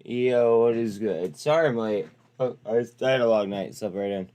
Yo, what is good? Sorry I'm late. Oh, I had a long night. Slept right in.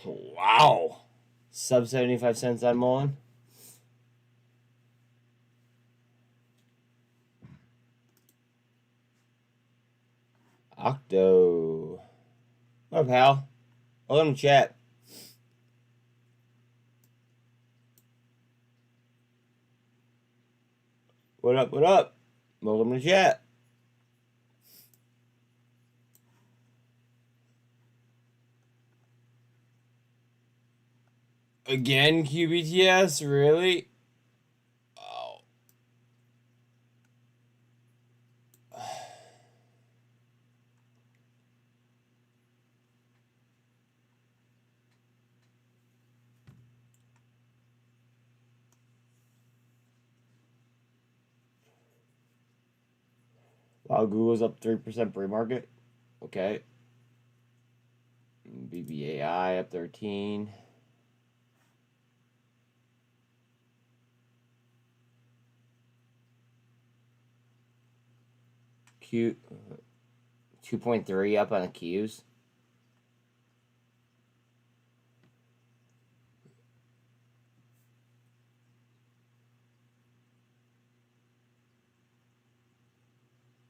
Wow. Sub 75 cents on muln. Octo. What up, pal? Welcome to chat. What up, what up? Welcome to chat. Again, QBTS? Really? Oh. Wow, Google's up 3% pre-market. Okay. BBAI up 13. Q 2.3 up on the Qs.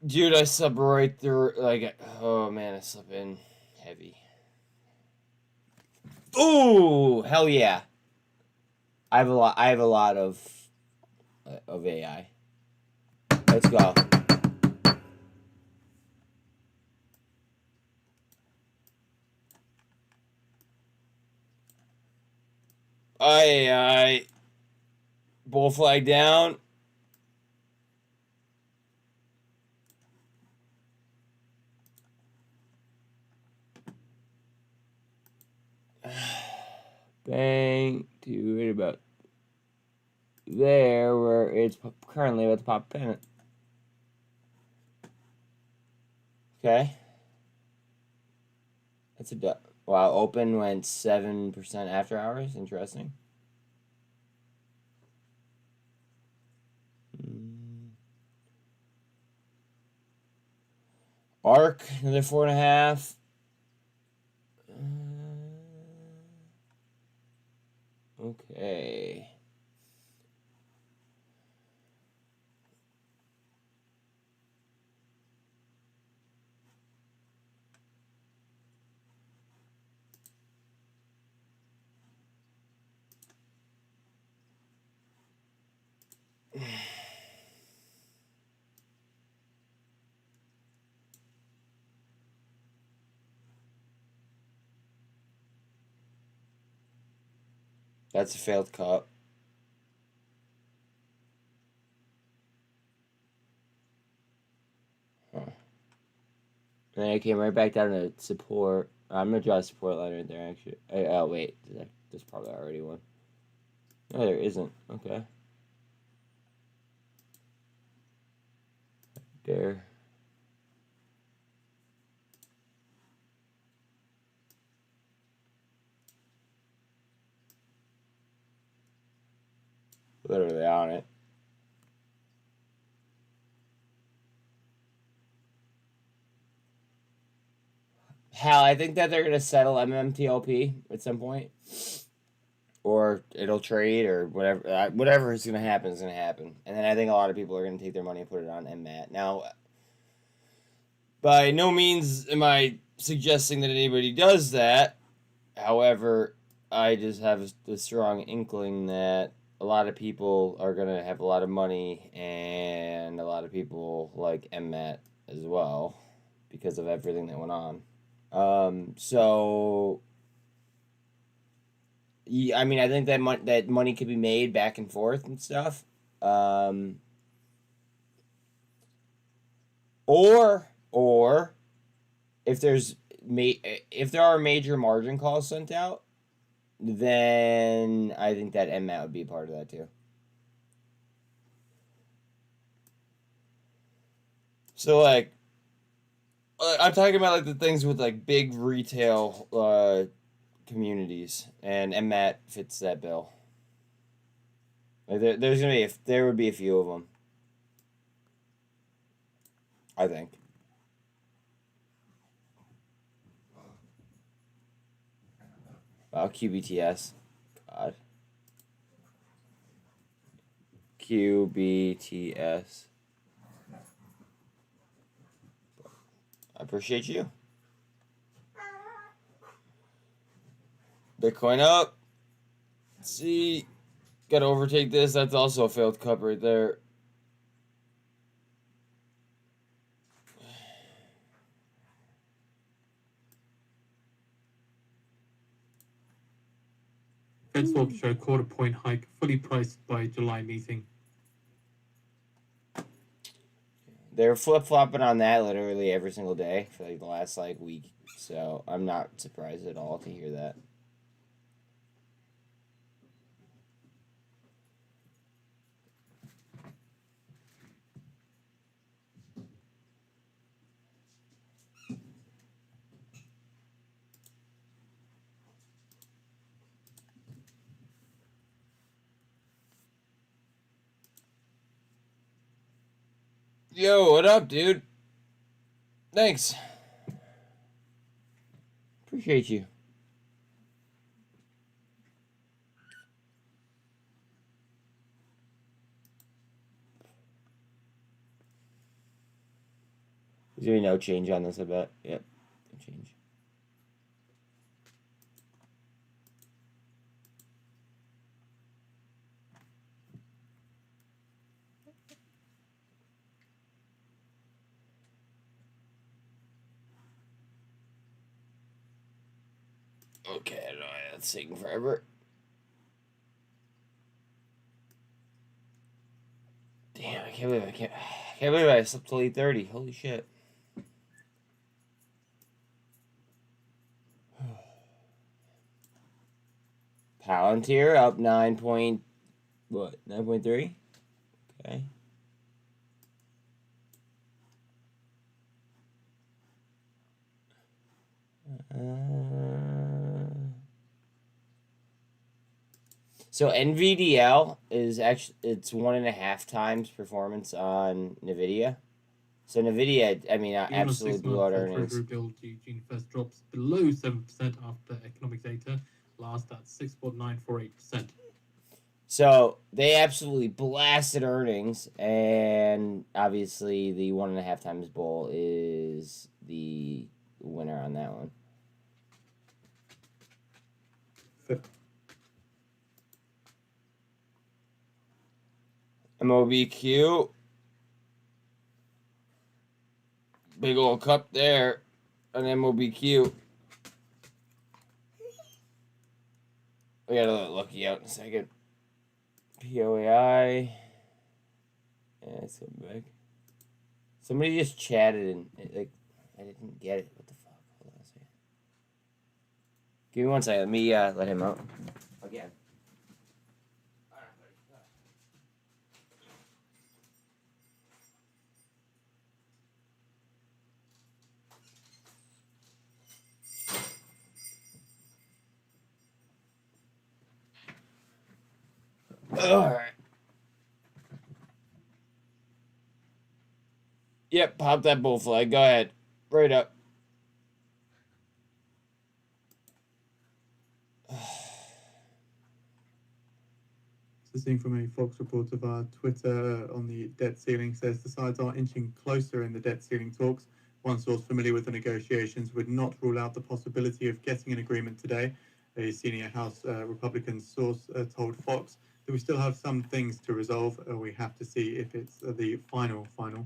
Dude, I slept right through, like, oh man, I slept in heavy. Ooh, hell yeah. I have a lot of AI. Let's go. Aye. Bull flag down. Bang. To right about there, where it's currently about to pop pennant. Okay. That's a wow. Open went 7% after hours. Interesting. Arc another 4.5. Okay. That's a failed cut. Huh. And then I came right back down to support. I'm gonna draw a support line right there, actually. Oh, wait. There's probably already one. No, there isn't. Okay. There. Literally on it. Hell, I think that they're gonna settle MMTLP at some point. or it'll trade or whatever. Whatever is gonna happen is gonna happen. And then I think a lot of people are gonna take their money and put it on mmat. Now, by no means am I suggesting that anybody does that. However, I just have the strong inkling that a lot of people are going to have a lot of money, and a lot of people like mmat as well because of everything that went on. So, yeah, I mean, I think that money could be made back and forth and stuff. Or if if there are major margin calls sent out, then I think that mmat would be a part of that too. So like, I'm talking about like the things with like big retail communities, and mmat fits that bill. Like there would be a few of them, I think. Wow, QBTS. God. QBTS. I appreciate you. Bitcoin up. Let's see. Gotta overtake this. That's also a failed cup right there. Fed swap show quarter-point hike, fully priced by July meeting. They're flip-flopping on that literally every single day for like the last like week. So I'm not surprised at all to hear that. Yo, what up, dude? Thanks. Appreciate you. There's gonna be no change on this, I bet. Yep, no change. Okay, I don't know. That's taking forever. Damn, I can't believe I slept till 8:30. Holy shit. Palantir up 9.3? Okay. So NVDL is actually, it's 1.5 times performance on Nvidia. So Nvidia, I mean, absolutely blew out earnings. June first drops below 7% after economic data, last at 6.948%. So they absolutely blasted earnings, and obviously the 1.5 times bull is the winner on that one. MOBQ. Big old cup there on MOBQ. We gotta let Lucky out in a second. POAI. Yeah, it's coming back. Somebody just chatted and like I didn't get it. What the fuck? Hold on a second. Give me 1 second. Let me let him out again. Alright. Yep, pop that bull flag. Go ahead. Right up. Just seeing from a Fox report of our Twitter on the debt ceiling says the sides are inching closer in the debt ceiling talks. One source familiar with the negotiations would not rule out the possibility of getting an agreement today. A senior House Republican source told Fox that we still have some things to resolve. We have to see if it's the final. And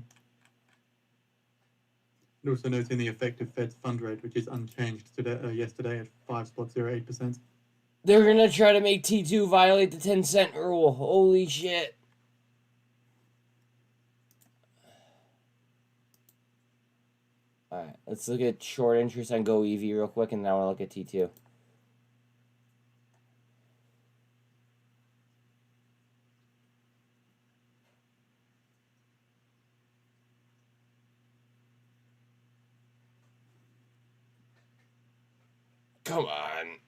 also noting the effective Fed fund rate, which is unchanged today, yesterday at 5.08%. They're gonna try to make T2 violate the 10-cent rule. Holy shit. Alright, let's look at short interest on goev real quick, and then I want to look at T2. Come on.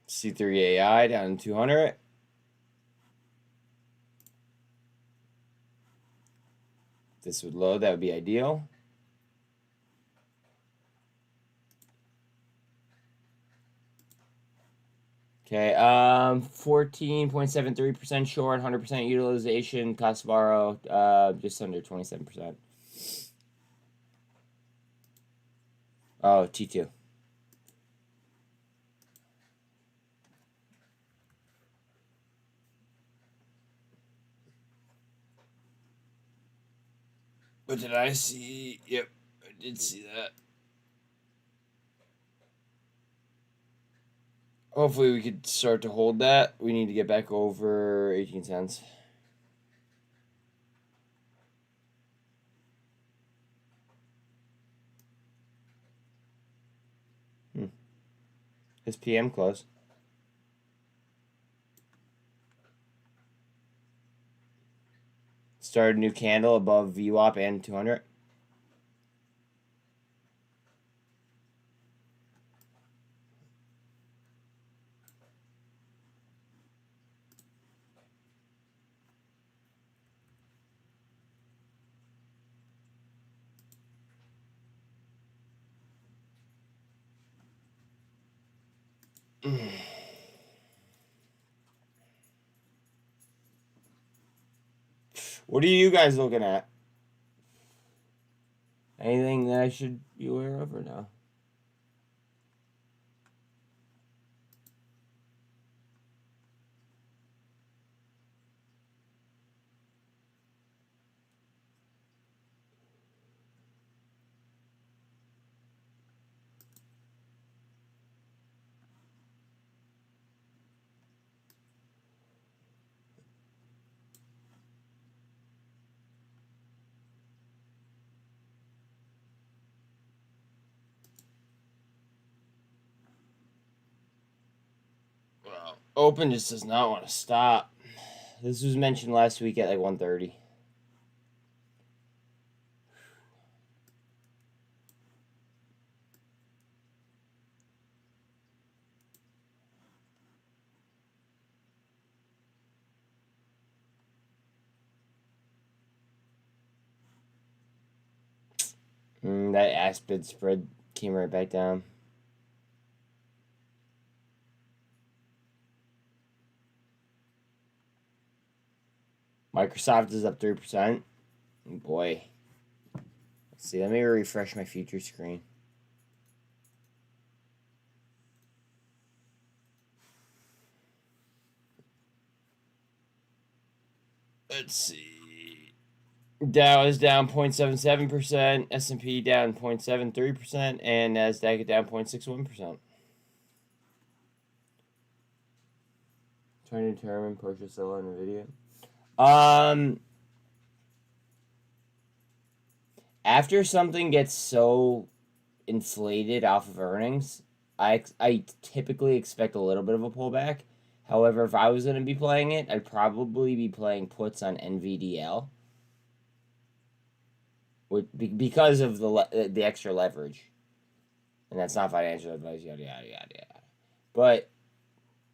C3AI down to 200. This would load, that would be ideal. Okay, 14.73% short, 100% utilization, cost to borrow, just under 27%. Oh, T2. What did I see? Yep, I did see that. Hopefully we could start to hold that. We need to get back over 18 cents. His PM close. Started a new candle above VWAP and 200. What are you guys looking at? Anything that I should be aware of or no? Well, open just does not want to stop. This was mentioned last week at like 1:30. That aspid spread came right back down. Microsoft is up 3%. Boy. Let's see. Let me refresh my future screen. Let's see. Dow is down 0.77%, S&P down 0.73%, and NASDAQ down 0.61%. Trying to determine purchase sell on NVIDIA. After something gets so inflated off of earnings, I typically expect a little bit of a pullback. However, if I was going to be playing it, I'd probably be playing puts on NVDL. Because of the extra leverage. And that's not financial advice, yada, yada, yada, yada. But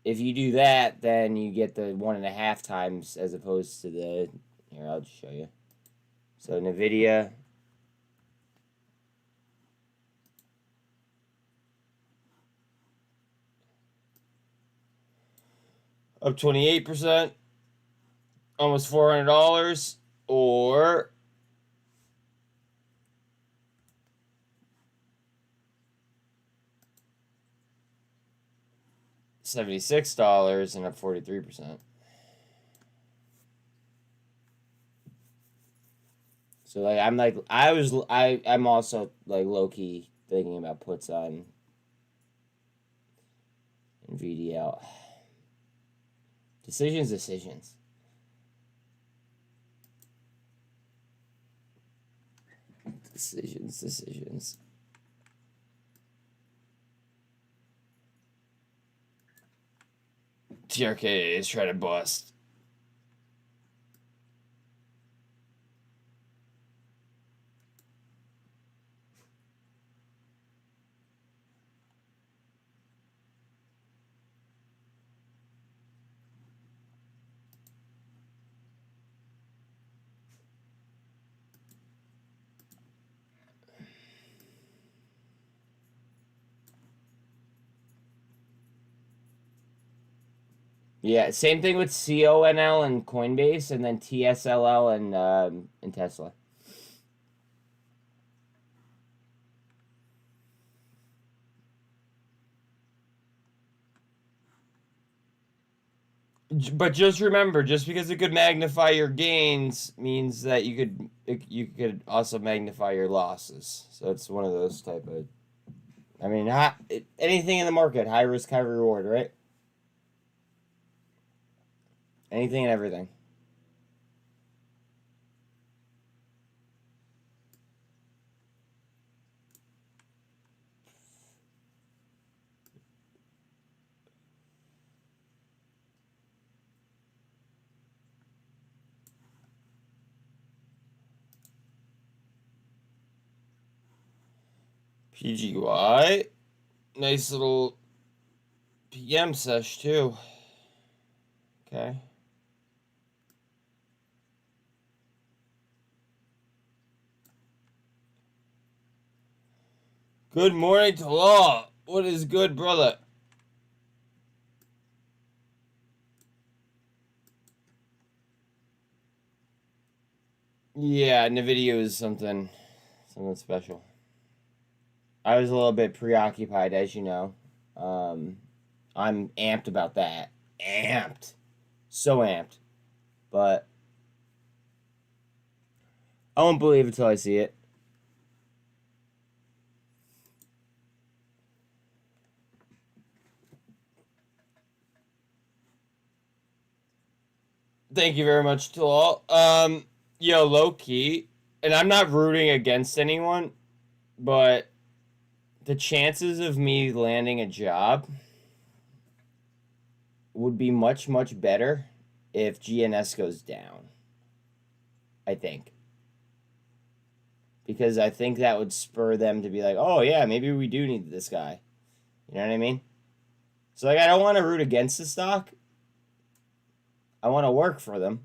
if you do that, then you get the 1.5 times as opposed to the... Here, I'll just show you. So, NVIDIA... up 28%, almost $400, or $76 and up 43%. So like I'm also like low key thinking about puts on VDL. Decisions. Decisions. TRKA is trying to bust. Yeah, same thing with CONL and Coinbase, and then TSLL and Tesla. But just remember, just because it could magnify your gains means that you could also magnify your losses. So it's one of those type of. I mean, anything in the market, high risk, high reward, right? Anything and everything. PGY. Nice little PM sesh, too. Okay. Good morning to all. What is good, brother? Yeah, NVIDIA is something special. I was a little bit preoccupied, as you know. I'm amped about that. Amped. So amped. But I won't believe it until I see it. Thank you very much to all. Yo, low key, and I'm not rooting against anyone, but the chances of me landing a job would be much, much better if GNS goes down. I think. Because I think that would spur them to be like, oh, yeah, maybe we do need this guy. You know what I mean? So, like, I don't want to root against the stock. I want to work for them.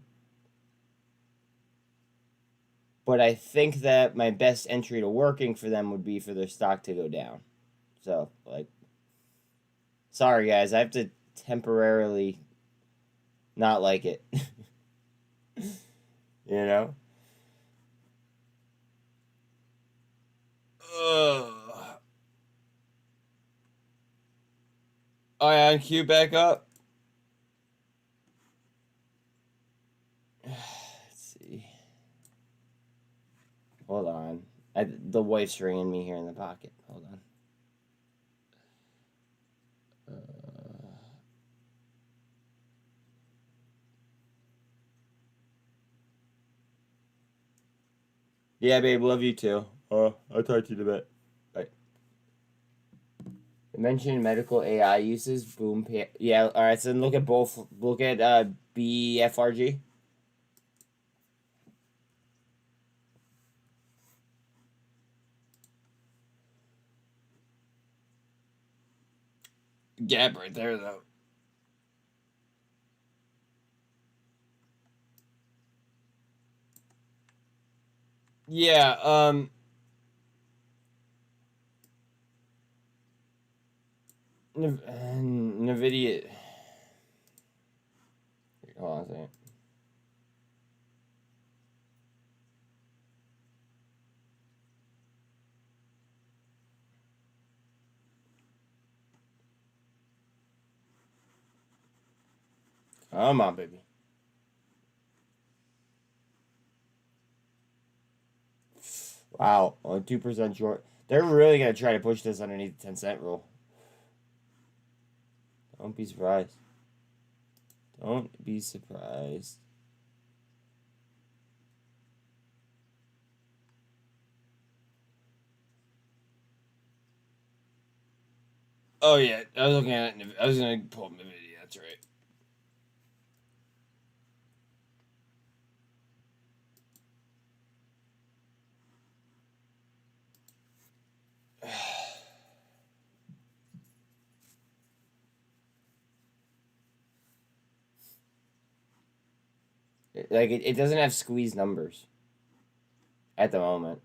But I think that my best entry to working for them would be for their stock to go down. So, like, sorry, guys. I have to temporarily not like it. You know? Ion Q back up. Let's see. Hold on. The wife's ringing me here in the pocket. Hold on. Yeah, babe, love you too. I'll talk to you in a bit. Bye. I mentioned medical AI uses. Boom. Yeah, all right, so then look at both. Look at BFRG. Gap right there, though. Yeah, NVIDIA. Hold on a second. Come on, baby. Wow, only 2% short. They're really going to try to push this underneath the 10-cent rule. Don't be surprised. Don't be surprised. Oh, yeah. I was looking at it. I was going to pull up my video. That's right. Like, it doesn't have squeeze numbers at the moment.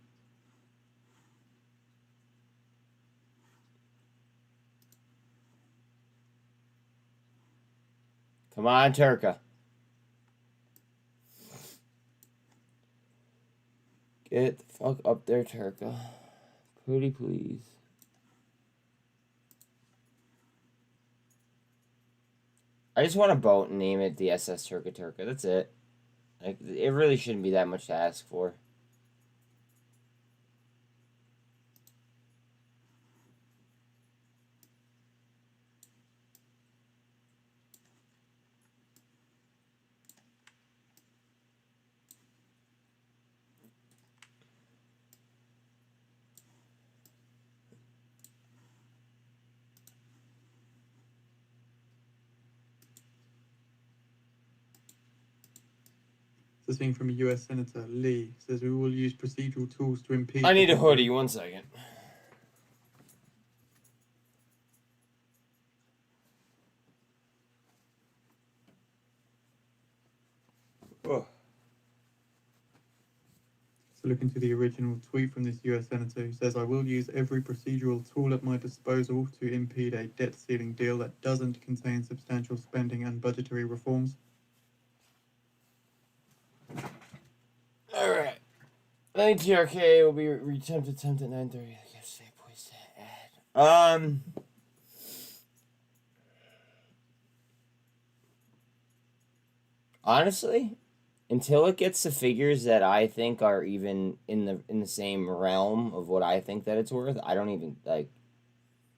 Come on, TRKA. Get the fuck up there, TRKA. Pretty please. I just want a boat and name it the SS TRKA. That's it. Like, it really shouldn't be that much to ask for. This thing from a US Senator, Lee, says we will use procedural tools to impede... I need a hoodie. 1 second. Oh. So looking to the original tweet from this US Senator who says, I will use every procedural tool at my disposal to impede a debt ceiling deal that doesn't contain substantial spending and budgetary reforms. Alright. I think TRKA will be attempt at 9:30. Yesterday, poised to add. Honestly, until it gets to figures that I think are even in the same realm of what I think that it's worth, I don't even like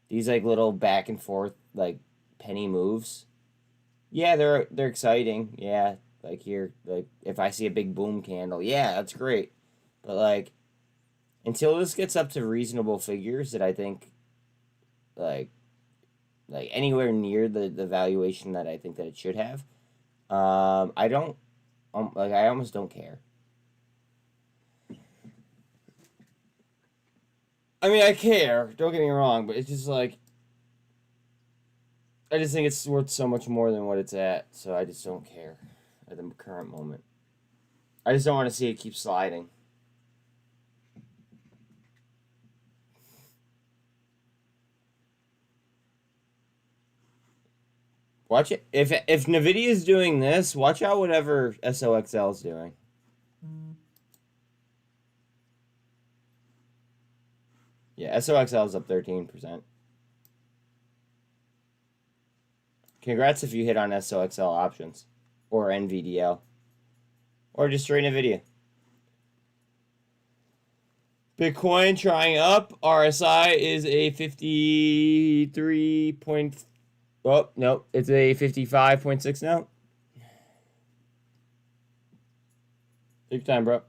these like little back and forth like penny moves. Yeah, they're exciting. Yeah, like here, like if I see a big boom candle, yeah, that's great. But like until this gets up to reasonable figures that I think like anywhere near the valuation that I think that it should have, I don't like I almost don't care. I mean, I care. Don't get me wrong, but it's just like I just think it's worth so much more than what it's at, so I just don't care at the current moment. I just don't want to see it keep sliding. Watch it. If Nvidia is doing this, watch out whatever SOXL is doing. Yeah, SOXL is up 13%. Congrats if you hit on SOXL options or NVDL or just straight Nvidia. Bitcoin trying up. RSI is a 53 point. Oh, no, it's a 55.6 now. Take your time, bro.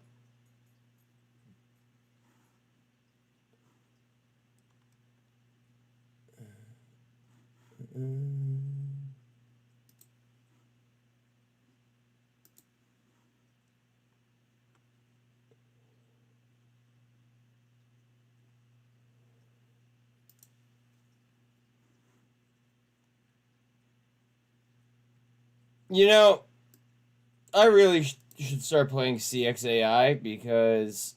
You know, I really should start playing CXAI because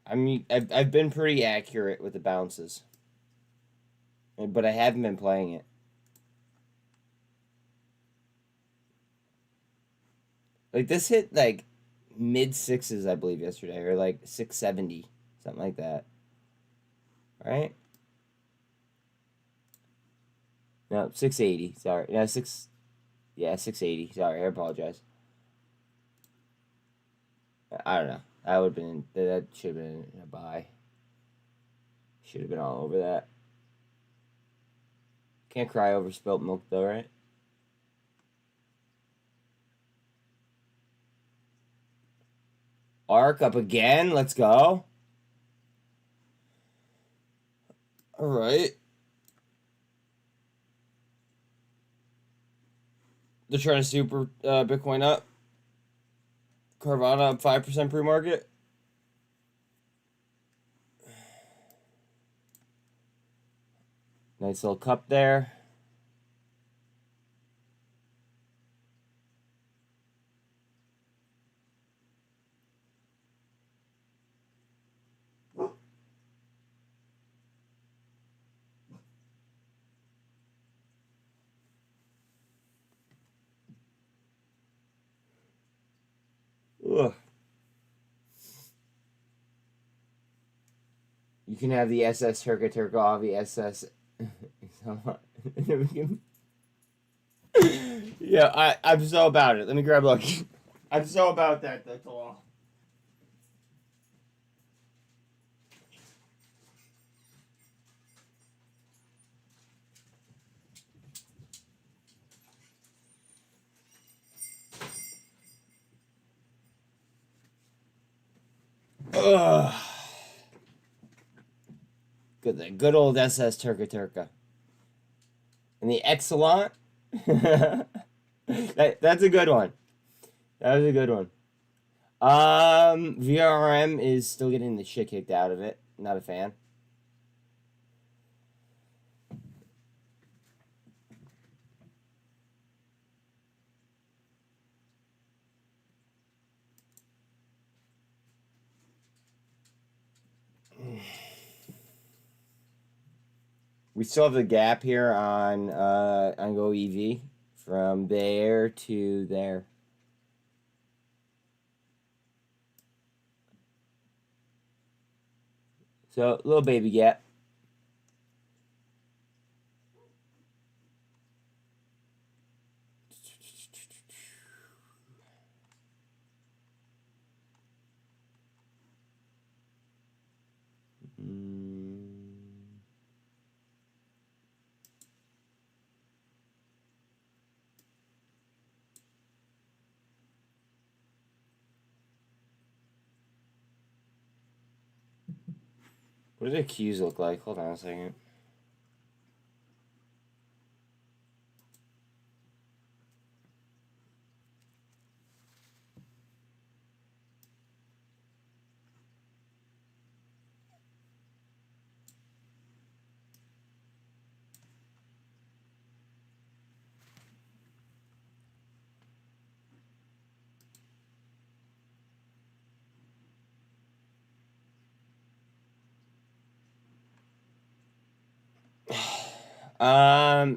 I mean I've been pretty accurate with the bounces, but I haven't been playing it. Like this hit like mid sixes, I believe, yesterday, or like 670, something like that. Right? No, 680. Sorry, no 680. Sorry, I apologize. I don't know. That would have been that should have been a buy. Should have been all over that. Can't cry over spilt milk though, right? Arc up again. Let's go. All right. They're trying to super Bitcoin up. Carvana up 5% pre-market. Nice little cup there. Ugh. You can have the SS TRKA, the SS. Yeah, I'm so about it. Let me grab a look. I'm so about that. That's all. Ugh. Good old SS Turka. And the Excellent. That's a good one. That was a good one. VRM is still getting the shit kicked out of it. Not a fan. We still have the gap here on goev from there to there. So, little baby gap. What do the Qs look like? Hold on a second.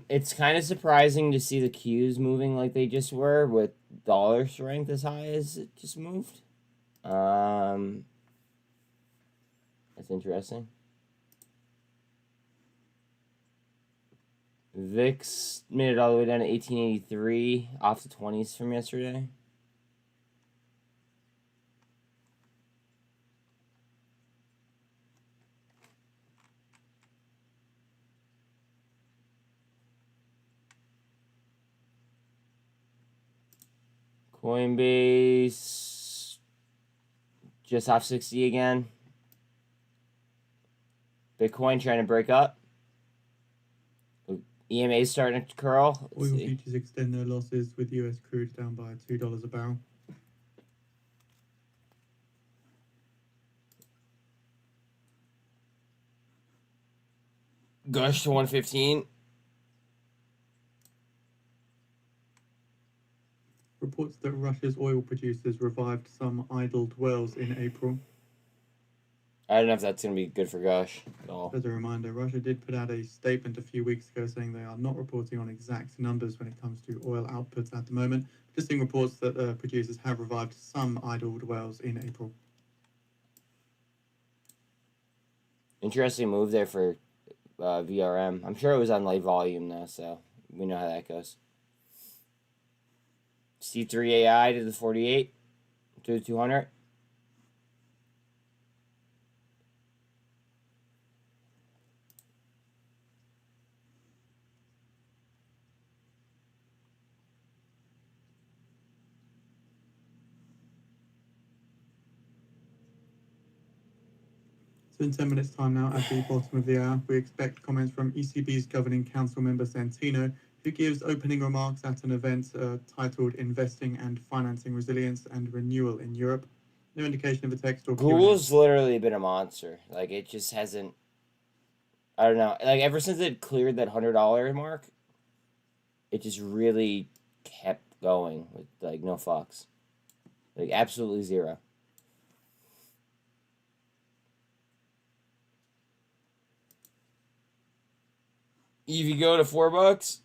It's kind of surprising to see the Qs moving like they just were with dollar strength as high as it just moved. That's interesting. VIX made it all the way down to 1883 off the 20s from yesterday. Coinbase just off 60 again. Bitcoin trying to break up. EMA is starting to curl. Oil futures extend their losses with US crude down by $2 a barrel. Gush to 115. Reports that Russia's oil producers revived some idled wells in April. I don't know if that's going to be good for Gush at all. As a reminder, Russia did put out a statement a few weeks ago saying they are not reporting on exact numbers when it comes to oil outputs at the moment, Just seeing reports that producers have revived some idled wells in April. Interesting move there for VRM. I'm sure it was on light volume though, so we know how that goes. C3AI to the 48 to the 200. So in 10 minutes time now, at the bottom of the hour, we expect comments from ECB's Governing Council member Santino, who gives opening remarks at an event titled Investing and Financing Resilience and Renewal in Europe. No indication of a text or Google's literally been a monster. Like, it just hasn't... I don't know. Like, ever since it cleared that $100 mark, it just really kept going with, like, no fucks. Like, absolutely zero. If you go to $4,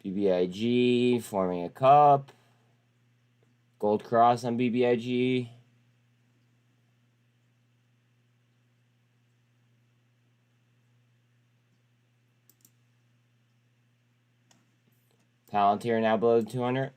BBIG forming a cup. Gold cross on BBIG. Palantir now below 200.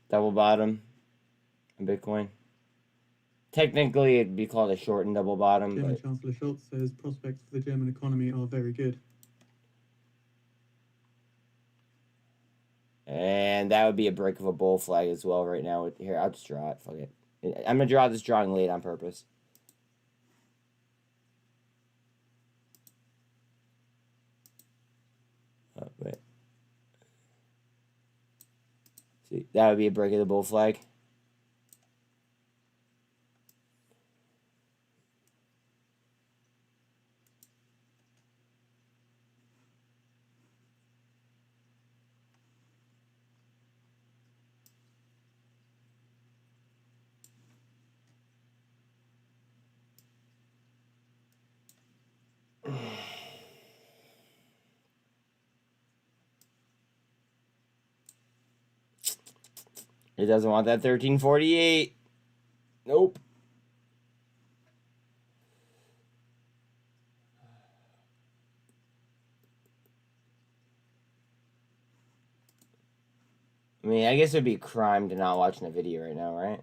Double bottom in Bitcoin. Technically, it'd be called a short and double bottom. German But... Chancellor Scholz says prospects for the German economy are very good. And that would be a break of a bull flag as well right now. Here, I'll just draw it. Fuck it. I'm going to draw this drawing late on purpose. Oh, wait. See, that would be a break of the bull flag. It doesn't want that 1348. Nope. I mean, I guess it would be a crime to not watching a video right now, right?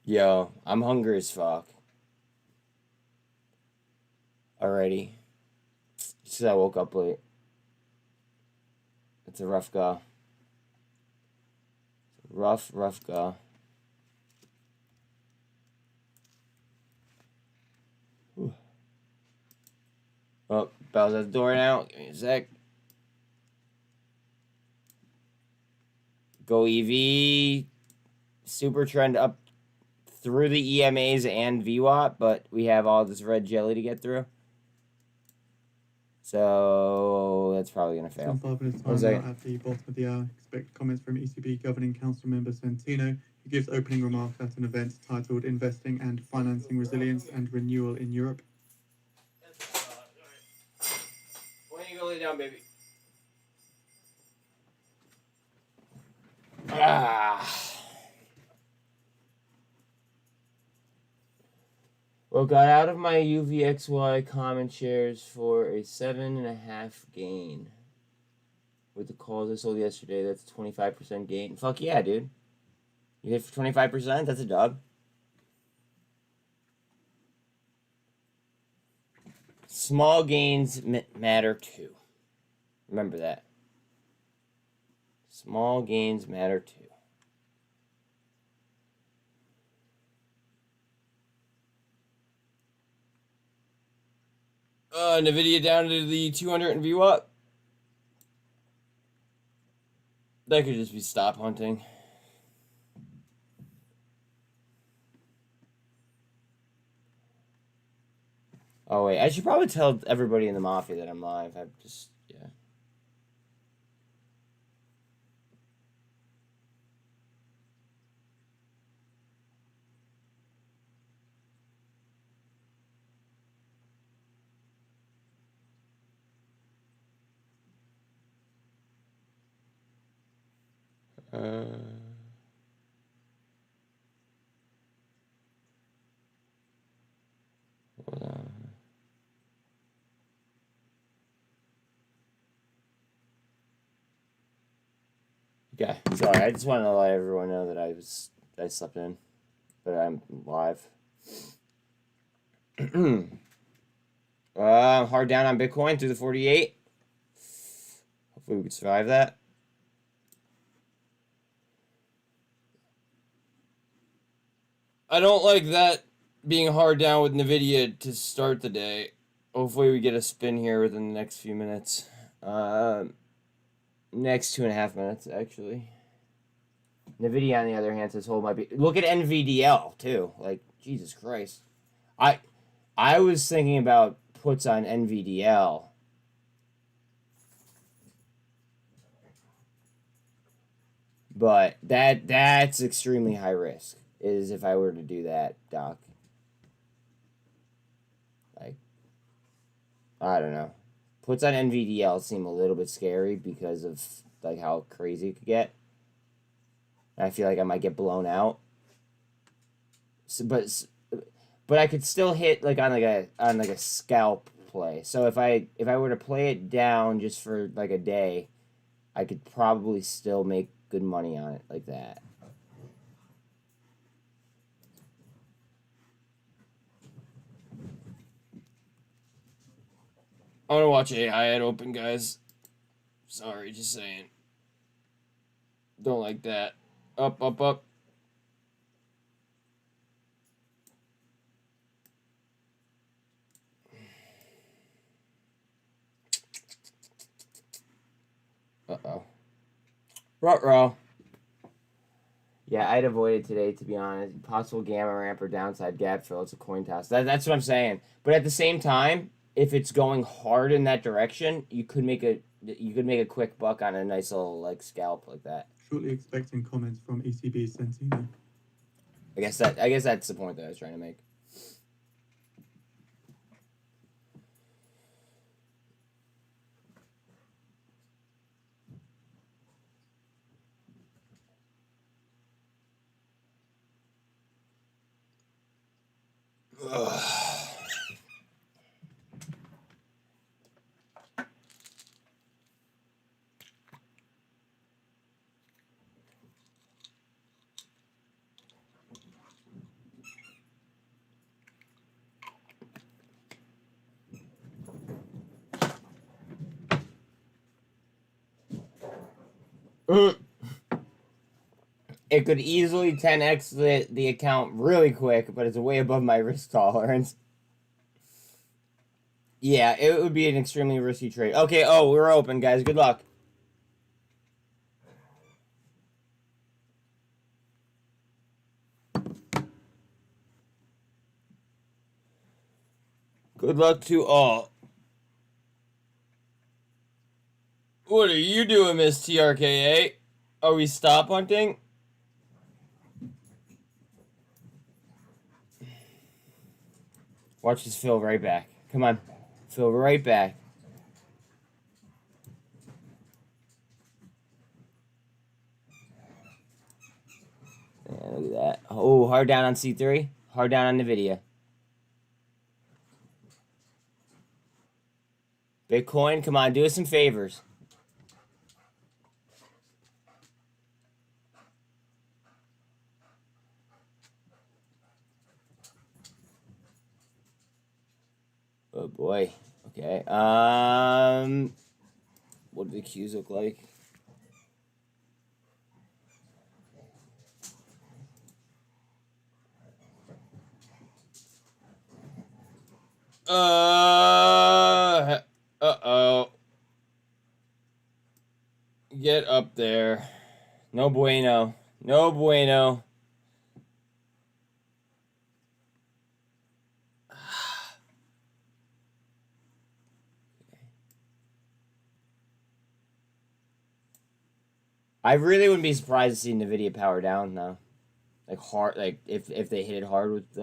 Yo, I'm hungry as fuck. Already. Just 'cause I woke up late. It's a rough go. Rough go. Whew. Oh, Bell's at the door now. Give me a sec. GoEV. Super trend up through the EMAs and VWAP, but we have all this red jelly to get through. So that's probably going to fail. Some 5 minutes time now at the bottom of the hour. Expect comments from ECB Governing Council member Santino, who gives opening remarks at an event titled Investing and Financing Resilience and Renewal in Europe. Why don't you go lay down, baby? Well, got out of my UVXY common shares for a 7.5 gain. With the calls I sold yesterday, that's a 25% gain. Fuck yeah, dude. You hit for 25%? That's a dub. Small gains matter too. Remember that. Small gains matter too. NVIDIA down to the 200 in VWAP. That could just be stop hunting. Oh wait, I should probably tell everybody in the Mafia that I'm live. I've just, yeah. Hold on. Okay, sorry. I just wanted to let everyone know that I slept in, but I'm live. Hard down on Bitcoin through the 48. Hopefully we can survive that. I don't like that being hard down with NVIDIA to start the day. Hopefully we get a spin here within the next few minutes. Next 2.5 minutes, actually. NVIDIA, on the other hand, says hold might be... Look at NVDL, too. Like, Jesus Christ. I was thinking about puts on NVDL. But that's extremely high risk, is if I were to do that, Doc. Like, I don't know. Puts on NVDL seem a little bit scary because of, like, how crazy it could get. I feel like I might get blown out. So, but I could still hit like on a scalp play. So if I were to play it down just for like a day, I could probably still make good money on it like that. I want to watch AI at open, guys. Sorry, just saying. Don't like that. Up, up, up. Uh-oh. Ruh-roh. Yeah, I'd avoid it today, to be honest. Possible gamma ramp or downside gap fill. It's a coin toss. That's what I'm saying. But at the same time, if it's going hard in that direction, you could make a quick buck on a nice little like scalp like that. Shortly expecting comments from ECB Santino. I guess that's the point that I was trying to make. Ugh. It could easily 10x the account really quick, but it's way above my risk tolerance. Yeah, it would be an extremely risky trade. Okay, oh, we're open, guys. Good luck. Good luck to all. What are you doing, Miss TRKA? Are we stop hunting? Watch this fill right back. Come on. Fill right back. Yeah, look at that. Oh, hard down on C3. Hard down on NVIDIA. Bitcoin, come on, do us some favors. Oh boy. Okay. What do the Qs look like? Uh-oh. Get up there. No bueno. No bueno. I really wouldn't be surprised to see NVIDIA power down though. Like hard, like if they hit it hard with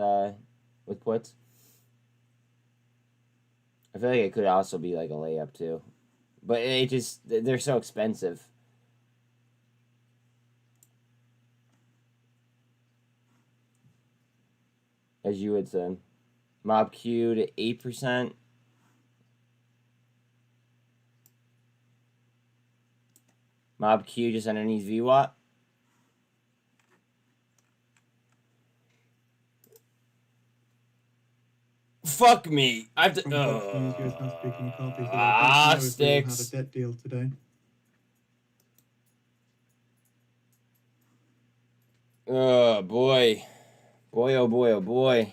puts. I feel like it could also be like a layup too. But it just, they're so expensive. As you would say. Mob Q to 8%. Mob Q just underneath VWAP. Fuck me. I have to. Sticks. Had a debt deal today. Oh boy. Boy, oh boy, oh boy.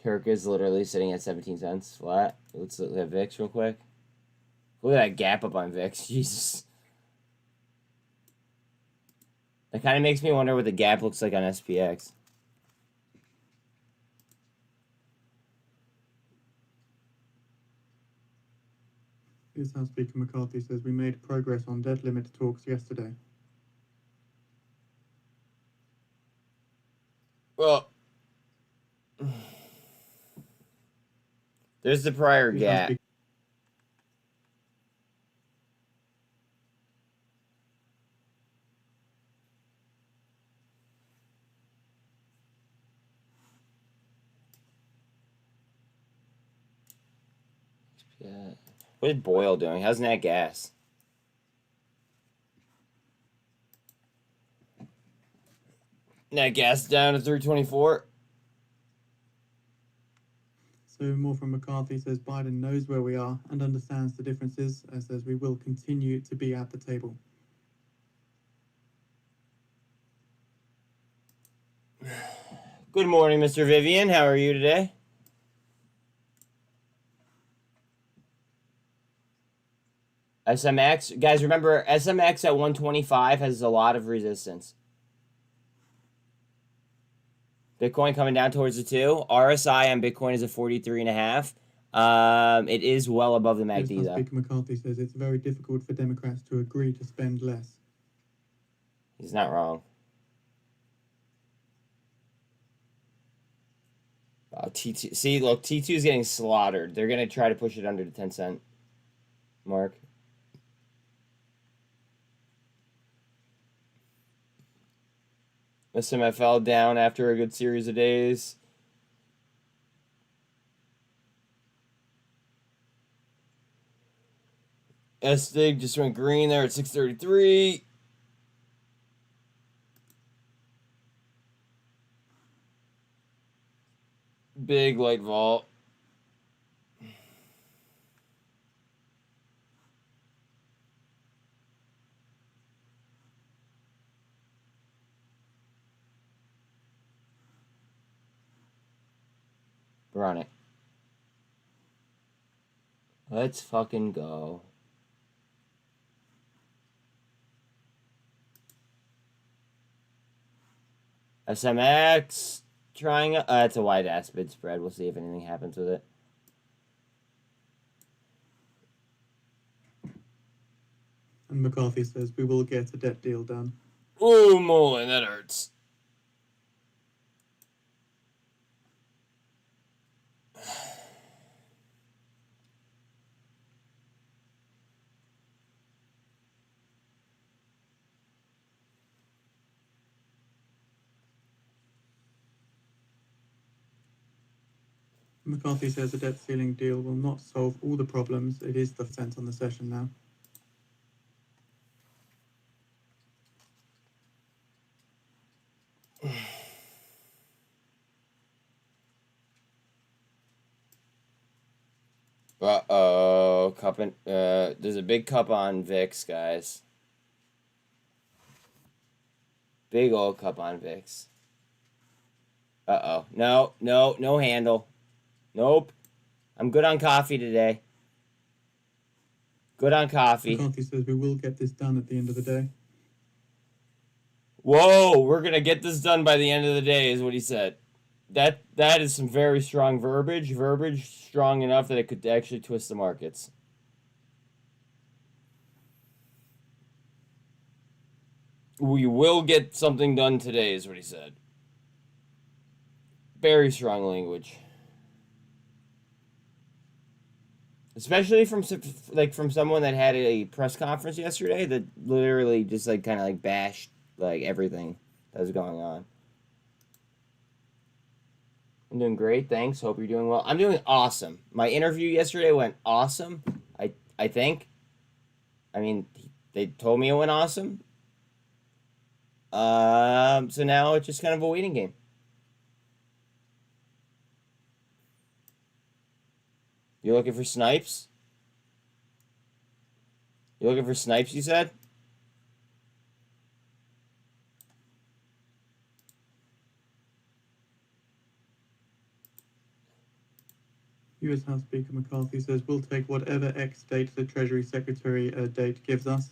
TRKA is literally sitting at 17 cents flat. Let's look at VIX real quick. Look at that gap up on VIX. Jesus. That kind of makes me wonder what the gap looks like on SPX. Here's how Speaker McCarthy says we made progress on debt limit talks yesterday. Well, there's the prior gap. Yeah. What is Boyle doing? How's Nat Gas? Nat Gas down to 324. So more from McCarthy says Biden knows where we are and understands the differences, and says we will continue to be at the table. Good morning, Mr. Vivian. How are you today? SMX. Guys, remember, SMX at 125 has a lot of resistance. Bitcoin coming down towards the 2. RSI on Bitcoin is at 43.5. It is well above the MACD, though. Speaker McCarthy says it's very difficult for Democrats to agree to spend less. He's not wrong. T2. See, look, T2 is getting slaughtered. They're going to try to push it under the 10-cent mark. SMFL down after a good series of days. SDIG just went green there at 633. Big light vault. Run it. Let's fucking go. SMX trying. It's a wide ass bid spread. We'll see if anything happens with it. And McCarthy says we will get a debt deal done. Ooh, muln, that hurts. McCarthy says the debt ceiling deal will not solve all the problems. It is the % on the session now. Uh-oh, cup and, there's a big cup on VIX, guys. Big old cup on VIX. Uh-oh. No handle. Nope. I'm good on coffee today. Good on coffee. McCarthy says we will get this done at the end of the day. Whoa, we're gonna get this done by the end of the day, is what he said. That is some very strong verbiage. Verbiage strong enough that it could actually twist the markets. We will get something done today, is what he said. Very strong language. Especially from someone that had a press conference yesterday that literally just like kind of like bashed like everything that was going on. I'm doing great, thanks. Hope you're doing well. I'm doing awesome. My interview yesterday went awesome. I think. I mean, they told me it went awesome. So now it's just kind of a waiting game. You're looking for snipes? You're looking for snipes, you said? US House Speaker McCarthy says we'll take whatever X date the Treasury Secretary date gives us.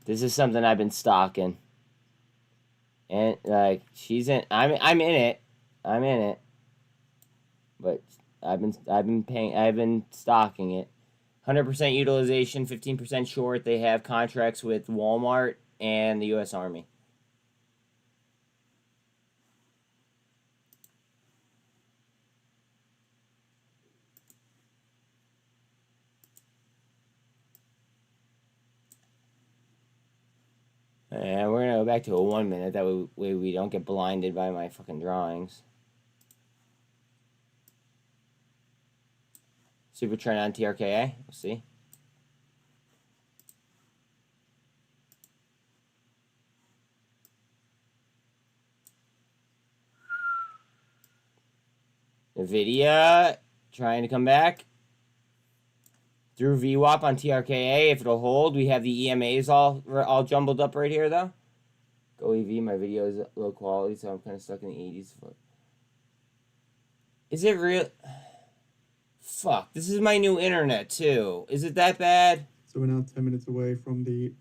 This is something I've been stalking. And like she's in I'm in it. I'm in it. But I've been stalking it. 100% utilization, 15% short. They have contracts with Walmart and the US Army. And we're gonna go back to a 1 minute. That way we don't get blinded by my fucking drawings. Super trend on TRKA. We'll see. NVIDIA trying to come back. Through VWAP on TRKA, if it'll hold. We have the EMAs all jumbled up right here, though. Goev, my video is low quality, so I'm kind of stuck in the 80s. Is it real? Fuck, this is my new internet, too. Is it that bad? So we're now 10 minutes away from the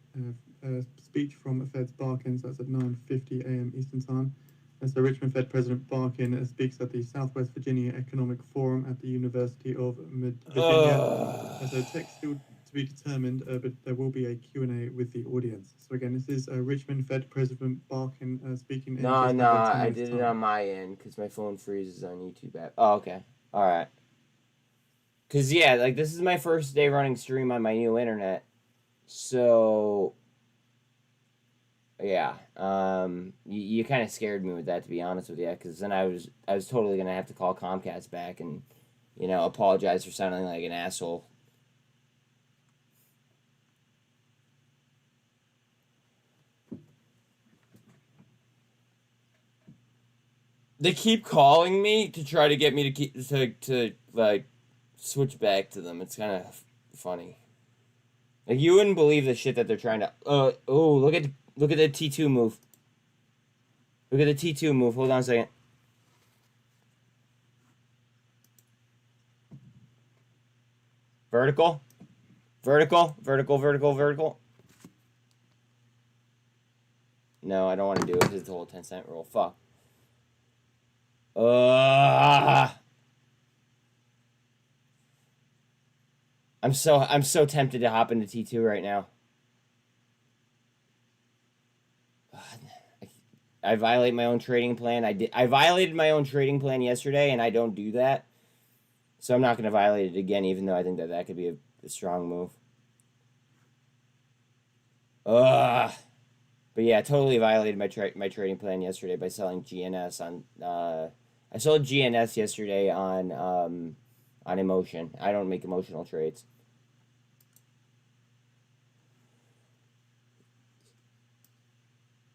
speech from Fed's Barkin. So that's at 9:50 a.m. Eastern Time. And so Richmond Fed President Barkin speaks at the Southwest Virginia Economic Forum at the University of Virginia. So text still to be determined, but there will be a Q&A with the audience. So again, this is Richmond Fed President Barkin speaking. No, I did it on my end because my phone freezes on YouTube app. Oh, okay. All right. Cause yeah, like this is my first day running stream on my new internet, so yeah, you kind of scared me with that, to be honest with you, because then I was totally gonna have to call Comcast back and, apologize for sounding like an asshole. They keep calling me to try to get me to like switch back to them. It's kind of funny. Like you wouldn't believe the shit that they're trying to. Oh, look at the T2 move. Look at the T2 move. Hold on a second. Vertical, vertical, vertical, vertical, vertical. No, I don't want to do it. This is the whole 10-cent rule. Fuck. I'm so tempted to hop into T2 right now. I violate my own trading plan. I violated my own trading plan yesterday, and I don't do that. So I'm not going to violate it again, even though I think that could be a strong move. But yeah, totally violated my trading plan yesterday by selling GNS on. I sold GNS yesterday on emotion. I don't make emotional trades.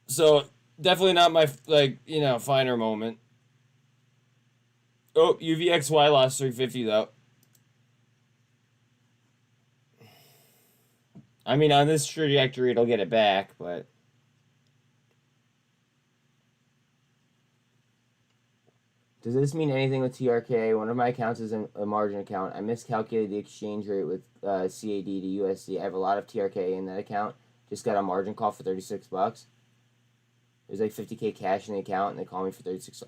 So definitely not my finer moment. Oh, UVXY lost 350 though. I mean, on this trajectory, it'll get it back, but does this mean anything with TRKA? One of my accounts is a margin account. I miscalculated the exchange rate with CAD to USD. I have a lot of TRKA in that account. Just got a margin call for $36. There's like 50K cash in the account, and they call me for 36.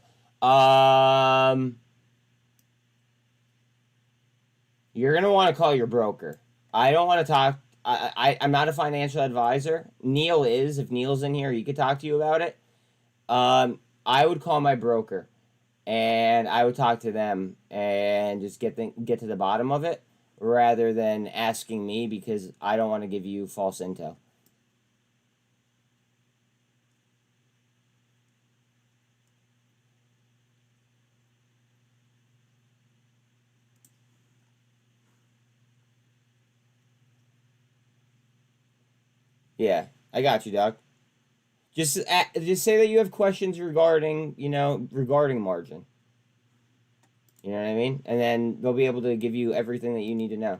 You're gonna want to call your broker. I don't want to talk. I'm not a financial advisor. Neil is. If Neil's in here, he could talk to you about it. I would call my broker, and I would talk to them and just get to the bottom of it, rather than asking me, because I don't want to give you false intel. Yeah, I got you, Doc. Just say that you have questions regarding margin. You know what I mean? And then they'll be able to give you everything that you need to know.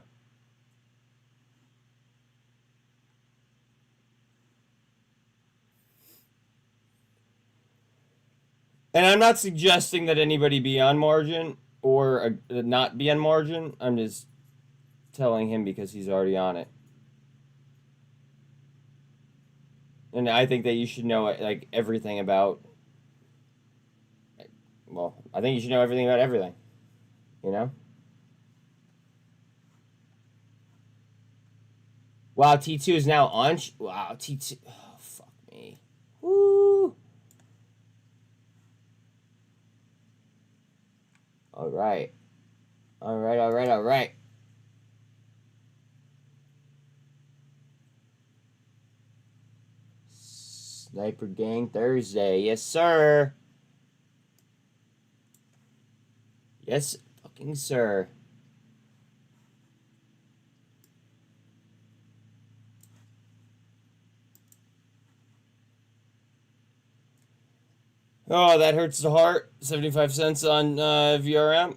And I'm not suggesting that anybody be on margin or not be on margin. I'm just telling him because he's already on it. And I think that you should know like everything about. Well, I think you should know everything about everything. You know. Wow, T2 is now on. Wow, T2. Oh, fuck me. Woo. All right. All right, all right, all right. Sniper Gang Thursday. Yes, sir. Yes, fucking sir. Oh, that hurts the heart. 75 cents on VRM.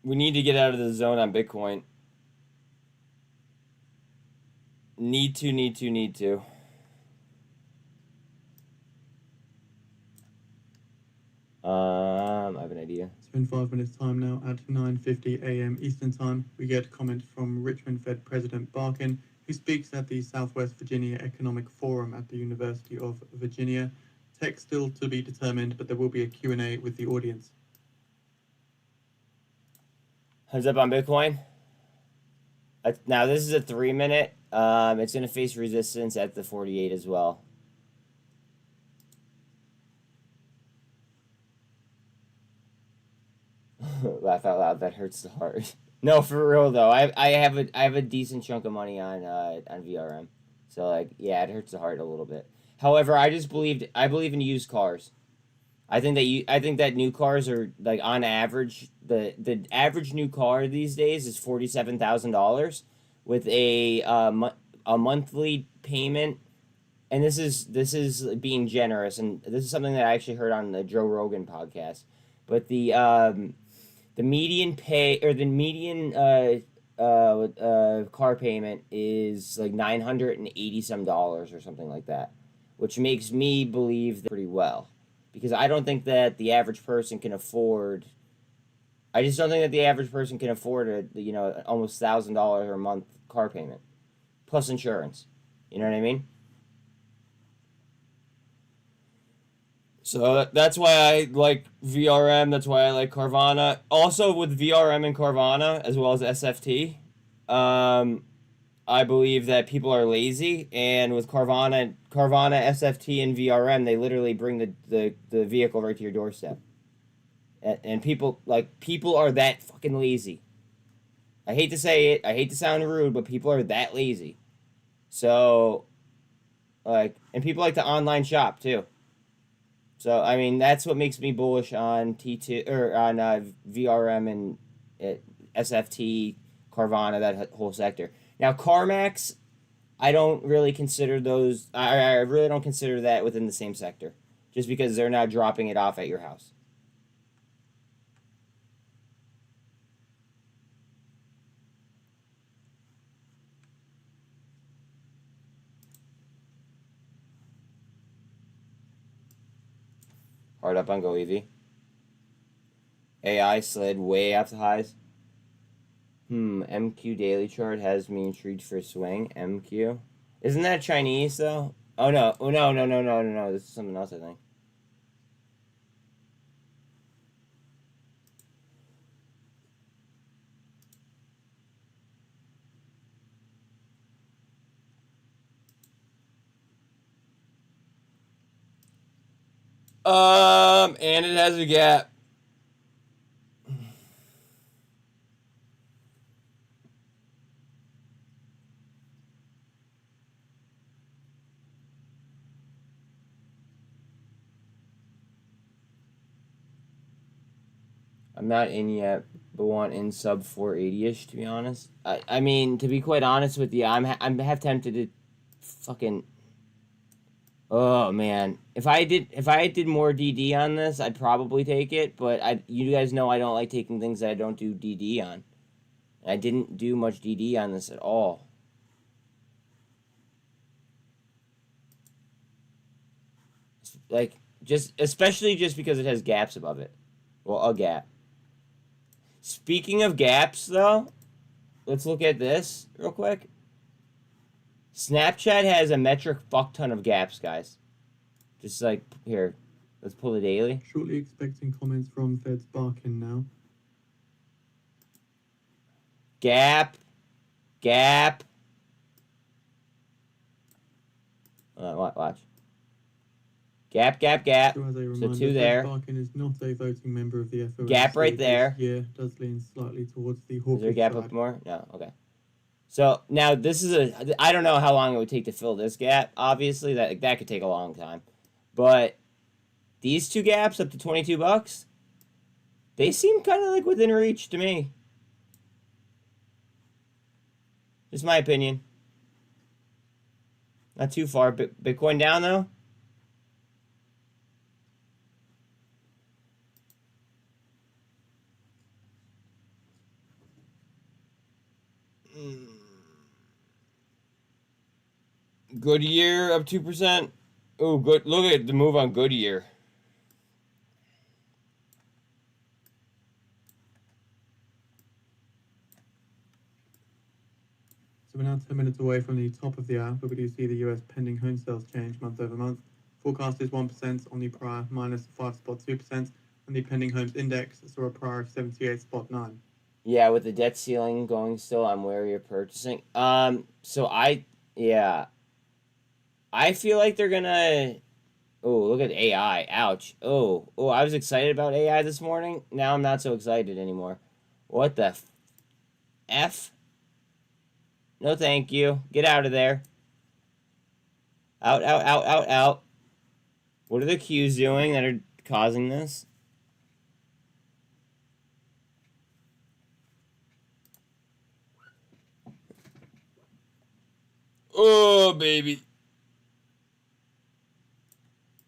We need to get out of the zone on Bitcoin. Need to. I have an idea. So in 5 minutes time now, at 9:50 a.m. Eastern time, we get a comment from Richmond Fed President Barkin, who speaks at the Southwest Virginia Economic Forum at the University of Virginia. Text still to be determined, but there will be a Q&A with the audience. Heads up on Bitcoin. Now this is a 3-minute. It's going to face resistance at the 48 as well. Laugh out loud. That hurts the heart. No, for real though. I have a decent chunk of money on VRM. So like, yeah, it hurts the heart a little bit. However, I believe in used cars. I think that new cars are like on average the average new car these days is $47,000 with a monthly payment, and this is being generous, and this is something that I actually heard on the Joe Rogan podcast. But the median pay or the median car payment is like $980 some or something like that, which makes me believe that pretty well, because I don't think that the average person can afford. I just don't think that the average person can afford almost $1,000 a month car payment plus insurance. You know what I mean? So that's why I like VRM. That's why I like Carvana. Also, with VRM and Carvana, as well as SFT, I believe that people are lazy. And with Carvana, SFT, and VRM, they literally bring the vehicle right to your doorstep. And people are that fucking lazy. I hate to say it. I hate to sound rude, but people are that lazy. So, and people like to online shop too. So, I mean, that's what makes me bullish on T2 or on VRM and SFT, Carvana, that whole sector. Now, CarMax, I don't really consider those. I really don't consider that within the same sector, just because they're now dropping it off at your house. Hard up on goev. AI slid way off the highs. MQ daily chart has me intrigued for a swing. MQ. Isn't that Chinese though? Oh no. Oh no. This is something else, I think. And it has a gap. I'm not in yet, but want in sub 480-ish, to be honest. I mean, to be quite honest with you, I'm half tempted to fucking. Oh man, if I did more DD on this, I'd probably take it. But you guys know I don't like taking things that I don't do DD on. I didn't do much DD on this at all. Like, especially just because it has gaps above it. Well, a gap. Speaking of gaps, though, let's look at this real quick. Snapchat has a metric fuck ton of gaps, guys. Just like, here, let's pull the daily. Shortly expecting comments from Fed's Barkin now. Gap. Watch. Gap. So, as a reminder, So two there. Barkin is not a voting member of the FOMC. Gap right there. Yeah, does lean slightly towards the Is hawkish there a gap side. up more? No. Okay. So now this is I don't know how long it would take to fill this gap. Obviously, that could take a long time, but these two gaps up to $22, they seem kind of like within reach to me. Just my opinion. Not too far. Bitcoin down though. Goodyear up 2%. Oh, good. Look at the move on Goodyear. So we're now 10 minutes away from the top of the hour, but we do see the US pending home sales change month over month. Forecast is 1% on the prior, minus 5.2%, and the pending homes index saw a prior of 78.9. Yeah, with the debt ceiling going still, I'm wary of purchasing. So I feel like they're gonna Oh, look at AI. Ouch. Oh, I was excited about AI this morning. Now I'm not so excited anymore. What the F? No, thank you. Get out of there. Out, out, out, out, out. What are the Qs doing that are causing this? Oh, baby.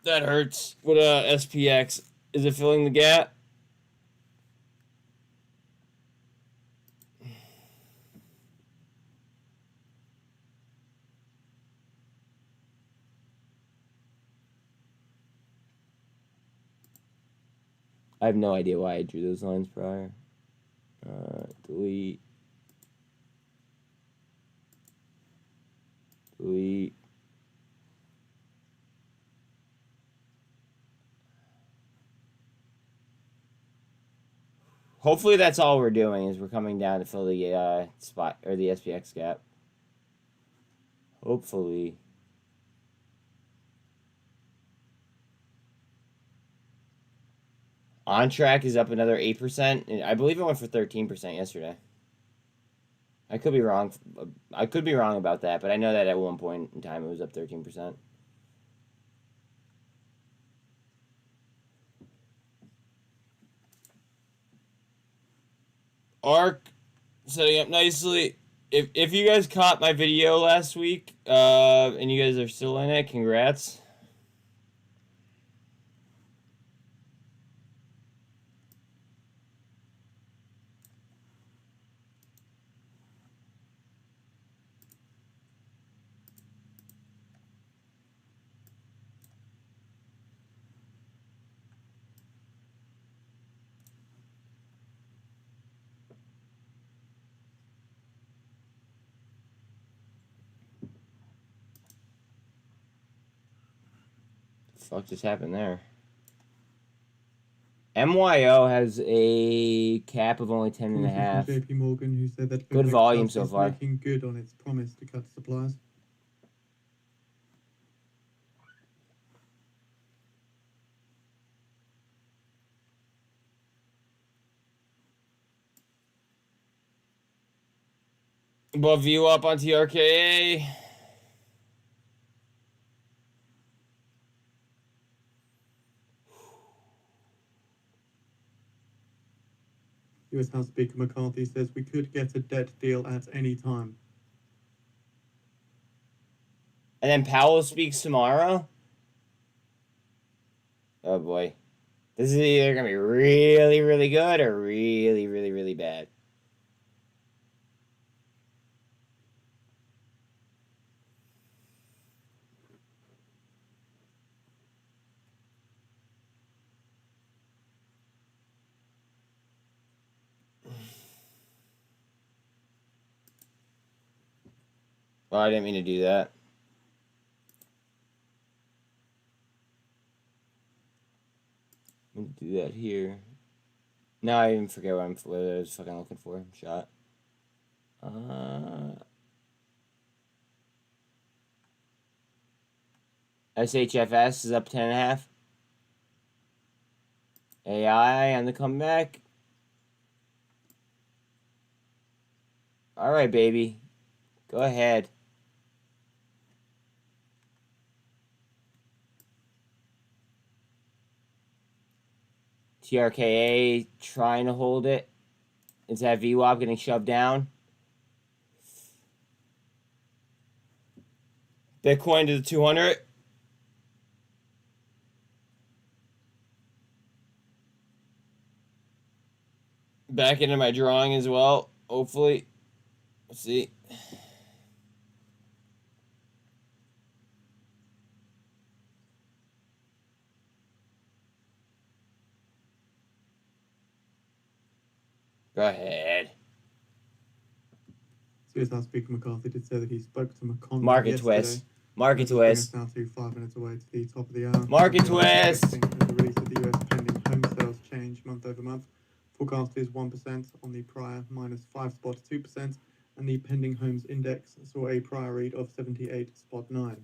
That hurts. What, SPX? Is it filling the gap? I have no idea why I drew those lines prior. Delete. Delete. Hopefully that's all we're doing is we're coming down to fill the spot or the SPX gap. Hopefully. On track is up another 8%. I believe it went for 13% yesterday. I could be wrong. I could be wrong about that, but I know that at one point in time it was up 13%. ARC setting up nicely. If you guys caught my video last week, and you guys are still in it, congrats. The fuck just happened there? MYO has a cap of only 10.5. JP Morgan, who said that Good volume so far. Making good on its promise to cut supplies. Above view up on TRKA. US House Speaker McCarthy says we could get a debt deal at any time. And then Powell speaks tomorrow. Oh boy. This is either going to be really, really good or really, really, really bad. Well, I didn't mean to do that. I'm going to do that here. Now I even forget what I was fucking looking for. Shot. SHFS is up 10.5. AI on the comeback. All right, baby. Go ahead. TRKA trying to hold it. Is that VWAP getting shoved down? Bitcoin to the 200. Back into my drawing as well, hopefully. Let's see. Go ahead. US House Speaker McCarthy did say that he spoke to McConnell Market yesterday. twist. Market twist. Now to 5 minutes away to the top of the hour. Market twist. The release of the US pending home sales change month over month. Forecast is 1% on the prior minus 5.2%, and the pending homes index saw a prior read of 78.9.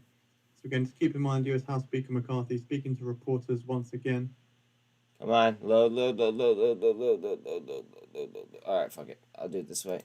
So again, just keep in mind, US House Speaker McCarthy speaking to reporters once again. Come on, load. All right, fuck it. I'll do it this way.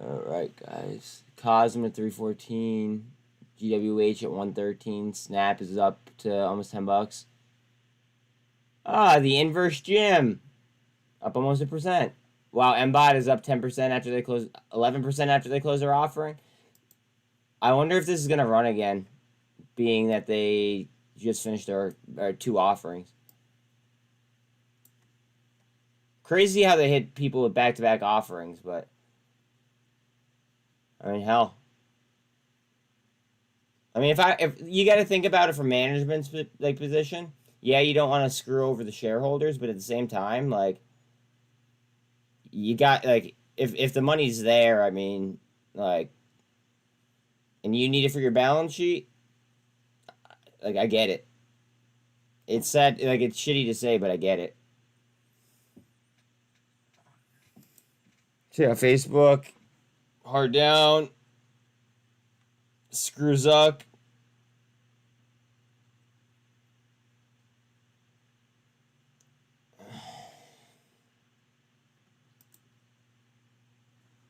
All right, guys. Cosm at 314, GWH at 113. Snap is up to almost $10. Ah, the inverse gym up almost 1%. Wow, mbat is up 10% after they close, 11% after they close their offering. I wonder if this is gonna run again, being that they just finished their 2 offerings. Crazy how they hit people with back-to-back offerings, but I mean, hell. I mean, if you got to think about it from management's like position, yeah, you don't want to screw over the shareholders, but at the same time, like, you got like if the money's there, I mean, like, and you need it for your balance sheet, like, I get it. It's sad, like, it's shitty to say, but I get it. So yeah, Facebook, hard down, screws up.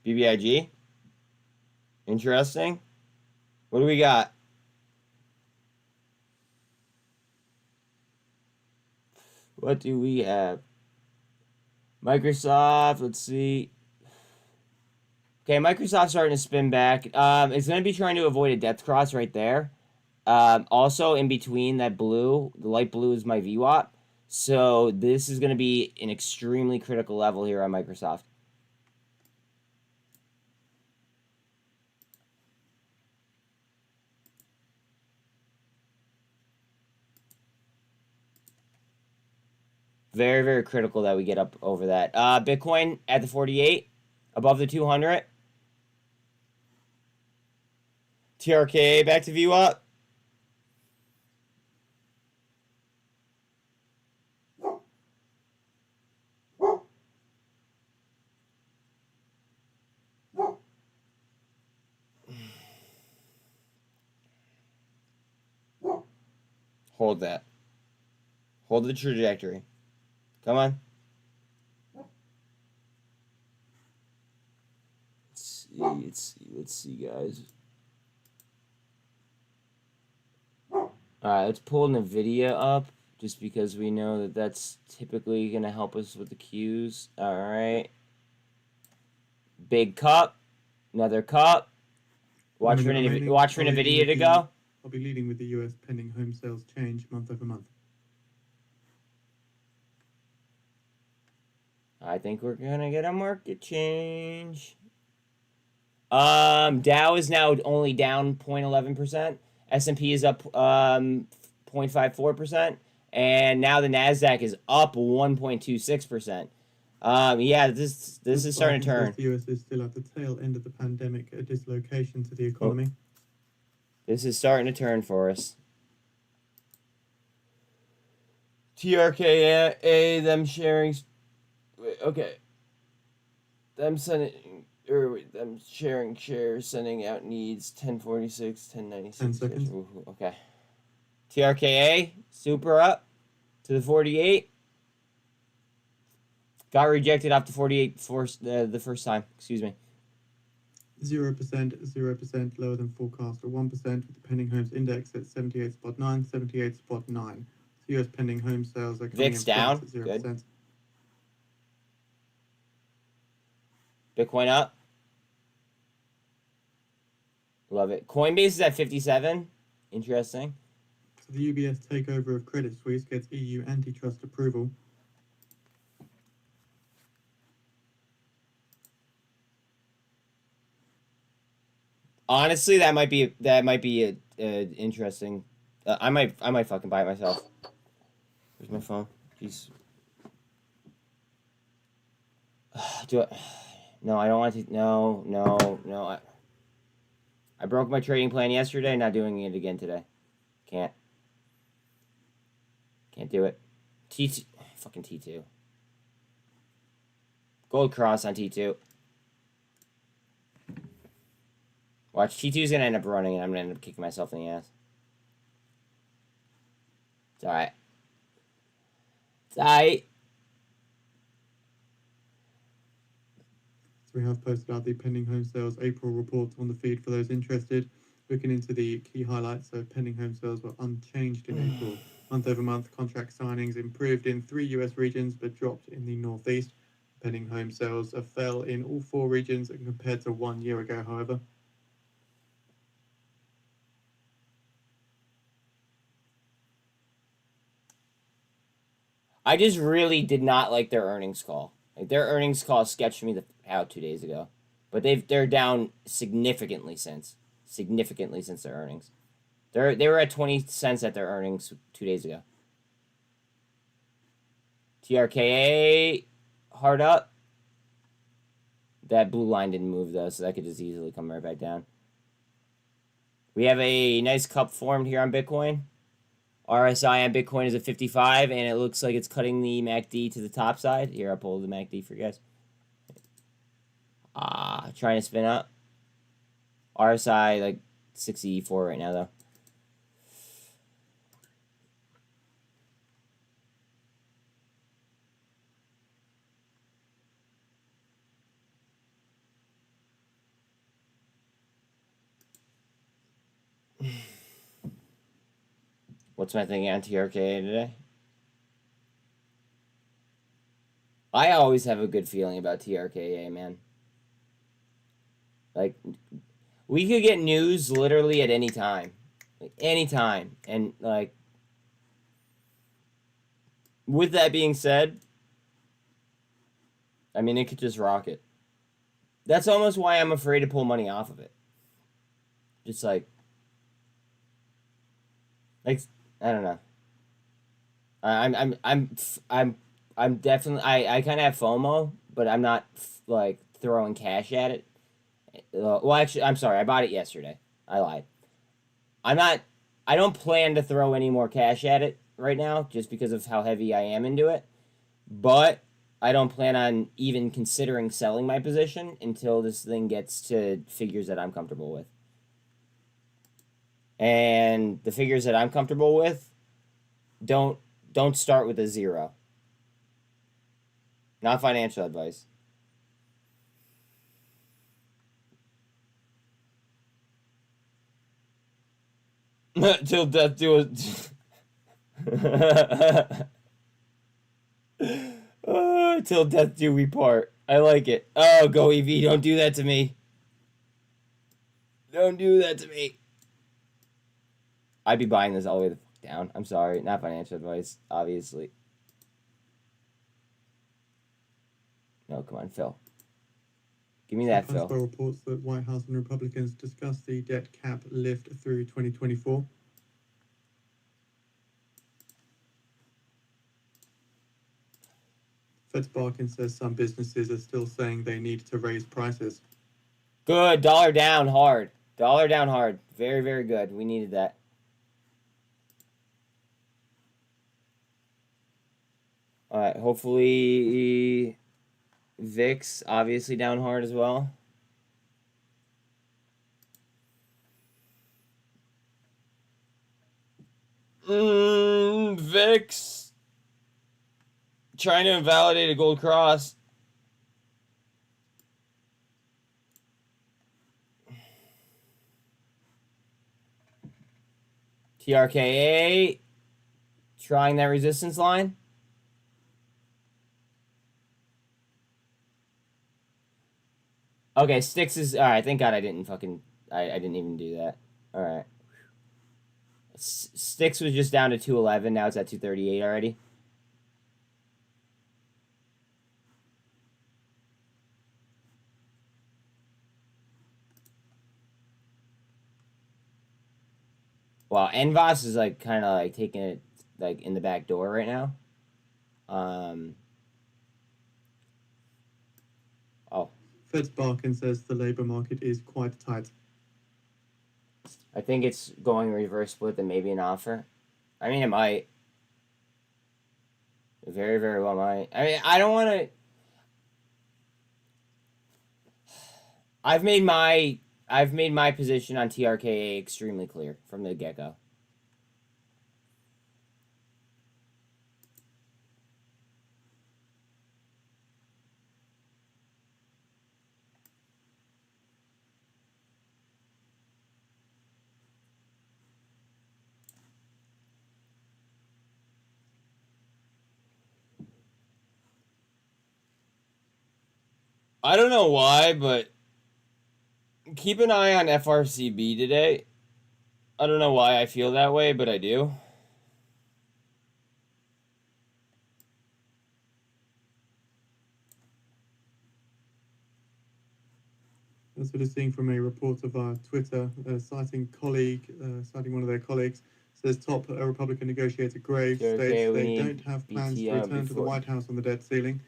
BBIG, interesting. What do we got? What do we have? Microsoft, let's see. Okay, Microsoft's starting to spin back. It's going to be trying to avoid a depth cross right there. Also, in between that blue, the light blue is my VWAP. So this is going to be an extremely critical level here on Microsoft. Very, very critical that we get up over that. Bitcoin at the 48, above the 200. TRKA back to VWAP. Hold that. Hold the trajectory. Come on. Let's see, guys. Alright, let's pull NVIDIA up, just because we know that that's typically going to help us with the cues. Alright. Big cup. Another cup. Watch for NVIDIA to go. I'll be leading with the US pending home sales change month over month. I think we're going to get a market change. Dow is now only down 0.11%. S&P is up 0.54%. And now the NASDAQ is up 1.26%. Yeah, this is starting to turn. The US is still at the tail end of the pandemic, a dislocation to the economy. This is starting to turn for us. TRKA, them sharing. Okay. Them sharing shares, sending out needs, 1046, 1096. 10 seconds. Ooh, okay. TRKA, super up to the 48. Got rejected off the 48 the first time. Excuse me. 0% lower than forecast, or 1% with the pending homes index at 78.9, 78.9. So US pending home sales are coming VIX in down. at 0%. Good. Bitcoin up. Love it. Coinbase is at 57. Interesting. So the UBS takeover of Credit Suisse gets EU antitrust approval. Honestly, that might be interesting. I might fucking buy it myself. Where's my phone? Jeez. Do I? No, I don't want to. No. I broke my trading plan yesterday. Not doing it again today. Can't do it. T2, fucking T2. Gold cross on T2. Watch, T2's gonna end up running, and I'm gonna end up kicking myself in the ass. It's alright. It's alright. So we have posted out the pending home sales April report on the feed for those interested. Looking into the key highlights, so pending home sales were unchanged in April. Month over month, contract signings improved in 3 US regions but dropped in the Northeast. Pending home sales fell in all 4 regions compared to 1 year ago, however. I just really did not like their earnings call. Like, their earnings call sketched me out 2 days ago. But they're down significantly since their earnings. They were at 20 cents at their earnings 2 days ago. TRKA hard up. That blue line didn't move though, so that could just easily come right back down. We have a nice cup formed here on Bitcoin. RSI on Bitcoin is at 55, and it looks like it's cutting the MACD to the top side. Here, I'll pull the MACD for you guys. Trying to spin up. RSI, like, 64 right now, though. What's my thinking on TRKA today? I always have a good feeling about TRKA, man. Like, we could get news literally at any time. Like, any time. And, like, with that being said, I mean, it could just rocket. That's almost why I'm afraid to pull money off of it. Just like I don't know. I'm definitely I kind of have FOMO, but I'm not like throwing cash at it. Well, actually, I'm sorry. I bought it yesterday. I lied. I don't plan to throw any more cash at it right now, just because of how heavy I am into it. But I don't plan on even considering selling my position until this thing gets to figures that I'm comfortable with. And the figures that I'm comfortable with don't start with a 0. Not financial advice. Till death do it. Till death do we part. I like it. Oh, goev, don't do that to me. Don't do that to me. I'd be buying this all the way down. I'm sorry. Not financial advice, obviously. No, come on, Phil. Give me that, Phil. Reports that White House and Republicans discussed the debt cap lift through 2024. Fitzbarkin says some businesses are still saying they need to raise prices. Good. Dollar down hard. Dollar down hard. Very, very good. We needed that. All right. Hopefully, VIX obviously down hard as well. VIX trying to invalidate a gold cross. TRKA trying that resistance line. Okay, Sticks is all right. Thank God I didn't even do that. All right. Sticks was just down to 211. Now it's at 238 already. Well, NVOS is like kind of like taking it like in the back door right now. Oh, Fed's Barkin says the labour market is quite tight. I think it's going reverse split and maybe an offer. I mean, it might. It very, very well might. I mean, I don't want to. I've made my position on TRKA extremely clear from the get-go. I don't know why, but keep an eye on FRCB today. I don't know why I feel that way, but I do. That's what it's seeing from a report via Twitter, citing one of their colleagues, says top Republican negotiator Graves Okay, states we they need don't have plans to BTR return to the before. White House on the debt ceiling.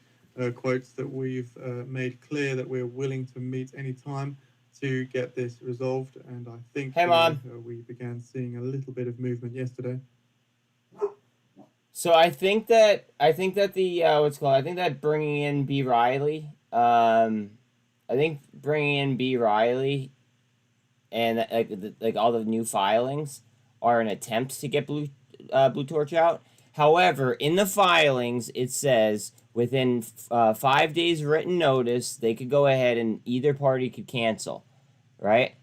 Quotes that we've made clear that we're willing to meet any time to get this resolved. And I think Hey, Mom. we began seeing a little bit of movement yesterday. So I think that the what's it called? I think that bringing in B. Riley, I think bringing in B. Riley, and like all the new filings are an attempt to get Blue Torch out. However, in the filings, it says within 5 days written notice, they could go ahead and either party could cancel, right?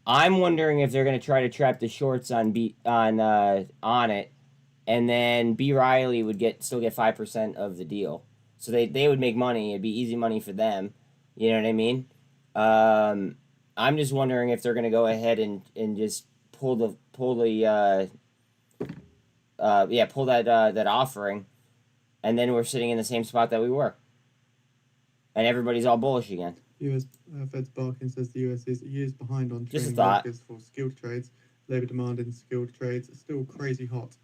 I'm wondering if they're going to try to trap the shorts on it, and then B. Riley would still get 5% of the deal, so they would make money. It'd be easy money for them. You know what I mean? I'm just wondering if they're going to go ahead and just pull that offering, and then we're sitting in the same spot that we were, and everybody's all bullish again. US Fed's Barkin says the US is years behind on Just a training thought. workers for skilled trades. Labour demand in skilled trades is still crazy hot.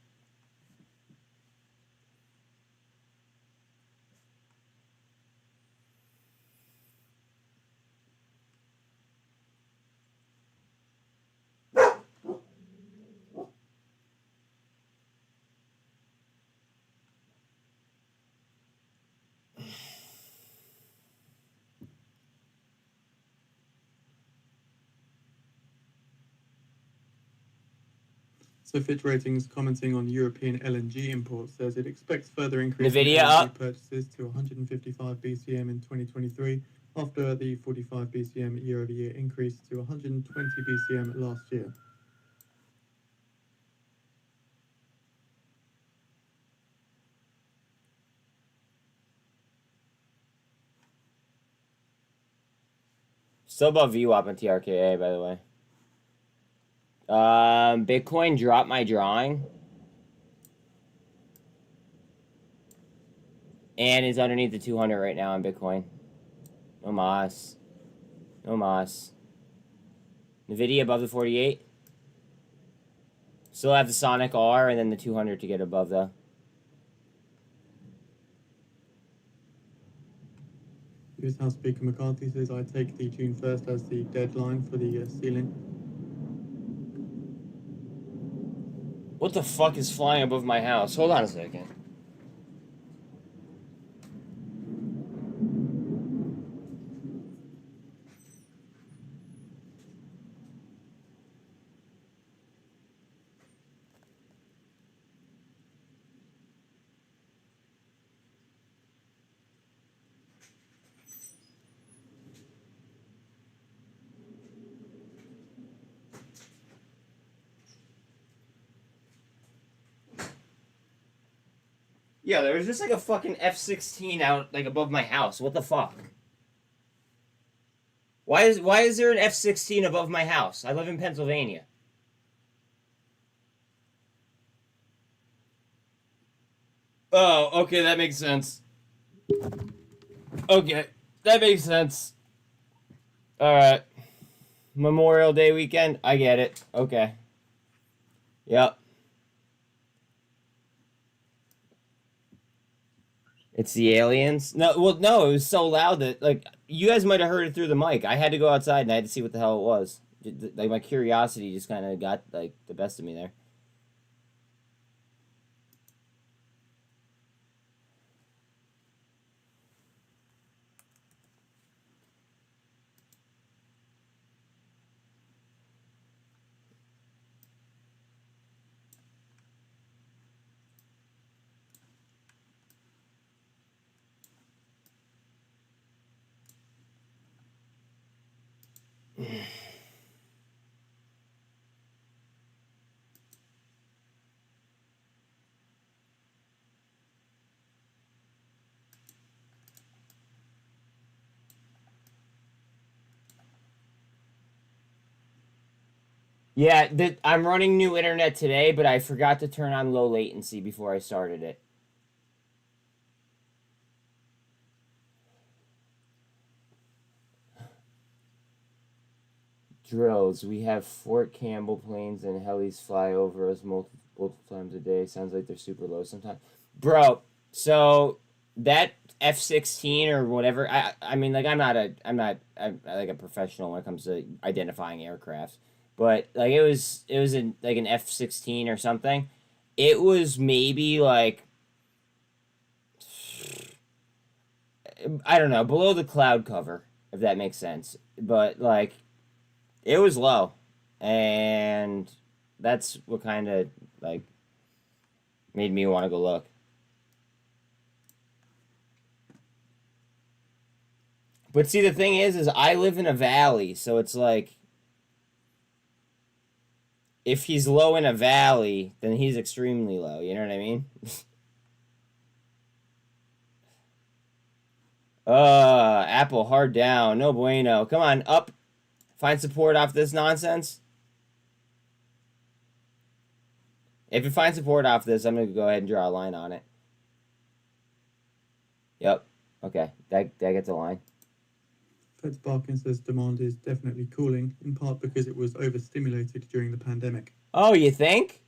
So Fitch Ratings, commenting on European LNG imports, says it expects further increase in NVIDIA LNG up. purchases to 155 BCM in 2023, after the 45 BCM year-over-year increase to 120 BCM last year. Still above VWAP on TRKA, by the way. Bitcoin dropped my drawing, and is underneath the 200 right now on Bitcoin. No mas. No mas. NVIDIA above the 48. Still have the Sonic R and then the 200 to get above, though. US House Speaker McCarthy says, I take the June 1st as the deadline for the ceiling. What the fuck is flying above my house? Hold on a second. Yeah, there was just like a fucking F-16 out like above my house. What the fuck? Why is there an F-16 above my house? I live in Pennsylvania. Oh, okay, that makes sense. Okay, that makes sense. Alright. Memorial Day weekend? I get it. Okay. Yep. It's the aliens. No, well, no, it was so loud that like you guys might have heard it through the mic. I had to go outside and I had to see what the hell it was. Like my curiosity just kind of got like the best of me there. Yeah, I'm running new internet today, but I forgot to turn on low latency before I started it. Drills. We have Fort Campbell planes and helis fly over us multiple times a day. Sounds like they're super low sometimes. Bro, so that F-16 or whatever, I mean like I'm like a professional when it comes to identifying aircraft. But like it was like an F-16 or something. It was maybe like I don't know, below the cloud cover, if that makes sense. But like it was low, and that's what kind of like made me want to go look. But see, the thing is I live in a valley, so it's like if he's low in a valley, then he's extremely low. You know what I mean? Apple hard down, no bueno. Come on, up. Find support off this nonsense. If it finds support off this, I'm going to go ahead and draw a line on it. Yep. Okay. That gets a line. Feds Barkin says demand is definitely cooling, in part because it was overstimulated during the pandemic. Oh, you think?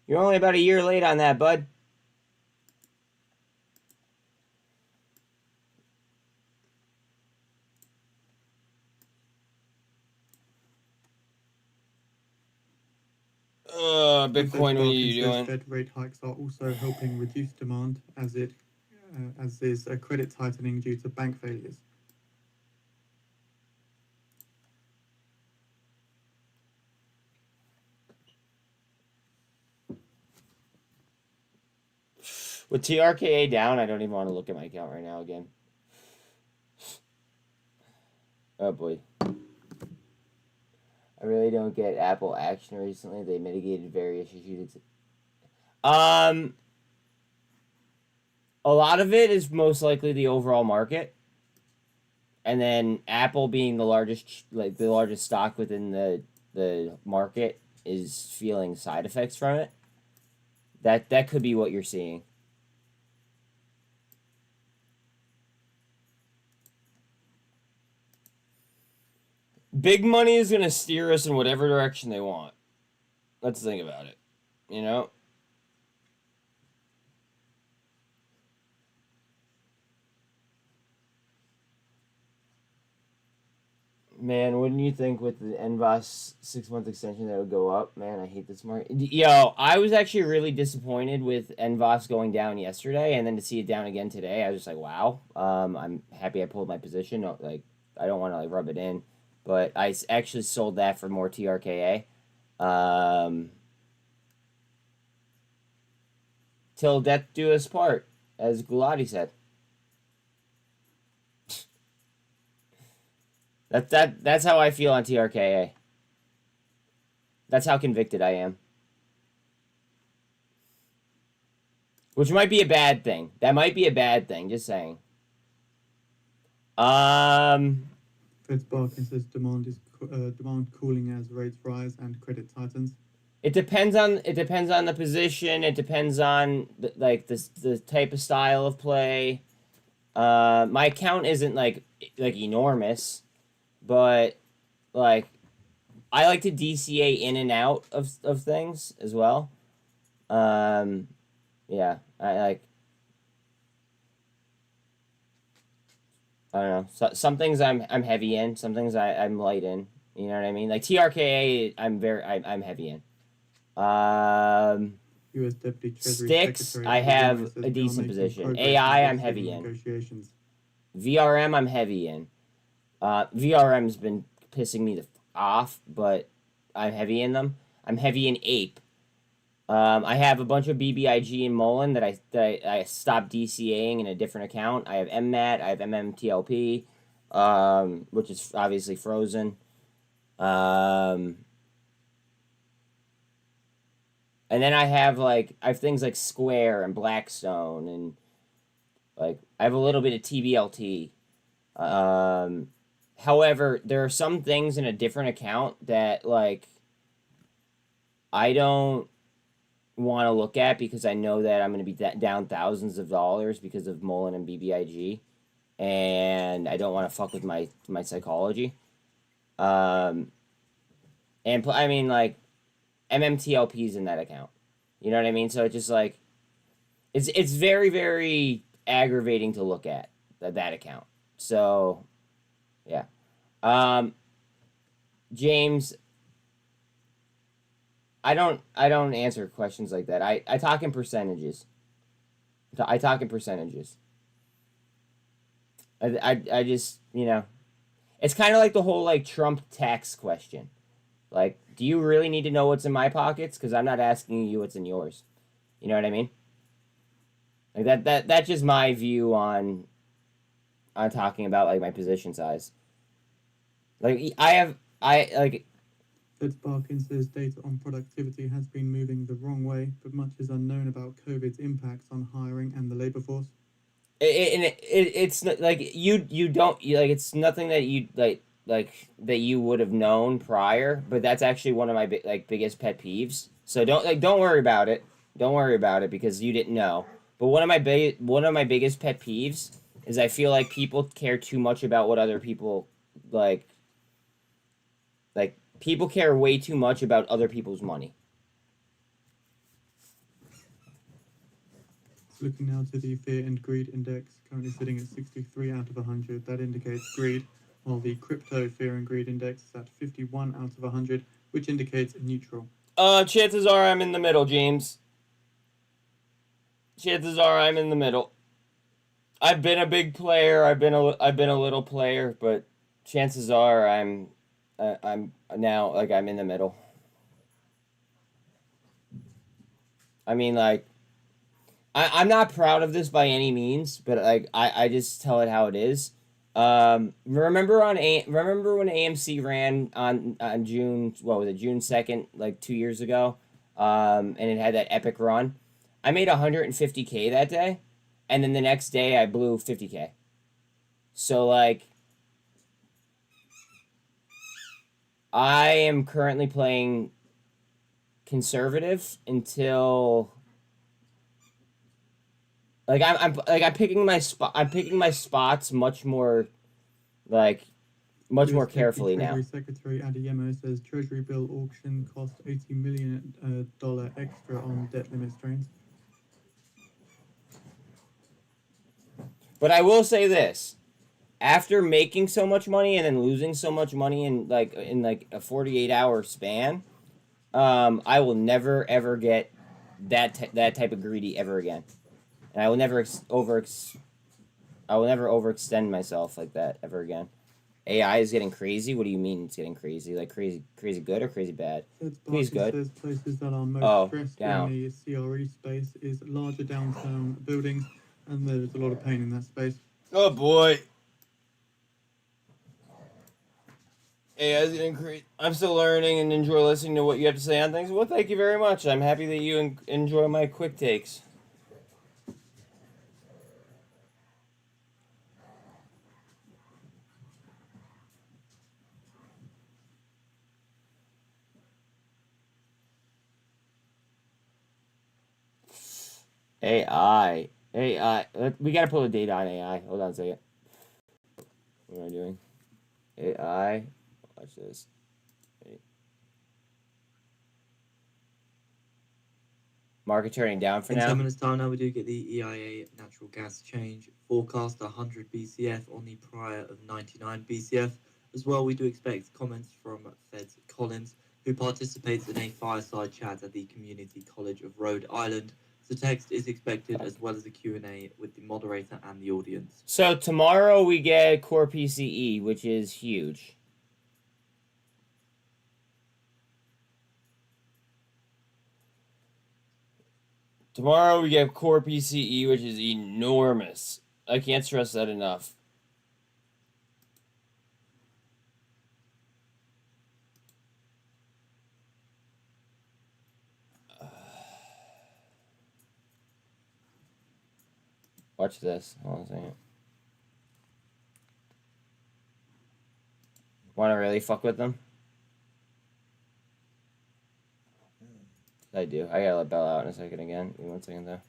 You're only about a year late on that, bud. Bitcoin, what are you doing? Fed rate hikes are also helping reduce demand, as is a credit tightening due to bank failures. With TRKA down, I don't even want to look at my account right now again. Oh boy. I really don't get Apple action recently. They mitigated various issues. A lot of it is most likely the overall market. And then Apple being the largest stock within the market is feeling side effects from it. That could be what you're seeing. Big money is going to steer us in whatever direction they want. Let's think about it. You know? Man, wouldn't you think with the NVOS 6-month extension that would go up? Man, I hate this market. Yo, I was actually really disappointed with NVOS going down yesterday, and then to see it down again today, I was just like, wow. I'm happy I pulled my position. Like, I don't want to like rub it in. But I actually sold that for more TRKA. Till death do us part, as Gulati said. That's how I feel on TRKA. That's how convicted I am. Which might be a bad thing. That might be a bad thing, just saying. Feds Barkin says demand cooling as rates rise and credit tightens. It depends on the position. It depends on the type of style of play. My account isn't like enormous, but like I like to DCA in and out of things as well. Yeah, I don't know. Some things I'm heavy in, some things I'm light in. You know what I mean? Like TRKA, I'm heavy in. U.S. Deputy Treasury Sticks, Secretary I Eddie have Yemo says a we are decent making position. progress AI, in I'm debt heavy ceiling in. negotiations. VRM, I'm heavy in. VRM's been pissing me off, but I'm heavy in them. I'm heavy in Ape. I have a bunch of BBIG and muln that I stopped DCAing in a different account. I have mmat, I have MMTLP, which is obviously frozen. And then I have things like Square and Blackstone, and like I have a little bit of TBLT. However, there are some things in a different account that like I don't want to look at because I know that I'm going to be down thousands of dollars because of muln and BBIG, and I don't want to fuck with my psychology. And I mean like MMTLP's in that account. You know what I mean? So it's just like it's very very aggravating to look at that account. So yeah. James, I don't answer questions like that. I talk in percentages. I talk in percentages. I just, you know, it's kind of like the whole like Trump tax question. Like, do you really need to know what's in my pockets? Because I'm not asking you what's in yours. You know what I mean? Like that's just my view on talking about like my position size. Like I like. Fitzbarkin says data on productivity has been moving the wrong way, but much is unknown about COVID's impacts on hiring and the labor force. It's like you don't like it's nothing that you like that you would have known prior, but that's actually one of my biggest pet peeves. So don't worry about it. Don't worry about it because you didn't know. But one of my biggest pet peeves is I feel like people care too much about what other people like people care way too much about other people's money. Looking now to the fear and greed index, currently sitting at 63 out of 100. That indicates greed, while the crypto fear and greed index is at 51 out of 100, which indicates neutral. Chances are I'm in the middle, James. Chances are I'm in the middle. I've been a big player. I've been a little player, but chances are I'm now like I'm in the middle. I mean, like, I'm not proud of this by any means, but like I just tell it how it is. Remember when AMC ran on June, what was it, June 2nd, like 2 years ago, and it had that epic run. I made 150K that day, and then the next day I blew 50K. So like, I am currently playing conservative until like I'm picking my spot. I'm picking my spots much more like much more carefully now. Treasury Secretary Eddie Yemo says Treasury bill auction cost $80 million extra on debt limit strains. But I will say this: after making so much money and then losing so much money in like a 48-hour span, I will never ever get that type of greedy ever again, and I will never overextend myself like that ever again. AI is getting crazy. What do you mean it's getting crazy? Like crazy good or crazy bad? Please good. Says places that are most stressed down. in the CRE space is larger downtown buildings, and there's a lot of pain in that space. Oh boy. AI is getting crazy. I'm still learning and enjoy listening to what you have to say on things. Well, thank you very much. I'm happy that you enjoy my quick takes. AI. We gotta pull the data on AI. Hold on a second. What am I doing? AI. Watch this. Wait. Market turning down for In 10 now. minutes time now, we do get the EIA natural gas change forecast 100 BCF on the prior of 99 BCF. As well, we do expect comments from Fed Collins, who participates in a fireside chat at the Community College of Rhode Island. The text is expected, as well as a Q&A with the moderator and the audience. So tomorrow we get core PCE, which is huge. Tomorrow we get core PCE, which is enormous. I can't stress that enough. Watch this. Hold on a second. Want to really fuck with them? I do. I gotta let Bella out in a second again. Give me 1 second though.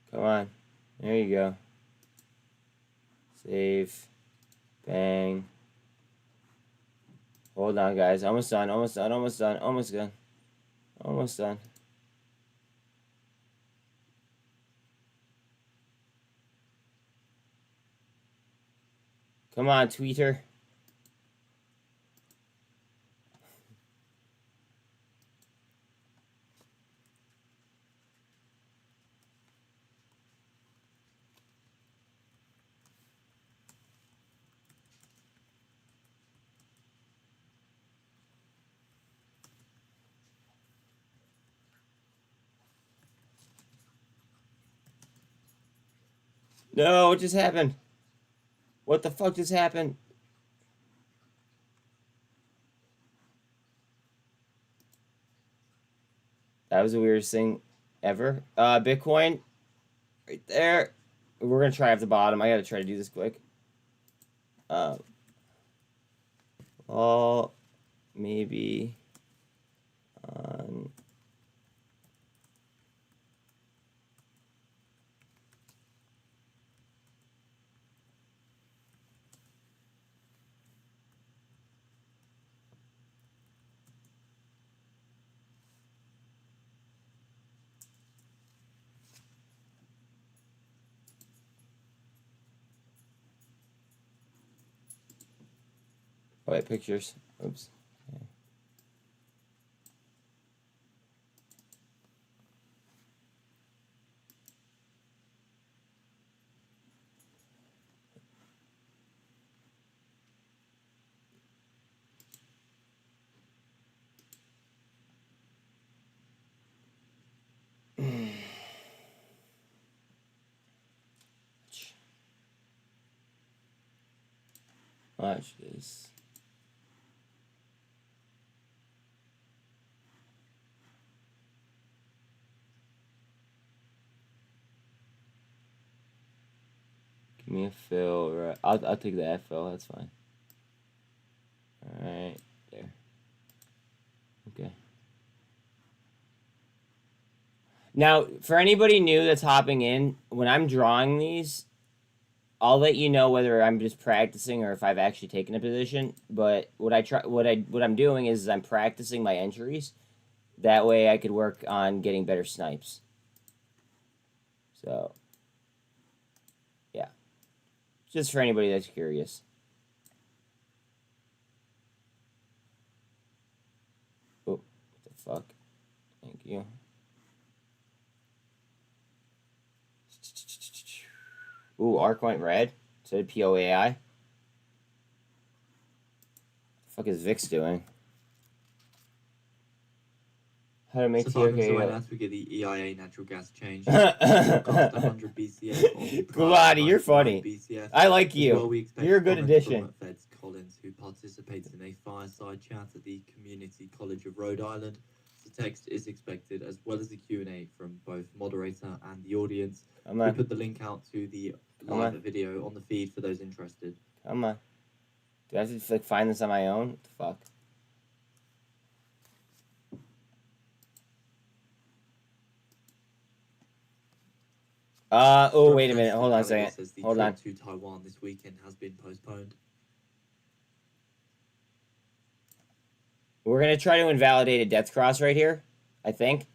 Come on. There you go. Save. Bang. Hold on, guys. Almost done. Almost done. Almost done. Almost done. Almost done. Come on, tweeter. No, what just happened? What the fuck just happened? That was the weirdest thing ever. Bitcoin, right there. We're gonna try off the bottom. I gotta try to do this quick. All maybe on. Oh, wait, pictures. Oops. Okay. Watch this. Give me a fill. Right. I'll take that fill. That's fine. All right, there. Okay. Now, for anybody new that's hopping in, when I'm drawing these, I'll let you know whether I'm just practicing or if I've actually taken a position. But what I'm doing is I'm practicing my entries. That way I could work on getting better snipes. So, yeah. Just for anybody that's curious. Oh, what the fuck? Thank you. Ooh, arc went red. So did POAI. What the fuck is VIX doing? How to make So 5 minutes away TRKA. now, we get the EIA natural gas change. Forecast 100 BCF on the prior Gladi, you're 99 funny. BCF. I like As you. well, we expect You're a good comments addition. from Fed Collins, who participates in a fireside chat at the Community College of Rhode Island. The text is expected, as well as a Q&A from both moderator and the audience. Come We on. put the link out to the Come live on. video on the feed for those interested. Come on. Do I have to like find this on my own? What the fuck? Oh, wait a From minute. Feds Hold on a Canada second. says the Hold trip on. to Taiwan this weekend has been postponed. We're going to try to invalidate a death cross right here, I think.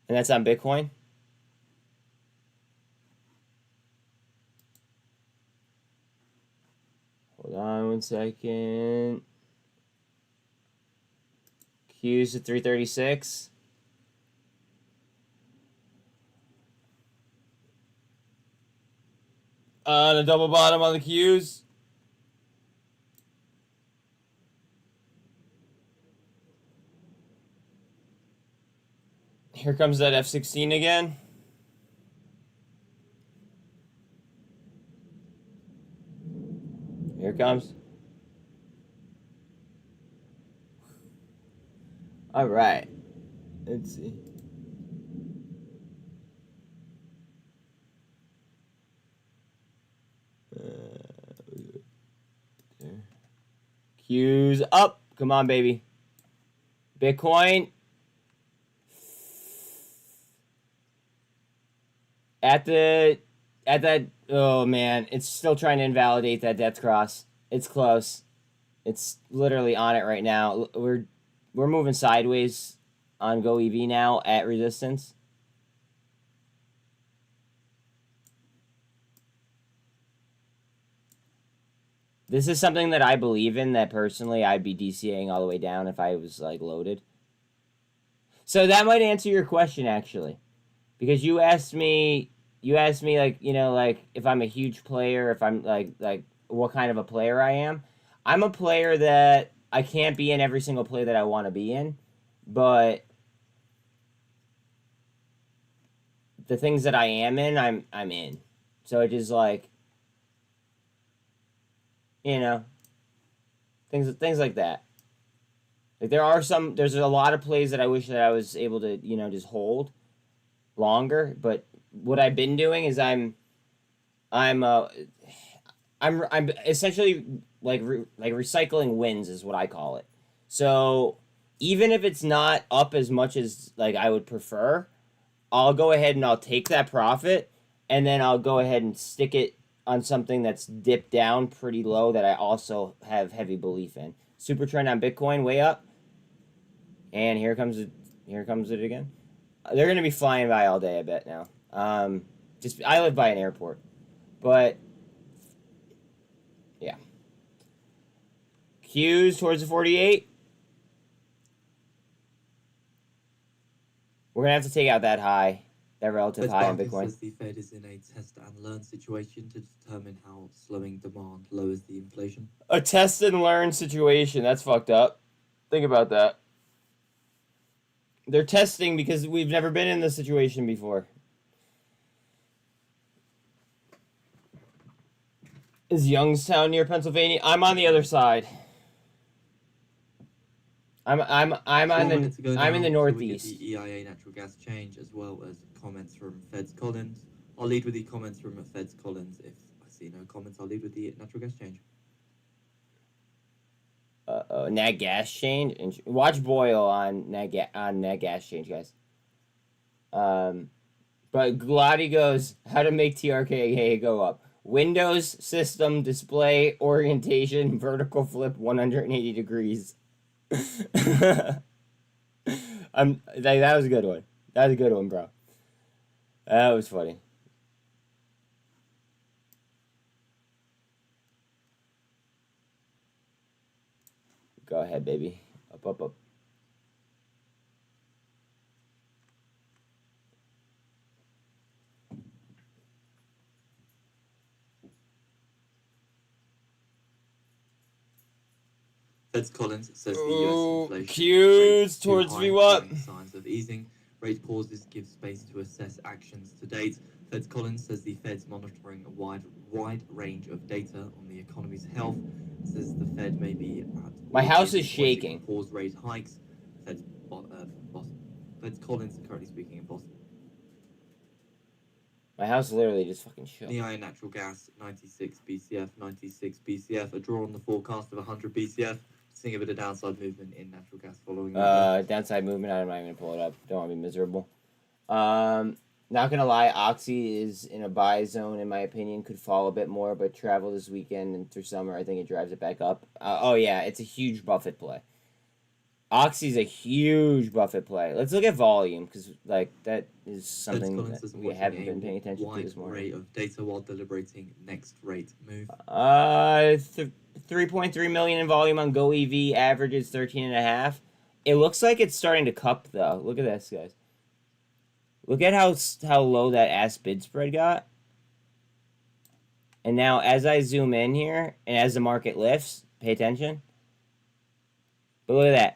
And that's on Bitcoin. Hold on 1 second. Q's at 336. On a double bottom on the Q's. Here comes that F16 again. Here it comes. All right. Let's see. Q's up. Come on, baby. Bitcoin. At that, oh man, it's still trying to invalidate that death cross. It's close. It's literally on it right now. We're moving sideways on goev now at resistance. This is something that I believe in, that personally I'd be DCAing all the way down if I was like loaded. So that might answer your question actually. Because you asked me like, you know, like if I'm a huge player, if I'm like what kind of a player I am. I'm a player that I can't be in every single play that I want to be in, but the things that I am in, I'm in. So it is like, you know, things like that. Like there's a lot of plays that I wish that I was able to, you know, just hold longer, but what I've been doing is I'm essentially like recycling wins is what I call it. So even if it's not up as much as like I would prefer, I'll go ahead and I'll take that profit and then I'll go ahead and stick it on something that's dipped down pretty low that I also have heavy belief in. Super trend on Bitcoin way up. And here comes it again. They're going to be flying by all day, I bet now. I live by an airport. But yeah. Q's towards the 48. We're going to have to take out that high, that relative high on Bitcoin. Says the Fed is in a test and learn situation to determine how slowing demand lowers the inflation. A test and learn situation. That's fucked up. Think about that. They're testing because we've never been in this situation before. Is Youngstown near Pennsylvania? I'm on the other side. I'm in the northeast. The EIA natural gas change as well as comments from Feds Collins. I'll lead with the comments from Feds Collins. If I see no comments, I'll lead with the natural gas change. Nat gas change. Watch Boyle on nat gas change, guys. But Glotty goes, how to make TRKA go up. Windows, system, display, orientation, vertical flip 180 degrees. That was a good one. That was a good one, bro. That was funny. Go ahead, baby. Up, up, up. Feds Collins says the US inflation Q's towards VWAP. Signs of easing. Rate pauses give space to assess actions to date. Feds Collins says the Fed's monitoring a wide range of data on the economy's health. Says the Fed may be My house is shaking. Pause rate hikes. Feds Collins currently speaking in Boston. My house literally just fucking shook. EIA natural gas 96 BCF. A draw on the forecast of 100 BCF. Seeing a bit of downside movement in natural gas following. Downside movement. I'm not even gonna pull it up. Don't want to be miserable. Not gonna lie, Oxy is in a buy zone in my opinion. Could fall a bit more, but travel this weekend and through summer, I think it drives it back up. Oh yeah, it's a huge Buffett play. Oxy's a huge Buffett play. Let's look at volume because like that is something that we haven't been paying attention to this morning. Rate of data while deliberating next rate move. 3.3 million in volume on goev. Average is 13.5. It looks like it's starting to cup though. Look at this, guys. Look at how low that ask bid spread got. And now as I zoom in here and as the market lifts, pay attention. But look at that.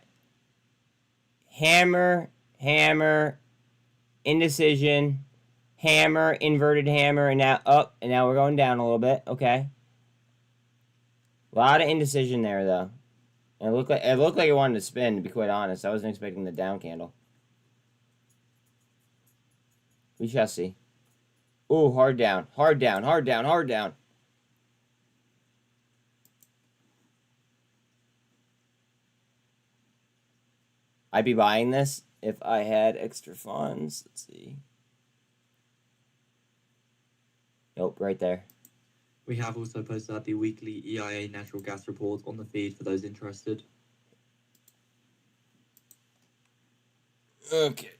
Hammer, hammer, indecision, hammer, inverted hammer, and now up, and now we're going down a little bit. Okay. A lot of indecision there though. And it looked like it wanted to spin, to be quite honest. I wasn't expecting the down candle. We shall see. Ooh, hard down, hard down, hard down, hard down. I'd be buying this if I had extra funds. Let's see. Nope, right there. We have also posted the weekly EIA natural gas report on the feed for those interested. Okay.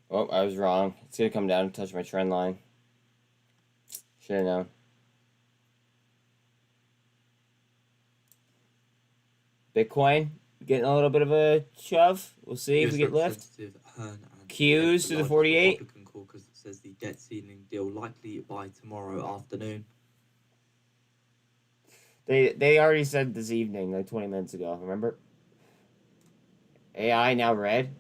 Oh, I was wrong. It's going to come down and touch my trend line. Should have known. Bitcoin getting a little bit of a shove. We'll see if we get lift. Qs to the 48. Republican caucus says the debt ceiling deal likely by tomorrow afternoon. They already said this evening, like 20 minutes ago. Remember? AI now red.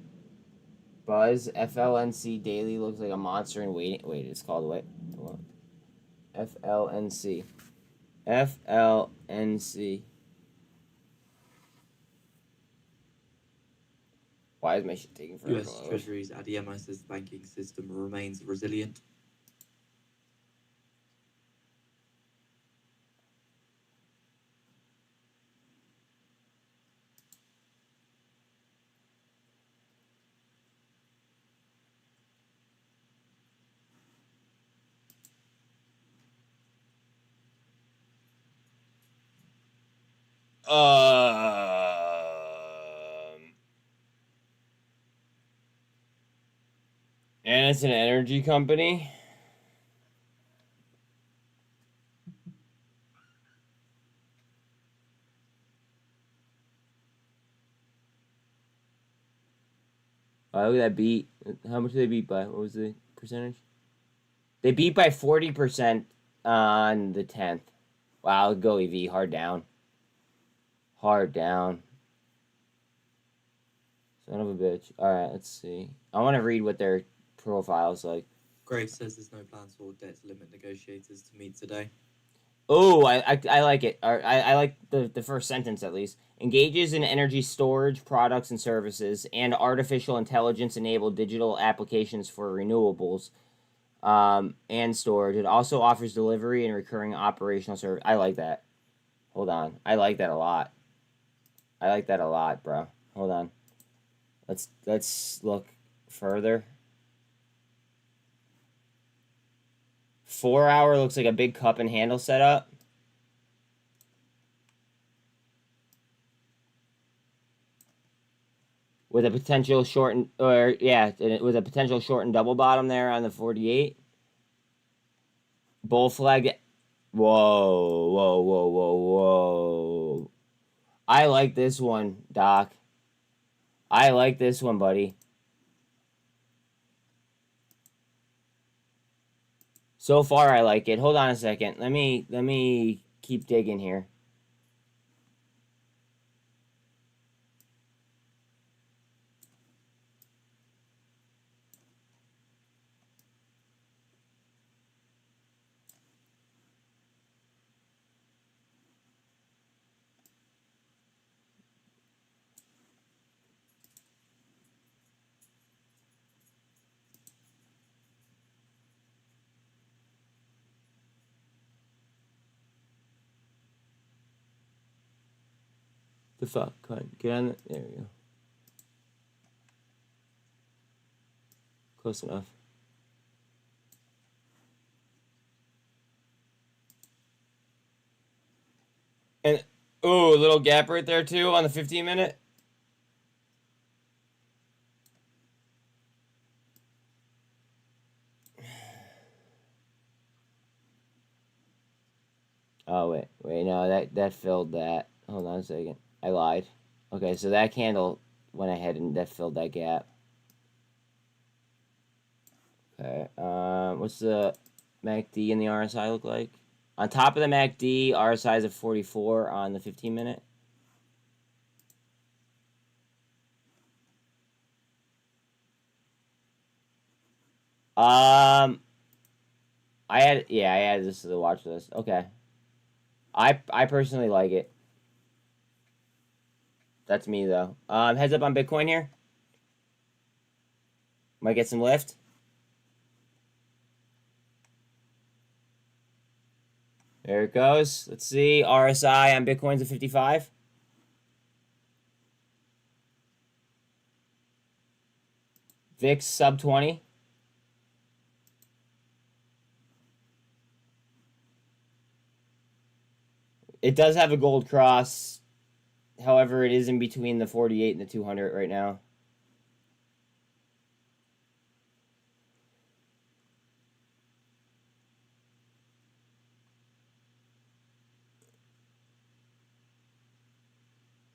Buzz FLNC daily looks like a monster in waiting. Wait, it's called what? Hold on. FLNC. FLNC. Why is my shit taking forever? US Treasuries Adeyemo says the banking system remains resilient. And it's an energy company. Look at that beat. How much did they beat by? What was the percentage? They beat by 40% on the 10th. Wow, go EV. Hard down. Hard down. Son of a bitch. Alright, let's see. I want to read what their profile's like. Graves says there's no plans for debt limit negotiators to meet today. Oh, I like it. I like the first sentence at least. Engages in energy storage products and services and artificial intelligence-enabled digital applications for renewables and storage. It also offers delivery and recurring operational service. I like that. Hold on. I like that a lot. I like that a lot, bro. Hold on. Let's look further. 4 hour looks like a big cup and handle setup. With a potential short and, with a potential short and double bottom there on the 48. Bull flag. Whoa, whoa, whoa, whoa, whoa. I like this one, Doc. I like this one, buddy. So far, I like it. Hold on a second. Let me keep digging here. the fuck? Come on, get on. There we go. Close enough. And ooh, a little gap right there too on the 15-minute. Oh wait, no, that filled that. Hold on a second, I lied. Okay, so that candle went ahead and that filled that gap. Okay, what's the MACD and the RSI look like? On top of the MACD, RSI is at 44 on the 15-minute. I added this to the watch list. Okay. I personally like it. That's me though. Heads up on Bitcoin here. Might get some lift. There it goes. Let's see. RSI on Bitcoin's at 55. VIX sub 20. It does have a gold cross. However, it is in between the 48 and the 200 right now.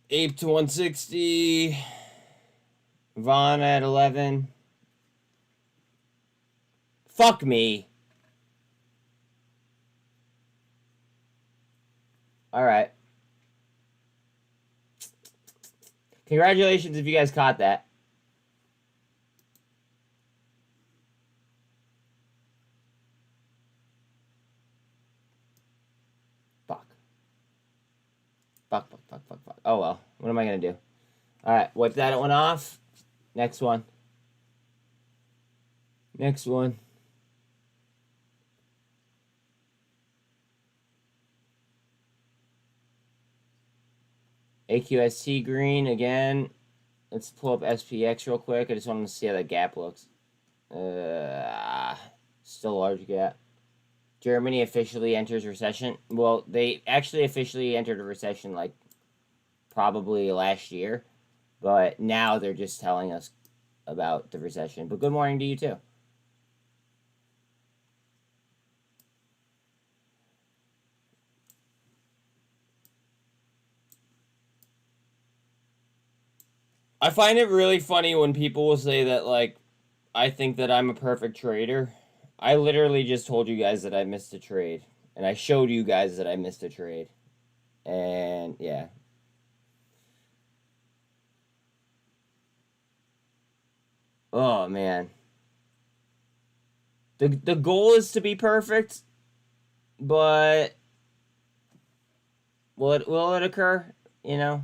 Ape to 160. Vaughn at 11. Fuck me. All right. Congratulations if you guys caught that. Fuck. Fuck. Oh well. What am I gonna do? All right. Wipe that one off. Next one. Next one. AQST green again. Let's pull up SPX real quick. I just wanted to see how that gap looks. Still a large gap. Germany officially enters recession. Well, they actually officially entered a recession like probably last year, but now they're just telling us about the recession. But good morning to you too. I find it really funny when people will say that, like, I think that I'm a perfect trader. I literally just told you guys that I missed a trade. And I showed you guys that I missed a trade. And, yeah. Oh, man. The goal is to be perfect, but will it occur? You know?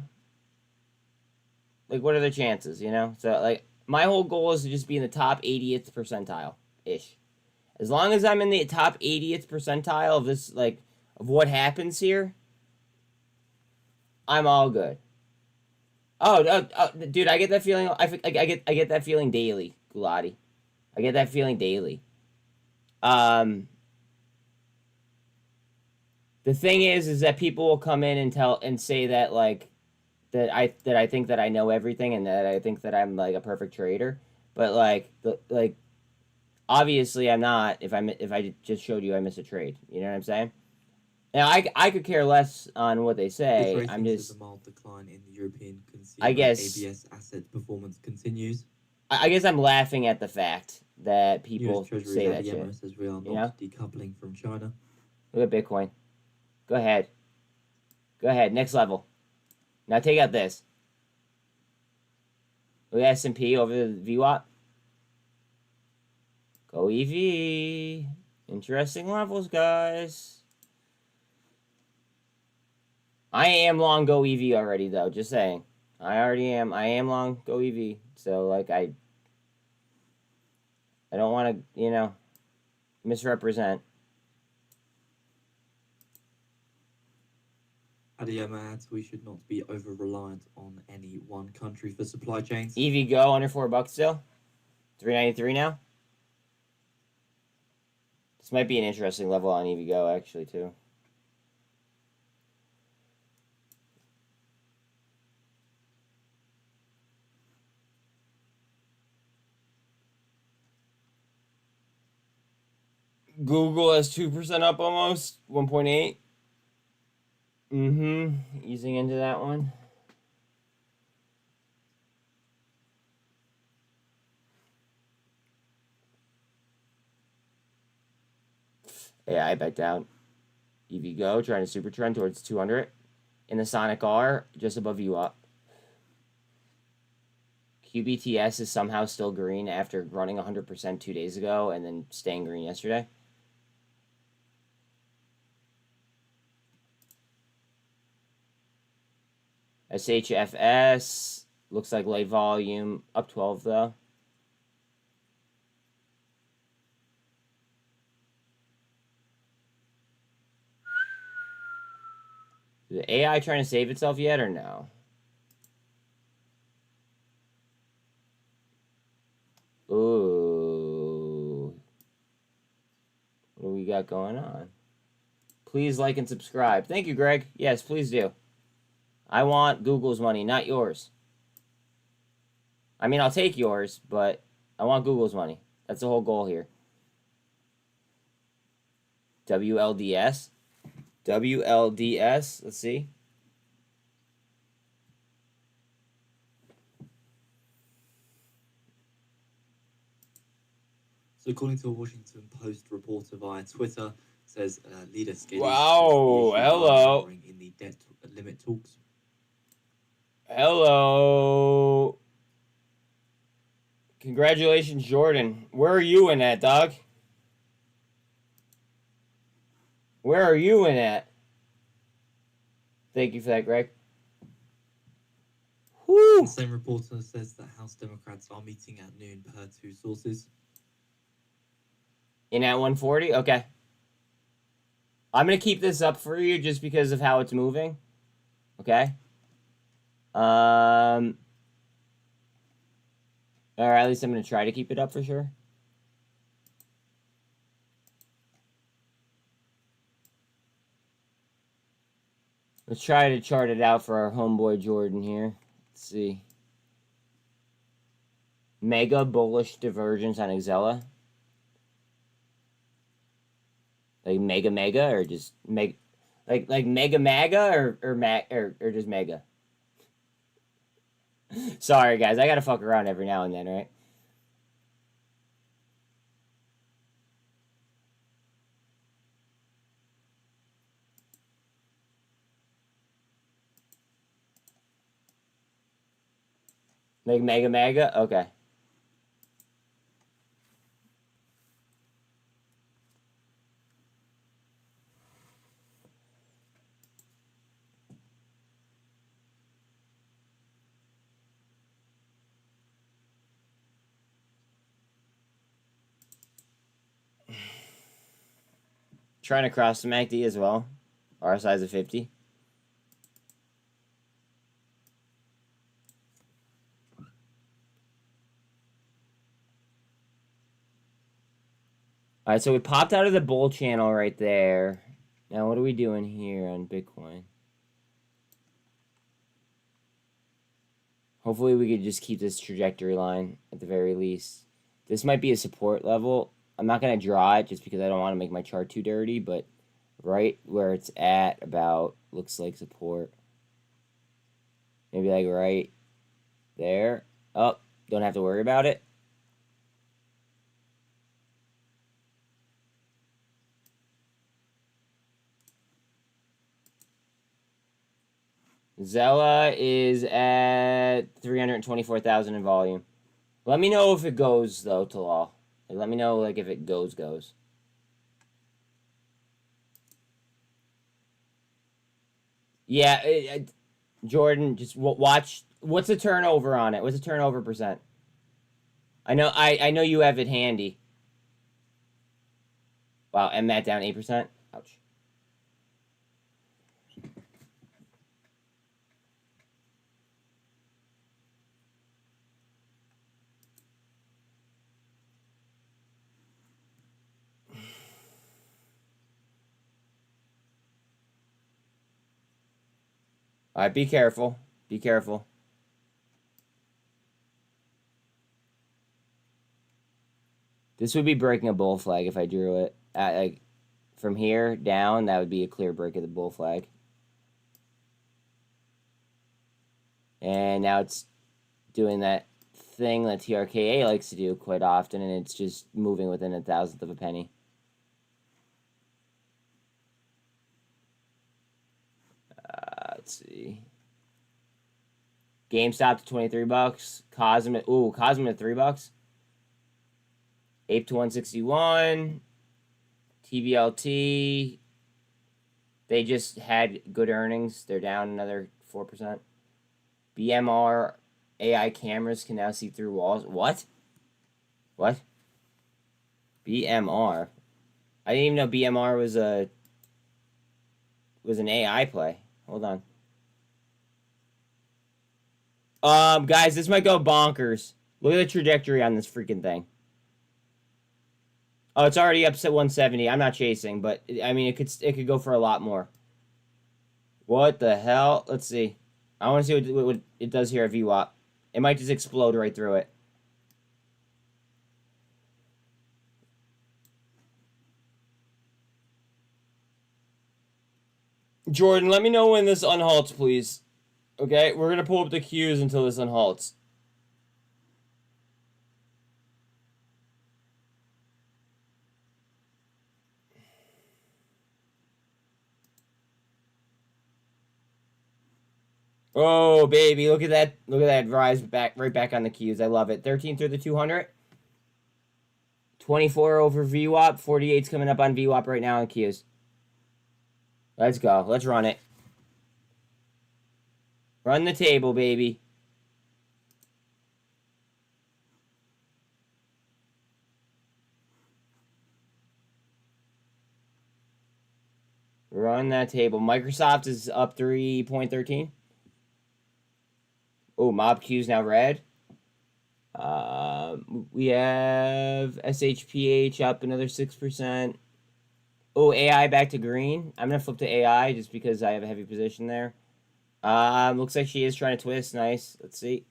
Like, what are the chances, you know? So, like, my whole goal is to just be in the top 80th percentile-ish. As long as I'm in the top 80th percentile of this, like, of what happens here, I'm all good. Oh, dude, I get that feeling. I get that feeling daily, Gulati. I get that feeling daily. The thing is that people will come in and say that, like, that I think that I know everything and that I think that I'm like a perfect trader, but like obviously I'm not. If I just showed you I missed a trade, you know what I'm saying? Now I could care less on what they say. I'm just a mild decline in the European consumer I guess ABS asset performance continues. I guess I'm laughing at the fact that people US Treasury say that shit. says we are not You know? decoupling from China. Look at Bitcoin. Go ahead. Next level. Now take out this. Look at S&P over the VWAP. Go EV. Interesting levels, guys. I am long Go EV already, though. Just saying. I already am. I am long Go EV. So, like, I don't want to, you know, misrepresent. At Paddy adds we should not be over reliant on any one country for supply chains. EV Go under $4 still. 393 now. This might be an interesting level on EV Go actually too. Google has 2% up almost. 1.8. Easing into that one. Yeah, I backed out. EV Go trying to super trend towards 200. In the Sonic R, just above you up. QBTS is somehow still green after running 100% 2 days ago and then staying green yesterday. SHFS looks like light volume up 12 though. Is the AI trying to save itself yet or no? Ooh. What do we got going on? Please like and subscribe. Thank you, Greg. Yes, please do. I want Google's money, not yours. I mean, I'll take yours, but I want Google's money. That's the whole goal here. WLDS. WLDS. Let's see. So according to a Washington Post reporter via Twitter, says leader schedules Wow, hello. in the debt limit talks. Hello. Congratulations, Jordan. Where are you in that, dog? Where are you in at? Thank you for that, Greg. Whew. The same reporter says that House Democrats are meeting at noon per two sources. In at 140? Okay. I'm going to keep this up for you just because of how it's moving. Okay? Or at least I'm going to try to keep it up for sure. Let's try to chart it out for our homeboy Jordan here. Let's see. Mega bullish divergence on Exela. Like mega or just like mega maga or just mega. Sorry guys, I gotta fuck around every now and then, right? Like mega maga? Okay. Trying to cross the MACD as well. RSI is a 50. Alright, so we popped out of the bull channel right there. Now what are we doing here on Bitcoin? Hopefully we could just keep this trajectory line at the very least. This might be a support level. I'm not going to draw it just because I don't want to make my chart too dirty, but right where it's at about looks like support. Maybe like right there. Oh, don't have to worry about it. Zella is at 324,000 in volume. Let me know if it goes though, Talal. Like, let me know like if it goes. Yeah, Jordan, just watch. What's the turnover on it? What's the turnover percent? I know you have it handy. Wow, mmat down 8%. Ouch. All right, be careful. Be careful. This would be breaking a bull flag if I drew it. Like, from here down, that would be a clear break of the bull flag. And now it's doing that thing that TRKA likes to do quite often, and it's just moving within a thousandth of a penny. Let's see. GameStop to $23. Cosm at Cosm at $3. Ape to 161. tblt. They just had good earnings. They're down another 4%. BMR AI cameras can now see through walls. What? What? BMR. I didn't even know BMR was an AI play. Hold on. Guys, this might go bonkers. Look at the trajectory on this freaking thing. Oh, it's already up to 170. I'm not chasing, but I mean, it could go for a lot more. What the hell? Let's see. I want to see what it does here at VWAP. It might just explode right through it. Jordan, let me know when this unhalts, please. Okay, we're gonna pull up the queues until this unhalts. Oh, baby, look at that. Look at that rise back, right back on the queues. I love it. 13 through the 200. 24 over VWAP. 48's coming up on VWAP right now on queues. Let's go. Let's run it. Run the table, baby. Run that table. Microsoft is up 3.13. Oh, mob queue's now red. We have SHPH up another 6%. Oh, AI back to green. I'm going to flip to AI just because I have a heavy position there. Looks like she is trying to twist. Nice. Let's see.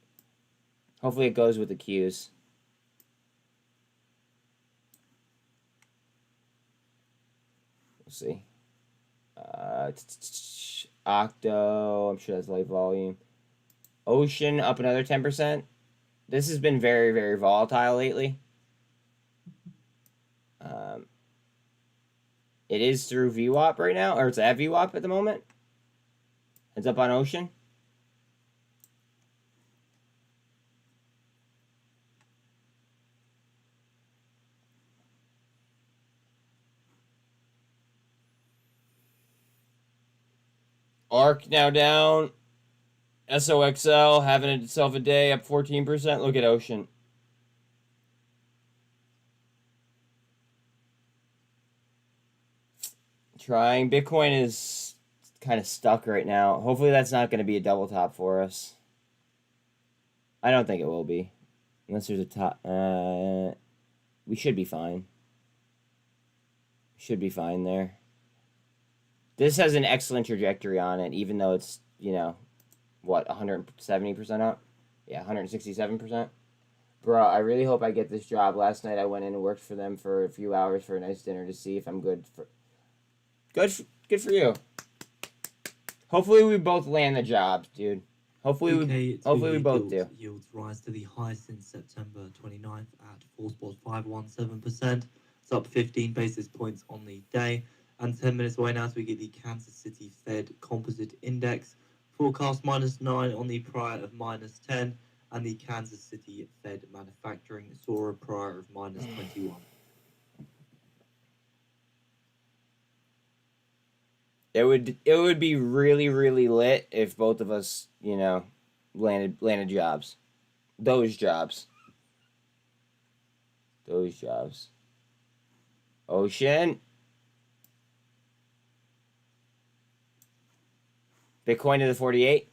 Hopefully it goes with the queues. We'll see. Octo. I'm sure that's light volume. Ocean up another 10%. This has been very, very volatile lately. It is through VWAP right now, or it's at VWAP at the moment. It's up on Ocean. ARC now down. SOXL having itself a day up 14%. Look at Ocean. Trying. Bitcoin is kind of stuck right now. Hopefully that's not going to be a double top for us. I don't think it will be. Unless there's a top. We should be fine. Should be fine there. This has an excellent trajectory on it, even though it's, you know, what, 170% up? Yeah, 167%. Bro, I really hope I get this job. Last night I went in and worked for them for a few hours for a nice dinner to see if I'm good for... Good for you. Hopefully we both land the jobs, dude. Hopefully we both do. Yields rise to the highest since September 29th at 4.517%. It's up 15 basis points on the day. And 10 minutes away now, so we get the Kansas City Fed Composite Index. Forecast -9 on the prior of -10. And the Kansas City Fed Manufacturing saw a prior of -21. It would be really, really lit if both of us, you know, landed jobs. Those jobs. Ocean. Bitcoin to the 48.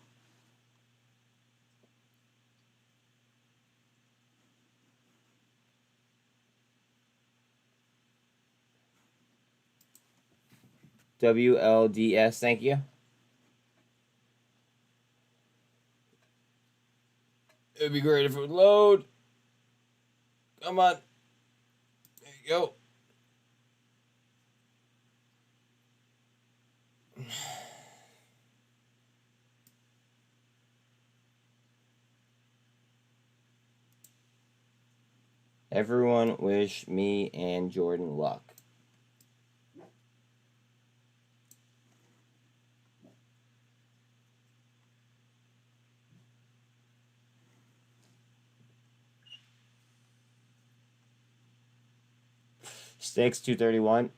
WLDS, thank you. be great if it would load. Come on. There you go. Everyone wish me and Jordan luck. Sticks 231.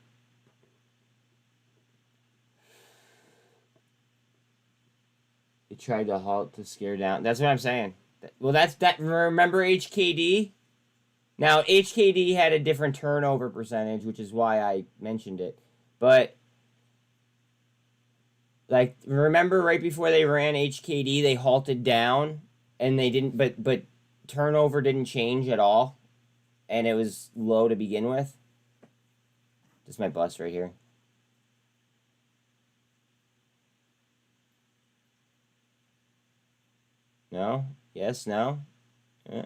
He tried to halt to scare down. That's what I'm saying. Well, that's that. Remember HKD? Now, HKD had a different turnover percentage, which is why I mentioned it. But, like, remember right before they ran HKD, they halted down, and they didn't, but turnover didn't change at all, and it was low to begin with. This is my bus right here. No? Yes? No? Yeah.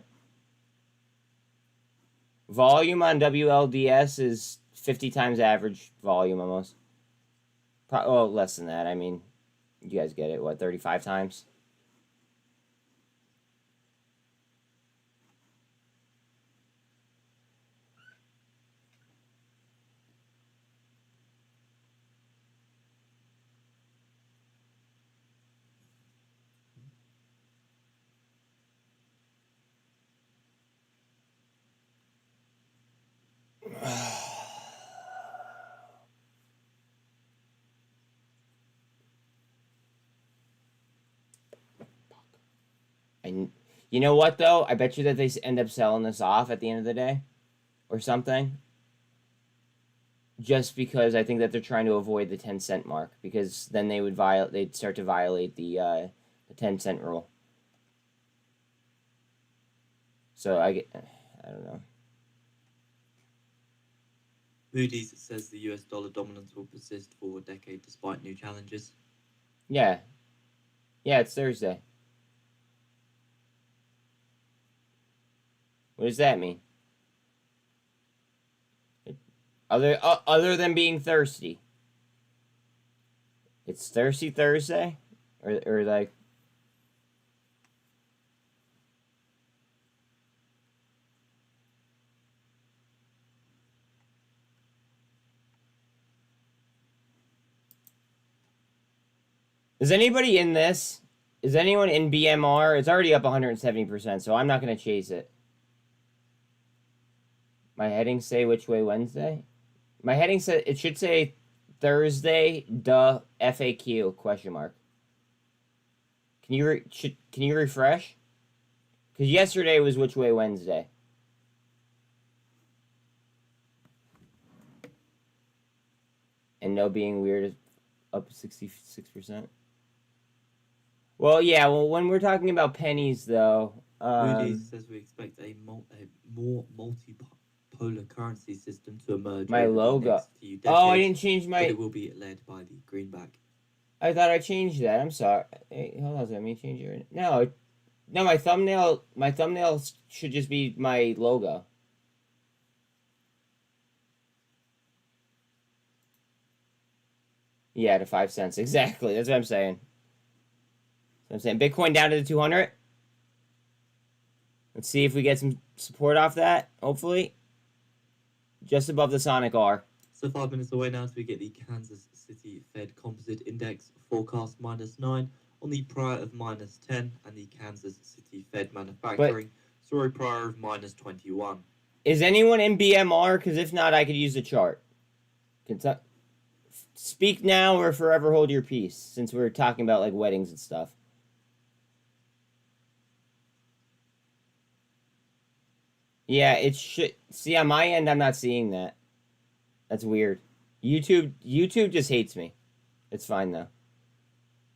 Volume on WLDS is 50 times average volume almost. Well, less than that. I mean, you guys get it. What, 35 times? And you know what, though? I bet you that they end up selling this off at the end of the day or something. Just because I think that they're trying to avoid the 10-cent mark, because then they would they'd start to violate the 10-cent rule. So I don't know. Moody's says the US dollar dominance will persist for a decade despite new challenges. Yeah. Yeah, it's Thursday. What does that mean? Other than being thirsty. It's Thirsty Thursday? Or like... Is anybody in this? Is anyone in BMR? It's already up 170%, so I'm not going to chase it. My headings say which way Wednesday? My heading said it should say Thursday, FAQ, question mark. Can you refresh? Because yesterday was which way Wednesday. And no being weird is up 66%. Well, yeah, when we're talking about pennies, though... Moody's says we expect a more multipolar currency system to emerge My over logo. the next few decades. Oh, I didn't change my... But it will be led by the greenback. I thought I changed that. I'm sorry. Hey, hold on a second. Let me change it. No, my thumbnail should just be my logo. Yeah, to 5 cents. Exactly. That's what I'm saying. Bitcoin down to the 200. Let's see if we get some support off that, hopefully. Just above the Sonic R. So 5 minutes away now till we get the Kansas City Fed Composite Index forecast -9 on the prior of -10, and the Kansas City Fed Manufacturing story prior of -21. Is anyone in BMR? Because if not, I could use the chart. Speak now or forever hold your peace, since we're talking about like weddings and stuff. Yeah, it should. See, on my end, I'm not seeing that. That's weird. YouTube just hates me. It's fine, though.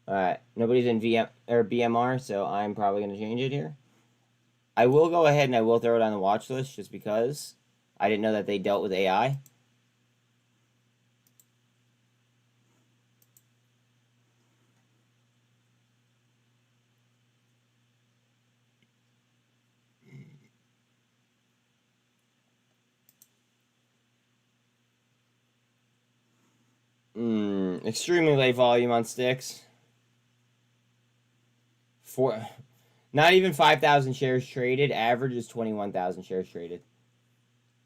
Alright, nobody's in BMR, so I'm probably going to change it here. I will go ahead and I will throw it on the watch list, just because I didn't know that they dealt with AI. Extremely late volume on sticks. Not even 5,000 shares traded. Average is 21,000 shares traded.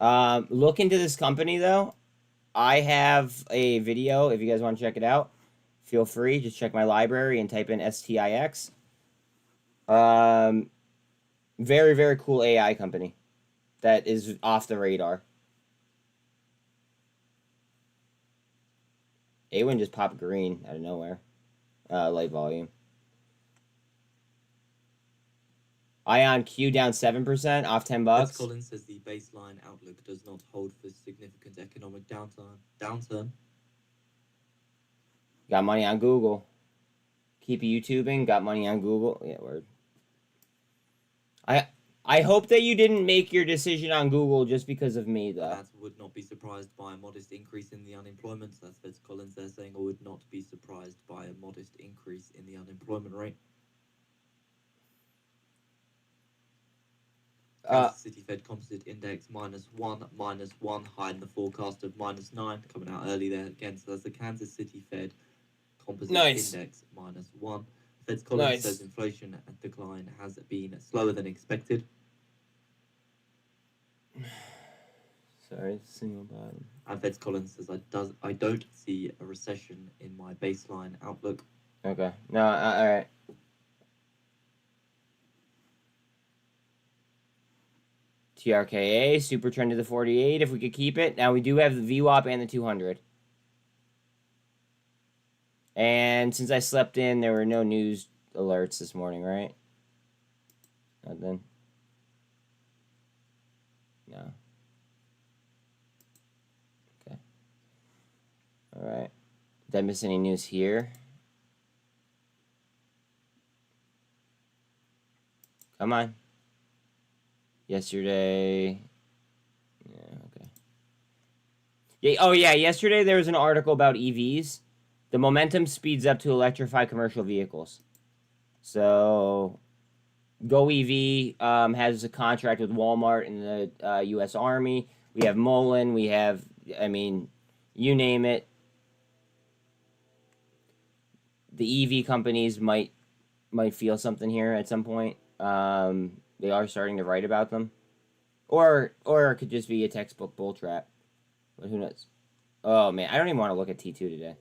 Look into this company, though. I have a video. If you guys want to check it out, feel free. Just check my library and type in STIX. Very, very cool AI company that is off the radar. A1 just popped green out of nowhere. Light volume. Ion Q down 7% off $10. Collins says the baseline outlook does not hold for significant economic downturn. Got money on Google. Keep YouTubing. Got money on Google. Yeah, word. I hope that you didn't make your decision on Google just because of me, though. That would not be surprised by a modest increase in the unemployment. That's Feds Collins there saying, I would not be surprised by a modest increase in the unemployment rate. Kansas City Fed Composite Index -1, high in the forecast of -9, coming out early there again. So that's the Kansas City Fed Composite Index -1. Feds Collins says inflation decline has been slower than expected. Sorry, single bottom. And Feds Collins says, I don't see a recession in my baseline outlook. Okay. No, all right. TRKA, super trend to the 48, if we could keep it. Now, we do have the VWAP and the 200. And since I slept in, there were no news alerts this morning, right? Nothing. No. Okay. All right. Did I miss any news here? Come on. Yesterday. Yeah, okay. Yeah, oh, yeah. Yesterday there was an article about EVs. The momentum speeds up to electrify commercial vehicles. So, goev has a contract with Walmart and the U.S. Army. We have muln. We have, I mean, you name it. The EV companies might feel something here at some point. They are starting to write about them. Or it could just be a textbook bull trap. But who knows? Oh, man. I don't even want to look at T2 today.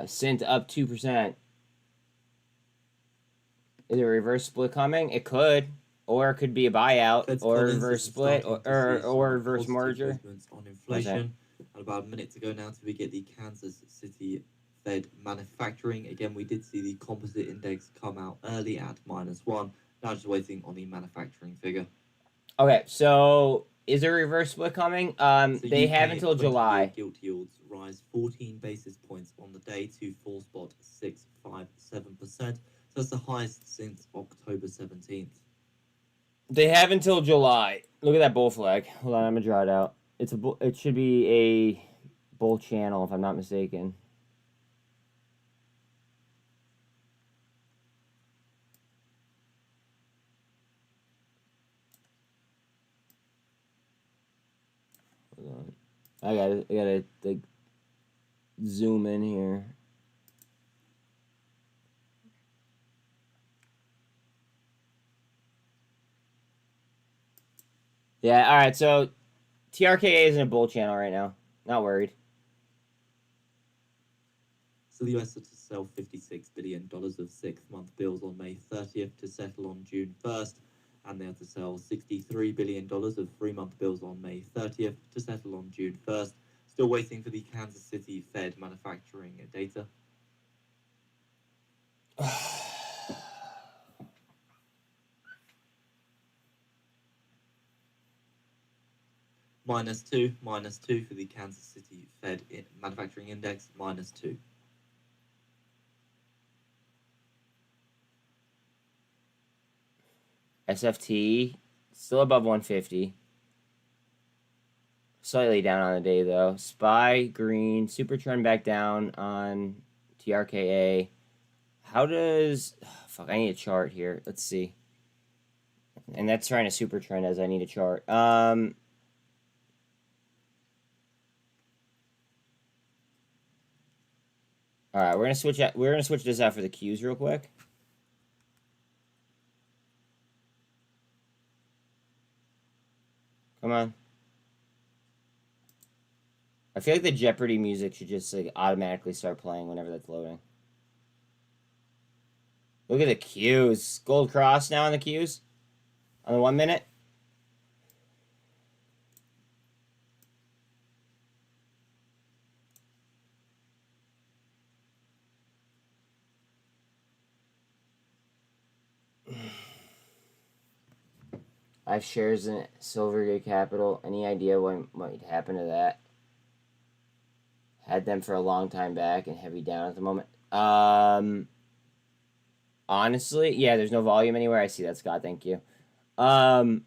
SINT up 2%. Is a reverse split coming? It could. Or it could be a buyout. Feds or a Collins reverse is split. starting Or to see a some reverse positive merger. movements on inflation. And about a minute to go now till we get the Kansas City Fed manufacturing. Again, we did see the composite index come out early at -1. Now just waiting on the manufacturing figure. Okay, so is there a reverse split coming? So They UK have until 20-year July. Gilt yields rise 14 basis points on the day to 4.657%. So that's the highest since October 17th. They have until July. Look at that bull flag. Hold on, I'm gonna draw it out. It should be a bull channel if I'm not mistaken. Hold on. I gotta like zoom in here. Yeah, all right. So TRKA is in a bull channel right now. Not worried. So the US had to sell $56 billion of 6-month bills on May 30th to settle on June 1st. And they had to sell $63 billion of 3-month bills on May 30th to settle on June 1st. Still waiting for the Kansas City Fed manufacturing data. -2 for the Kansas City Fed manufacturing index, -2. SFT still above 150. Slightly down on the day though. SPY green, super trend back down on TRKA. How does fuck? I need a chart here. Let's see. And that's trying to super trend as I need a chart. All right, we're gonna switch out. We're gonna switch this out for the Qs real quick. Come on. I feel like the Jeopardy music should just like automatically start playing whenever that's loading. Look at the Qs. Gold cross now on the Qs. On the 1 minute. I have shares in Silvergate Capital. Any idea what might happen to that? Had them for a long time back and heavy down at the moment. Honestly, yeah, there's no volume anywhere. I see that, Scott. Thank you. I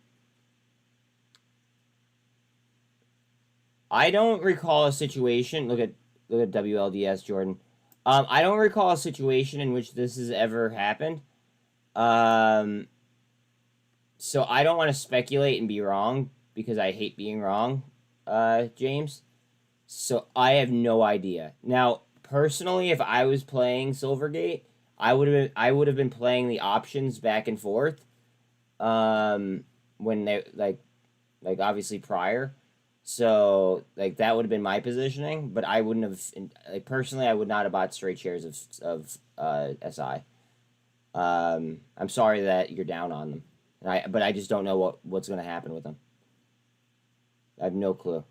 don't recall a situation. Look at WLDS, Jordan. I don't recall a situation in which this has ever happened. So I don't want to speculate and be wrong because I hate being wrong, James. So I have no idea. Now, personally, if I was playing Silvergate, I would have been playing the options back and forth. When they like obviously prior. So like that would have been my positioning, but I wouldn't have like personally I would not have bought straight shares of SI. I'm sorry that you're down on them. But I just don't know what's going to happen with them. I have no clue.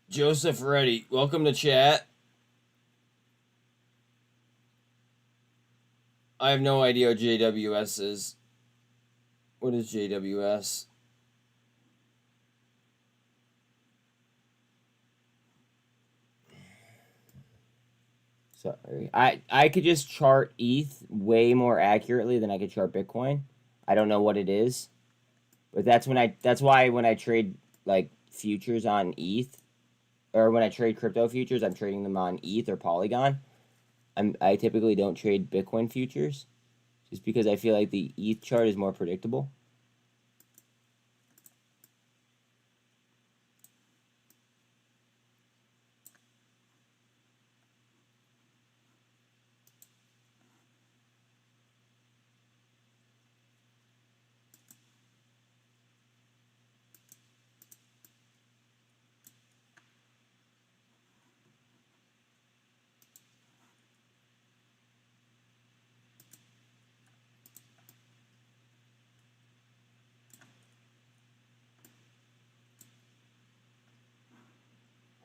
Joseph Reddy, welcome to chat. I have no idea what JWS is. What is JWS? Sorry. I could just chart ETH way more accurately than I could chart Bitcoin. I don't know what it is. But that's why when I trade like futures on ETH, or when I trade crypto futures, I'm trading them on ETH or Polygon. I typically don't trade Bitcoin futures just because I feel like the ETH chart is more predictable.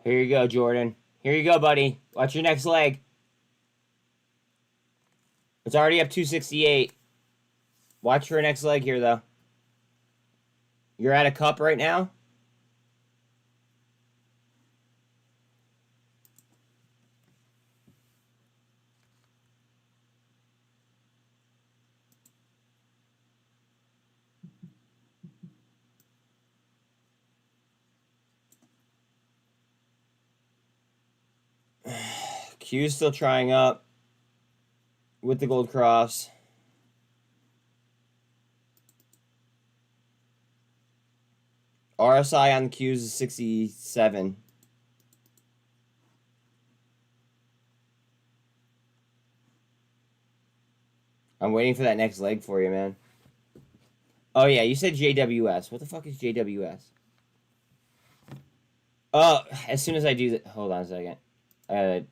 Here you go, Jordan. Here you go, buddy. Watch your next leg. It's already up 268. Watch for next leg here, though. You're at a cup right now? Q's still trying up with the gold cross. RSI on the Q's is 67. I'm waiting for that next leg for you, man. Oh, yeah, you said JWS. What the fuck is JWS? Oh, as soon as I do that... Hold on a second. I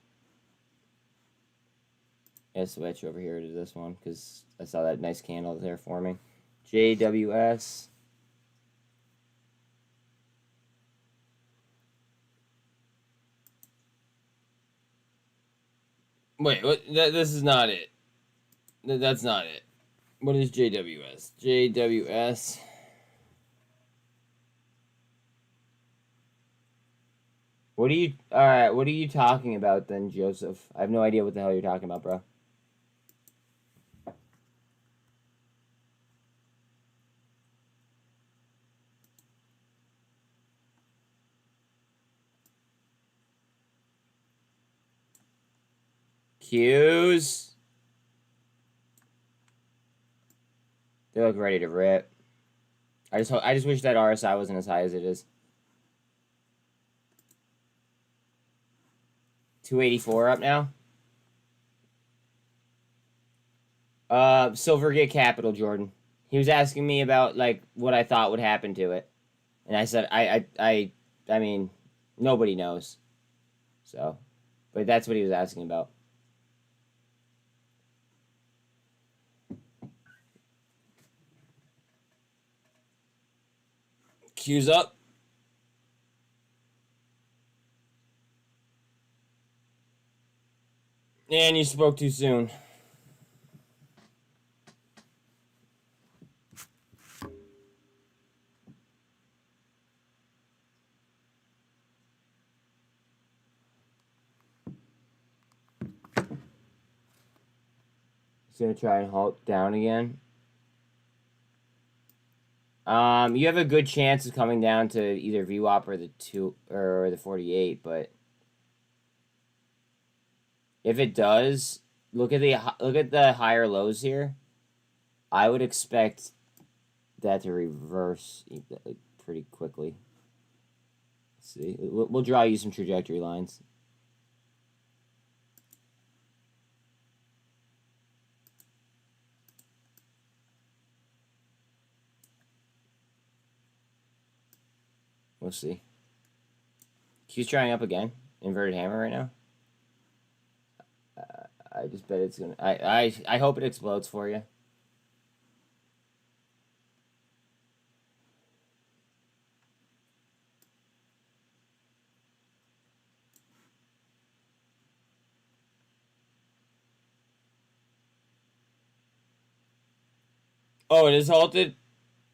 gotta switch over here to this one because I saw that nice candle there forming. JWS. Wait, what? This is not it. That's not it. What is JWS? JWS. What are you... Alright, what are you talking about then, Joseph? I have no idea what the hell you're talking about, bro. Qs. They look ready to rip. I just wish that RSI wasn't as high as it is. 284 up now. Silvergate Capital, Jordan. He was asking me about like what I thought would happen to it, and I said I mean nobody knows. So, but that's what he was asking about. Q's up. And you spoke too soon. He's gonna try and halt down again. You have a good chance of coming down to either VWAP or the 2 or the 48, but if it does, look at the higher lows here. I would expect that to reverse like, pretty quickly. Let's see. We'll draw you some trajectory lines. We'll see. Q's trying up again. Inverted hammer right now. I just bet it's gonna. I hope it explodes for you. Oh, it is halted?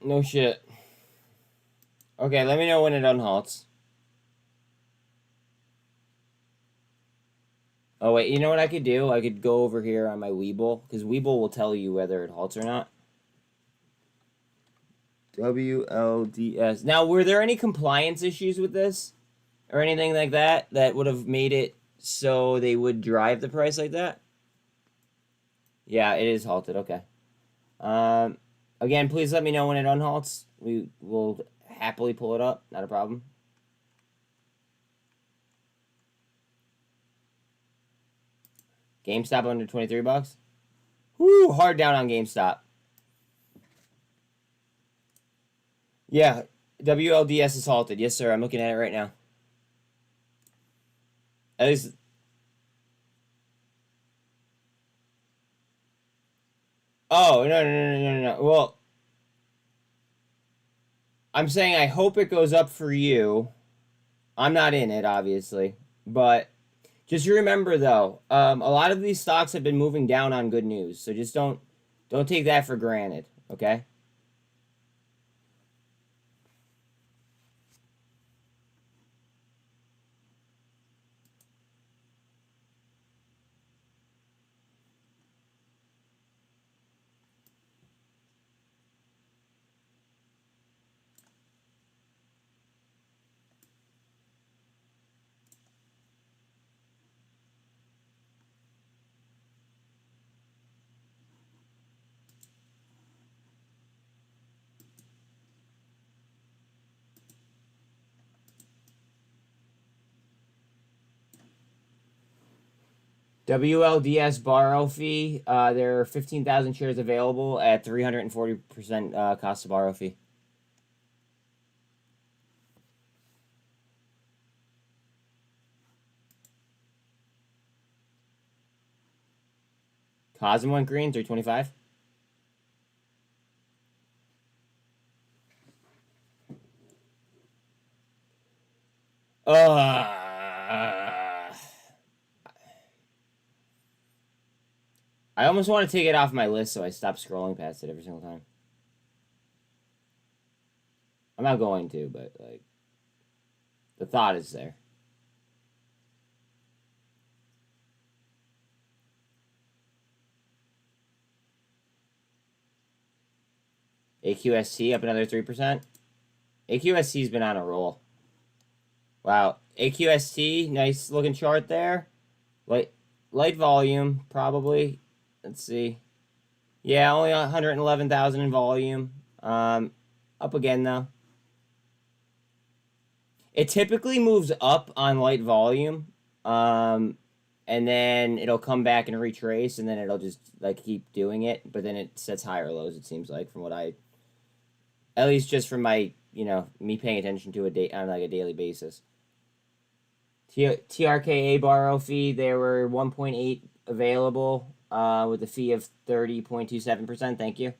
No shit. Okay, let me know when it unhalts. Oh, wait, you know what I could do? I could go over here on my Weeble, because Weeble will tell you whether it halts or not. WLDS. Now, were there any compliance issues with this? Or anything like that that would have made it so they would drive the price like that? Yeah, it is halted. Okay. Again, please let me know when it unhalts. We will happily pull it up. Not a problem. GameStop under 23 bucks. Woo, hard down on GameStop. Yeah, WLDS is halted. Yes, sir. I'm looking at it right now. At least. Oh, no. Well, I'm saying I hope it goes up for you. I'm not in it, obviously. But just remember, though, a lot of these stocks have been moving down on good news. So just don't take that for granted, okay? WLDS borrow fee. There are 15,000 shares available at 340% cost to borrow fee. Cosm went green, 325. I almost want to take it off my list so I stop scrolling past it every single time. I'm not going to, but like the thought is there. AQST up another 3%. AQST's been on a roll. Wow. AQST, nice looking chart there. Like light volume, probably. Let's see. Yeah, only 111,000 in volume. Up again, though. It typically moves up on light volume. And then it'll come back and retrace, and then it'll just, like, keep doing it. But then it sets higher lows, it seems like, from what I... At least just from my, you know, me paying attention to it on, like, a daily basis. TRKA borrow fee, there were 1.8 available with a fee of 30.27%. Thank you.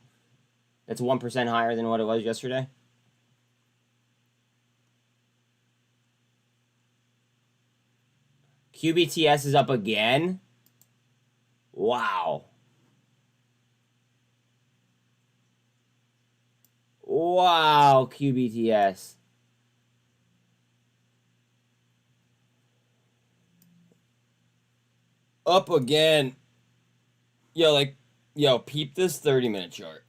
That's 1% higher than what it was yesterday. QBTS is up again. Wow. Wow, QBTS. Up again. Yo, peep this 30-minute chart.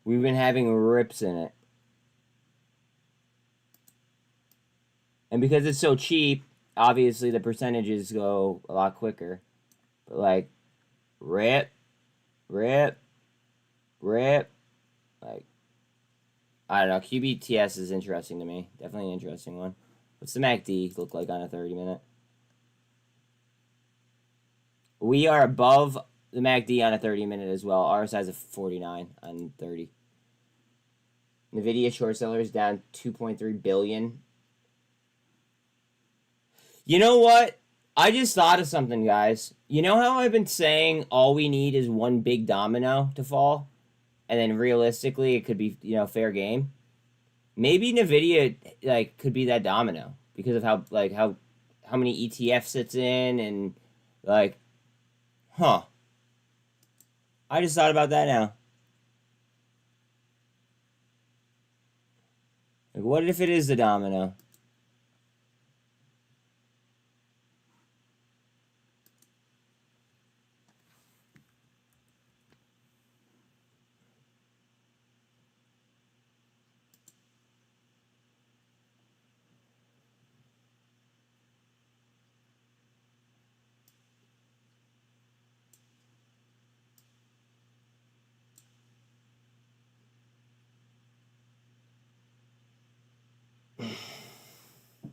We've been having rips in it. And because it's so cheap, obviously the percentages go a lot quicker. But like, rip, rip, rip. Like, I don't know. QBTS is interesting to me. Definitely an interesting one. What's the MACD look like on a 30-minute? We are above the MACD on a 30-minute as well. RSI is a 49 on 30. NVIDIA short sellers down 2.3 billion. You know what? I just thought of something, guys. You know how I've been saying all we need is one big domino to fall? And then realistically, it could be, you know, fair game. Maybe NVIDIA, like, could be that domino because of how many ETFs it's in and, like, huh. I just thought about that now. Like, what if it is the domino?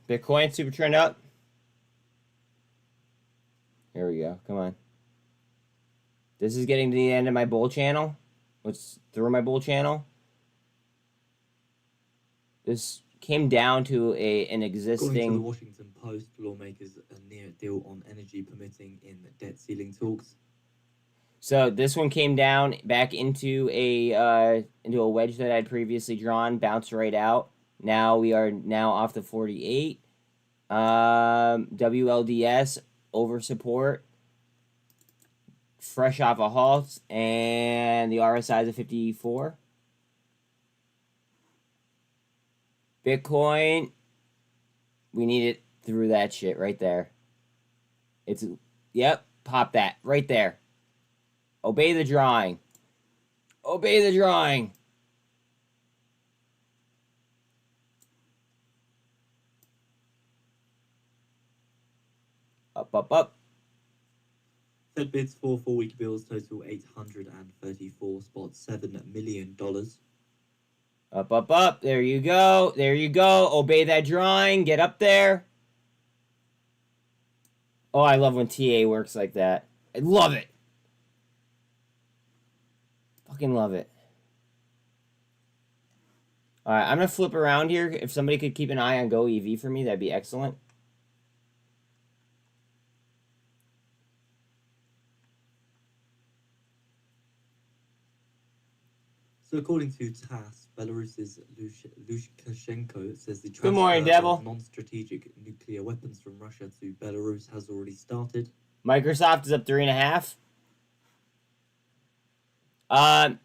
Bitcoin super trend up. Here we go. Come on. This is getting to the end of my bull channel. Let's through my bull channel. This came down to an existing. According to the Washington Post, lawmakers are near a deal on energy permitting in debt ceiling talks. So this one came down back into a wedge that I'd previously drawn, bounced right out. Now we are off the 48. WLDS over support. Fresh off a halt, and the RSI is a 54. Bitcoin, we need it through that shit right there. Yep, pop that right there. Obey the drawing. Obey the drawing. Up, up, up. Fed bids for 4-week bills total $834.7 million. Up, up, up. There you go. There you go. Obey that drawing. Get up there. Oh, I love when TA works like that. I love it. Fucking love it. All right, I'm going to flip around here. If somebody could keep an eye on goev for me, that'd be excellent. So according to TASS, Belarus's Lukashenko says the Good morning, transfer Devil. of non-strategic nuclear weapons from Russia to Belarus has already started. Microsoft is up 3.5.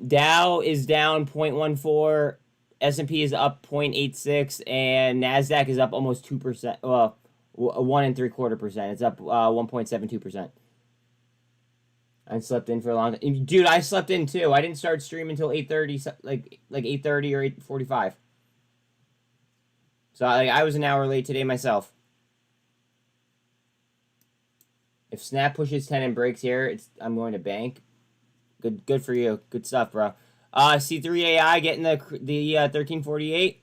Dow is down 0.14. S&P is up 0.86, and Nasdaq is up almost 2%. Well, 1.75%. It's up 1.72%. I slept in for a long time. Dude, I slept in too. I didn't start streaming until 8:30, like 8:30 or 8:45. So I was an hour late today myself. If Snap pushes 10 and breaks here, I'm going to bank. Good for you. Good stuff, bro. C3AI getting the 1348.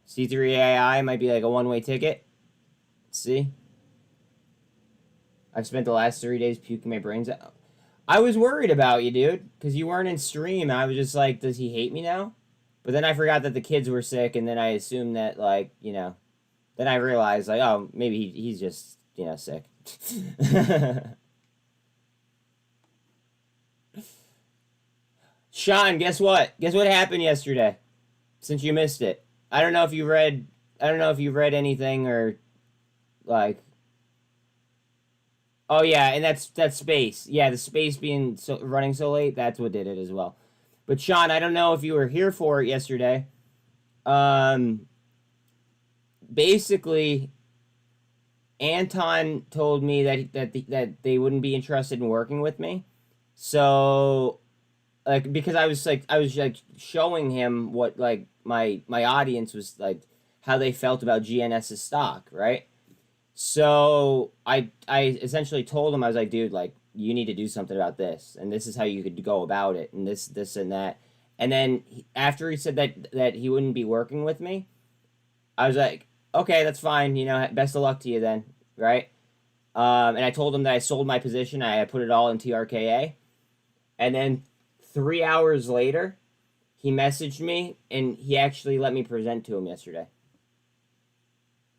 C3AI might be like a one-way ticket. Let's see. I've spent the last 3 days puking my brains out. I was worried about you, dude, because you weren't in stream. I was just like, does he hate me now? But then I forgot that the kids were sick, and then I assumed that, like, you know, then I realized, like, oh, maybe he's just, you know, sick. Sean, guess what? Guess what happened yesterday? Since you missed it. I don't know if you read anything or, like... Oh, yeah, and that's space. Yeah, the space being running so late, that's what did it as well. But, Sean, I don't know if you were here for it yesterday. Basically, Anton told me that they wouldn't be interested in working with me. So, like, because I was showing him what, like, my audience was, like, how they felt about GNS's stock, right? So I essentially told him, I was like, dude, like, you need to do something about this, and this is how you could go about it, and this and that. And then after he said that he wouldn't be working with me, I was like, okay, that's fine. You know, best of luck to you then, right? And I told him that I sold my position. I put it all in TRKA, and then 3 hours later, he messaged me, and he actually let me present to him yesterday.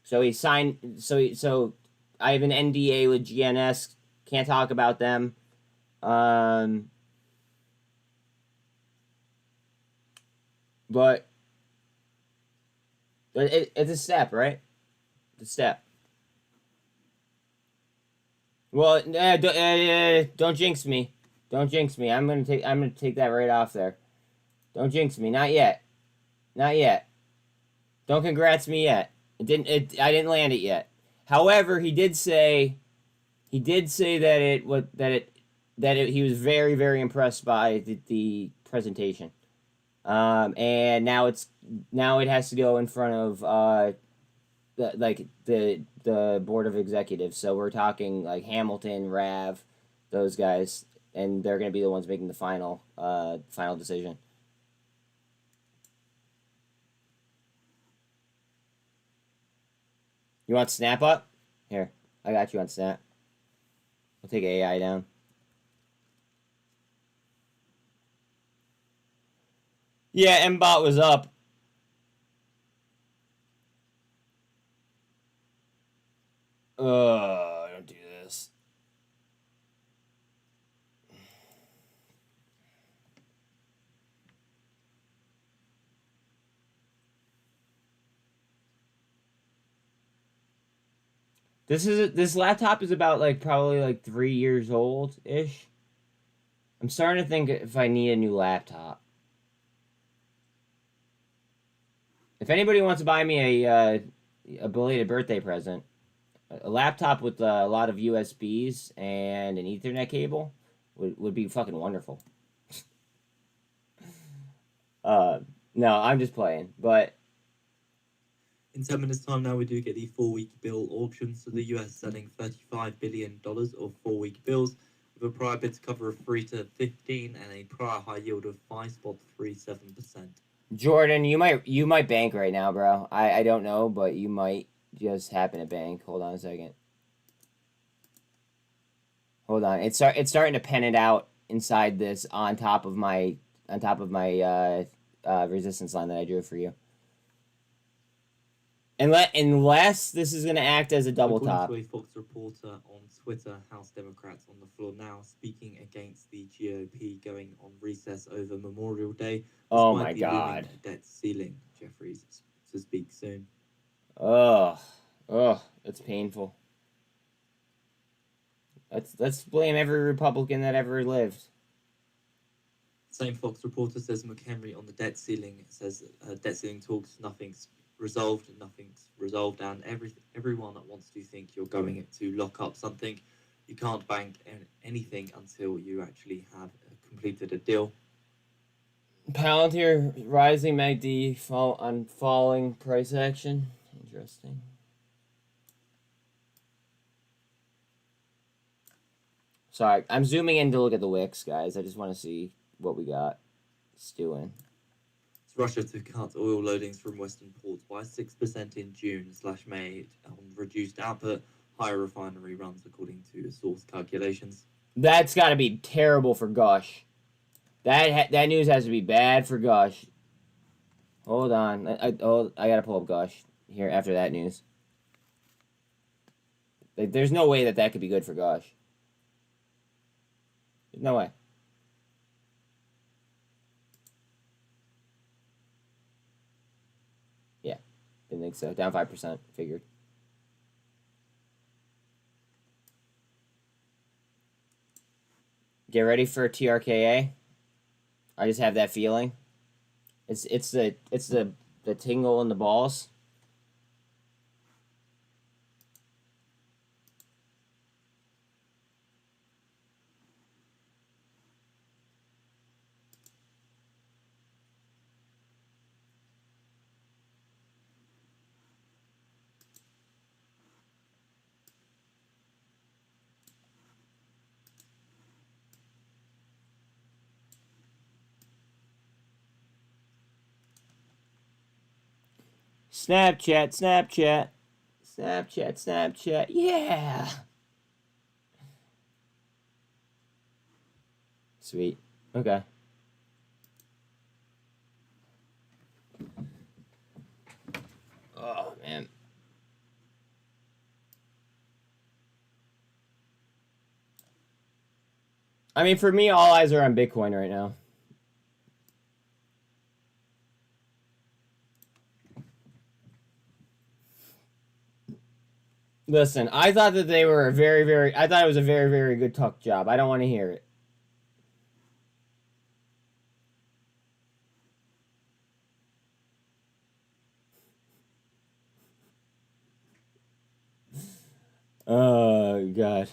So he signed. So I have an NDA with GNS. Can't talk about them. But it's a step, right? It's a step. Well, don't jinx me. Don't jinx me. I'm gonna take that right off there. Don't jinx me. Not yet. Not yet. Don't congrats me yet. I didn't land it yet. However, he did say that he was very, very impressed by the presentation. And now it has to go in front of the board of executives. So we're talking like Hamilton, Rav, those guys, and they're going to be the ones making the final decision. You want Snap up? Here, I got you on Snap. I'll take AI down. Yeah, MBot was up. Don't do this. This laptop is about like probably like 3 years old ish. I'm starting to think if I need a new laptop. If anybody wants to buy me a belated birthday present, a laptop with a lot of USBs and an Ethernet cable would be fucking wonderful. No, I'm just playing, but. In 10 minutes' time now, we do get the 4-week bill auction. So the US selling $35 billion of 4-week bills with a prior bid to cover of 3 to 15 and a prior high yield of 5.37%. Jordan, you might bank right now, bro. I don't know, but you might just happen to bank. Hold on a second. Hold on. It's starting to pen it out inside this on top of my resistance line that I drew for you. Unless this is going to act as a double top. According to a Fox reporter on Twitter, House Democrats on the floor now speaking against the GOP going on recess over Memorial Day. Oh my God. Debt ceiling, Jeffries, to speak soon. Oh, it's painful. Let's blame every Republican that ever lived. Same Fox reporter says McHenry on the debt ceiling says debt ceiling talks nothing resolved, nothing's resolved, and everyone that wants to think you're going to lock up something, you can't bank anything until you actually have completed a deal. Palantir rising MACD on falling price action. Interesting. Sorry, I'm zooming in to look at the wicks, guys. I just want to see what we got. It's doing. It's Russia to cut oil loadings from Western ports by 6% in June/May on reduced output, higher refinery runs, according to source calculations. That's got to be terrible for Gush. That news has to be bad for Gush. Hold on. I gotta pull up Gush here after that news. Like, there's no way that could be good for Gush. There's no way. Yeah, didn't think so. Down 5%. Figured. Get ready for TRKA. I just have that feeling. It's the tingle in the balls. Snapchat. Yeah. Sweet. Okay. Oh, man. I mean, for me, all eyes are on Bitcoin right now. Listen, I thought that they were I thought it was a very, very good tuck job. I don't want to hear it. Oh, God.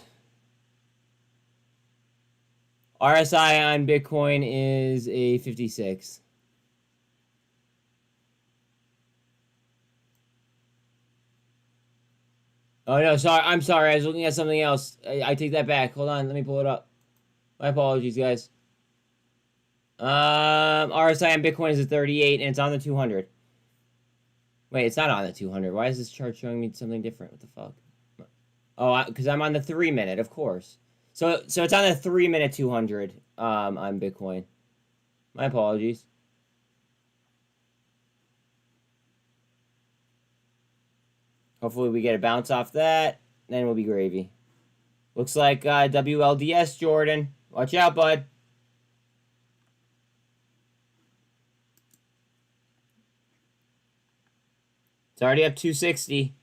RSI on Bitcoin is a 56. Oh, no, sorry. I'm sorry. I was looking at something else. I take that back. Hold on. Let me pull it up. My apologies, guys. RSI on Bitcoin is a 38, and it's on the 200. Wait, it's not on the 200. Why is this chart showing me something different? What the fuck? Oh, because I'm on the 3-minute, of course. So it's on the 3-minute 200 on Bitcoin. My apologies. Hopefully we get a bounce off that. Then we'll be gravy. Looks like WLDS, Jordan. Watch out, bud. It's already up 260.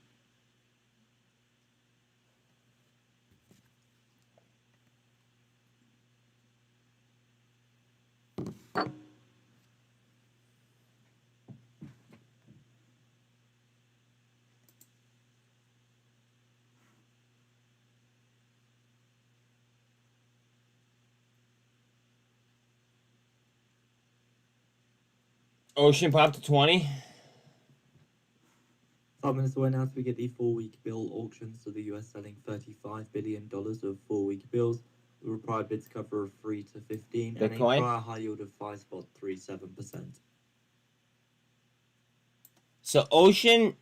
Ocean popped to 20. 5 minutes away now, so we get the 4-week bill auction. So the US selling $35 billion of 4-week bills. The required bids cover of 3 to 15, and a Bitcoin? prior high yield of 5.37%. So Ocean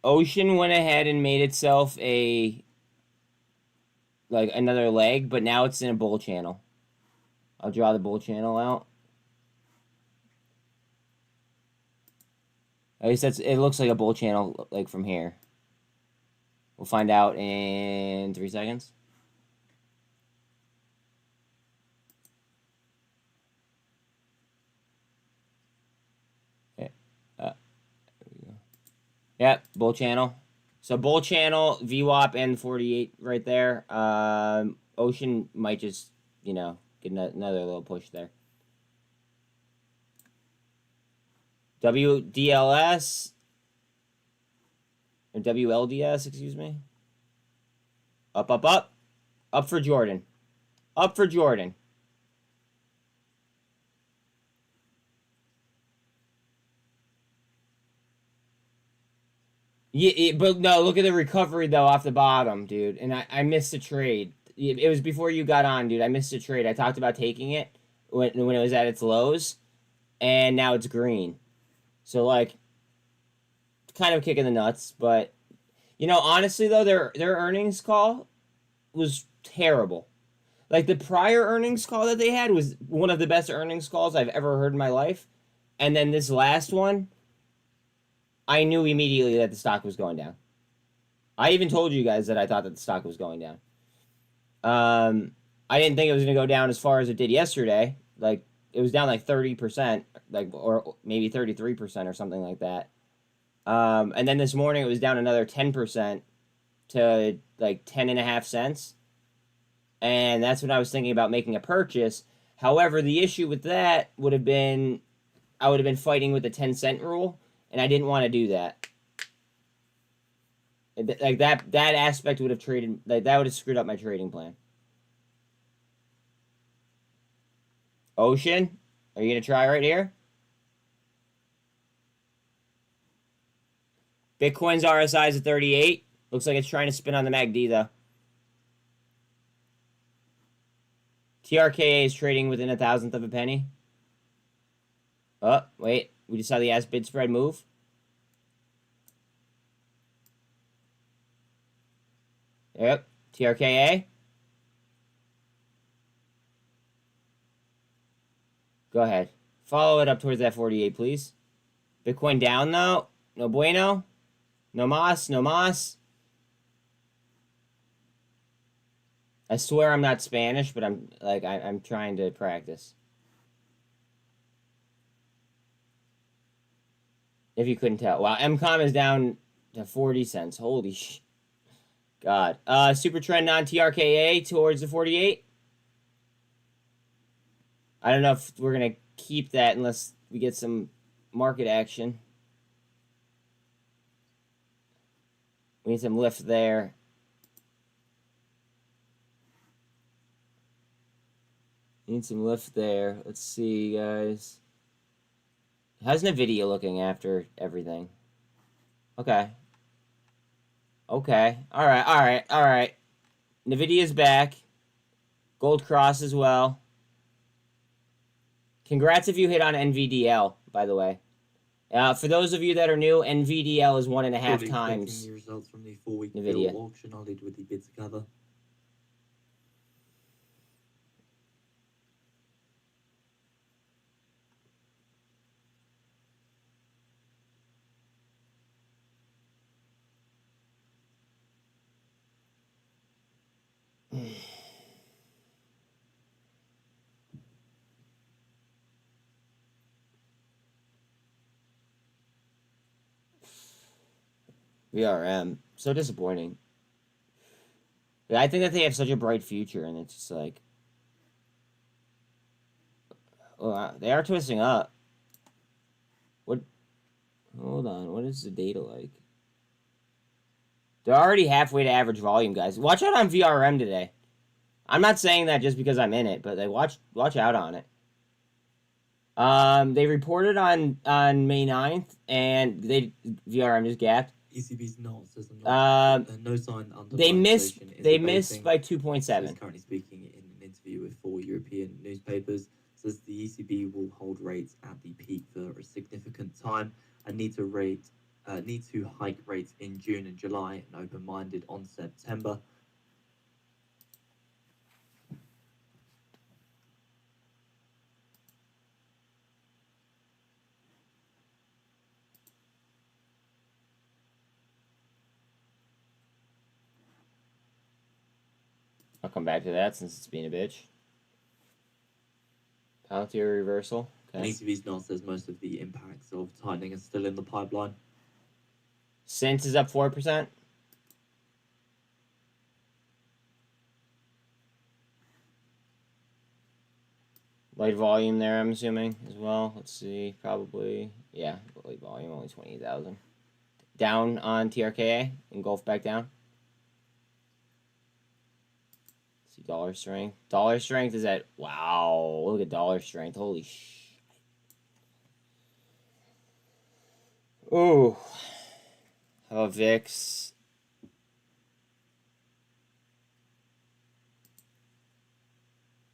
went ahead and made itself another leg, but now it's in a bull channel. I'll draw the bull channel out. At least it looks like a bull channel like from here. We'll find out in 3 seconds. Okay. There we go. Yep, bull channel. So bull channel, VWAP, and 48 right there. Ocean might just, get another little push there. WDLS Or WLDS, excuse me. Up, up, up. Up for Jordan. Up for Jordan. Yeah, but no, look at the recovery, though, off the bottom, dude. And I missed the trade. It was before you got on, dude. I missed the trade. I talked about taking it when it was at its lows. And now it's green. So, like, kind of kicking the nuts. But, you know, honestly, though, their earnings call was terrible. Like, the prior earnings call that they had was one of the best earnings calls I've ever heard in my life. And then this last one, I knew immediately that the stock was going down. I even told you guys that I thought that the stock was going down. I didn't think it was going to go down as far as it did yesterday. Like, it was down like 30%, like, or maybe 33% or something like that. And then this morning it was down another 10% to like 10.5 cents. And that's when I was thinking about making a purchase. However, the issue with that would have been I would have been fighting with the 10-cent rule, and I didn't want to do that. Like that aspect would have traded, like that would have screwed up my trading plan. Ocean, are you gonna try right here? Bitcoin's RSI is at 38. Looks like it's trying to spin on the MACD though. TRKA is trading within 1,000th of a penny. Oh, wait. We just saw the ask bid spread move. Yep. TRKA. Go ahead. Follow it up towards that 48, please. Bitcoin down, though. No bueno. No mas. No mas. I swear I'm not Spanish, but I'm trying to practice. If you couldn't tell. Wow, MCOM is down to 40 cents. Holy sh... God. Super trend on TRKA towards the 48. I don't know if we're going to keep that unless we get some market action. We need some lift there. Need some lift there. Let's see, guys. How's NVIDIA looking after everything? Okay. Okay. Alright. NVIDIA's back. Gold cross as well. Congrats if you hit on NVDL, by the way. For those of you that are new, NVDL is 1.5 times the results from the 4-week NVIDIA. bill auction. I'll lead with the bids to cover. VRM. So disappointing. Yeah, I think that they have such a bright future, and it's just like... Oh, they are twisting up. What? Hold on. What is the data like? They're already halfway to average volume, guys. Watch out on VRM today. I'm not saying that just because I'm in it, but they watch out on it. They reported on May 9th, and VRM just gapped. ECB's not says no sign under. They missed by 2.7. He's currently speaking in an interview with 4 European newspapers. Says the ECB will hold rates at the peak for a significant time and need to hike rates in June and July and open-minded on September. I'll come back to that since it's being a bitch. Palantir reversal. Okay. ECB's not says most of the impacts of tightening are still in the pipeline. SINT is up 4%. Light volume there, I'm assuming, as well. Let's see. Probably. Yeah, light volume, only 28,000. down on TRKA, engulf back down. See dollar strength. Dollar strength is at, wow, look at dollar strength. Holy sh. Ooh. How about VIX?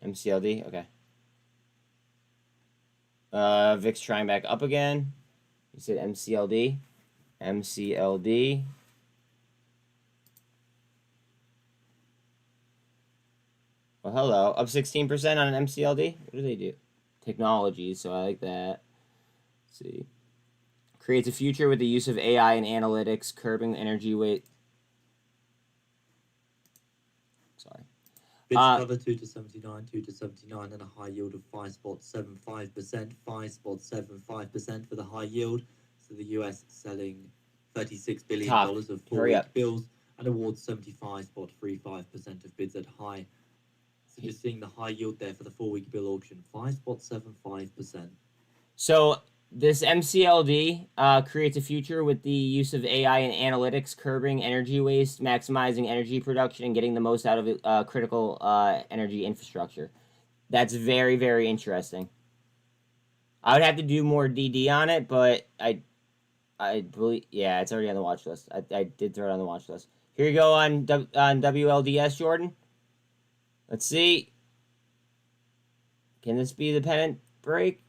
MCLD, okay. VIX trying back up again. You said MCLD. MCLD. Well, hello. Up 16% on an MCLD? What do they do? Technology, so I like that. Let's see. Creates a future with the use of AI and analytics, curbing energy weight. Sorry. Bits cover 2 to 79, 2 to 79, and a high yield of 5.75%, 5.75% for the high yield. So the US selling $36 billion of 4-week bills and awards 75.35% of bids at high. So just seeing the high yield there for the 4-week bill auction, 5.75%. So this MCLD creates a future with the use of AI and analytics, curbing energy waste, maximizing energy production, and getting the most out of critical energy infrastructure. That's very, very interesting. I would have to do more DD on it, but I believe, yeah, it's already on the watch list. I did throw it on the watch list. Here you go on WLDS, Jordan. Let's see. Can this be the pennant break?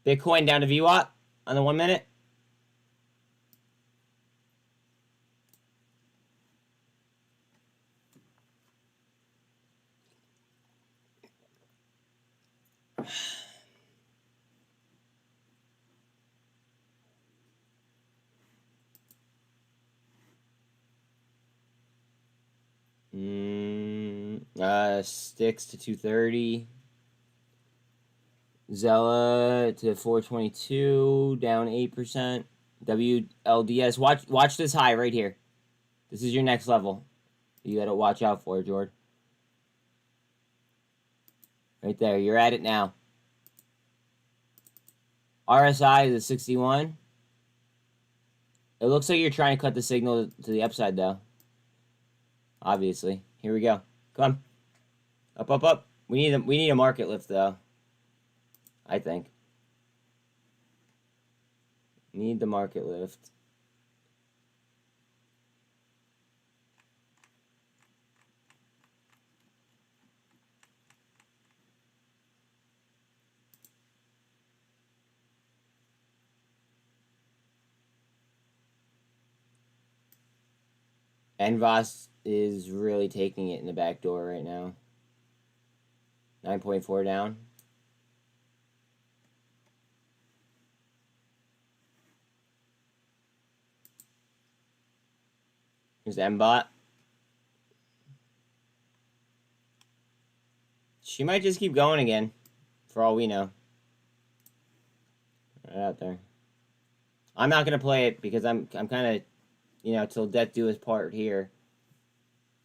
Bitcoin down to VWAP on the 1 minute. Sticks to 230. Zella to 422, down 8%. WLDS, watch this high right here. This is your next level. You gotta watch out for it, Jord. Right there, you're at it now. RSI is a 61. It looks like you're trying to cut the signal to the upside, though. Obviously. Here we go. Come. Up, up, up. We need a market lift, though. I think. Need the market lift. NVOS is really taking it in the back door right now. 9.4 down. Here's MBot. She might just keep going again, for all we know. Right out there. I'm not gonna play it because I'm kind of, you know, till death do his part here.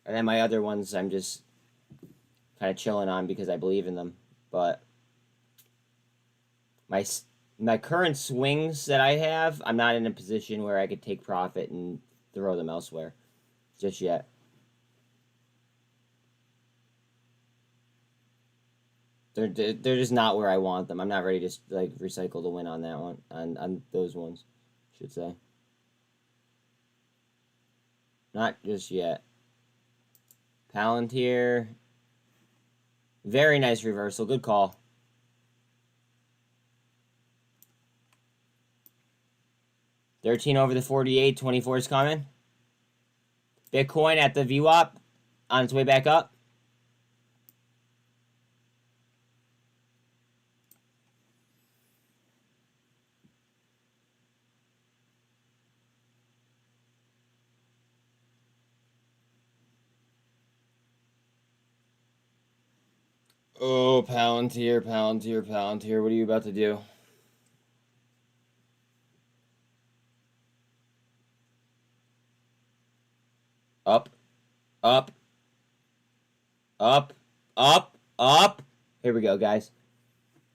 And then my other ones I'm just kind of chilling on because I believe in them. But my current swings that I have, I'm not in a position where I could take profit and throw them elsewhere just yet. They're just not where I want them. I'm not ready to like recycle the win on that one, on those ones, I should say. Not just yet. Palantir. Very nice reversal. Good call. $13 over the 48. 24 is coming. Bitcoin at the VWAP on its way back up. Oh, Palantir, Palantir, Palantir. What are you about to do? Up, up, up, up, up. Here we go, guys.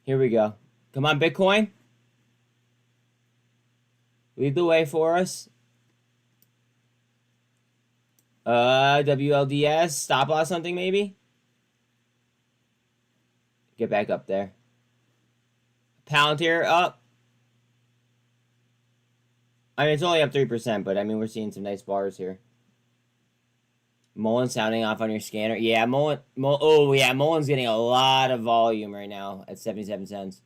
Here we go. Come on, Bitcoin. Lead the way for us. WLDS, stop loss something maybe? Get back up there. Palantir up. I mean, it's only up 3%, but I mean, we're seeing some nice bars here. Mullen sounding off on your scanner. Yeah, Mullen's getting a lot of volume right now at 77 cents.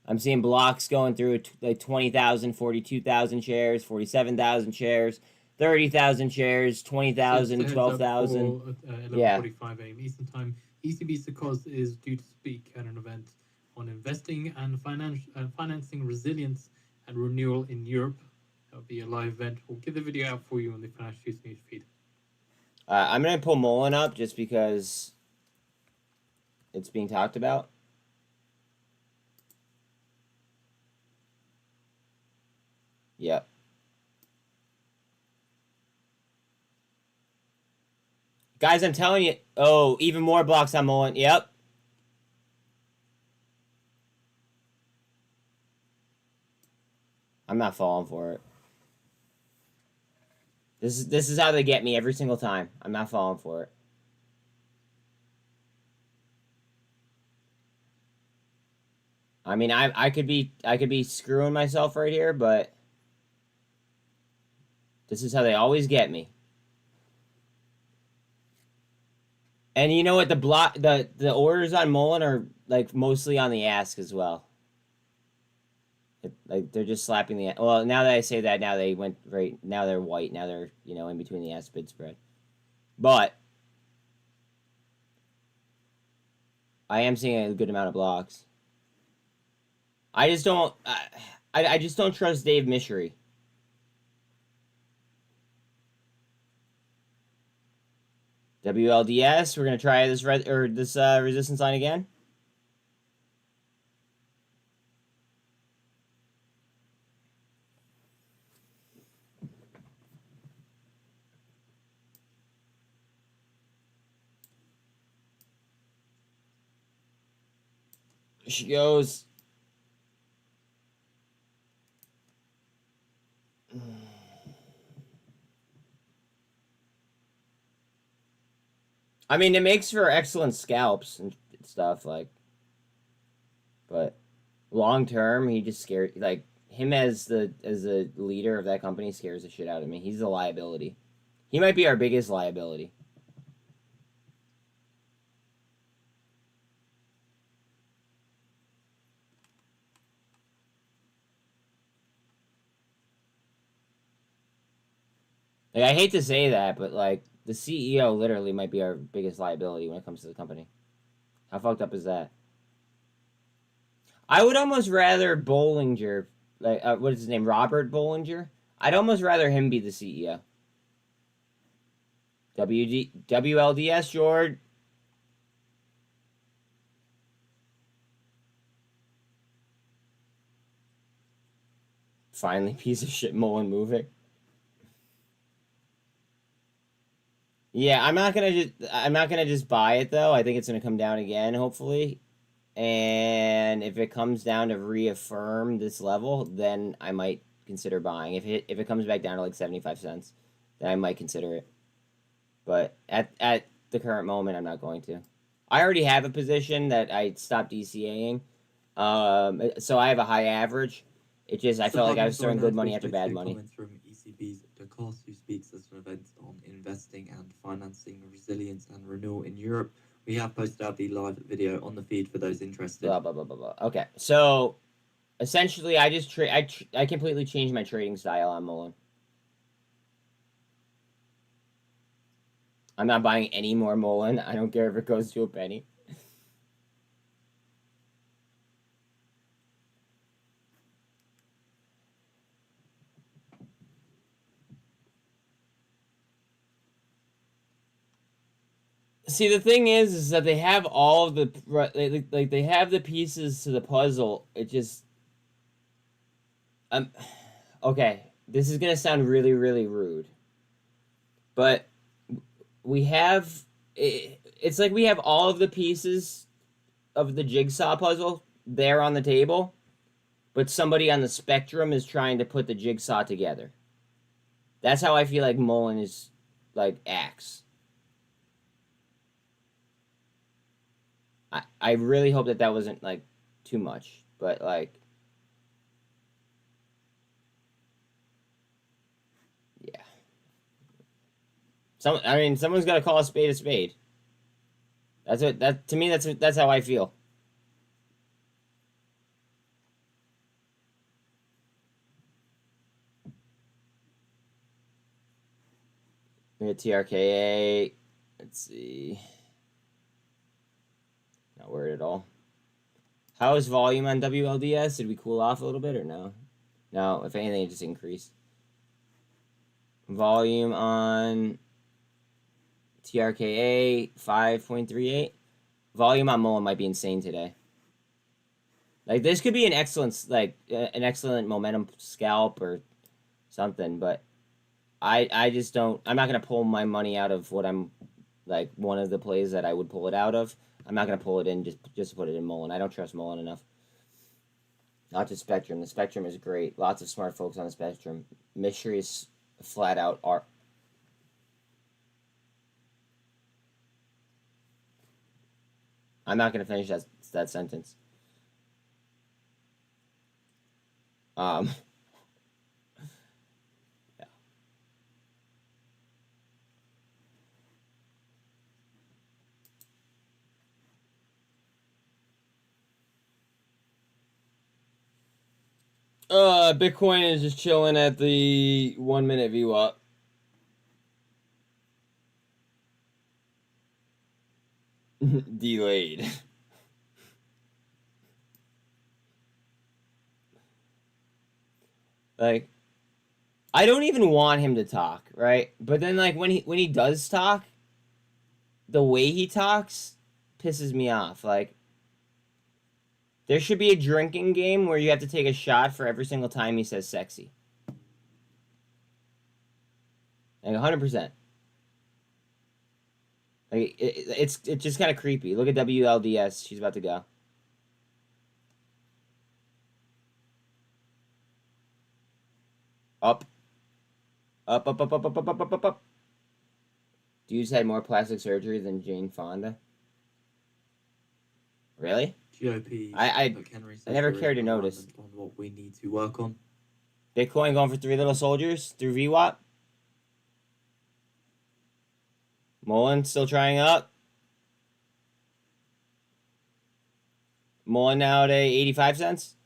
I'm seeing blocks going through like 20,000, 42,000 shares, 47,000 shares, 30,000 shares, 20,000, 12,000. Yeah. 11:45 a.m. Eastern Time. ECB Secos is due to speak at an event on investing and financing resilience and renewal in Europe. That'll be a live event. We'll get the video out for you on the Financial News feed. I'm going to pull Mullen up just because it's being talked about. Yep. Guys, I'm telling you. Oh, even more blocks on Mullen. Yep. I'm not falling for it. This is how they get me every single time. I'm not falling for it. I mean, I could be screwing myself right here, but this is how they always get me. And you know what? The orders on Mullen are like mostly on the ask as well. Like they're just slapping the. Well, now that I say that, now they went right. Now they're white. Now they're in between the ask bid spread. But I am seeing a good amount of blocks. I just don't. I just don't trust Dave Mishery. WLDS. We're gonna try this resistance line again. She goes. I mean, it makes for excellent scalps and stuff, like, but long term, he just scares, like, him as the leader of that company scares the shit out of me. He's a liability. He might be our biggest liability. Like, I hate to say that, but, like, the CEO literally might be our biggest liability when it comes to the company. How fucked up is that? I would almost rather Bollinger, like, what is his name? Robert Bollinger? I'd almost rather him be the CEO. WLDS, George. Finally, piece of shit Mullen moving. Yeah, I'm not gonna just buy it though. I think it's gonna come down again, hopefully. And if it comes down to reaffirm this level, then I might consider buying. If it comes back down to like 75 cents, then I might consider it. But at the current moment, I'm not going to. I already have a position that I stopped DCAing. So I have a high average. It just I felt like I was throwing good money after bad money. Comments from ECB's TRKA, who speaks at an event on investing and financing resilience and renewal in Europe. We have posted out the live video on the feed for those interested. Blah blah blah blah blah. Okay, so essentially, I just I completely changed my trading style on Mullen. I'm not buying any more Mullen. I don't care if it goes to a penny. See, the thing is that they have all of the they have the pieces to the puzzle. It just okay. This is gonna sound really really rude, but we have it's like we have all of the pieces of the jigsaw puzzle there on the table, but somebody on the spectrum is trying to put the jigsaw together. That's how I feel like Mullen is, like, acts. I really hope that that wasn't, like, too much, but, like, yeah. Someone's got to call a spade a spade. To me, that's how I feel. We got TRKA. Let's see. Not worried at all. How is volume on WLDS? Did we cool off a little bit or no? No, if anything, it just increased. Volume on TRKA 5.38. Volume on Mullen might be insane today. Like, this could be an excellent, an excellent momentum scalp or something, but I just don't. I'm not gonna pull my money out of what I'm, like, one of the plays that I would pull it out of. I'm not gonna pull it in just to put it in Mullen. I don't trust Mullen enough. Not just Spectrum. The Spectrum is great. Lots of smart folks on the Spectrum. Mystery is flat out art. I'm not gonna finish that sentence. Yeah. Bitcoin is just chilling at the 1 minute VWAP. Delayed. Like, I don't even want him to talk, right? But then, like, when he does talk, the way he talks pisses me off. Like, there should be a drinking game where you have to take a shot for every single time he says sexy. Like, 100%. Like, it's just kind of creepy. Look at WLDS. She's about to go. Up. Up, up, up, up, up, up, up, up, up, up. Dude's had more plastic surgery than Jane Fonda. Really? GOP. I never cared to notice. On what we need to work on. Bitcoin going for 3 little soldiers through VWAP. Mullen still trying up. Mullen now at 85 cents.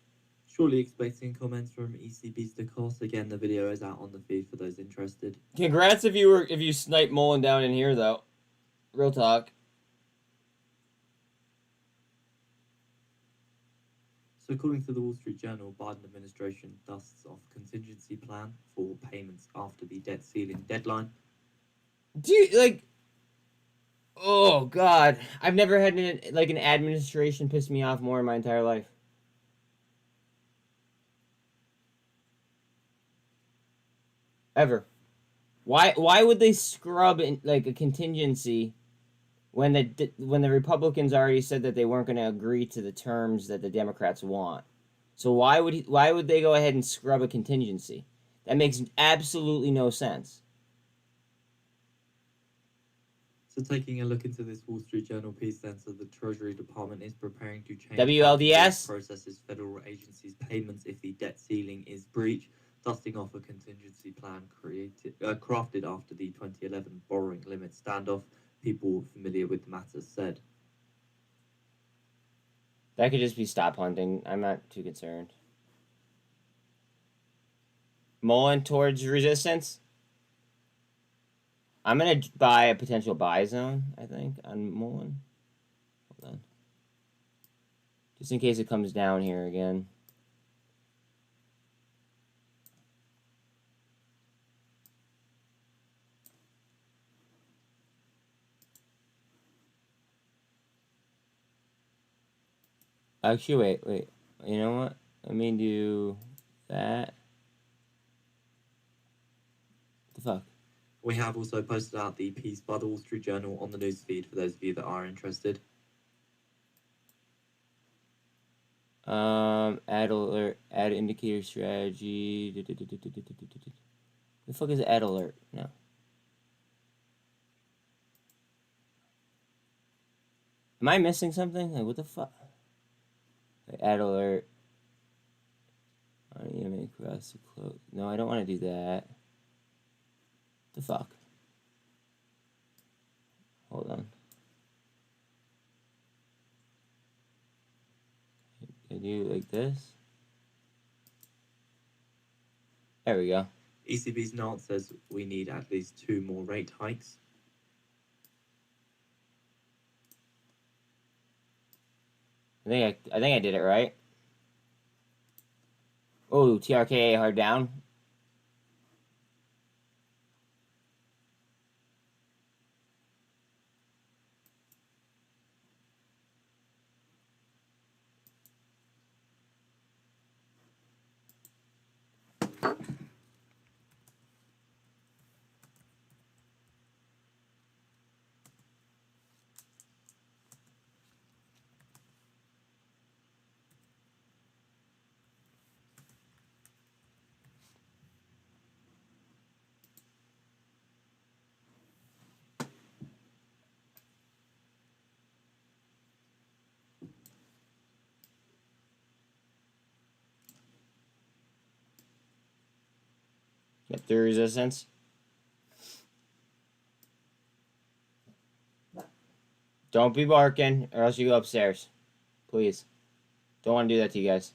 Shortly expecting comments from ECB's Decos. Again, the video is out on the feed for those interested. Congrats if you sniped Mullen down in here though. Real talk. So according to the Wall Street Journal, Biden administration dusts off contingency plan for payments after the debt ceiling deadline. Dude, like, oh god, I've never had an administration piss me off more in my entire life. Ever. Why would they scrub in, like, a contingency when the Republicans already said that they weren't going to agree to the terms that the Democrats want? So why would they go ahead and scrub a contingency? That makes absolutely no sense. So taking a look into this Wall Street Journal piece then, so the Treasury Department is preparing to change WLDS processes federal agencies' payments if the debt ceiling is breached, dusting off a contingency plan crafted after the 2011 borrowing limit standoff. People familiar with the matter said. That could just be stop hunting. I'm not too concerned. Mullen towards resistance. I'm going to buy a potential buy zone, I think, on Mullen. Hold on. Just in case it comes down here again. Actually, wait. You know what? Let me do that. What the fuck? We have also posted out the piece by the Wall Street Journal on the newsfeed for those of you that are interested. Add alert, add indicator strategy. The fuck is add alert? No. Am I missing something? Like, what the fuck? Add alert. I need to make cross to close. No, I don't want to do that. The fuck? Hold on. Can you do like this? There we go. ECB's note says we need at least 2 more rate hikes. I think I did it right. Oh, TRKA hard down. Get through resistance. Don't be barking, or else you go upstairs. Please. Don't want to do that to you guys.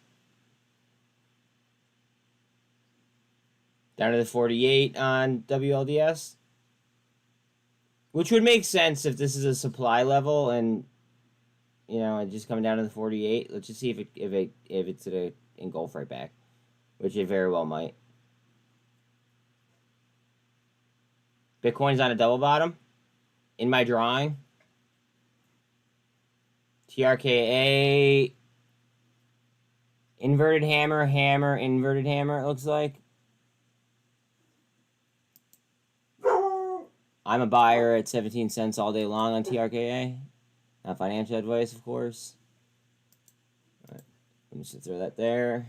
Down to the 48 on WLDS. Which would make sense if this is a supply level and, you know, just coming down to the 48. Let's just see if it's gonna engulf right back, which it very well might. Bitcoin's on a double bottom. In my drawing. TRKA. Inverted hammer, hammer, inverted hammer, it looks like. I'm a buyer at 17 cents all day long on TRKA. Not financial advice, of course. All right. I'm just going to throw that there.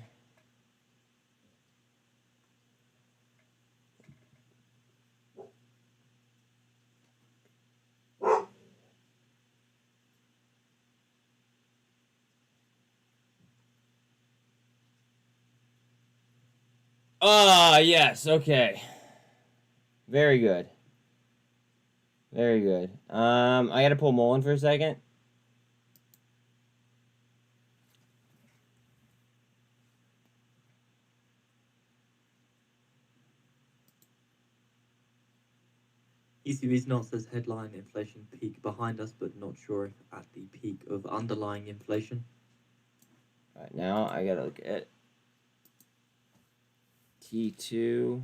Ah, yes, okay. Very good. Very good. I gotta pull muln for a second. ECB's note says headline inflation peak behind us, but not sure if at the peak of underlying inflation. All right, now I gotta look at T2.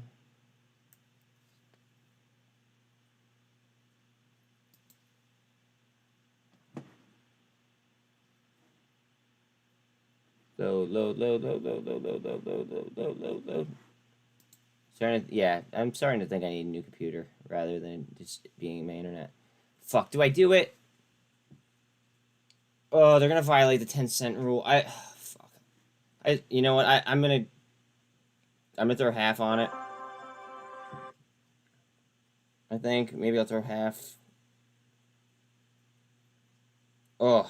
Load. I'm starting to think I need a new computer rather than just being my internet. Fuck, do I do it? Oh, they're gonna violate the 10-cent rule. Fuck. You know what? I'm gonna throw half on it. I think maybe I'll throw half. Oh.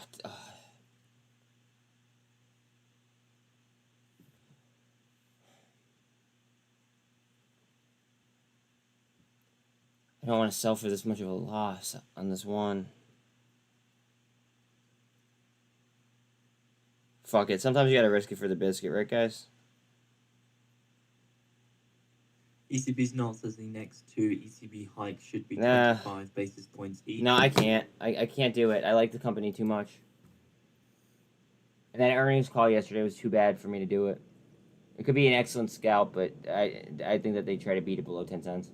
I don't want to sell for this much of a loss on this one. Fuck it. Sometimes you gotta risk it for the biscuit, right, guys? ECB's note says the next 2 ECB hikes should be Nah. 25 basis points each. No, I can't. I can't do it. I like the company too much. And that earnings call yesterday was too bad for me to do it. It could be an excellent scalp, but I think that they try to beat it below 10 cents.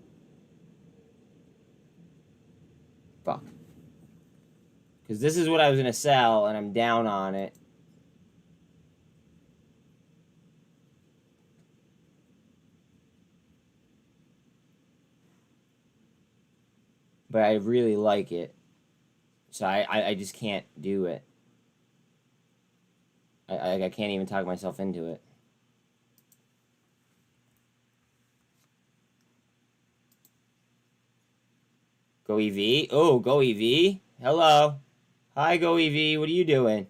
Fuck. Because this is what I was going to sell, and I'm down on it. But I really like it. So I just can't do it. I can't even talk myself into it. GoEV? Oh, GoEV? Hello. Hi, GoEV. What are you doing?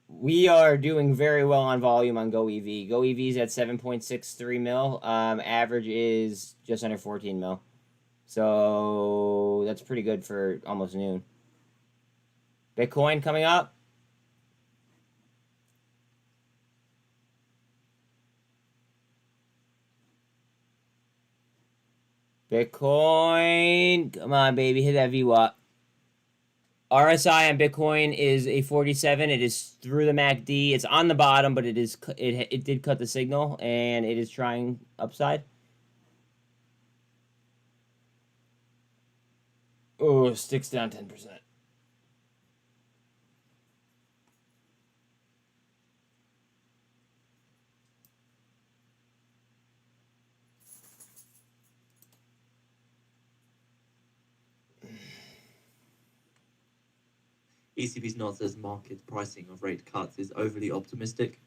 We are doing very well on volume on GoEV. GoEV's at 7.63 mil. Average is just under 14 mil. So that's pretty good for almost noon. Bitcoin coming up. Bitcoin. Come on, baby. Hit that VWAP. RSI on Bitcoin is a 47. It is through the MACD. It's on the bottom, but it did cut the signal, and it is trying upside. Oh, sticks down 10%. ECB's nod says market pricing of rate cuts is overly optimistic.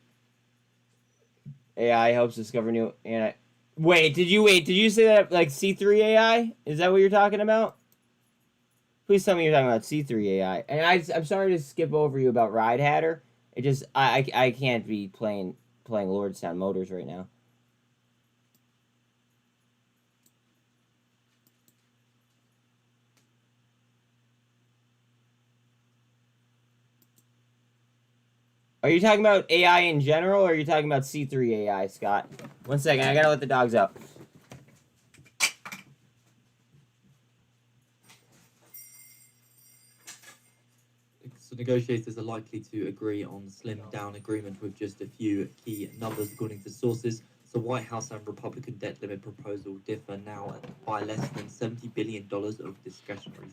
AI helps discover new anti. Wait, did you say that like C3 AI? Is that what you're talking about? Please tell me you're talking about C3 AI. And I'm sorry to skip over you about Ride Hatter. It just I can't be playing Lordstown Motors right now. Are you talking about AI in general, or are you talking about C3 AI, Scott? 1 second, I gotta let the dogs out. So negotiators are likely to agree on the slimmed down agreement with just a few key numbers according to sources. So White House and Republican debt limit proposal differ now by less than $70 billion of discretionary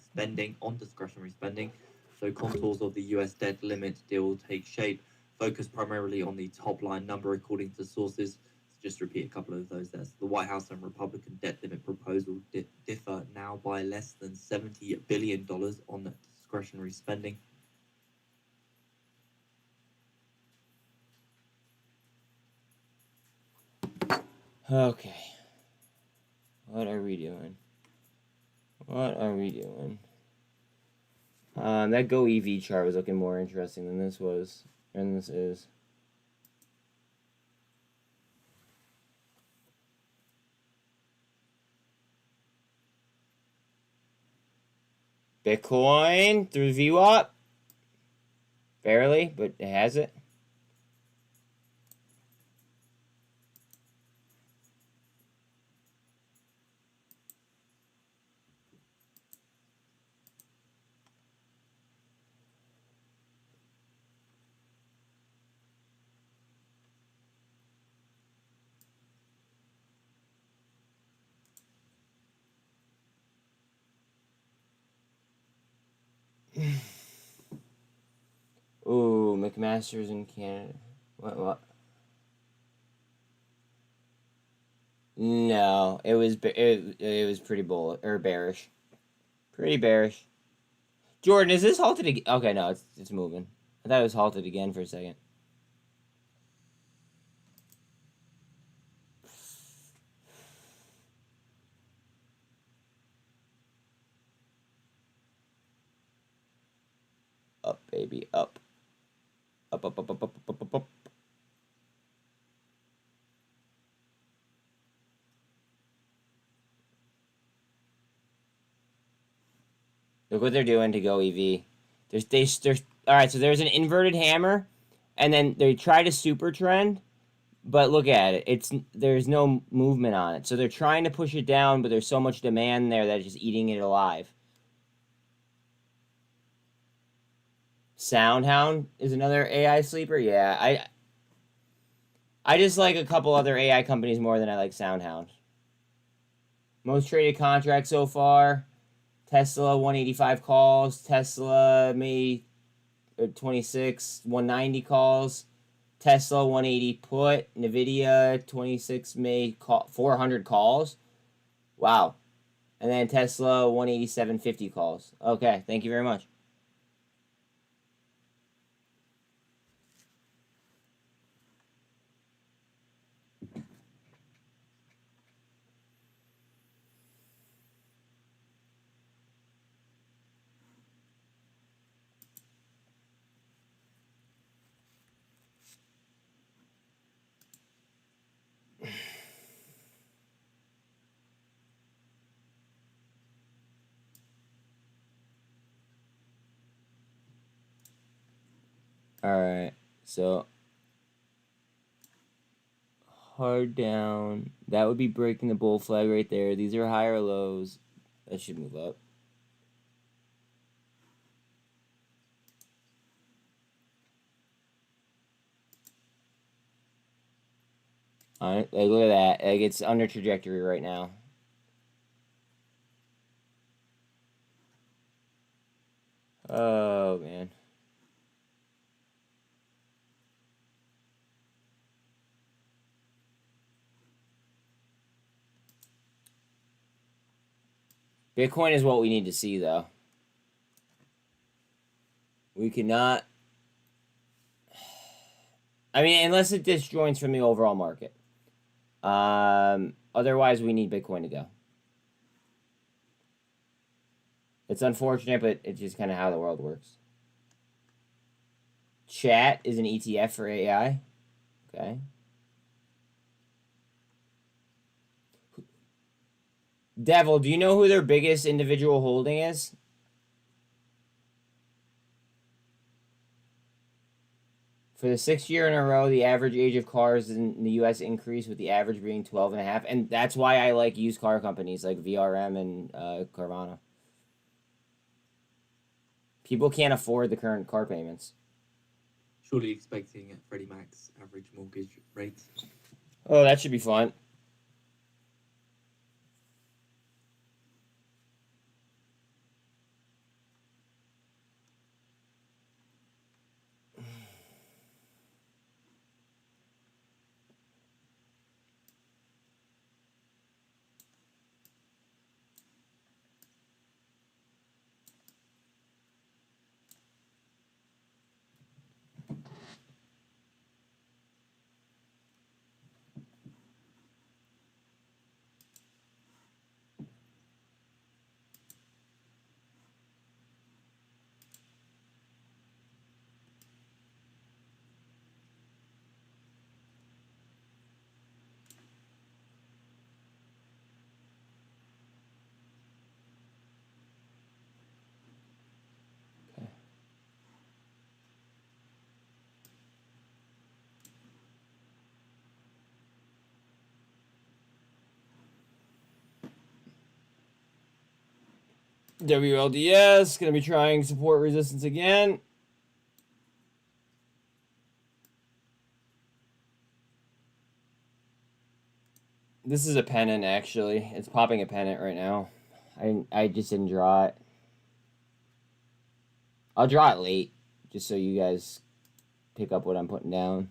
spending. So contours of the US debt limit deal take shape, focus primarily on the top line number according to sources. So just repeat a couple of those there. So the White House and Republican debt limit proposal differ now by less than $70 billion on discretionary spending. Okay. What are we doing? That GoEV chart was looking more interesting than this was, and this is. Bitcoin through VWAP. Barely, but it has it. Ooh, McMaster's in Canada. What? No, it was pretty bearish. Pretty bearish. Jordan, is this halted again? Okay, no, it's moving. I thought it was halted again for a second. Up, baby, up. Up. Look what they're doing to GoEV. There's all right. So there's an inverted hammer, and then they try to super trend, but look at it. There's no movement on it. So they're trying to push it down, but there's so much demand there that it's just eating it alive. Soundhound is another AI sleeper. Yeah, I just like a couple other AI companies more than I like Soundhound. Most traded contract so far. Tesla 185 calls. Tesla May 26 190 calls. Tesla 180 put. Nvidia 26 May 400 calls. Wow. And then Tesla 187.50 calls. Okay, thank you very much. Alright, so hard down. That would be breaking the bull flag right there. These are higher lows. That should move up. Alright, like look at that. Like it's under trajectory right now. Oh man. Bitcoin is what we need to see, though. We cannot... I mean, unless it disjoints from the overall market. Otherwise, we need Bitcoin to go. It's unfortunate, but it's just kind of how the world works. Chat is an ETF for AI. Okay. Devil, do you know who their biggest individual holding is? For the 6th year in a row, the average age of cars in the U.S. increased, with the average being 12.5. And that's why I like used car companies like VRM and Carvana. People can't afford the current car payments. Surely expecting Freddie Mac's average mortgage rates. Oh, that should be fun. WLDS, going to be trying support resistance again. This is a pennant, actually. It's popping a pennant right now. I just didn't draw it. I'll draw it late, just so you guys pick up what I'm putting down.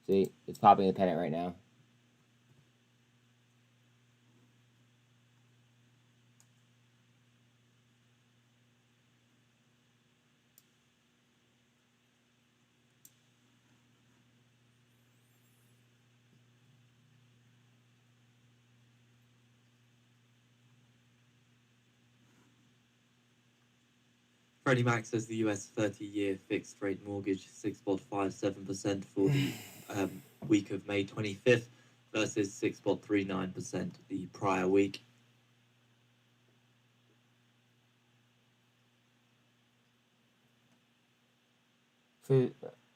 See, it's popping a pennant right now. Freddie Mac says the US 30-year fixed rate mortgage 6.57% for the week of May 25th versus 6.39% the prior week.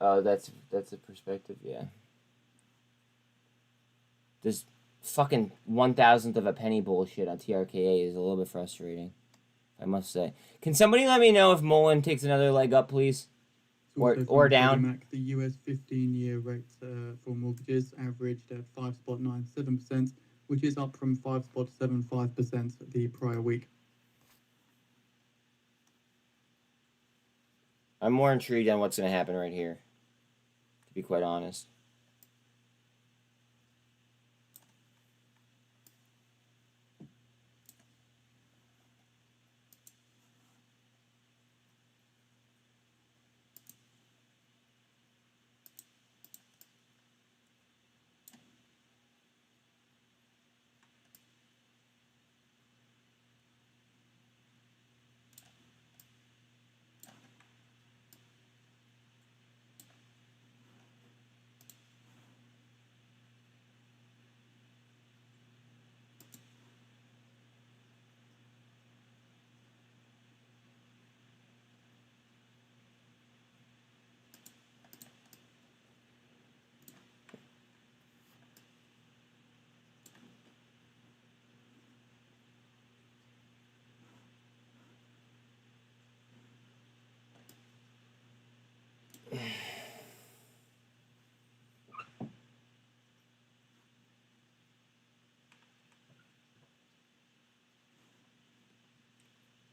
Oh, that's a perspective, yeah. This fucking 1,000th of a penny bullshit on TRKA is a little bit frustrating, I must say. Can somebody let me know if muln takes another leg up, please? Or down? Mac, the US 15-year rate for mortgages averaged at 5.97%, which is up from 5.75% the prior week. I'm more intrigued on what's going to happen right here, to be quite honest.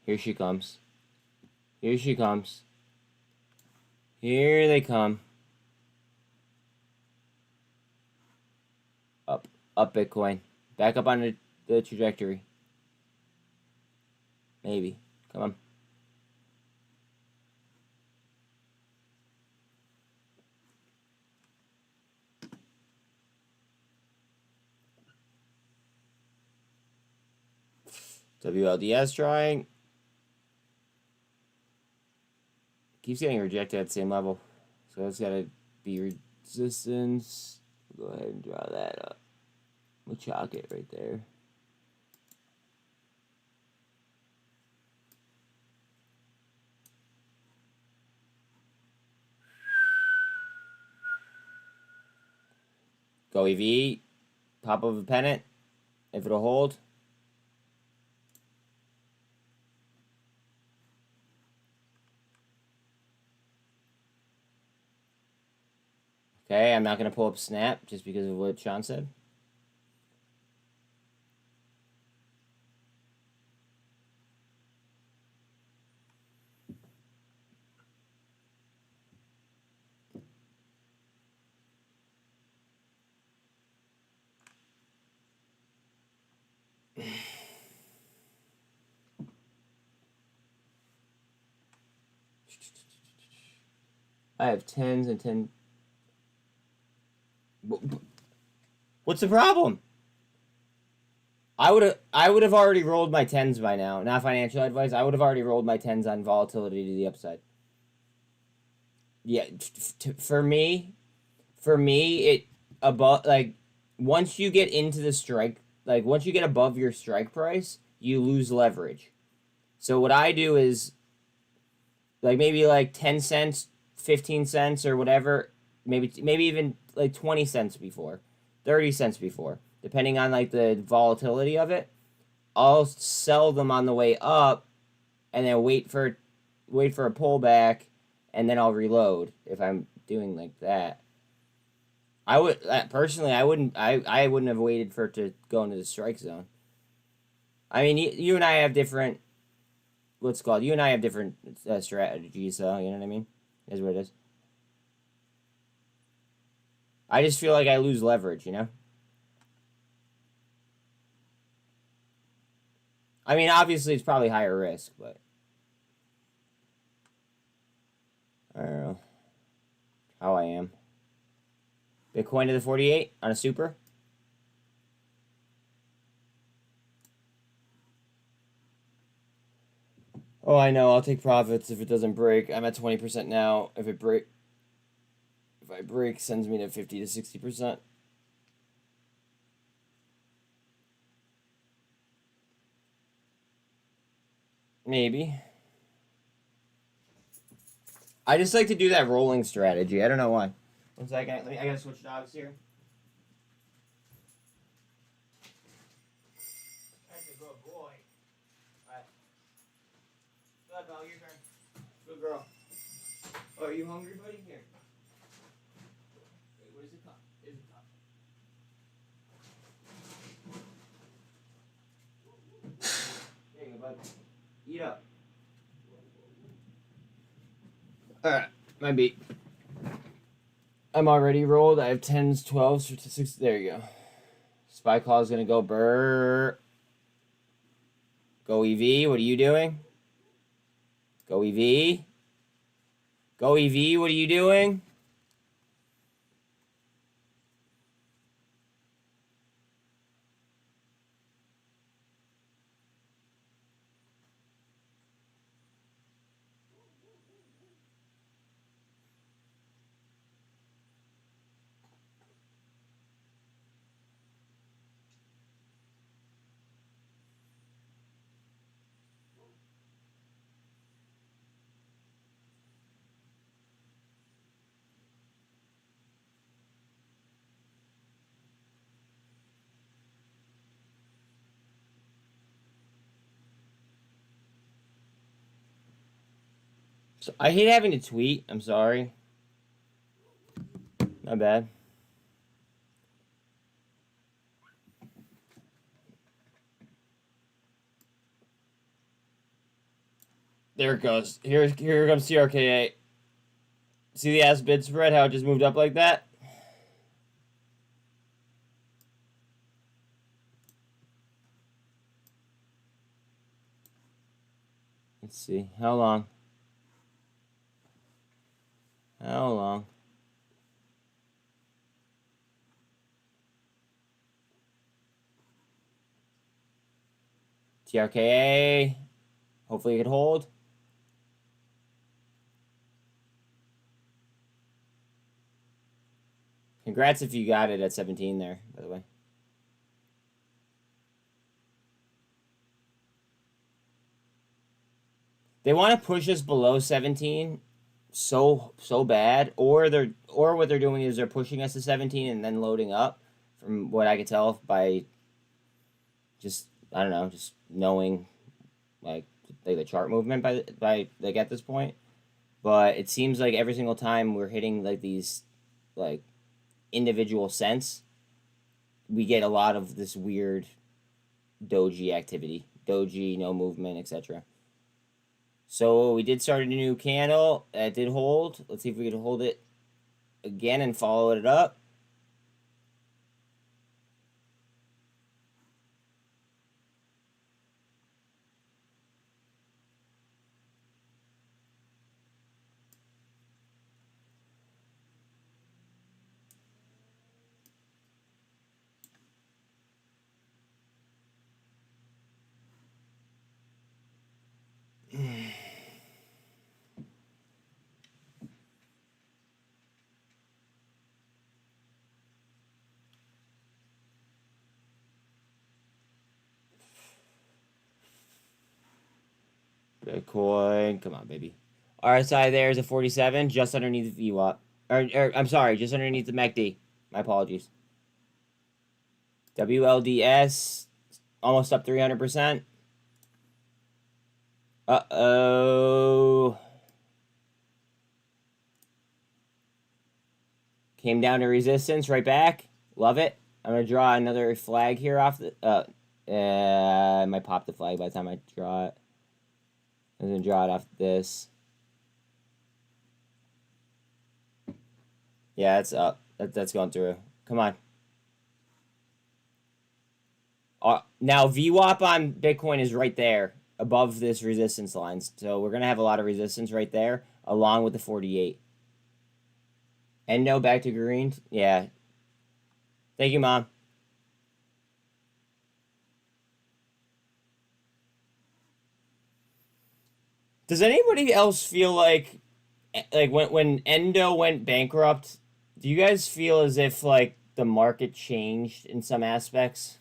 Here she comes. Here she comes. Here they come. Up. Up Bitcoin. Back up on the trajectory. Maybe. Come on. WLDS trying. Keeps getting rejected at the same level. So it's got to be resistance. We'll go ahead and draw that up. We'll chalk it right there. Goev. Pop of a pennant. If it'll hold. Okay, I'm not going to pull up Snap just because of what Sean said. I have 10s and 10. What's the problem? I would have already rolled my 10s by now. Not financial advice. I would have already rolled my 10s on volatility to the upside. Yeah, for me, it above, like, once you get into the strike, like, once you get above your strike price, you lose leverage. So what I do is, like, maybe like 10 cents, 15 cents, or whatever, maybe even like 20 cents before, 30 cents before, depending on like the volatility of it. I'll sell them on the way up, and then wait for a pullback, and then I'll reload if I'm doing like that. I would personally, I wouldn't have waited for it to go into the strike zone. I mean, you and I have different, you and I have different strategies, so you know what I mean? Is what it is. I just feel like I lose leverage, you know? I mean, obviously it's probably higher risk, but I don't know how I am. Bitcoin to the 48 on a super. Oh, I know. I'll take profits if it doesn't break. I'm at 20% now. If I break, sends me to 50 to 60%. Maybe. I just like to do that rolling strategy. I don't know why. One second. I gotta switch dogs here. That's a good boy. Alright. Good, Belle, your turn. Good girl. Oh, are you hungry, buddy? Here. Wait, where's the cup? There's the cup. There you go, bud. Eat up. Alright, my beat. I'm already rolled. I have 10s, 12s, 6. There you go. Spy Claw is going to go burr. Go EV. What are you doing? Go EV. Go EV. What are you doing? So I hate having to tweet. I'm sorry. Not bad. There it goes. Here comes TRKA. See the ass bid spread? How it just moved up like that? Let's see. How long? How long? TRKA. Hopefully it can hold. Congrats if you got it at 17 there, by the way. They want to push us below 17 so bad, or what they're doing is they're pushing us to 17 and then loading up, from what I could tell by just, I don't know, just knowing like the chart movement by like at this point. But it seems like every single time we're hitting like these like individual cents, we get a lot of this weird doji activity, doji, no movement, etc. So we did start a new candle. That did hold. Let's see if we can hold it again and follow it up. Bitcoin, come on, baby. RSI there is a 47, just underneath the VWAP. Or I'm sorry, just underneath the MACD. My apologies. WLDS, almost up 300%. Uh-oh. Came down to resistance, right back. Love it. I'm going to draw another flag here off the... I might pop the flag by the time I draw it. I'm going to draw it off this. Yeah, it's up. That's going through. Come on. Now, VWAP on Bitcoin is right there, above this resistance line. So we're going to have a lot of resistance right there, along with the 48. And no, back to green. Yeah. Thank you, Mom. Does anybody else feel like when Endo went bankrupt, do you guys feel as if like the market changed in some aspects?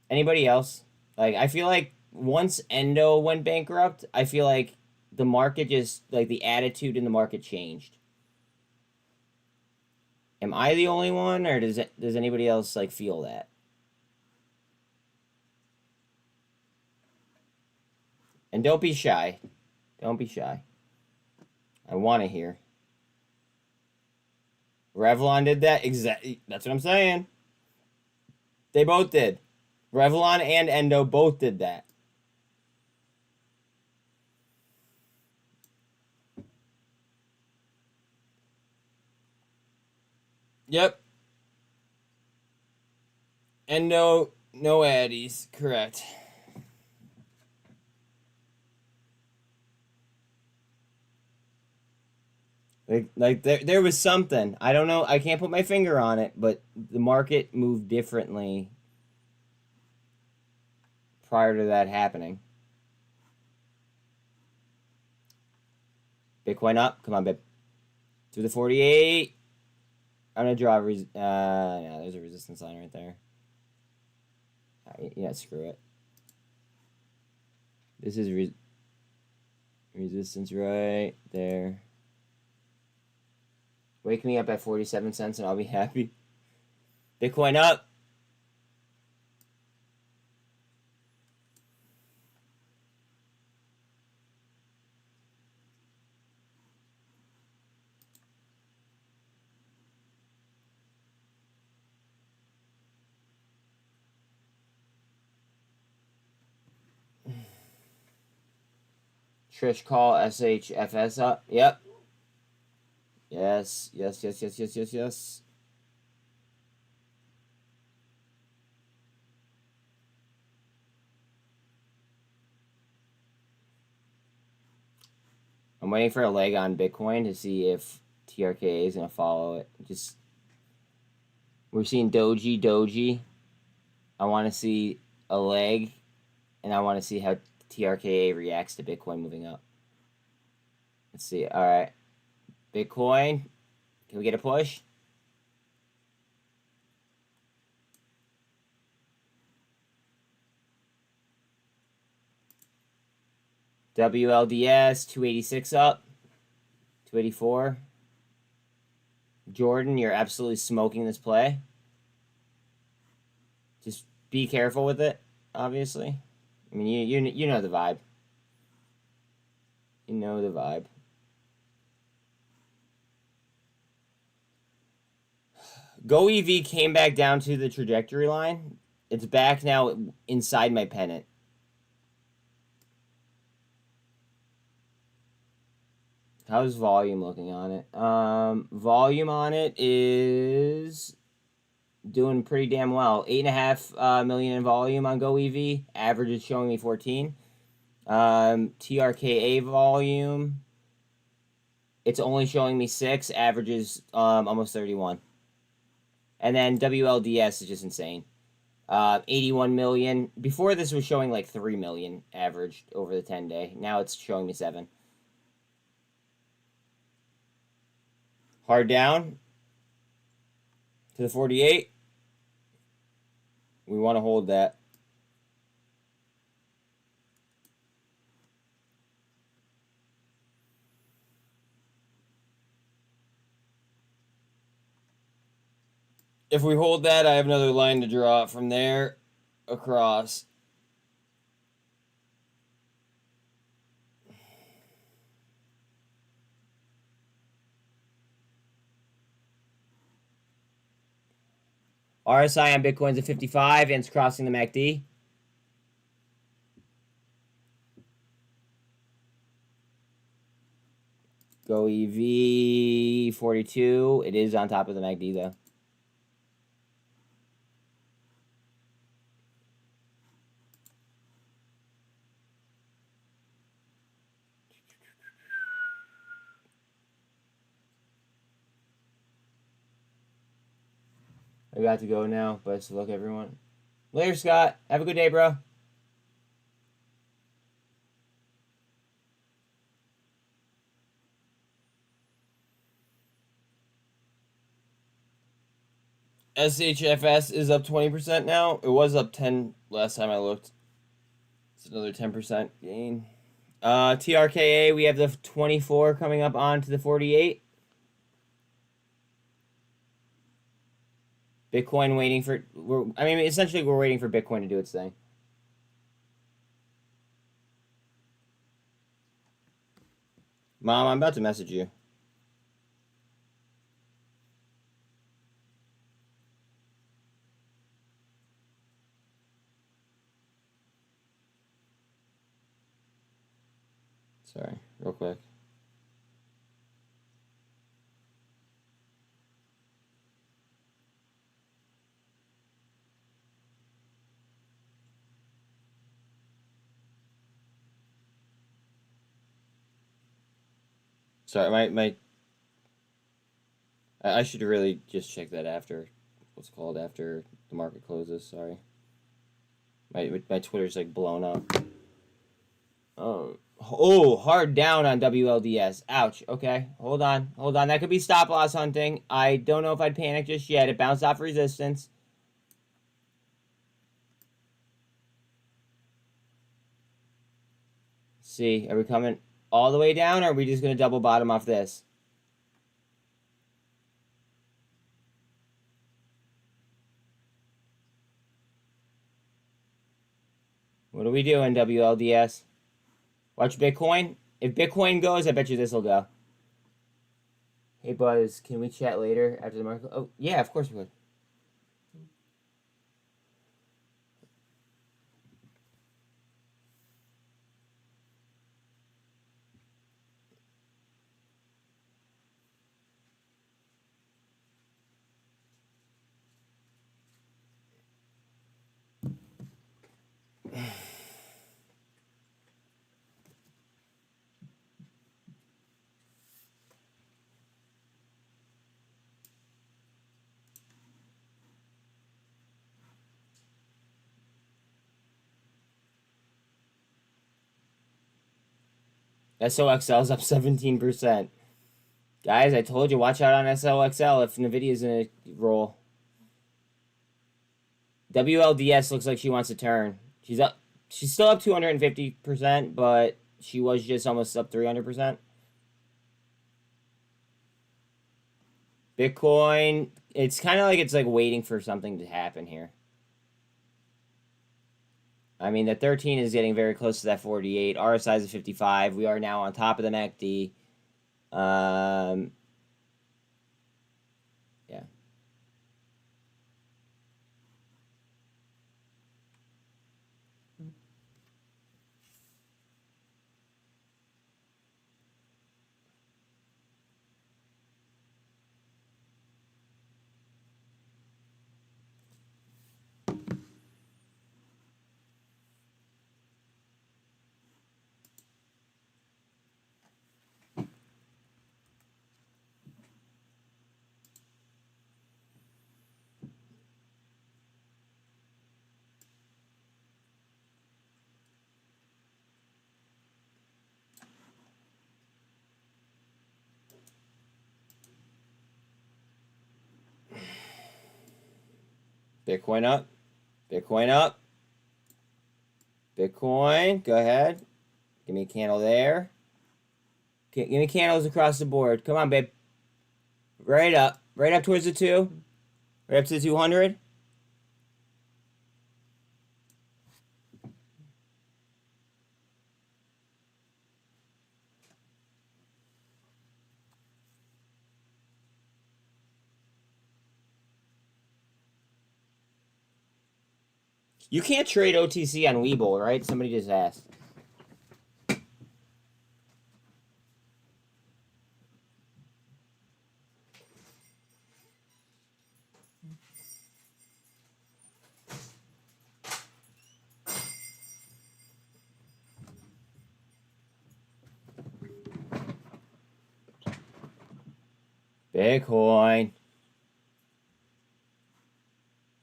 Anybody else? Like, I feel like once Endo went bankrupt, I feel like the market just, like, the attitude in the market changed. Am I the only one, or does anybody else, like, feel that? And don't be shy. Don't be shy. I want to hear. Revlon did that? Exactly. That's what I'm saying. They both did. Revlon and Endo both did that. Yep. Endo, no addies. Correct. Like there was something. I don't know. I can't put my finger on it, but the market moved differently prior to that happening. Bitcoin up. Come on, babe. To the 48. I'm going to draw a... yeah, there's a resistance line right there. Yeah, screw it. This is resistance right there. Wake me up at 47 cents and I'll be happy. Bitcoin up. Trish call SHFS up. Yep. Yes. I'm waiting for a leg on Bitcoin to see if TRKA is going to follow it. We're seeing doji. I want to see a leg, and I want to see how TRKA reacts to Bitcoin moving up. Let's see. All right. Bitcoin. Can we get a push? WLDS 286 up. 284. Jordan, you're absolutely smoking this play. Just be careful with it, obviously. I mean, you know the vibe. You know the vibe. goev came back down to the trajectory line. It's back now inside my pennant. How's volume looking on it? Volume on it is doing pretty damn well. 8.5 million in volume on goev. Average is showing me 14. TRKA volume, it's only showing me 6. Average is almost 31. And then WLDS is just insane. 81 million. Before this was showing like 3 million average over the 10-day. Now it's showing me 7. Hard down to the 48. We want to hold that. If we hold that, I have another line to draw from there across. RSI on Bitcoin's at 55 and it's crossing the MACD. goev 42. It is on top of the MACD though. I got to go now. Best of luck, everyone. Later, Scott. Have a good day, bro. SHFS is up 20% now. It was up 10 last time I looked. It's another 10% gain. TRKA, we have the 24 coming up onto the 48. Bitcoin waiting for... essentially we're waiting for Bitcoin to do its thing. Mom, I'm about to message you. Sorry, real quick. Sorry, I should really just check that after after the market closes. Sorry. My Twitter's like blown up. Oh, hard down on WLDS. Ouch. Okay, hold on. That could be stop loss hunting. I don't know if I'd panic just yet. It bounced off resistance. See, are we coming all the way down, or are we just going to double bottom off this? What are we doing, WLDS? Watch Bitcoin. If Bitcoin goes, I bet you this will go. Hey, Buzz, can we chat later after the market? Oh, yeah, of course we would. SOXL's up 17%. Guys, I told you, watch out on SOXL if NVIDIA's in a roll. WLDS looks like she wants to turn. She's up. She's still up 250%, but she was just almost up 300%. Bitcoin, it's kind of like it's like waiting for something to happen here. I mean, the 13 is getting very close to that 48. RSI is 55. We are now on top of the MACD. Yeah. Bitcoin up. Bitcoin up. Bitcoin, go ahead. Give me a candle there. Give me candles across the board. Come on, babe. Right up. Right up towards the 2. Right up to the 200. You can't trade OTC on Webull, right? Somebody just asked. Bitcoin.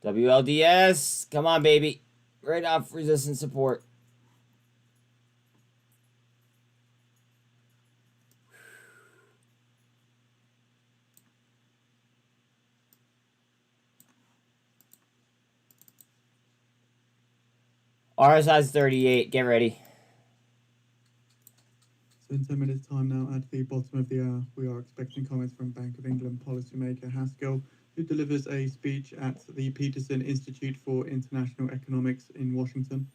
WLDS. Come on, baby. Right off resistance support. RSI is 38. Get ready. So in 10 minutes' time now, at the bottom of the hour, we are expecting comments from Bank of England policymaker Haskell, who delivers a speech at the Peterson Institute for International Economics in Washington.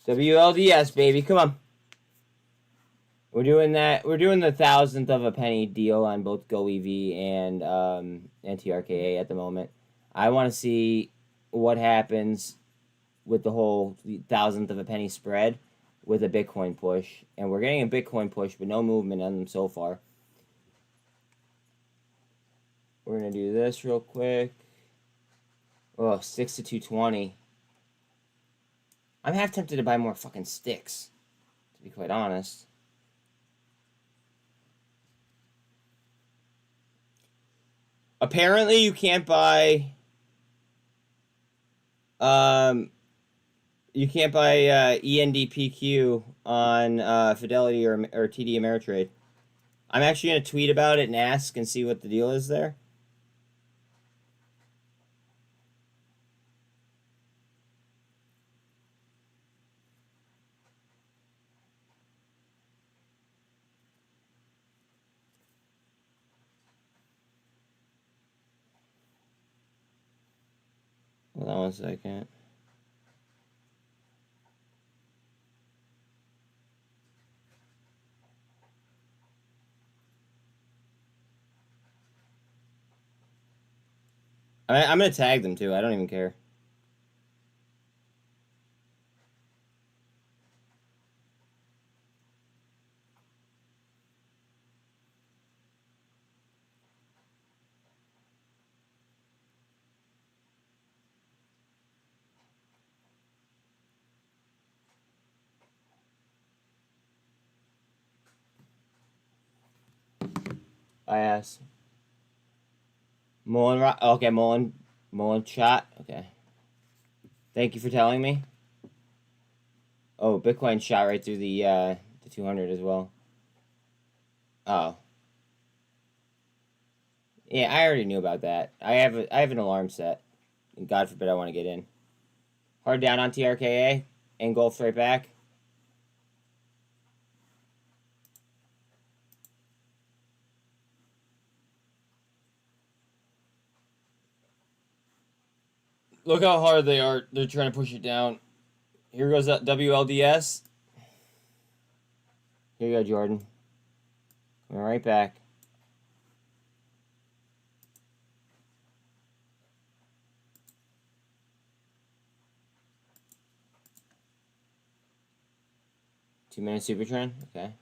WLDS, baby. Come on. We're doing that. We're doing the 1,000th of a penny deal on both goev and TRKA at the moment. I want to see what happens with the whole 1,000th of a penny spread with a Bitcoin push. And we're getting a Bitcoin push, but no movement on them so far. We're going to do this real quick. Oh, 6 to 220. I'm half tempted to buy more fucking sticks, to be quite honest. Apparently, you can't buy. You can't buy ENDPQ on Fidelity or TD Ameritrade. I'm actually gonna tweet about it and ask and see what the deal is there. Hold on 1 second. I'm gonna tag them too. I don't even care. I asked. Mullen, okay, Mullen shot. Okay. Thank you for telling me. Oh, Bitcoin shot right through the 200 as well. Oh. Yeah, I already knew about that. I have an alarm set. And God forbid I want to get in. Hard down on TRKA. Engulfed right back. Look how hard they are. They're trying to push it down. Here goes that WLDS. Here you go, Jordan. Coming right back. Two-minute super trend. Okay.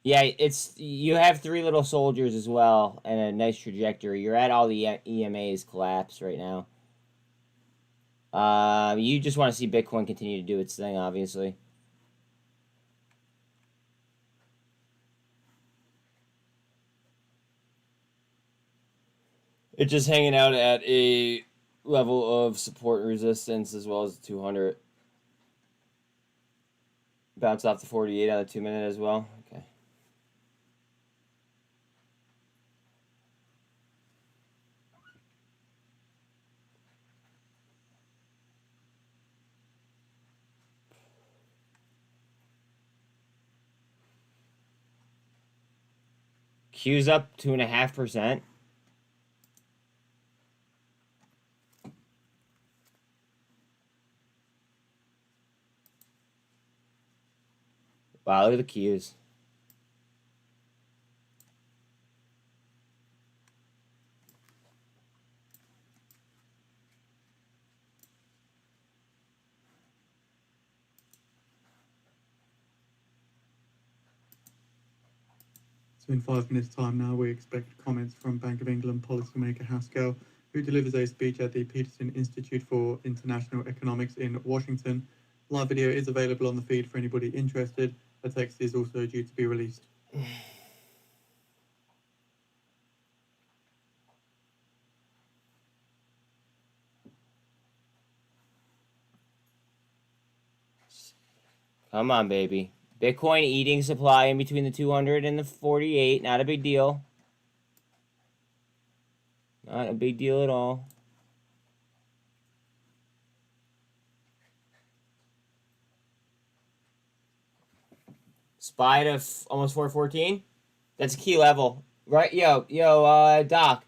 Yeah, you have three little soldiers as well, and a nice trajectory. You're at all the EMA's collapse right now. You just want to see Bitcoin continue to do its thing, obviously. It's just hanging out at a level of support and resistance as well as the 200. Bounce off the 48 on the 2-minute as well. Okay. Q's up 2.5%. Wow, look at the Q's. So in 5 minutes' time now, we expect comments from Bank of England policymaker Haskell, who delivers a speech at the Peterson Institute for International Economics in Washington. Live video is available on the feed for anybody interested. A text is also due to be released. Come on, baby. Bitcoin eating supply in between the 200 and the 48. Not a big deal. Not a big deal at all. SPY to almost 414. That's a key level, right? Yo, Doc.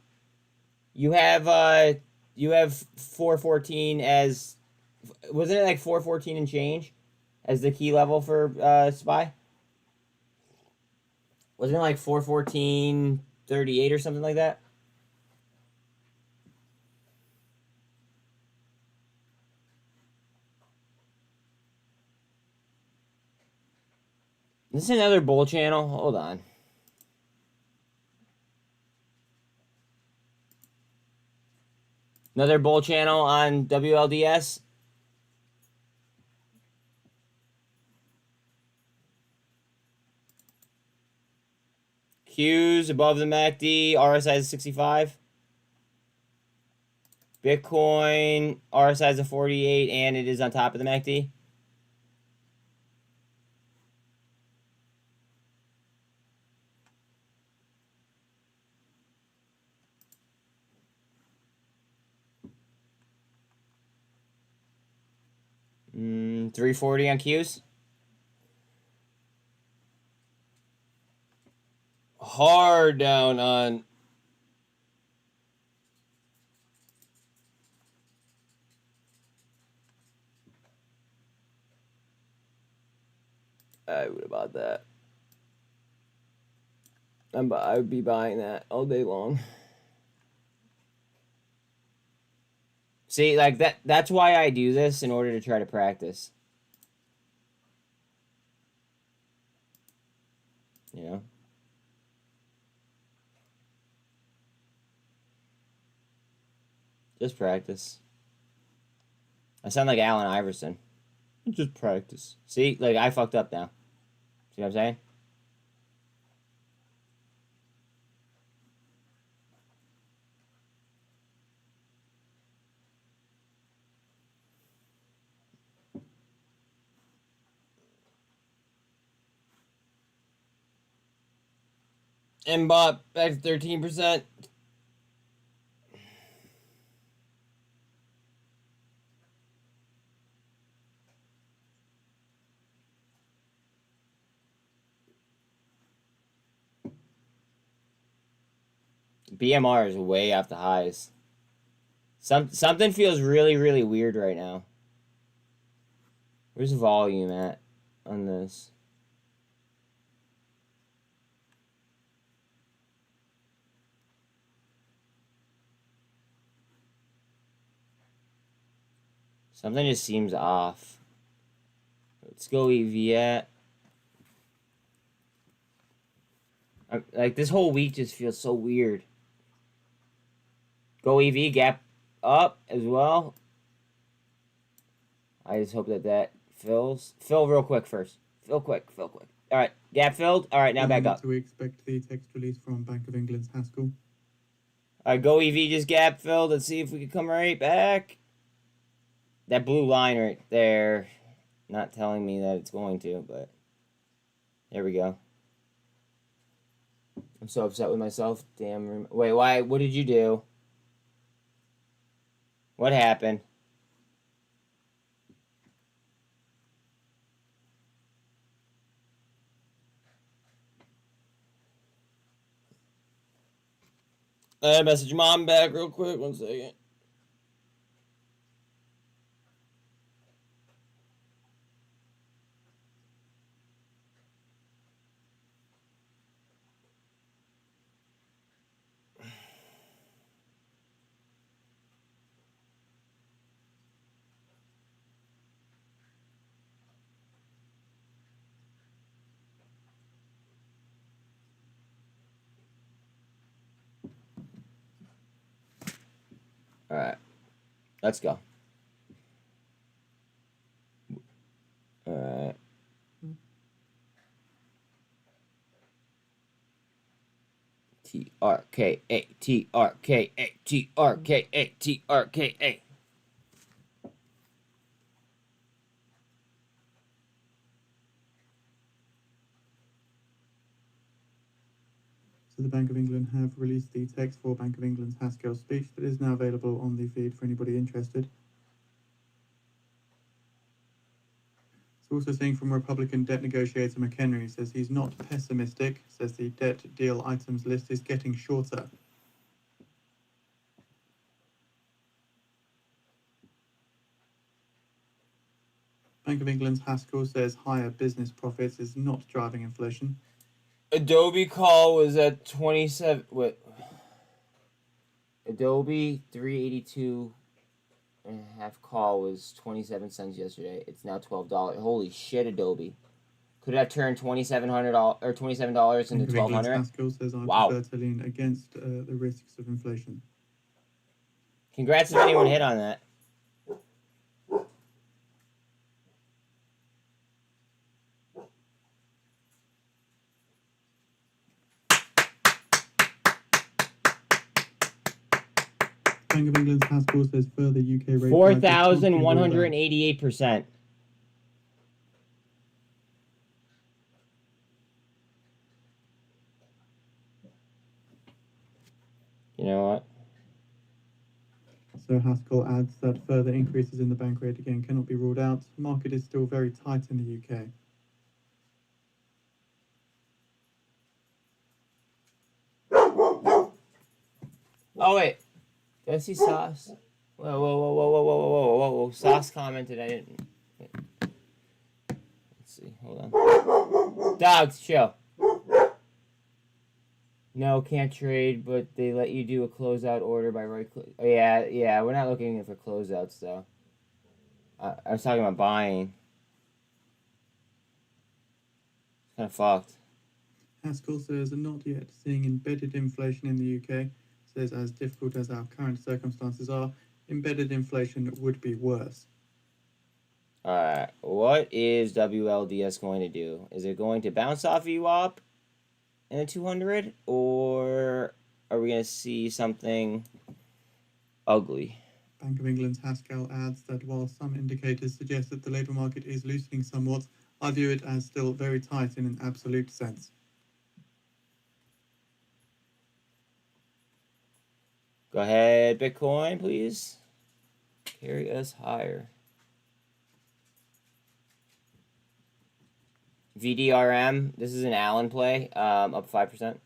You have 414 as, wasn't it like 414 and change as the key level for SPY? Wasn't it like 414.38 or something like that? This is another bull channel. Hold on. Another bull channel on WLDS. Q's above the MACD. RSI is 65. Bitcoin, RSI is a 48, and it is on top of the MACD. Mm, 340 on Q's. Hard down on I would have bought that. I would be buying that all day long. See, like that's why I do this, in order to try to practice. You know? Just practice. I sound like Allen Iverson. Just practice. See, like I fucked up now. See what I'm saying? mmat back to 13%. BMR is way off the highs. Something feels really, really weird right now. Where's the volume at on this? Something just seems off. Let's go EV at. Like, this whole week just feels so weird. Go EV, gap up as well. I just hope that fills. Fill real quick first. Fill quick. All right, gap filled. All right, now back up. Do we expect the text release from Bank of England's Haskell? All right, go EV just gap filled. Let's see if we can come right back. That blue line right there, not telling me that it's going to, but there we go. I'm so upset with myself. Damn. Wait, why? What did you do? What happened? I message mom back real quick. 1 second. All right, let's go. All right. TRKA, TRKA, TRKA, TRKA. So the Bank of England have released the text for Bank of England's Haskell speech that is now available on the feed for anybody interested. It's also saying from Republican debt negotiator McHenry, says he's not pessimistic, says the debt deal items list is getting shorter. Bank of England's Haskell says higher business profits is not driving inflation. Adobe call was at 27. What? Adobe 382 and a half call was 27 cents yesterday. It's now $12. Holy shit, Adobe. Could have turned $2,700 or $27 into $1,200. Haskell says I wow. prefer to lean against the risks of inflation. Congrats if anyone hit on that. Bank of England's Haskell says further UK rate 4,188%. You know what? So Haskell adds that further increases in the bank rate again cannot be ruled out. The market is still very tight in the UK. Oh wait, did I see Sauce? Whoa! Sauce commented. I didn't. Wait. Let's see. Hold on. Dogs, chill. No, can't trade, but they let you do a closeout order by right click. Oh, yeah. We're not looking for closeouts though. I was talking about buying. It's kind of fucked. Haskell says not yet seeing embedded inflation in the UK. Says as difficult as our current circumstances are, embedded inflation would be worse. Alright, what is WLDS going to do? Is it going to bounce off VWAP in the 200, or are we going to see something ugly? Bank of England's Haskell adds that while some indicators suggest that the labour market is loosening somewhat, I view it as still very tight in an absolute sense. Go ahead, Bitcoin, please. Carry us higher. VDRM, this is an Allen play, up 5%.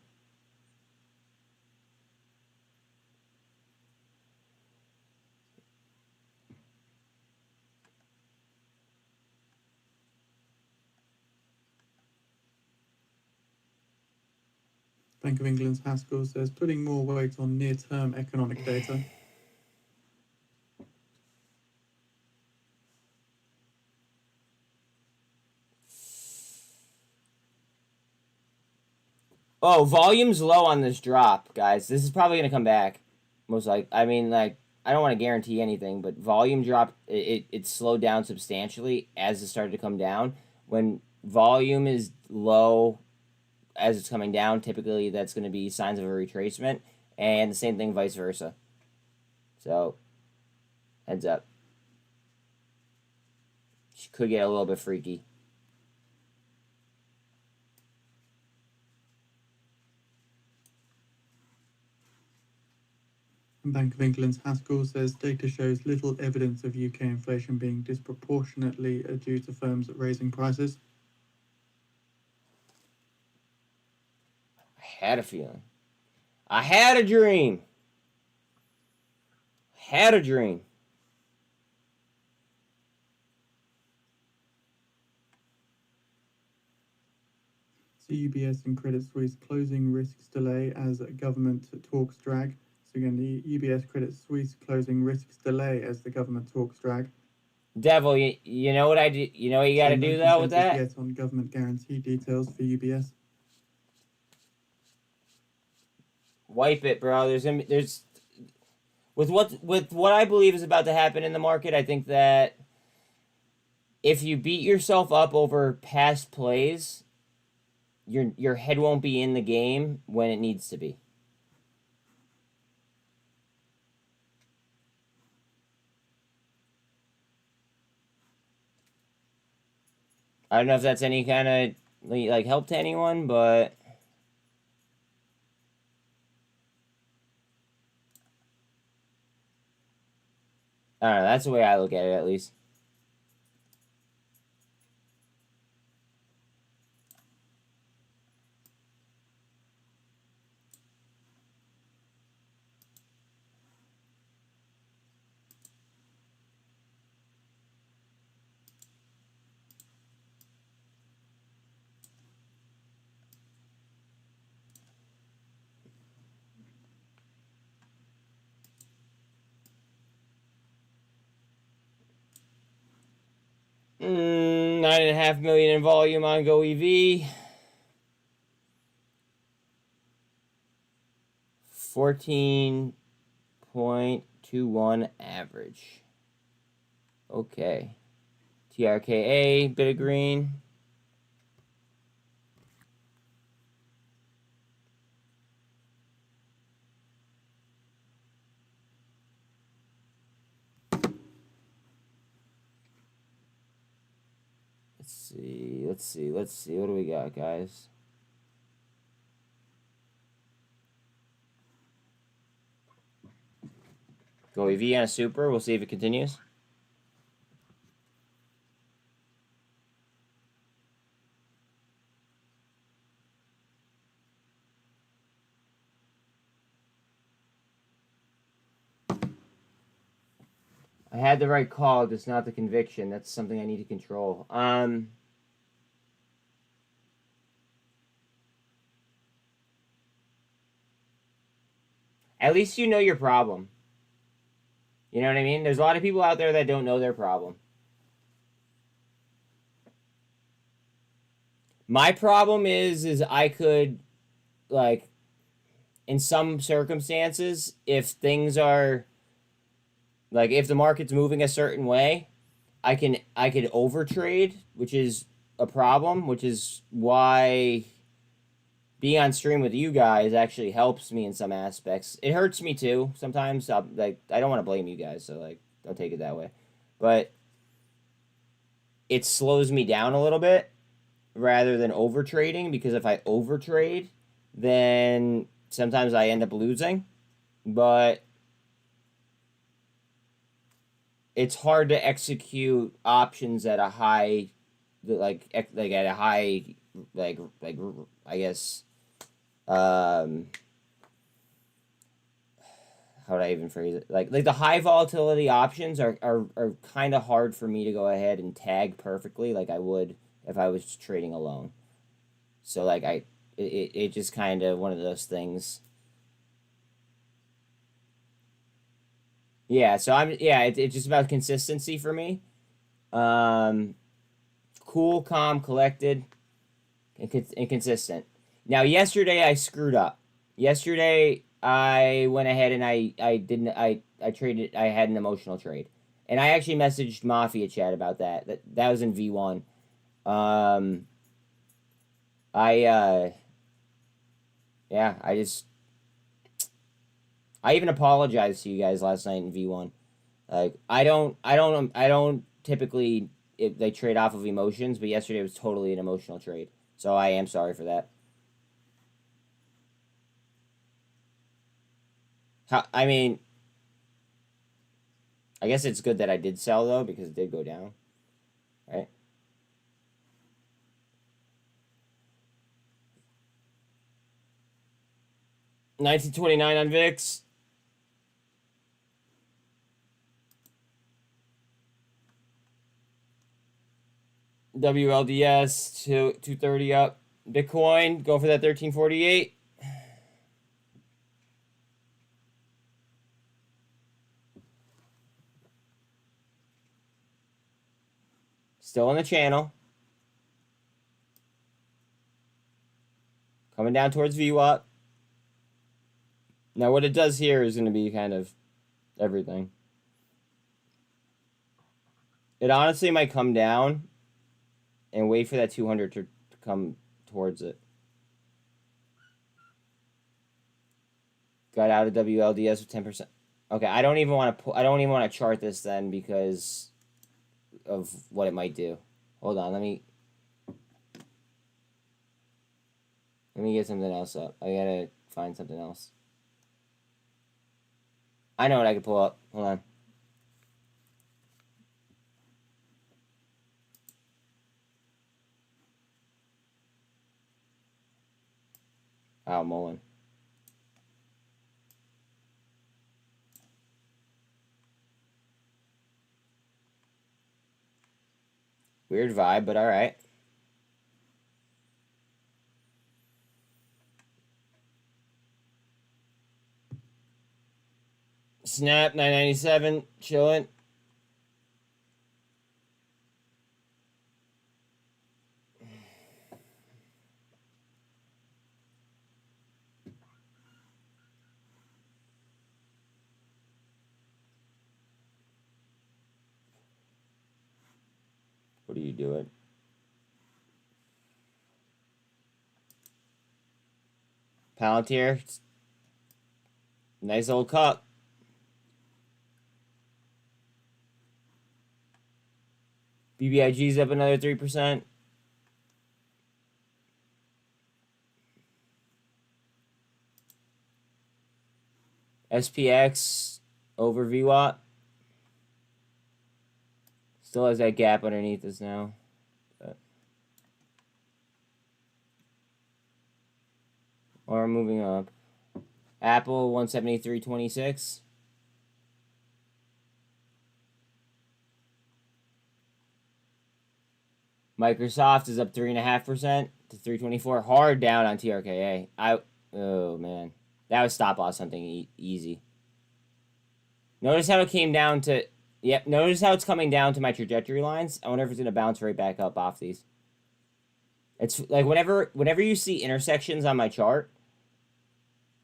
Bank of England's Haskell says putting more weight on near-term economic data. Oh, volume's low on this drop, guys. This is probably going to come back. Most likely. I mean, like, I don't want to guarantee anything, but volume dropped. It slowed down substantially as it started to come down. When volume is low as it's coming down, typically that's going to be signs of a retracement. And the same thing vice versa. So, heads up. She could get a little bit freaky. Bank of England's Haskell says data shows little evidence of UK inflation being disproportionately due to firms raising prices. I had a feeling. I had a dream. Had a dream. UBS and Credit Suisse closing risks delay as government talks drag. So again, the UBS Credit Suisse closing risks delay as the government talks drag. Devil, you know what I do? You know what you got to do though with that? Yet on government guarantee details for UBS. Wipe it, bro. There's with what I believe is about to happen in the market. I think that if you beat yourself up over past plays, your head won't be in the game when it needs to be. I don't know if that's any kind of like help to anyone, but I don't know. That's the way I look at it, at least. $9.5 million in volume on goev. 14.21 average. Okay. TRKA, bit of green. Let's see. What do we got, guys? goev on a super. We'll see if it continues. I had the right call, just not the conviction. That's something I need to control. At least you know your problem. You know what I mean? There's a lot of people out there that don't know their problem. My problem is I could, like, in some circumstances, if things are, like, if the market's moving a certain way, I could overtrade, which is a problem, which is why being on stream with you guys actually helps me in some aspects. It hurts me too sometimes. I don't want to blame you guys, so like don't take it that way. But it slows me down a little bit rather than overtrading, because if I overtrade, then sometimes I end up losing. But it's hard to execute options at a high, like at a high, like I guess, how would I even phrase it? Like the high volatility options are kind of hard for me to go ahead and tag perfectly like I would if I was trading alone. So like it just kind of one of those things. Yeah, so it's just about consistency for me. Cool, calm, collected, and consistent. Now, yesterday I screwed up. Yesterday I went ahead and I traded. I had an emotional trade, and I actually messaged Mafia Chat about that. That was in V1. I yeah, I even apologized to you guys last night in V1. Like I don't typically they trade off of emotions, but yesterday was totally an emotional trade. So I am sorry for that. I mean, I guess it's good that I did sell though because it did go down, right? $19.29 on VIX. WLDS to 230 up. Bitcoin, go for that 1348. Still on the channel. Coming down towards VWAP. Now what it does here is going to be kind of everything. It honestly might come down and wait for that 200 to come towards it. Got out of WLDS with 10%. Okay, I don't even want to chart this then because of what it might do. Hold on, let me get something else up. I gotta find something else. I know what I could pull up. Hold on. Oh, muln. Weird vibe, but all right. Snap 997 chilling. What are you doing? Palantir. Nice old cup. BBIG's up another 3%. SPX over VWAP. Still has that gap underneath us now. Or moving up. Apple 173.26. Microsoft is up 3.5% to 324. Hard down on TRKA. Oh man, that was stop loss something easy. Notice how it came down to. Yep. Notice how it's coming down to my trajectory lines. I wonder if it's gonna bounce right back up off these. It's like whenever you see intersections on my chart,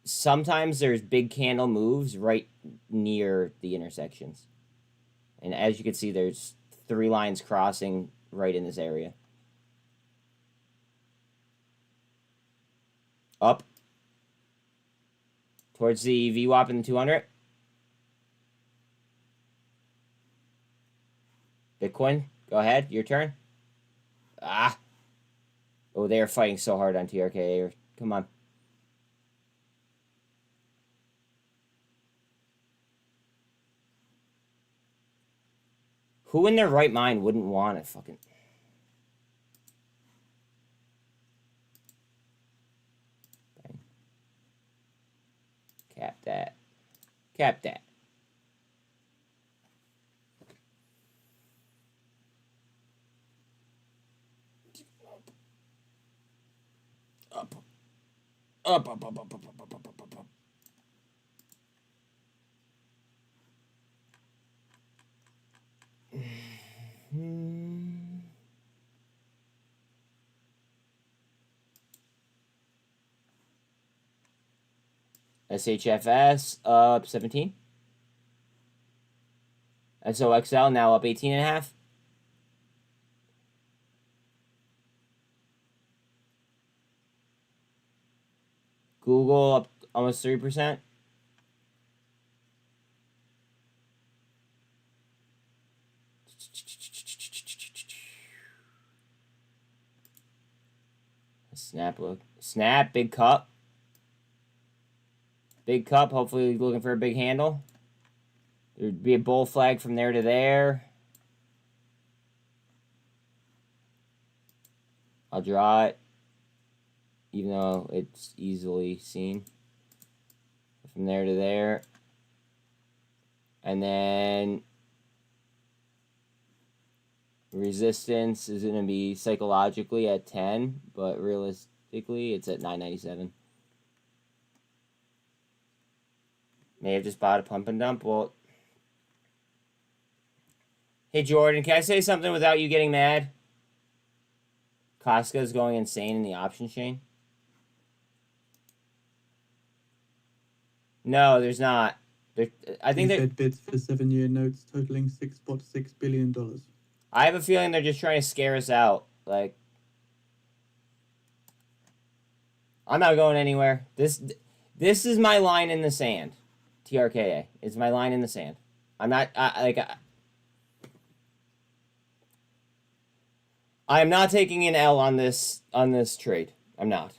sometimes there's big candle moves right near the intersections, and as you can see, there's 3 lines crossing right in this area. Up towards the VWAP in the 200. Bitcoin, go ahead, your turn. Ah. Oh, they are fighting so hard on TRKA. Come on. Who in their right mind wouldn't want it fucking... Bang. Cap that. Cap that. Up. Up, up, up, up, up, up, up, up, up, up. SHFS up 17. SOXL now up 18.5. Google up almost 3%. Snap, big cup. Big cup, hopefully looking for a big handle. There'd be a bull flag from there to there. I'll draw it, even though it's easily seen. From there to there. And then resistance is going to be psychologically at 10, but realistically it's at 997. May have just bought a pump and dump. Well, hey Jordan, can I say something without you getting mad? Costco's going insane in the option chain. No, there's not. I think Fed bids for 7-year notes totaling $6.6 billion. I have a feeling they're just trying to scare us out. Like, I'm not going anywhere. This is my line in the sand. TRKA. It's my line in the sand. I'm not I am not taking an L on this trade. I'm not.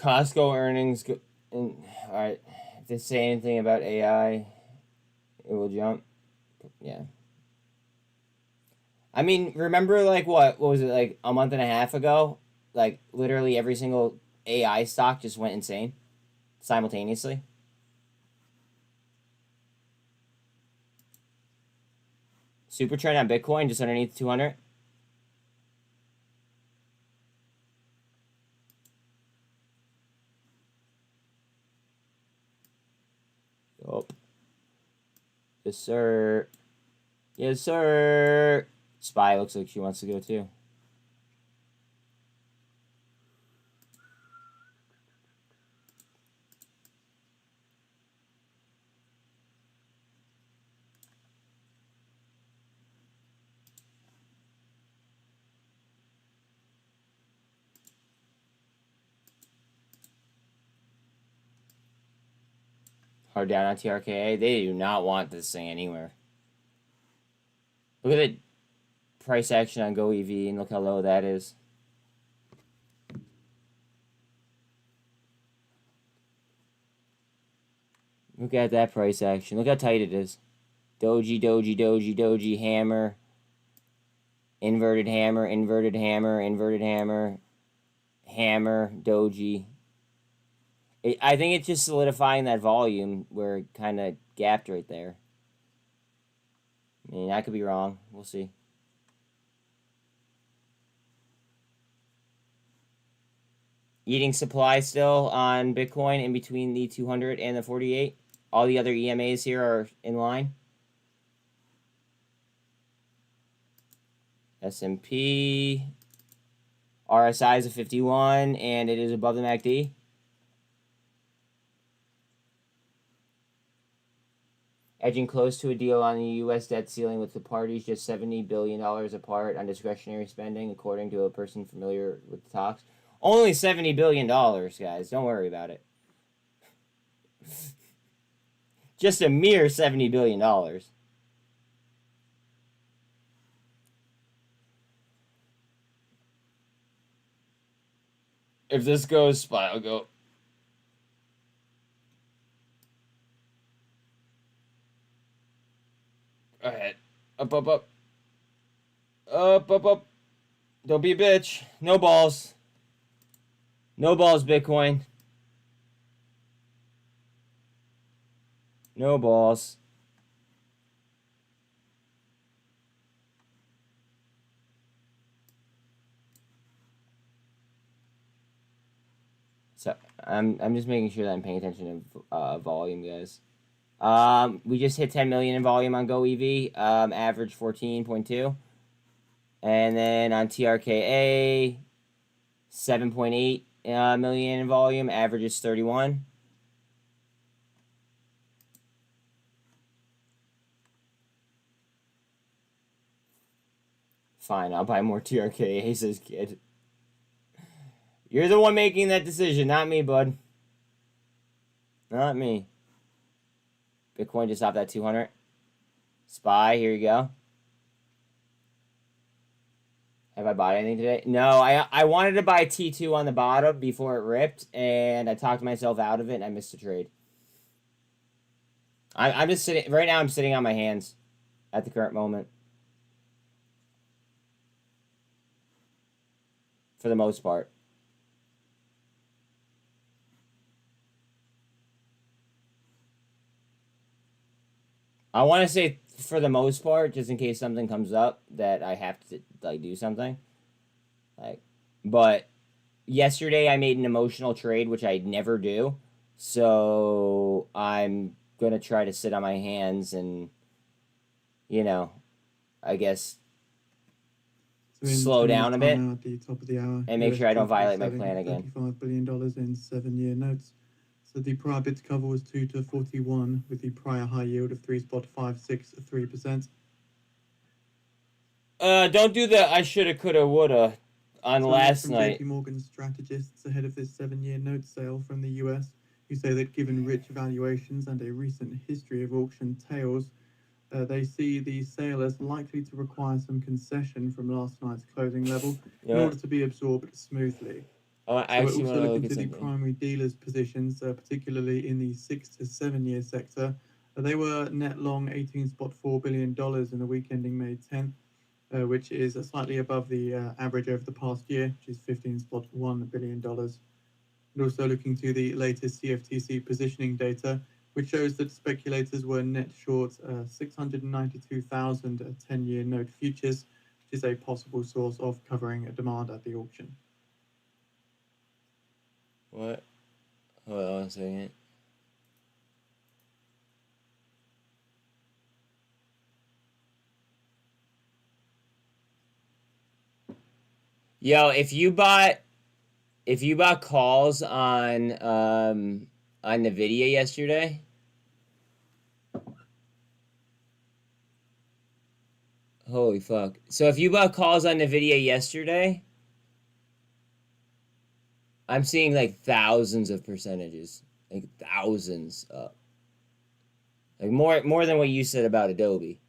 Costco earnings go all right. If they say anything about AI, it will jump. Yeah. I mean, remember like what was it, like a month and a half ago? Like literally every single AI stock just went insane simultaneously. Super trend on Bitcoin just underneath 200. Oh. Yes, sir. Yes, sir. Spy looks like she wants to go too. Hard down on TRKA. They do not want this thing anywhere. Look at the price action on goev and look how low that is. Look at that price action. Look how tight it is. Doji, doji, doji, doji, hammer. Inverted hammer, inverted hammer, inverted hammer. Hammer, doji. I think it's just solidifying that volume where it kind of gapped right there. I mean, I could be wrong. We'll see. Eating supply still on Bitcoin in between the 200 and the 48. All the other EMAs here are in line. S&P. RSI is a 51, and it is above the MACD. Edging close to a deal on the U.S. debt ceiling with the parties just $70 billion apart on discretionary spending, according to a person familiar with the talks. Only $70 billion, guys. Don't worry about it. Just a mere $70 billion. If this goes SPY, I'll go. Go ahead. Up, up, up. Up, up, up. Don't be a bitch. No balls. No balls, Bitcoin. No balls. So I'm just making sure that I'm paying attention to volume, guys. We just hit 10 million in volume on goev. Average 14.2. And then on TRKA, 7.8 million in volume. Average is 31. Fine, I'll buy more TRKA, says kid. You're the one making that decision, not me, bud. Not me. Bitcoin just off that 200. SPY, here you go. Have I bought anything today? No, I wanted to buy T2 on the bottom before it ripped, and I talked myself out of it, and I missed a trade. I'm just sitting... Right now, I'm sitting on my hands at the current moment. For the most part. I want to say for the most part, just in case something comes up that I have to like do something. But yesterday I made an emotional trade, which I never do. So I'm gonna try to sit on my hands and, you know, I guess slow down a bit at the top of the hour, and make US sure I don't Treasury violate my selling plan again. $35 billion in 7-year notes. So the prior bid to cover was 2 to 41, with the prior high yield of 3.563%. Don't do the I shoulda, coulda, woulda on last night. JP Morgan strategists ahead of this 7-year note sale from the US, who say that given rich valuations and a recent history of auction tails, they see the sale as likely to require some concession from last night's closing level in order to be absorbed smoothly. I So we're actually also want to looking look at to the something. primary dealers' positions, particularly in the 6 to 7 year sector. They were net long $18.4 billion in the week ending May 10th, which is slightly above the average over the past year, which is $15.1 billion. And also looking to the latest CFTC positioning data, which shows that speculators were net short 692,000 10-year note futures, which is a possible source of covering demand at the auction. What? Hold on a second. Yo, if you bought calls on Nvidia yesterday, holy fuck. So if you bought calls on Nvidia yesterday, I'm seeing like thousands of percentages. Like thousands up. Like more than what you said about Adobe.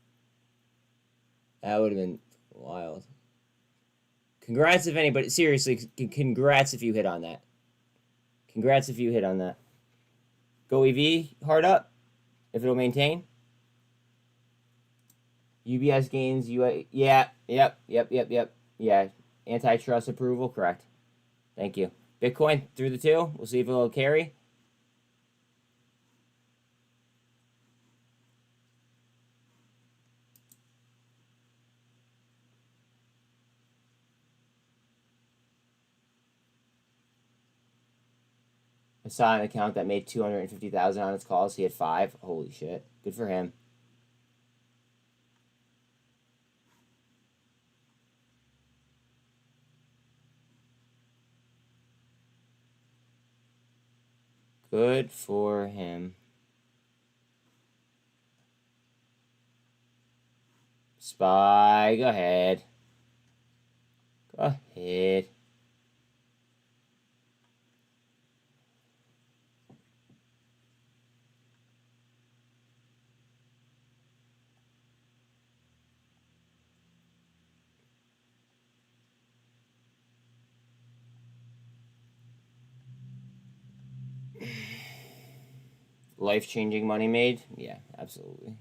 That would have been wild. Congrats if anybody... Seriously, congrats if you hit on that. Congrats if you hit on that. goev, hard up. If it'll maintain. UBS gains... Yeah, yep. Yeah, antitrust approval, correct. Thank you. Bitcoin through the 2. We'll see if it'll carry. I saw an account that made 250,000 on its calls. He had 5. Holy shit. Good for him. Good for him. SPY, go ahead. Go ahead. life-changing money made, yeah, absolutely.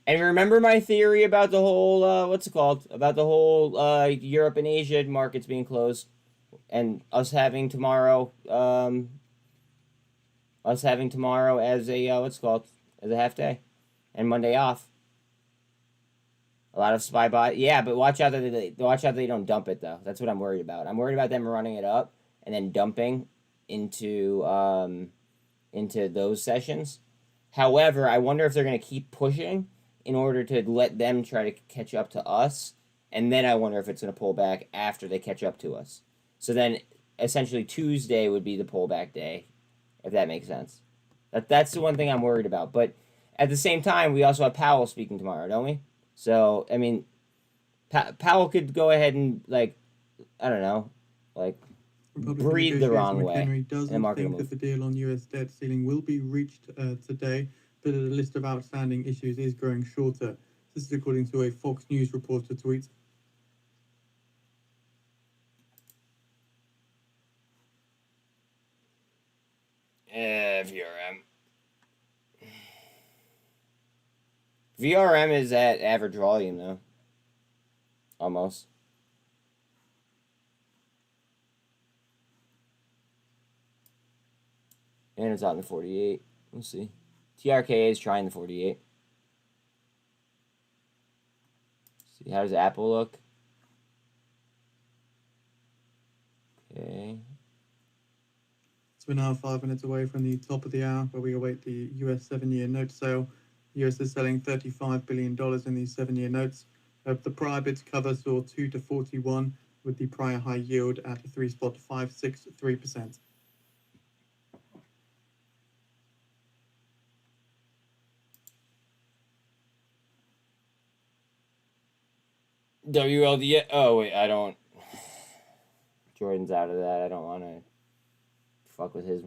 And remember my theory about the whole, what's it called? About the whole Europe and Asia markets being closed, and us having tomorrow as a what's it called, as a half day, and Monday off. A lot of spy bot. Yeah, but watch out that they don't dump it though. That's what I'm worried about. I'm worried about them running it up and then dumping into those sessions. However, I wonder if they're gonna keep pushing in order to let them try to catch up to us, and then I wonder if it's gonna pull back after they catch up to us. So then, essentially, Tuesday would be the pullback day, if that makes sense. That's the one thing I'm worried about. But at the same time, we also have Powell speaking tomorrow, don't we? So I mean, Powell could go ahead and I don't know, Republican breathe the wrong negotiator way. McHenry doesn't think that the deal on US debt ceiling will be reached today, but the list of outstanding issues is growing shorter. This is according to a Fox News reporter tweet. VRM. VRM is at average volume though. Almost. And it's on the 48. We'll see. TRKA is trying the 48. See, how does Apple look? Okay. So we're now 5 minutes away from the top of the hour, where we await the US 7-year note sale. The US is selling $35 billion in these 7-year notes. The prior bids cover saw 2 to 41, with the prior high yield at 3.563%. WLD. Oh wait, I don't. Jordan's out of that. I don't want to fuck with his.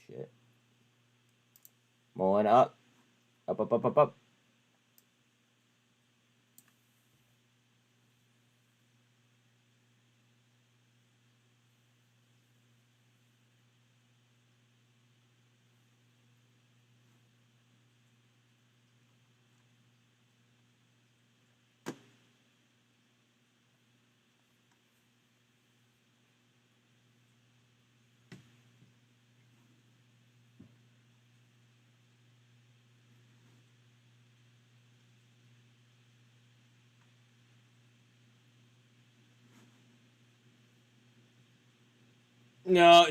Shit. Mullen up, up. No.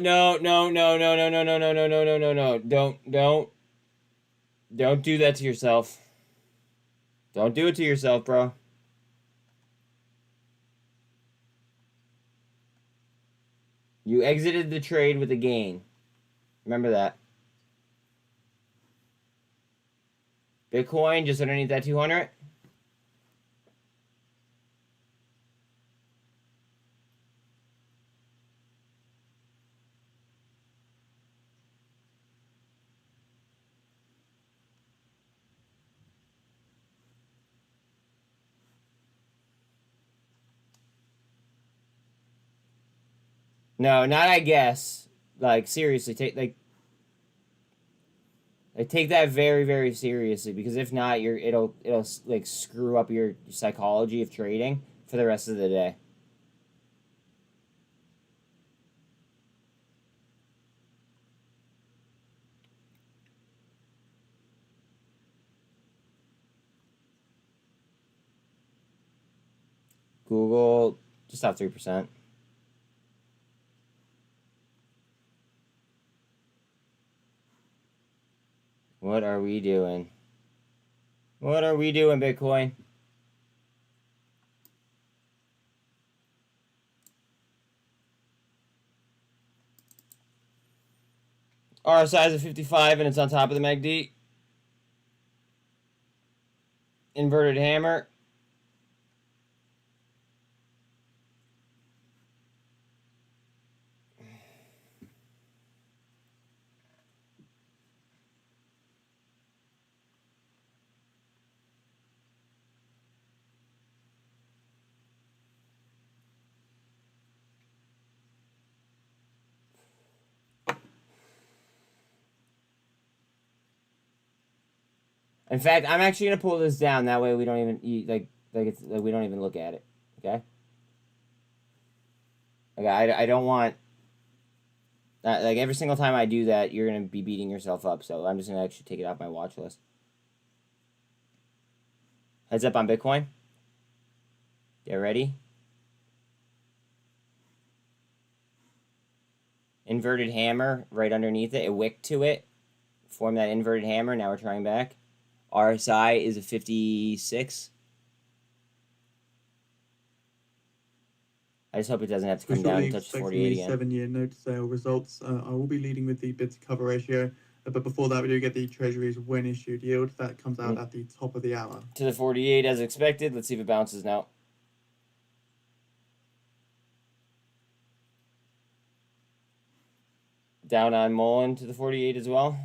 Don't do that to yourself. Don't do it to yourself, bro. You exited the trade with a gain. Remember that. Bitcoin just underneath that 200. No, not I guess. Seriously, take take that very, very seriously, because if not, it'll screw up your psychology of trading for the rest of the day. Google just off 3%. What are we doing? What are we doing, Bitcoin? RSI is at 55 and it's on top of the MACD. Inverted hammer. In fact, I'm actually gonna pull this down. That way we don't even we don't even look at it. Okay. Like I don't want. Like every single time I do that, you're gonna be beating yourself up. So I'm just gonna actually take it off my watch list. Heads up on Bitcoin. Get ready. Inverted hammer right underneath it. A wick to it. Form that inverted hammer. Now we're trying back. RSI is a 56. I just hope it doesn't have to come down and touch 48 again. 7-year note sale results. I will be leading with the bid to cover ratio, but before that we do get the Treasury's when issued yield. That comes out at the top of the hour. To the 48 as expected. Let's see if it bounces now. Down on muln to the 48 as well.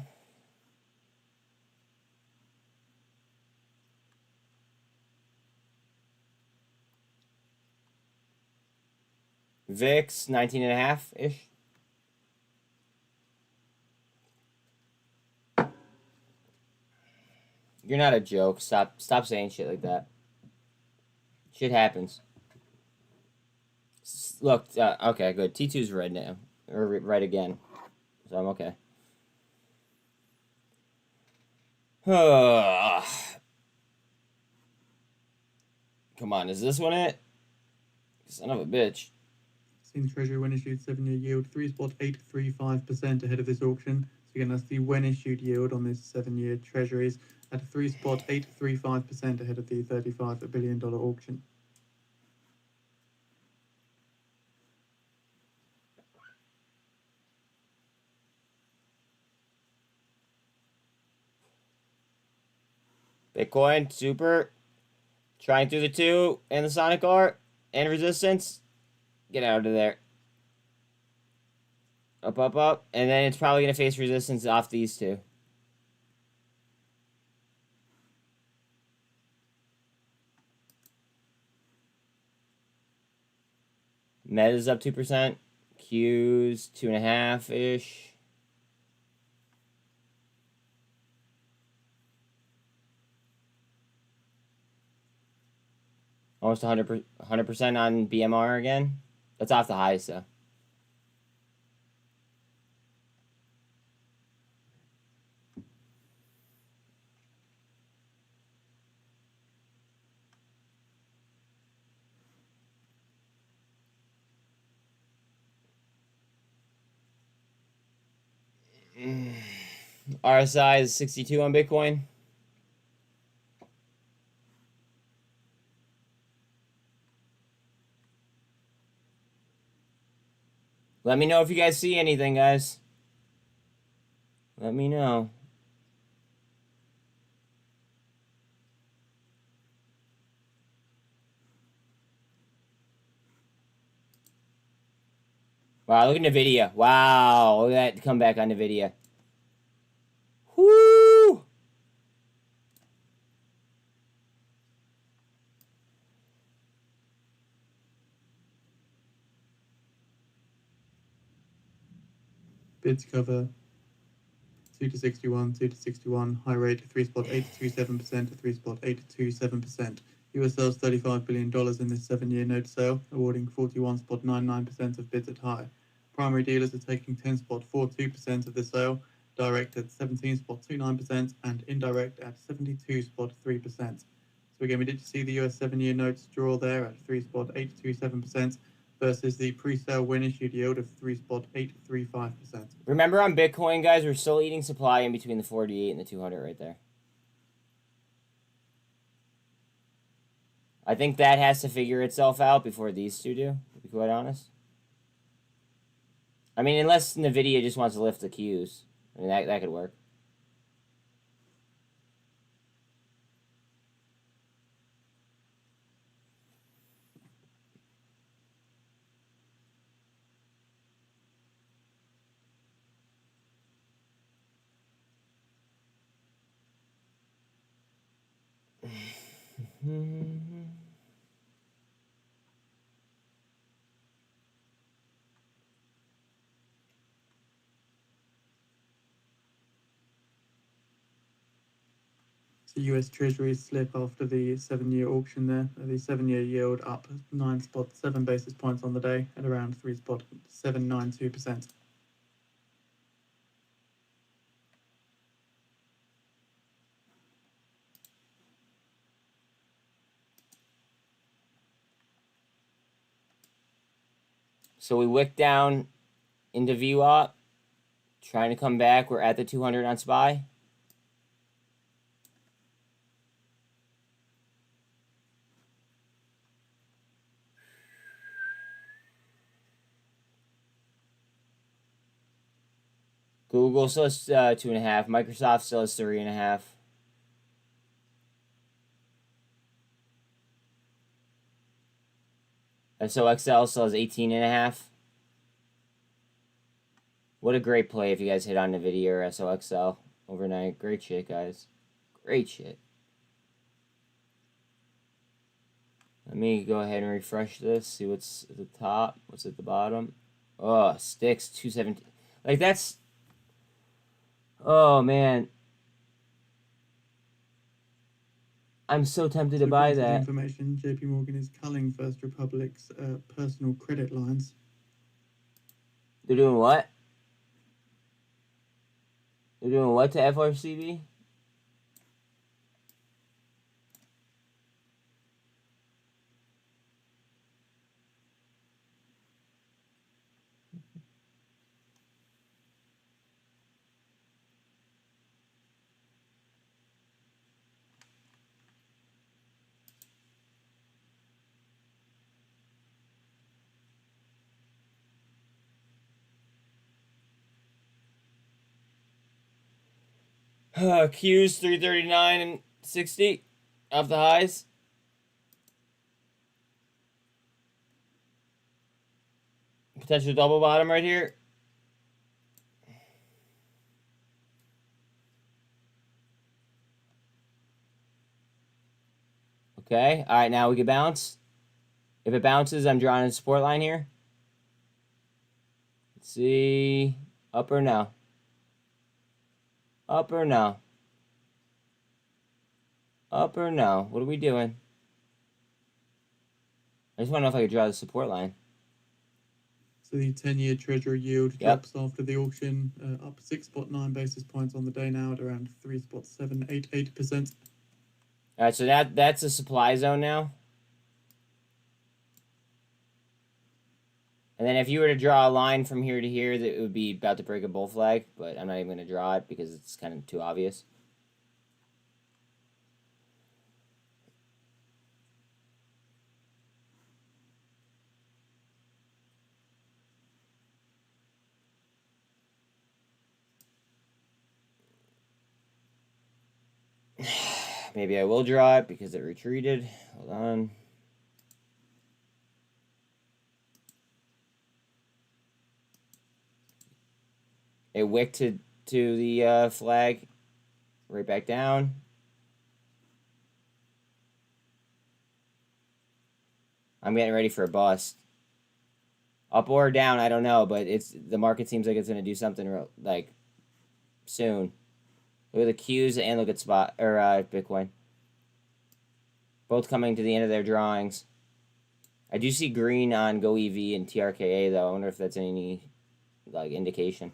VIX 19.5-ish. You're not a joke. Stop saying shit like that. Shit happens. Look, okay, good. T2's red now. Or red again. So I'm okay. Come on, is this one it? Son of a bitch. SINT Treasury when issued 7-year yield 3.835% ahead of this auction. So again, that's the when issued yield on this 7-year Treasuries at 3.835% ahead of the $35 billion auction. Bitcoin, super. Trying through the 2 and the Sonic R and resistance. Get out of there. Up, up, up. And then it's probably going to face resistance off these 2. Meta's up 2%. Q's 2.5-ish. Almost 100% on BMR again. That's off the highs, though. RSI is 62 on Bitcoin. Let me know if you guys see anything, guys. Let me know. Wow, look at NVIDIA. Wow, look at that comeback on NVIDIA. Whoo! Bids cover 2 to 61, 2 to 61, high rate 3.827% to 3.827%. US sells $35 billion in this 7-year note sale, awarding 41.99% of bids at high. Primary dealers are taking 10.42% of the sale, direct at 17.29%, and indirect at 72.3%. So again, we did see the US 7-year notes draw there at 3.827%. Versus the pre-sale when issued yield of 3.835%. Remember on Bitcoin, guys, we're still eating supply in between the 48 and the 200 right there. I think that has to figure itself out before these 2 do, to be quite honest. I mean, unless NVIDIA just wants to lift the Qs. I mean, that could work. The US Treasury slip after the 7-year auction there. The 7-year yield up 9.7 basis points on the day at around 3.792%. So we wicked down into VWAP, trying to come back. We're at the 200 on SPY. Google still has 2.5. Microsoft still has 3.5. SOXL still has 18.5. What a great play if you guys hit on NVIDIA or SOXL overnight. Great shit, guys. Great shit. Let me go ahead and refresh this. See what's at the top. What's at the bottom. Oh, sticks 217. Like that's. Oh man. I'm so tempted to buy that. Information: JP Morgan is culling First Republic's personal credit lines. They're doing what? They're doing what to FRCB? Q's 339 and 60 off the highs. Potential double bottom right here. Okay. All right. Now we can bounce. If it bounces, I'm drawing a support line here. Let's see. Up or no? Up or no? Up or no? What are we doing? I just want to know if I could draw the support line. So the 10-year Treasury yield drops after the auction, up 6.9 basis points on the day now at around 3.788%. All right, so that's a supply zone now. And then if you were to draw a line from here to here, that it would be about to break a bull flag, but I'm not even going to draw it because it's kind of too obvious. Maybe I will draw it because it retreated. Hold on. It wicked to the flag. Right back down. I'm getting ready for a bust. Up or down, I don't know, but the market seems like it's going to do something real, like soon. Look at the Qs and look at spot or Bitcoin. Both coming to the end of their drawings. I do see green on goev and TRKA though. I wonder if that's any like indication.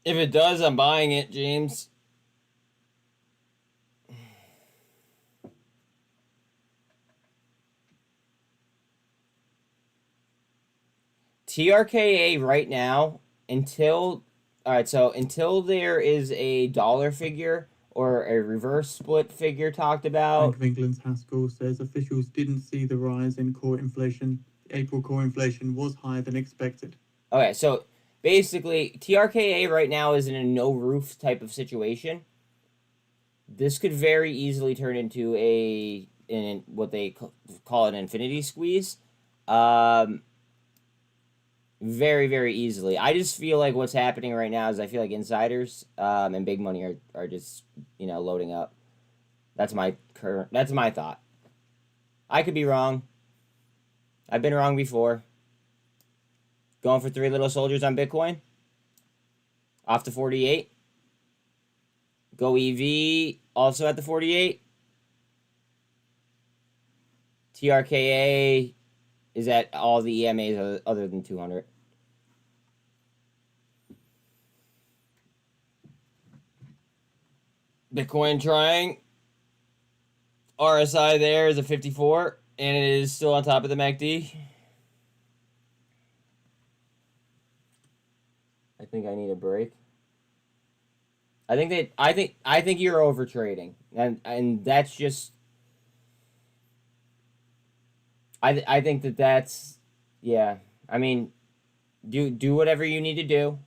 If it does, I'm buying it, James. TRKA right now, until there is a dollar figure or a reverse split figure talked about. Bank of England's Haskell says officials didn't see the rise in core inflation. April core inflation was higher than expected. Okay, so basically, TRKA right now is in a no-roof type of situation. This could very easily turn into what they call an infinity squeeze. Very, very easily. I just feel like what's happening right now is I feel like insiders and big money are just, loading up. That's my thought. I could be wrong. I've been wrong before. Going for 3 little soldiers on Bitcoin. Off to 48. goev also at the 48. TRKA is at all the EMAs other than 200. Bitcoin trying. RSI there is a 54, and it is still on top of the MACD. I think I need a break. I think you're over trading, and that's just. I think that's, yeah. I mean, do whatever you need to do.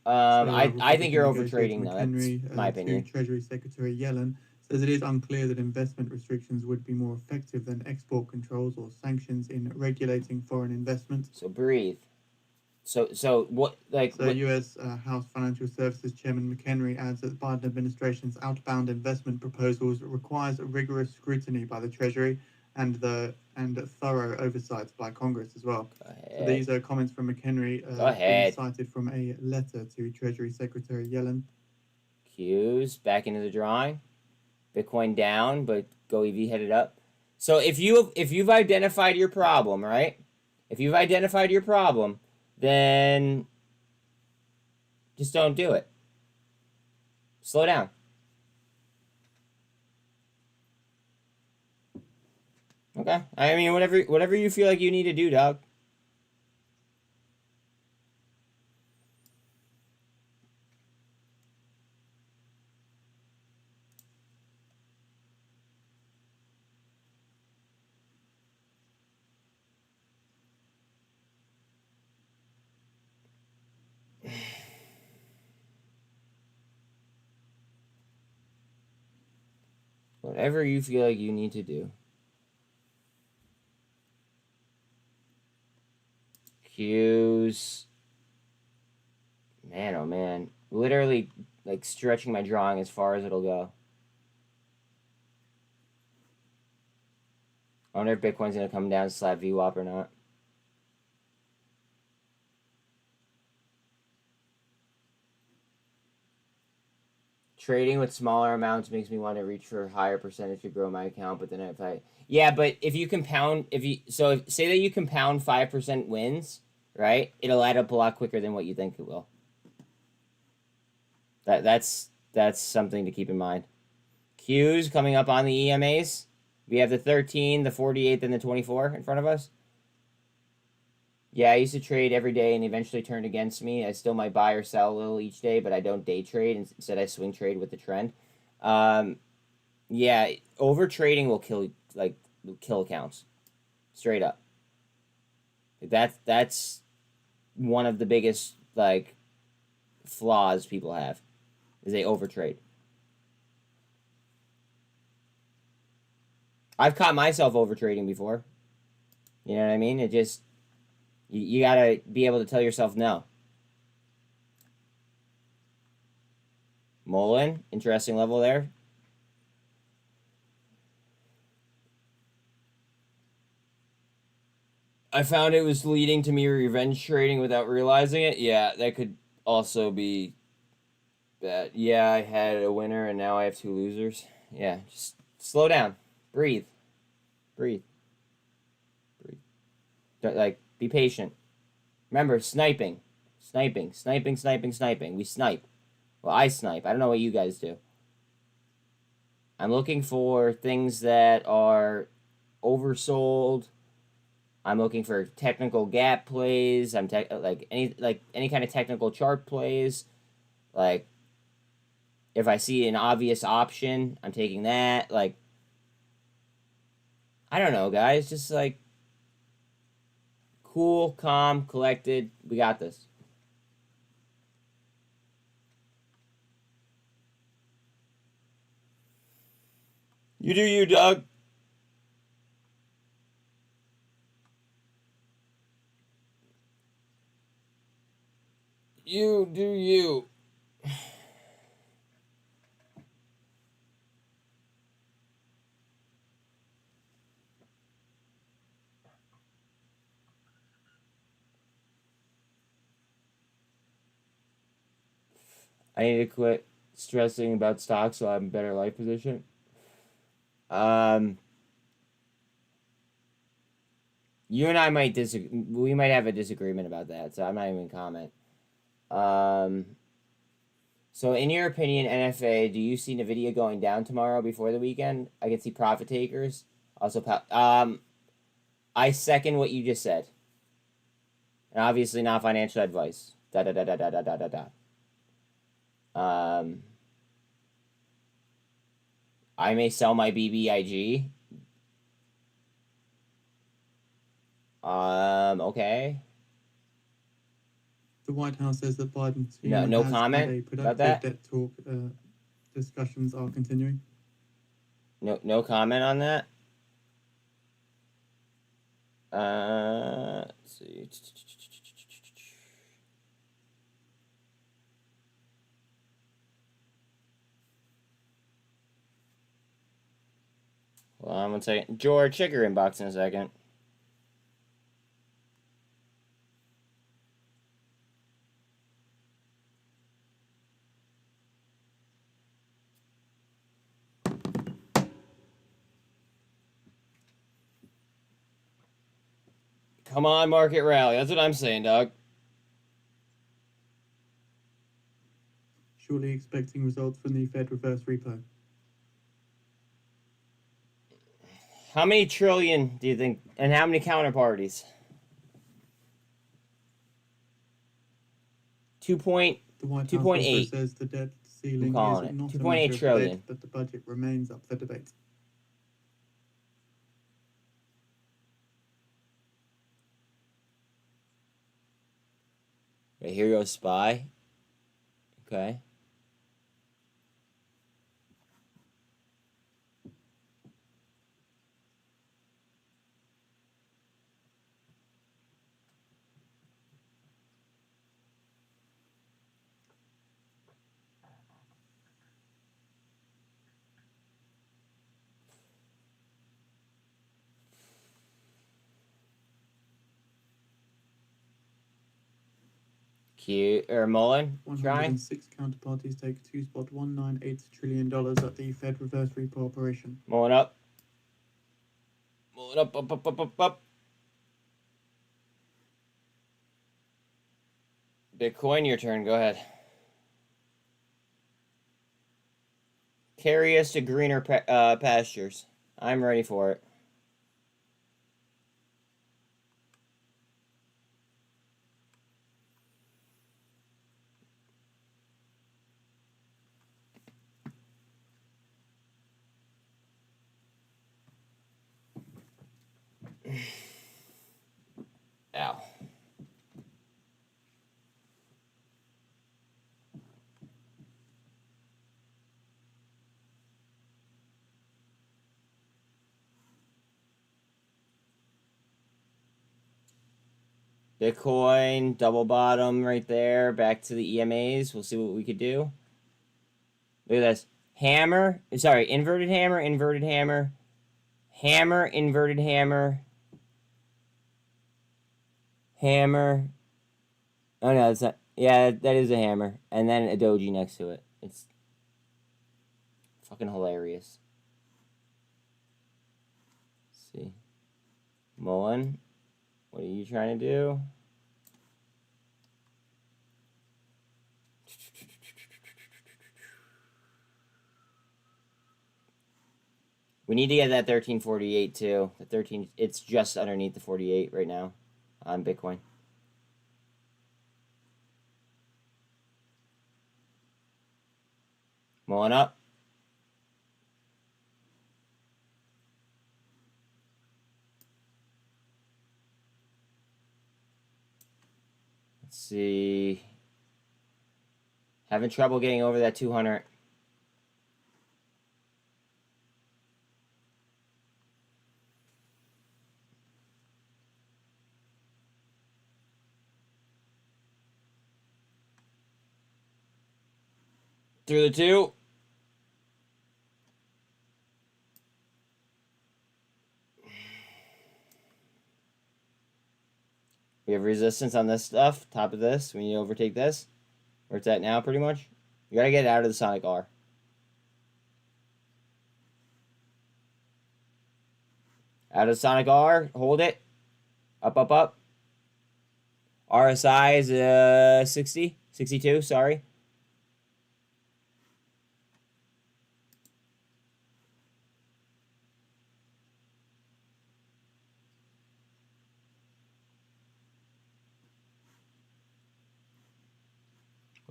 I think you're over trading though. That's my opinion. Treasury Secretary Yellen says it is unclear that investment restrictions would be more effective than export controls or sanctions in regulating foreign investment. So breathe. So what, like... So U.S. House Financial Services Chairman McHenry adds that the Biden administration's outbound investment proposals requires rigorous scrutiny by the Treasury and thorough oversight by Congress as well. So these are comments from McHenry cited from a letter to Treasury Secretary Yellen. Q's back into the drawing. Bitcoin down, but goev headed up. So if you've identified your problem, right? If you've identified your problem, then just don't do it. Slow down. Okay. I mean, whatever you feel like you need to do, dog. Whatever you feel like you need to do. Q's. Man, oh man. Literally, like, stretching my drawing as far as it'll go. I wonder if Bitcoin's going to come down and slap VWAP or not. Trading with smaller amounts makes me want to reach for a higher percentage to grow my account, but then if I... Yeah, but if you compound... say that you compound 5% wins, right? It'll add up a lot quicker than what you think it will. That's something to keep in mind. Q's coming up on the EMAs. We have the 13, the 48, and the 24 in front of us. Yeah, I used to trade every day and eventually turned against me. I still might buy or sell a little each day, but I don't day trade. Instead, I swing trade with the trend. Yeah, over trading will kill accounts. Straight up. That's one of the biggest, like, flaws people have, is they overtrade. I've caught myself overtrading before. You know what I mean? It just... You gotta be able to tell yourself no. Muln, interesting level there. I found it was leading to me revenge trading without realizing it. Yeah, that could also be bad. Yeah, I had a winner and now I have 2 losers. Yeah, just slow down. Breathe. Breathe. Breathe. Don't, like, be patient. Remember, sniping. Sniping. Sniping, sniping, sniping. We snipe. Well, I snipe. I don't know what you guys do. I'm looking for things that are oversold. I'm looking for technical gap plays. I'm any kind of technical chart plays. Like, if I see an obvious option, I'm taking that. Like, I don't know, guys. Just, like, cool, calm, collected. We got this. You do you, Doug. You do you. I need to quit stressing about stocks so I'm in a better life position. You and I might disagree. We might have a disagreement about that, so I'm not even gonna comment. So in your opinion, NFA, do you see NVIDIA going down tomorrow before the weekend? I can see profit takers. Also, I second what you just said. And obviously not financial advice. Da da da da da da da da da. I may sell my BBIG. Okay. The White House says that Biden's team No has comment had a about productive that? debt talk. Discussions are continuing. No comment on that. Let's see. Hold on 1 second. George, check your inbox in a second. Come on, market rally. That's what I'm saying, dog. Shortly expecting results from the Fed reverse repo. How many trillion do you think, and how many counterparties? 2 point. The White House 2.8. also says the debt ceiling calling is it. not a 2.8 matter of trillion. debate, but the budget remains up for debate. Okay, here goes SPY. Okay. Q or Mullen trying. 106 counterparties take $2.198 trillion at the Fed reverse repo operation. Mullen up. Mullen up. Bitcoin, your turn. Go ahead. Carry us to greener pastures. I'm ready for it. Ow. Bitcoin, double bottom right there. Back to the EMAs. We'll see what we could do. Look at this. Hammer. Sorry, inverted hammer, inverted hammer. Hammer, inverted hammer. Hammer. Oh, no, it's not. Yeah, that is a hammer. And then a doji next to it. It's fucking hilarious. Let's see. Mullen, what are you trying to do? We need to get that 1348 too. The 13, it's just underneath the 48 right now on Bitcoin. Mullen up. Let's see. Having trouble getting over that 200. Through the two. We have resistance on this stuff. Top of this. We need to overtake this. Where it's at now, pretty much. You gotta get out of the Sonic R. Out of Sonic R. Hold it. Up, up, up. RSI is 60. 62, sorry.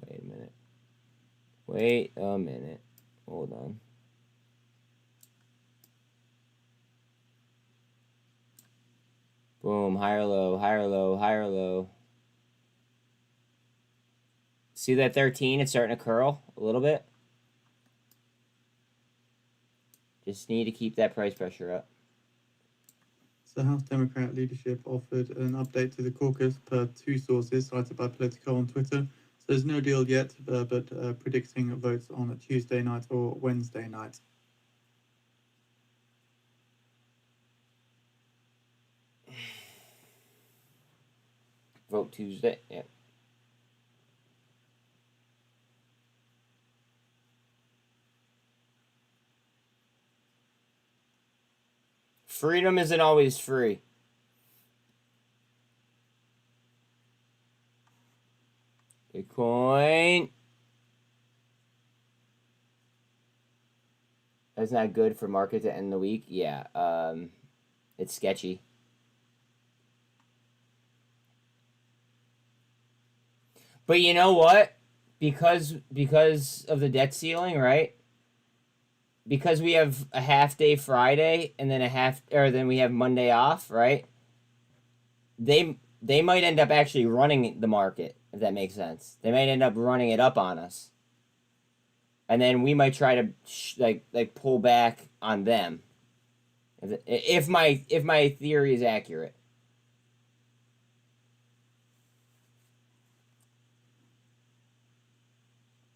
Wait a minute. Wait a minute. Hold on. Boom. Higher low, higher low, higher low. See that 13? It's starting to curl a little bit. Just need to keep that price pressure up. So House Democrat leadership offered an update to the caucus per two sources cited by Politico on Twitter. So there's no deal yet, but predicting votes on a Tuesday night or Wednesday night. Vote Tuesday. Yeah. Freedom isn't always free. Bitcoin. That's not good for market to end the week. Yeah. It's sketchy. But you know what? Because of the debt ceiling, right? Because we have a half day Friday and then then we have Monday off, right? They might end up actually running the market, if that makes sense. They might end up running it up on us, and then we might try to like pull back on them. If my theory is accurate.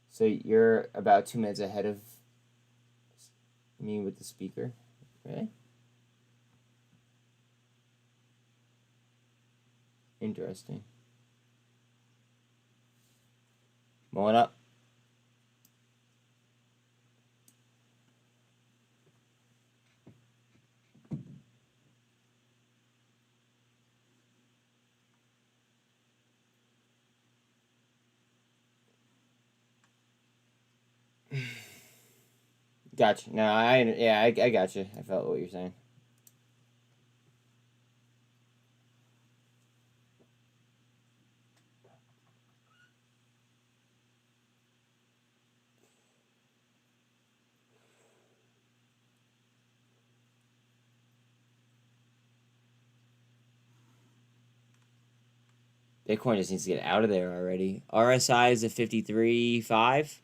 So you're about 2 minutes ahead of me with the speaker, really? Interesting. Mulling up. Gotcha. No, I got you. I felt what you're saying. Bitcoin just needs to get out of there already. RSI is at 53.5.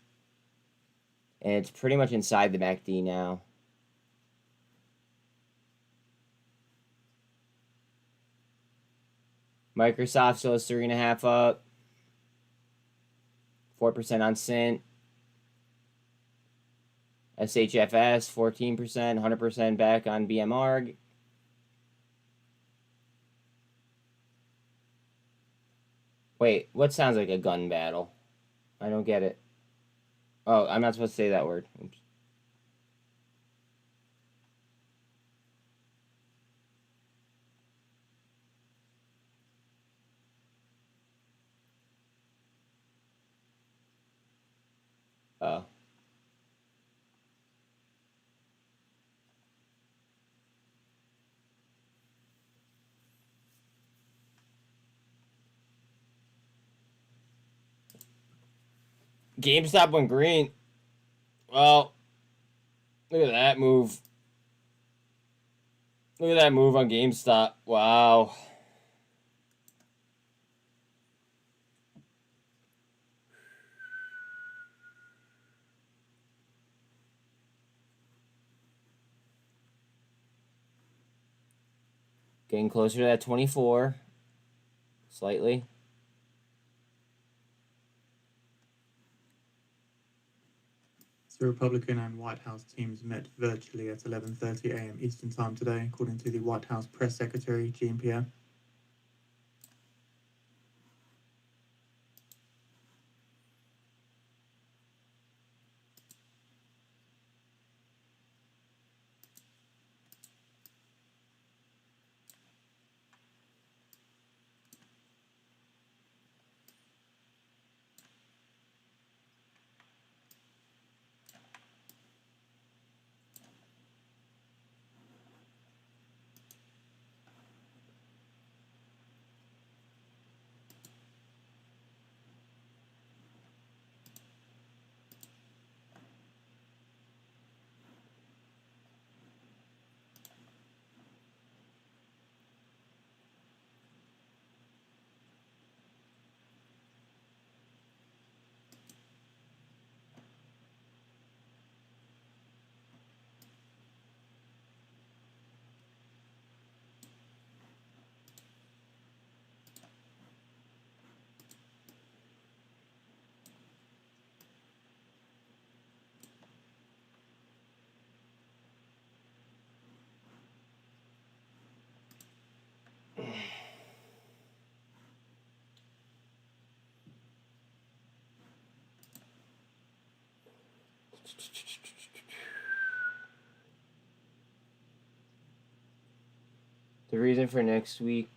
And it's pretty much inside the MACD now. Microsoft still has 3.5 up. 4% on SINT. SHFS 14%, 100% back on BMRG. Wait, what sounds like a gun battle? I don't get it. Oh, I'm not supposed to say that word. Oops. Oh. GameStop went green. Well, look at that move. Look at that move on GameStop. Wow. Getting closer to that 24. Slightly. The Republican and White House teams met virtually at 11:30 a.m. Eastern Time today, according to the White House Press Secretary, Jean-Pierre. The reason for next week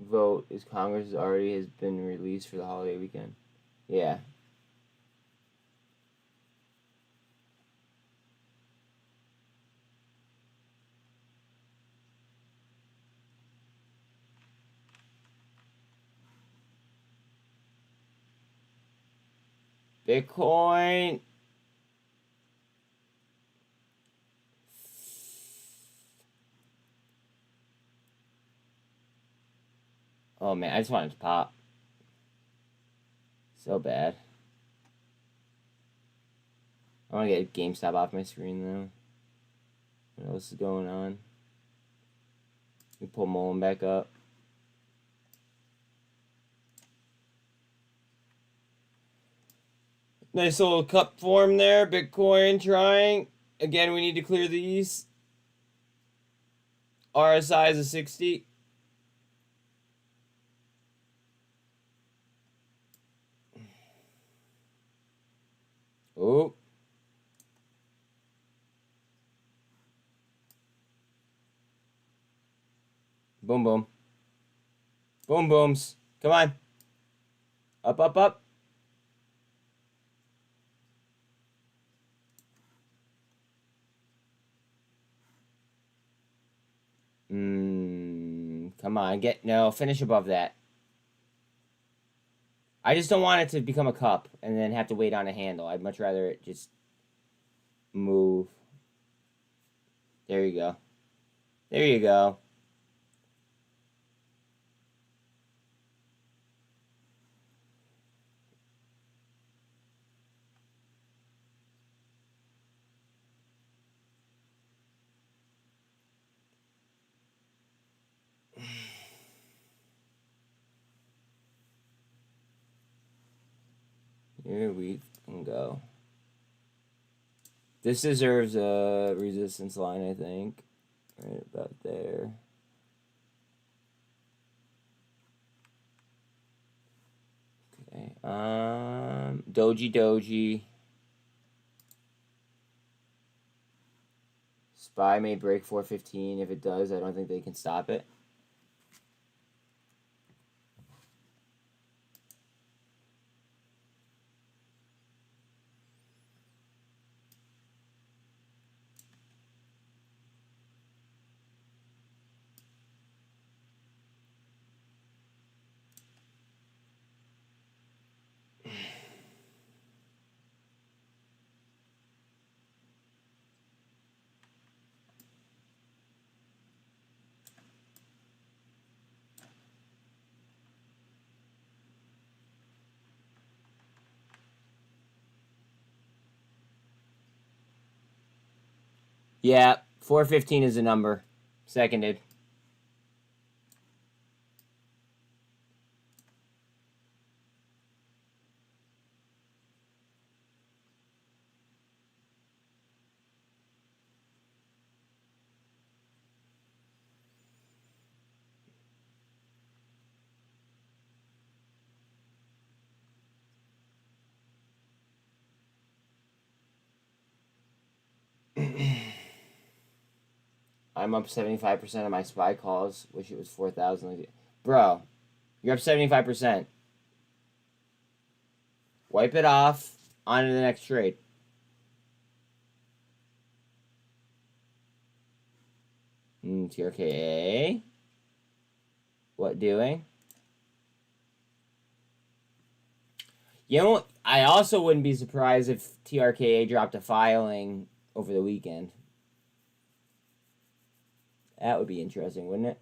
vote is Congress already has been released for the holiday weekend. Yeah. Bitcoin. Oh man, I just wanted to pop. So bad. I want to get GameStop off my screen though. What else is going on? We pull muln back up. Nice little cup form there. Bitcoin trying. Again, we need to clear these. RSI is a 60. Oh. Boom, boom. Boom, booms. Come on. Up, up, up. Come on. Finish above that. I just don't want it to become a cup and then have to wait on a handle. I'd much rather it just move. There you go. There you go. Here we can go. This deserves a resistance line, I think. Right about there. Okay. Doji. SPY may break 415. If it does, I don't think they can stop it. Yeah, 415 is the number. Seconded. I'm up 75% of my SPY calls. Wish it was 4,000. Bro, you're up 75%. Wipe it off. On to the next trade. TRKA. What doing? You know, I also wouldn't be surprised if TRKA dropped a filing over the weekend. That would be interesting, wouldn't it?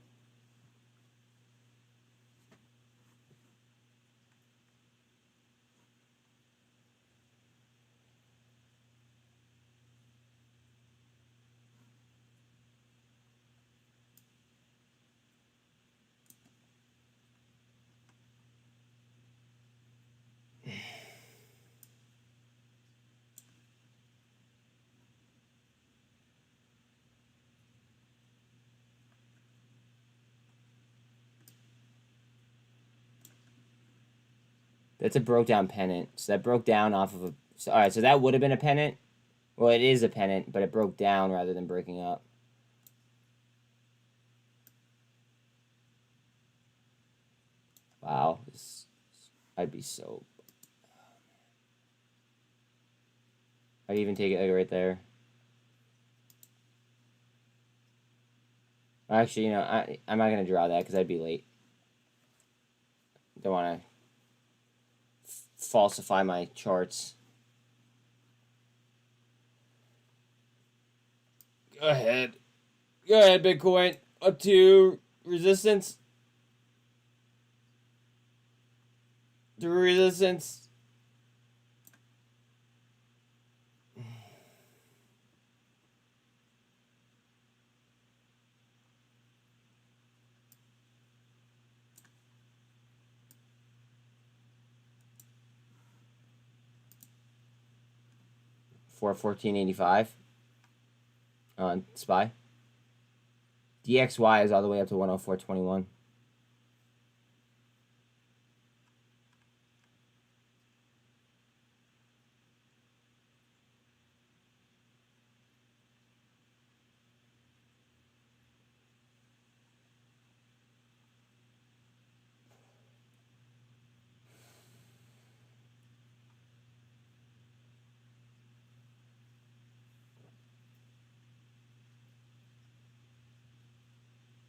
That's a broke down pennant. So that broke down off of a... So, alright, so that would have been a pennant. Well, it is a pennant, but it broke down rather than breaking up. Wow. I'd be so... I'd even take it like right there. Actually, you know, I'm not going to draw that because I'd be late. Don't want to falsify my charts. Go ahead. Go ahead, Bitcoin. Up to resistance. Through resistance. For 1485 on SPY. DXY is all the way up to 104.21.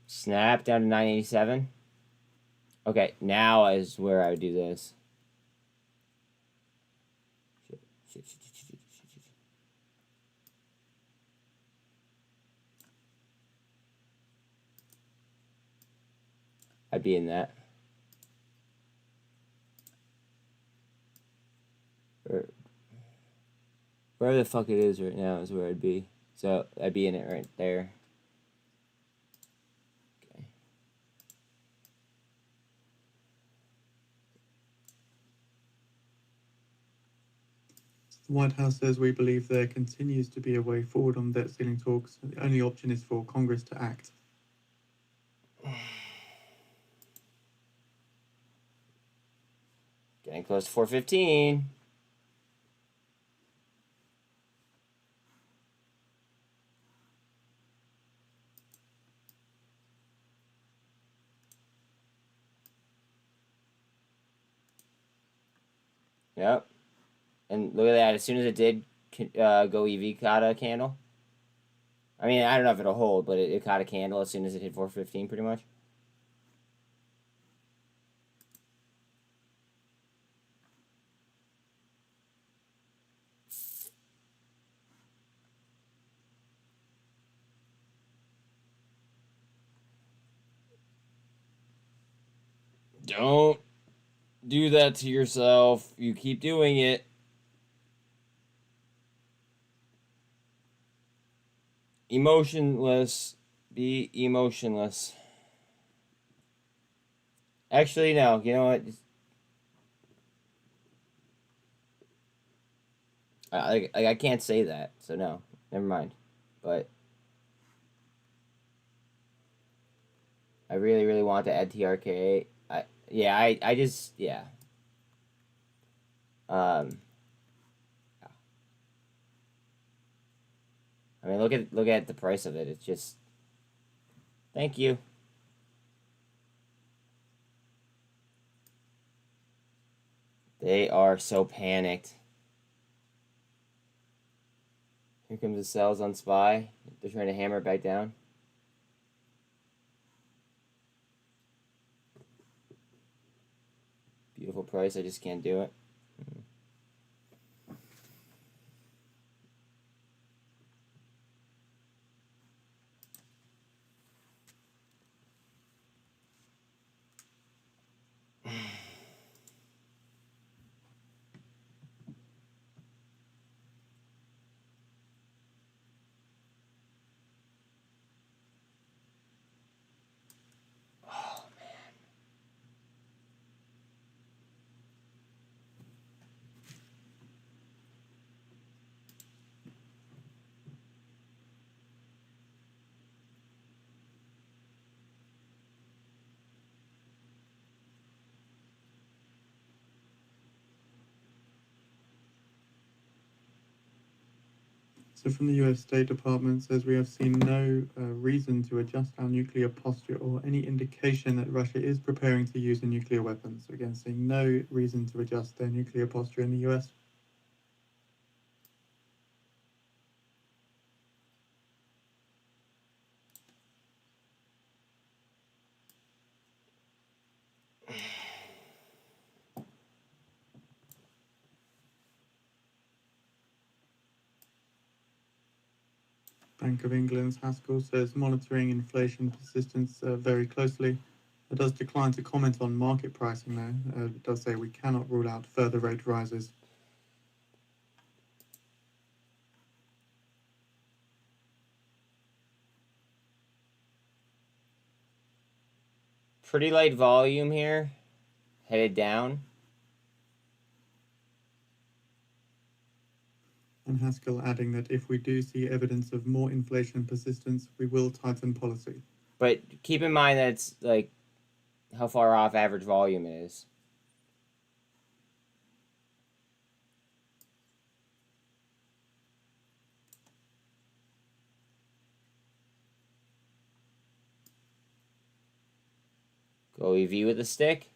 Snap down to 987. Okay, now is where I would do this. Shit. I'd be in that. Or wherever the fuck it is right now is where I'd be. So I'd be in it right there. Okay. The White House says we believe there continues to be a way forward on debt ceiling talks. The only option is for Congress to act. Getting close to 415. Yep. And look at that. As soon as it did goev caught a candle. I mean, I don't know if it'll hold, but it caught a candle as soon as it hit 415 pretty much. Don't do that to yourself. You keep doing it. Emotionless. Be emotionless. Actually, no. You know what? I can't say that. So no. Never mind. But I really, really want to add TRKA. I just, yeah. I mean, look at the price of it. It's just, thank you. They are so panicked. Here comes the sells on SPY. They're trying to hammer it back down. Beautiful price. I just can't do it. So from the US State Department says we have seen no reason to adjust our nuclear posture or any indication that Russia is preparing to use a nuclear weapon. So again, seeing no reason to adjust their nuclear posture in the US. Bank of England's Haskell says monitoring inflation persistence very closely. It does decline to comment on market pricing though. It does say we cannot rule out further rate rises. Pretty light volume here, headed down. And Haskell adding that if we do see evidence of more inflation persistence, we will tighten policy. But keep in mind that it's like how far off average volume it is. Goev with a stick.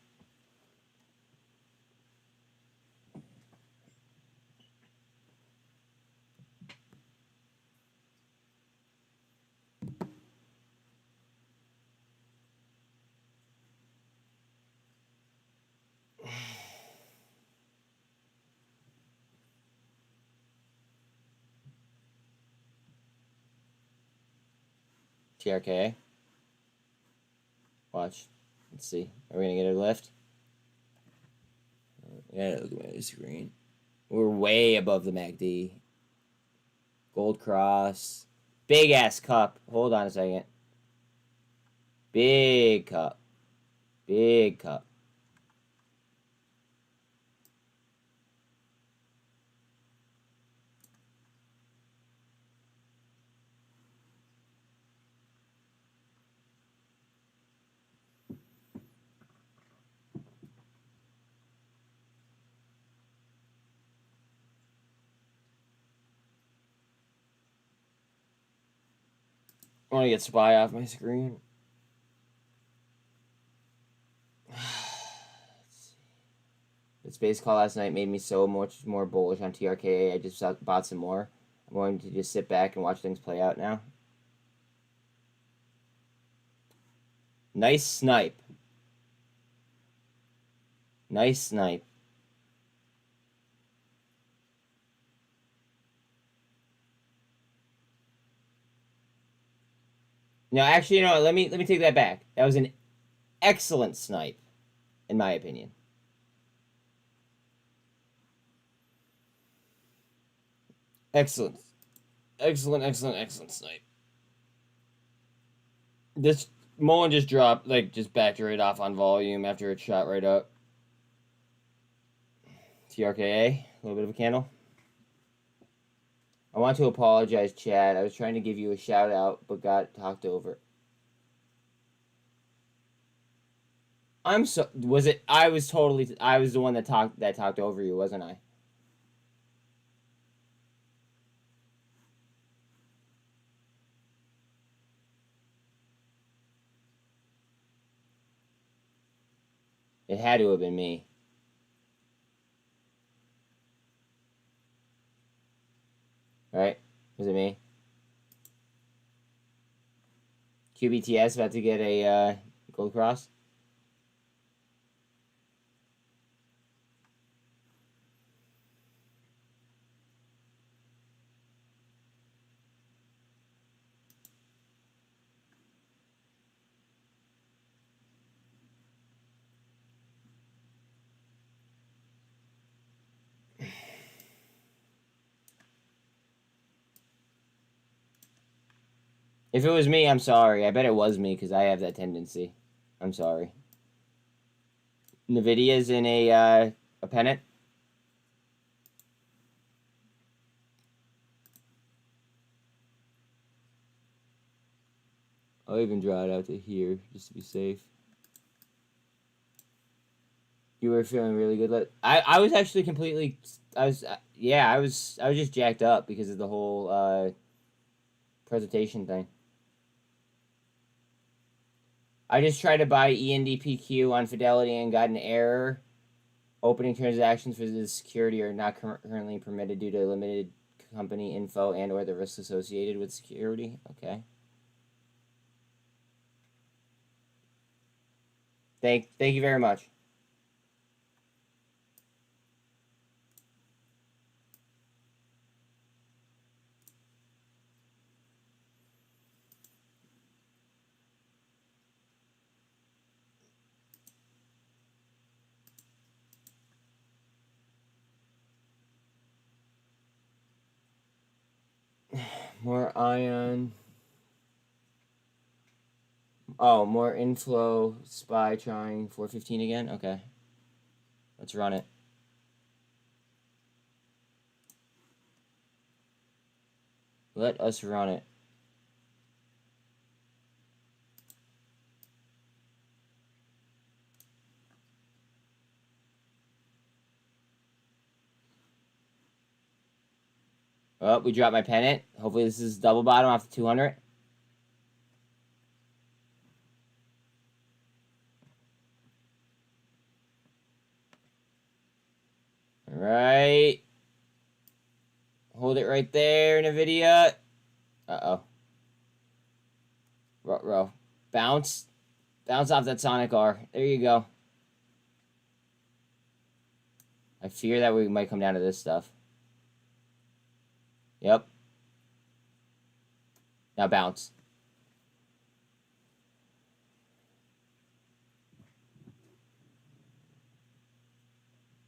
TRKA. Watch. Let's see. Are we going to get a lift? Yeah, look at my screen. We're way above the MACD. Gold cross. Big ass cup. Hold on a second. Big cup. Big cup. I want to get SPY off my screen. The space call last night made me so much more bullish on TRKA. I just bought some more. I'm going to just sit back and watch things play out now. Nice snipe. Nice snipe. No, actually, you know what? Let me take that back. That was an excellent snipe, in my opinion. Excellent. Excellent snipe. This muln just dropped, like, just backed right off on volume after it shot right up. TRKA, a little bit of a candle. I want to apologize, Chad. I was trying to give you a shout out, but got talked over. I'm so. Was it? I was the one that talked over you, wasn't I? It had to have been me. Right? Was it me? QBTS about to get a gold cross. If it was me, I'm sorry. I bet it was me because I have that tendency. I'm sorry. Nvidia's in a pennant. I'll even draw it out to here just to be safe. You were feeling really good. I was actually completely yeah, I was just jacked up because of the whole presentation thing. I just tried to buy ENDPQ on Fidelity and got an error. Opening transactions for this security are not currently permitted due to limited company info and or the risks associated with security. Okay. Thank you very much. More ion. Oh, more inflow. Spy trying 415 again. Okay. Let's run it. Let us run it. Oh, we dropped my pennant. Hopefully this is double bottom off the 200. All right. Hold it right there, NVIDIA. Uh-oh. Row. Bounce. Bounce off that Sonic R. There you go. I fear that we might come down to this stuff. Yep. Now bounce.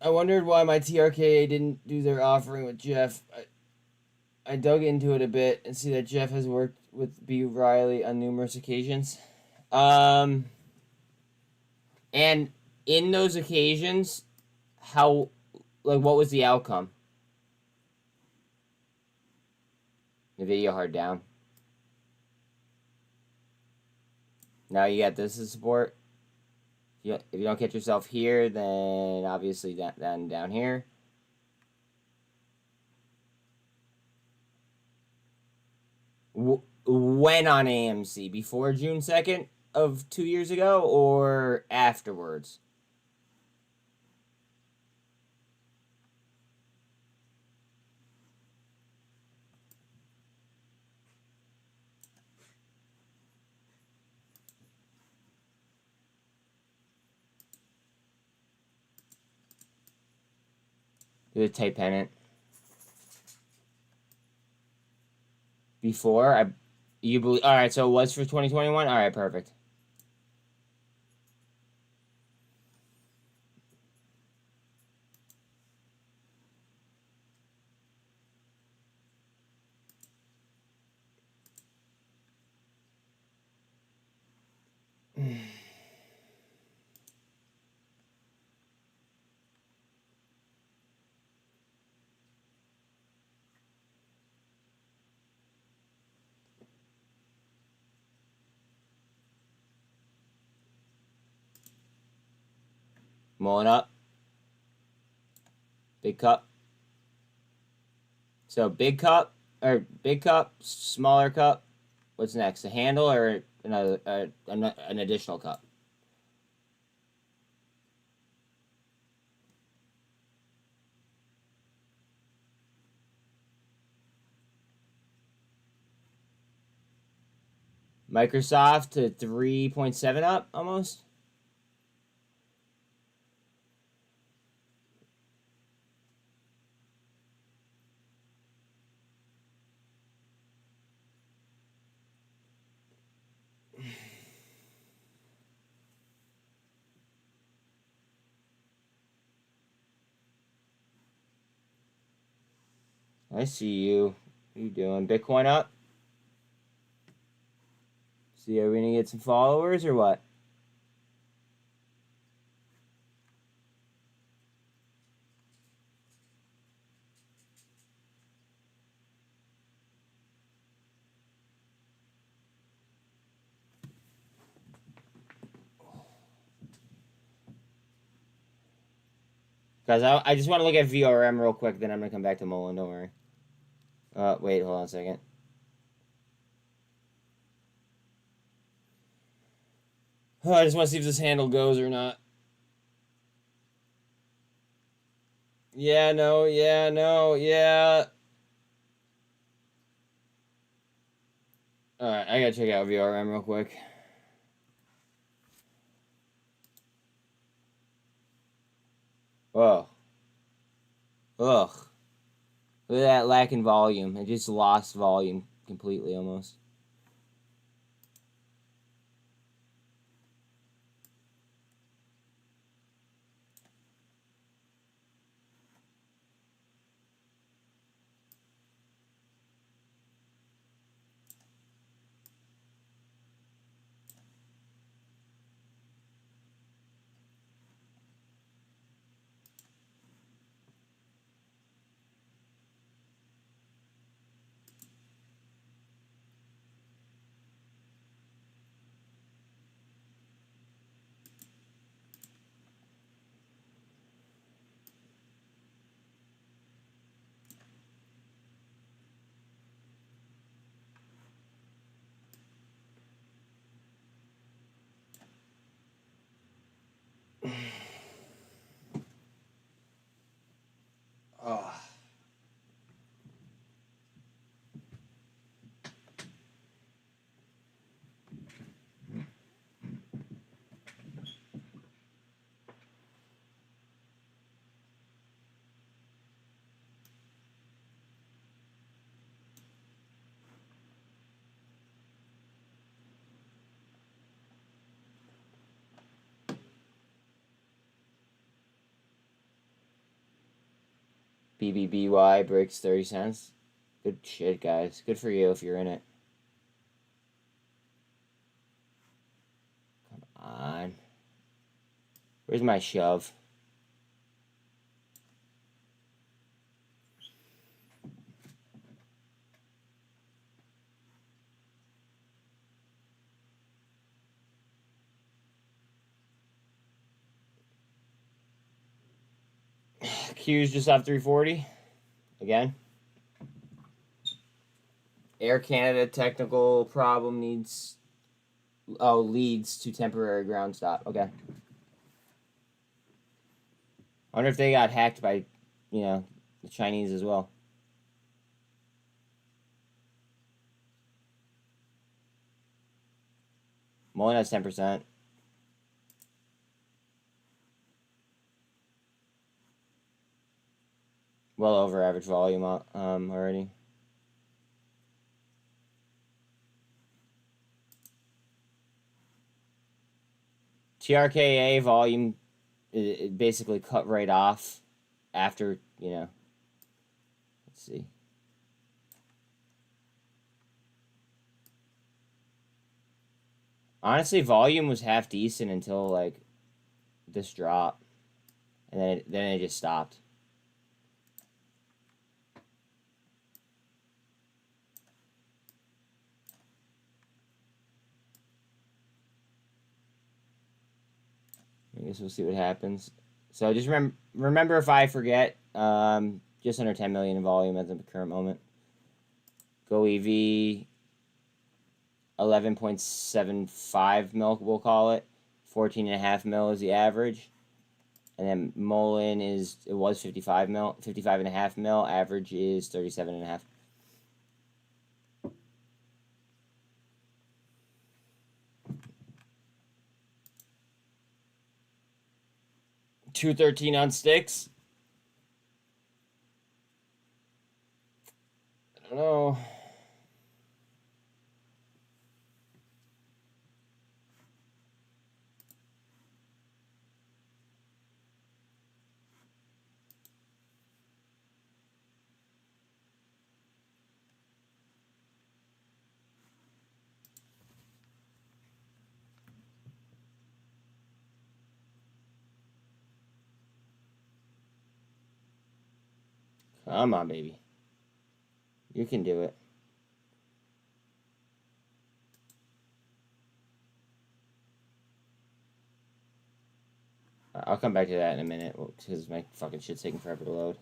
I wondered why my TRKA didn't do their offering with Jeff. I dug into it a bit and see that Jeff has worked with B. Riley on numerous occasions. And in those occasions, what was the outcome? NVIDIA hard down. Now you got this as support. If you don't catch yourself here, then obviously down here. When on AMC? Before June 2nd of 2 years ago or afterwards? Do a tight pennant. Before you believe? All right, so it was for 2021. All right, perfect. Mulling up. Big cup. So big cup, smaller cup. What's next? A handle or another an additional cup? Microsoft to 3.7 up almost. I see you. What are you doing? Bitcoin up? See, are we gonna get some followers or what? Guys, I just want to look at VRM real quick, then I'm going to come back to muln, don't worry. Wait, hold on a second. Oh, I just want to see if this handle goes or not. Yeah, no, yeah, no, yeah. Alright, I gotta check out VRM real quick. Ugh. Ugh. Look at that lack in volume. It just lost volume completely almost. Oh. BBBY breaks 30 cents. Good shit, guys. Good for you if you're in it. Come on. Where's my shove? Q's just off 340. Again. Air Canada technical problem needs... Oh, leads to temporary ground stop. Okay. I wonder if they got hacked by, you know, the Chinese as well. Mullen has 10%. Well over average volume already. TRKA volume it basically cut right off after, you know. Let's see. Honestly, volume was half decent until like this drop, and then it just stopped. I guess we'll see what happens. So just remember if I forget, just under 10 million in volume at the current moment. Goev 11.75 mil, we'll call it. 14.5 mil is the average. And then muln it was 55 mil, 55.5 mil. Average is 37.5. $2.13 on sticks. I don't know. Come on, baby. You can do it. I'll come back to that in a minute because my fucking shit's taking forever to load.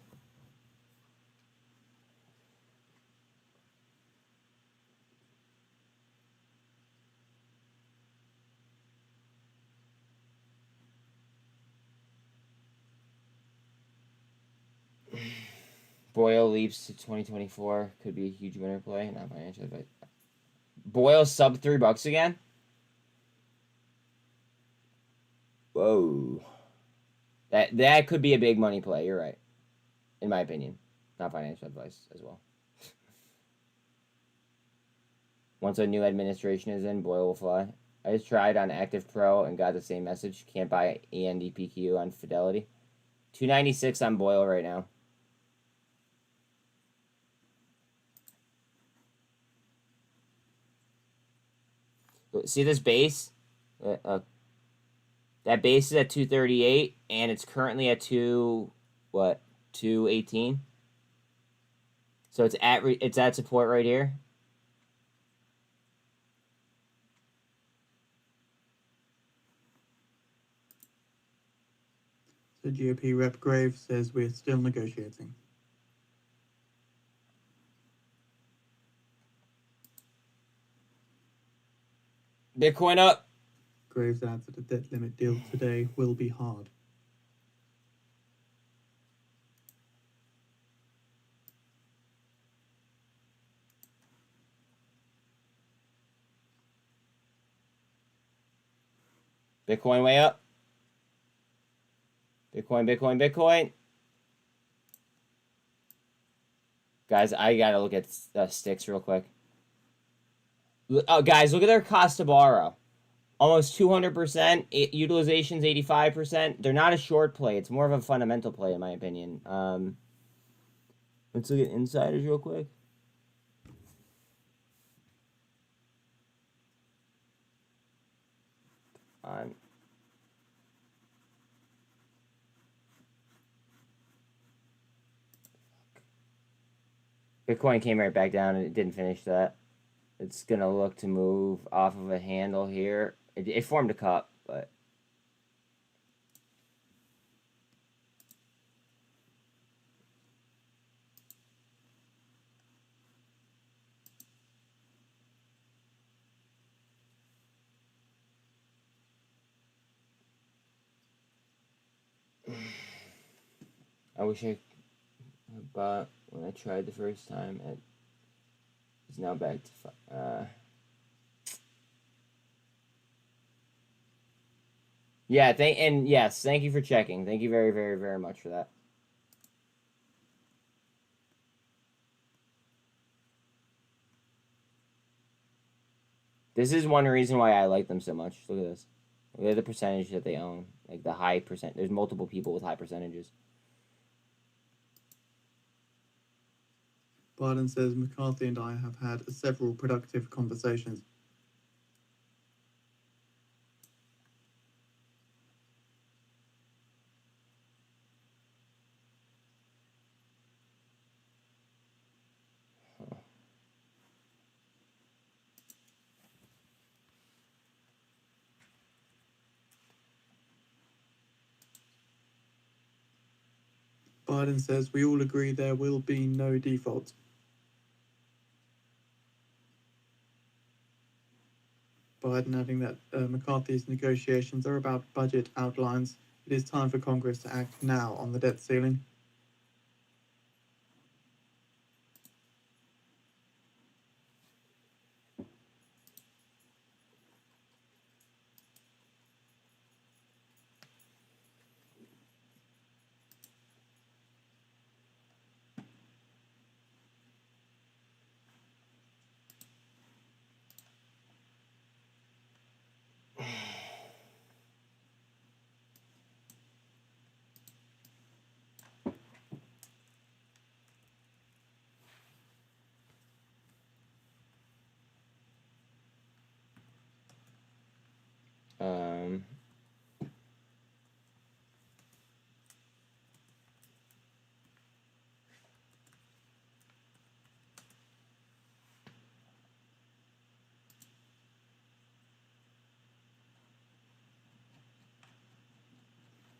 Boyle leaps to 2024. Could be a huge winner play. Not financial advice. Boyle sub $3 again? Whoa. That could be a big money play. You're right. In my opinion. Not financial advice as well. Once a new administration is in, Boyle will fly. I just tried on Active Pro and got the same message. Can't buy ENDPQ on Fidelity. 296 on Boyle right now. See this base? That base is at 238, and it's currently at 218. So it's at support right here. So GOP Rep Grave says we're still negotiating. Bitcoin up. Graves adds that a debt limit deal today will be hard. Bitcoin way up. Bitcoin. Guys, I gotta look at sticks real quick. Oh, guys, look at their cost to borrow. Almost 200%. Utilization's 85%. They're not a short play. It's more of a fundamental play, in my opinion. Let's look at insiders real quick. Bitcoin came right back down and it didn't finish that. It's going to look to move off of a handle here. It formed a cup, but... I wish I bought when I tried the first time. It's now back to... Yeah, yes, thank you for checking. Thank you very, very, very much for that. This is one reason why I like them so much. Look at this. Look at the percentage that they own. Like the high percent. There's multiple people with high percentages. Biden says McCarthy and I have had several productive conversations. Biden says we all agree there will be no default. Biden adding that McCarthy's negotiations are about budget outlines. It is time for Congress to act now on the debt ceiling.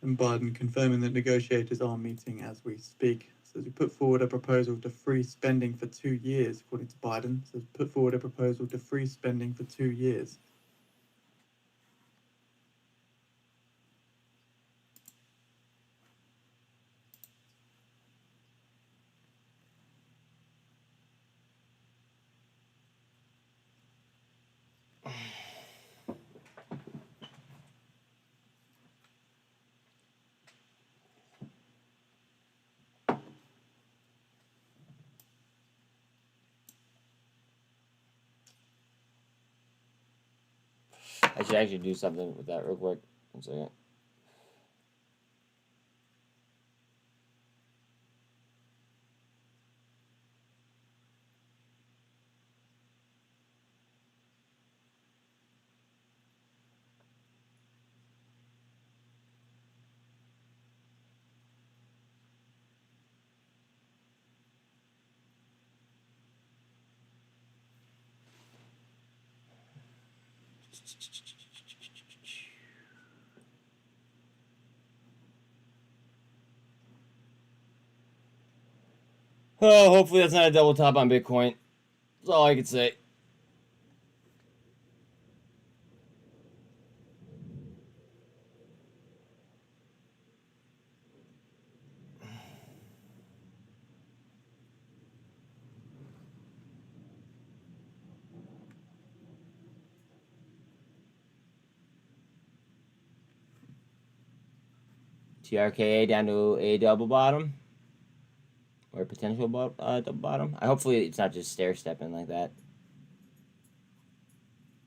And Biden confirming that negotiators are meeting as we speak. Says we put forward a proposal to freeze spending for 2 years, according to Biden. Says put forward a proposal to freeze spending for 2 years. I should actually do something with that real quick. 1 second. Oh, hopefully that's not a double top on Bitcoin. That's all I can say. TRKA down to a double bottom. Or potential double bottom. Hopefully it's not just stair stepping like that.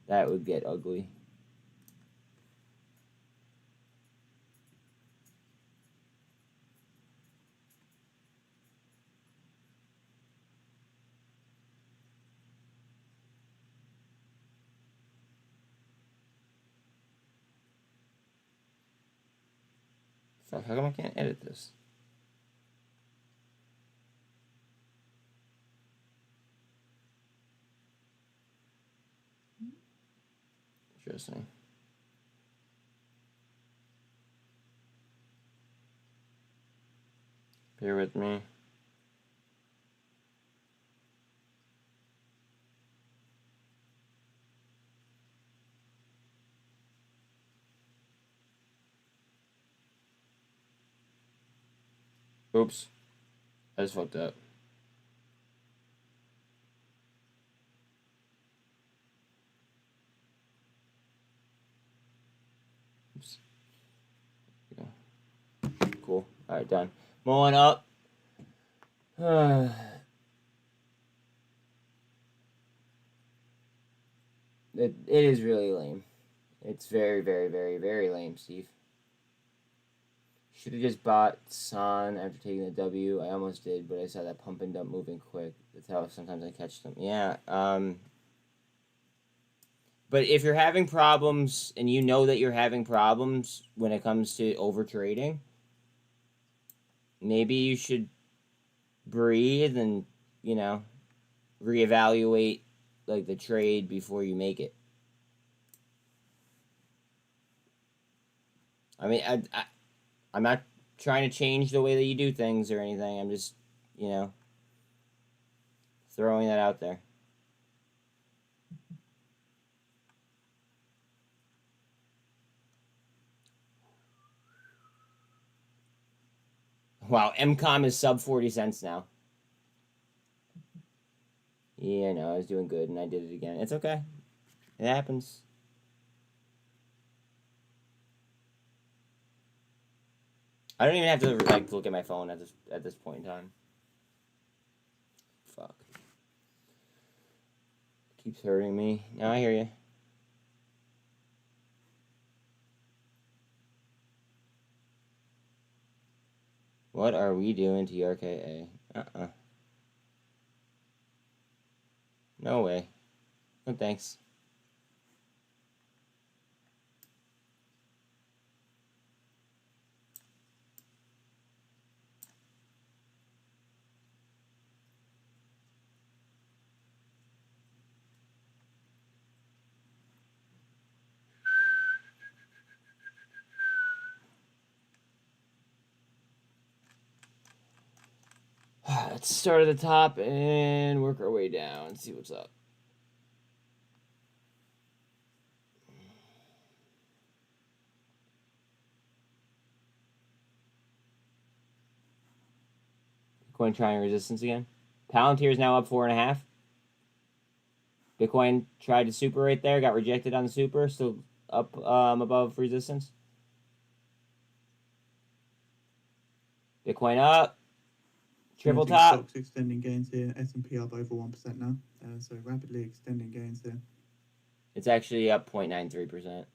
That would get ugly. Fuck, how come I can't edit this? Interesting. Bear with me. Oops. I just fucked up. Oops. Yeah. Cool. Alright, done. Mulling up. It is really lame. It's very, very, very, very lame, Steve. Should have just bought Son after taking the W. I almost did, but I saw that pump and dump moving quick. That's how sometimes I catch them. Yeah. But if you're having problems and you know that you're having problems when it comes to over trading, maybe you should breathe and, you know, reevaluate like the trade before you make it. I mean, I'm not trying to change the way that you do things or anything. I'm just, you know, throwing that out there. Wow, MCOM is sub 40 cents now. Yeah, no, I was doing good and I did it again. It's okay. It happens. I don't even have to like look at my phone at this point in time. Fuck. Keeps hurting me. Now I hear you. What are we doing to TRKA? No way. No thanks. Let's start at the top and work our way down and see what's up. Bitcoin trying resistance again. Palantir is now up 4.5. Bitcoin tried to super right there, got rejected on the super, still up above resistance. Bitcoin up. Triple top. Stocks extending gains here. S&P up over 1% now. So rapidly extending gains here. It's actually up 0.93%.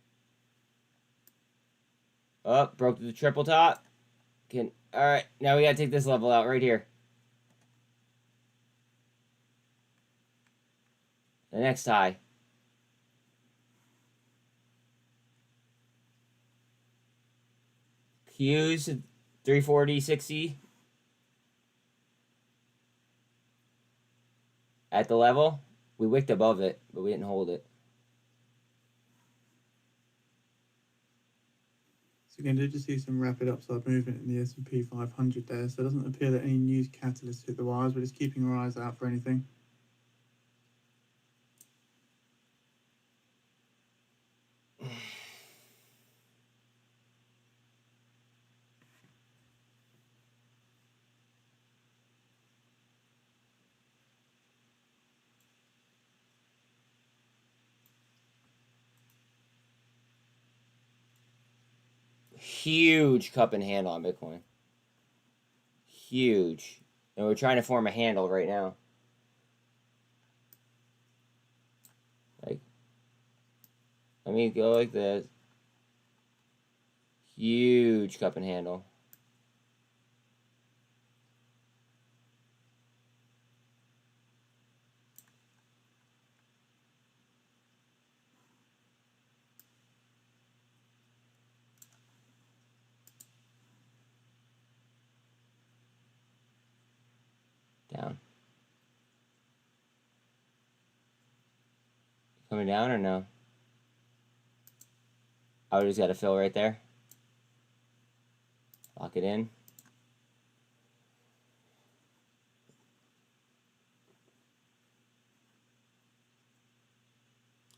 Oh, broke the triple top. All right, now we gotta take this level out right here. The next high. Q's 340.60 at the level. We wicked above it, but we didn't hold it. So again, did you see some rapid upside movement in the S&P 500 there? So it doesn't appear that any news catalysts hit the wires. We're just keeping our eyes out for anything. Huge cup and handle on Bitcoin. Huge. And we're trying to form a handle right now. Like, let me go like this. Huge cup and handle. Down. Coming down or no? I just got to fill right there. Lock it in.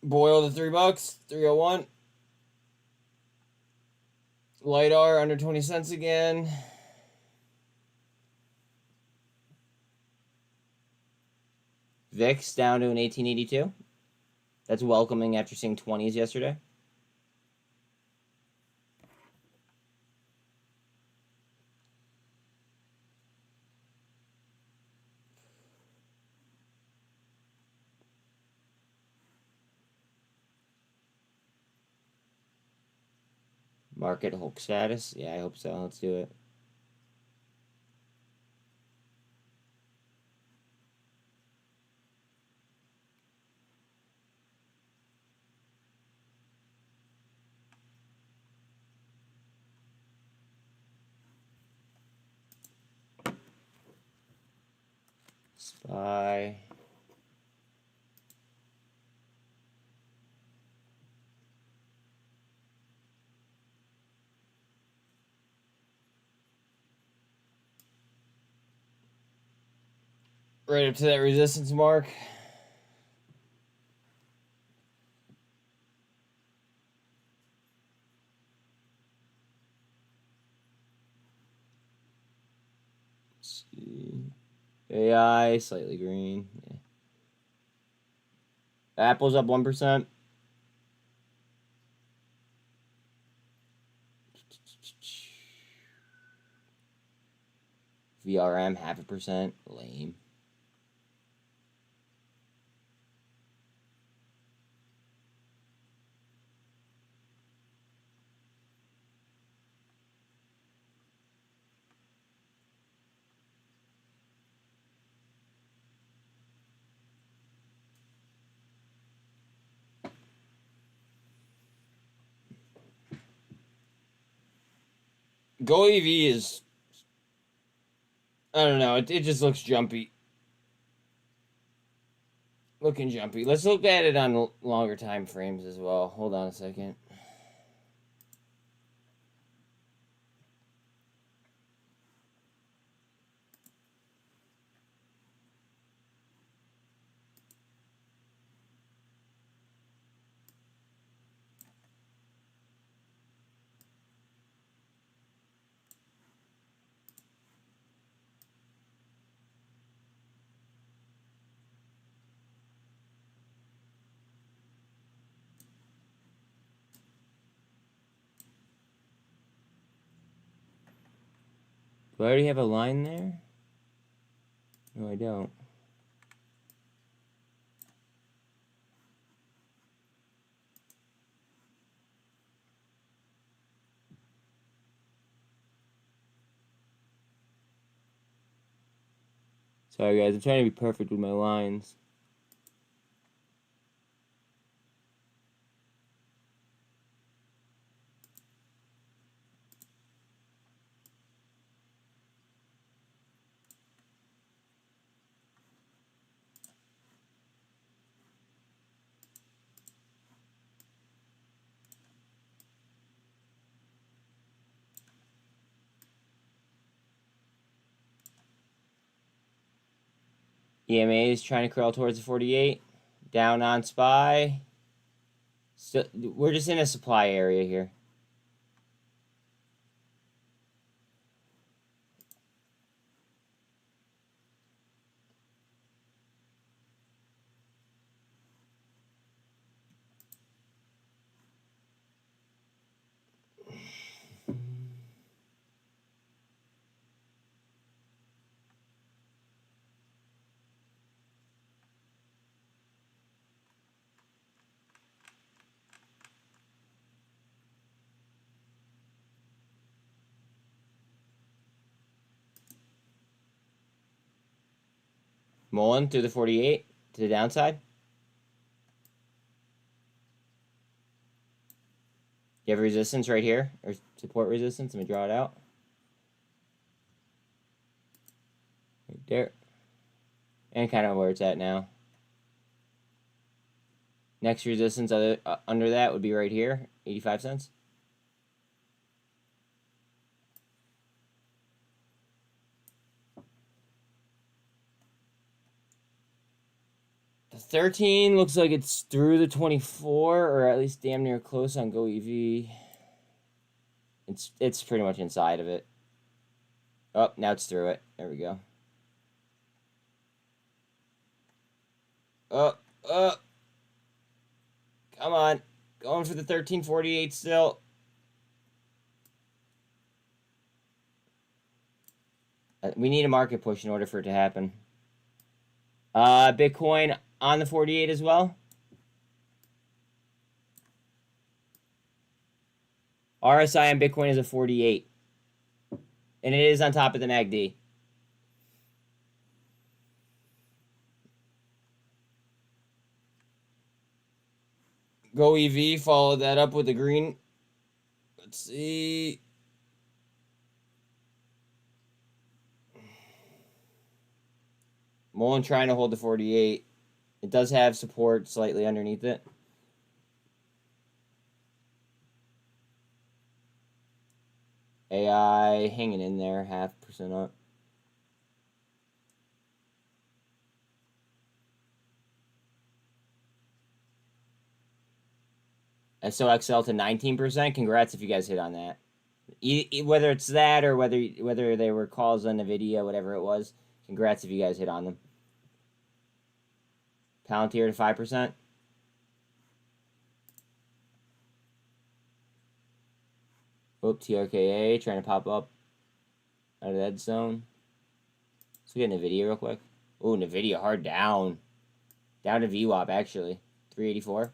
Boil the $3, 301. LiDAR under 20 cents again. VIX down to an 1882. That's welcoming after seeing 20s yesterday. Market hold status. Yeah, I hope so. Let's do it. SPY. Right up to that resistance mark. Let's see. AI, slightly green. Yeah. Apple's up 1%. VRM 0.5%. Lame. Goev is, I don't know, it just looks jumpy. Looking jumpy. Let's look at it on longer time frames as well. Hold on a second. Do I already have a line there? No, I don't. Sorry guys, I'm trying to be perfect with my lines. EMA is trying to crawl towards the 48. Down on SPY. Still, we're just in a supply area here. Mullen through the 48 to the downside. You have resistance right here, or support resistance. Let me draw it out. Right there. And kind of where it's at now. Next resistance under that would be right here, 85 cents. The 13 looks like it's through the 24, or at least damn near close on goev. It's pretty much inside of it. Oh, now it's through it. There we go. Oh. Come on. Going for the 1348 still. We need a market push in order for it to happen. Bitcoin on the 48 as well. RSI on Bitcoin is a 48. And it is on top of the MACD. goev followed that up with the green. Let's see. Mullen trying to hold the 48. It does have support slightly underneath it. AI hanging in there, 0.5% up. SOXL to 19%. Congrats if you guys hit on that. Whether it's that or whether they were calls on the video, whatever it was. Congrats if you guys hit on them. Palantir to 5%. Oop, TRKA trying to pop up out of that zone. Let's get NVIDIA real quick. Ooh, NVIDIA hard down. Down to VWAP actually. 384.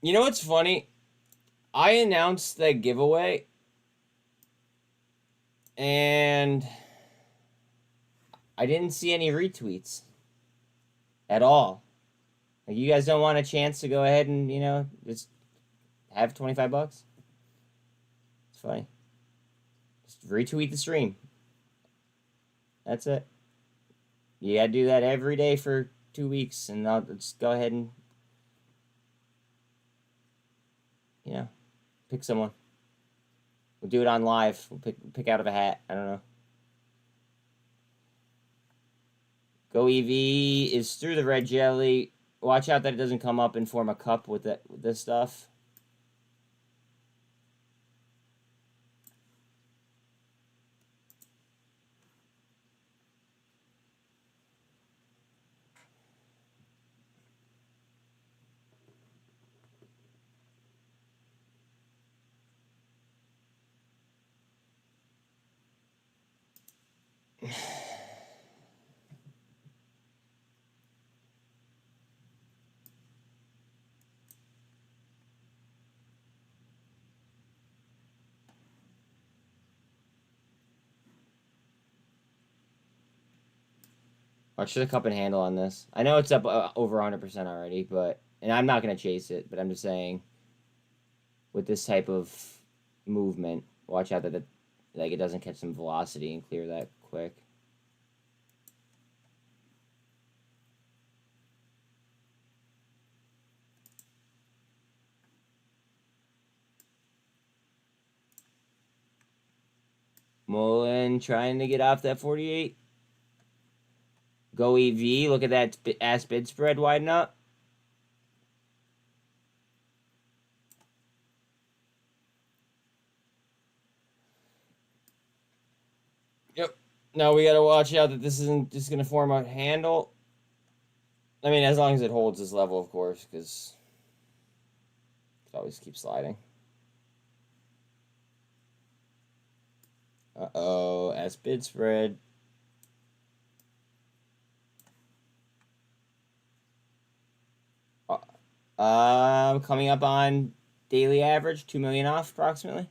You know what's funny? I announced that giveaway, and I didn't see any retweets at all. Like, you guys don't want a chance to go ahead and, you know, just have 25 bucks? It's funny. Just retweet the stream. That's it. You gotta do that every day for 2 weeks, and I'll just go ahead and, you know, pick someone. We'll do it on live. We'll pick out of a hat. I don't know. goev is through the red jelly. Watch out that it doesn't come up and form a cup with this stuff. Watch the cup and handle on this. I know it's up over 100% already, but and I'm not gonna chase it, but I'm just saying, with this type of movement, watch out that it doesn't catch some velocity and clear that quick. Mullen trying to get off that 48. Goev, look at that ass bid spread widen up. Yep. Now we gotta watch out that this isn't just gonna form a handle. I mean, as long as it holds this level, of course, because it always keeps sliding. Uh-oh, ass bid spread. Coming up on daily average, 2 million off approximately.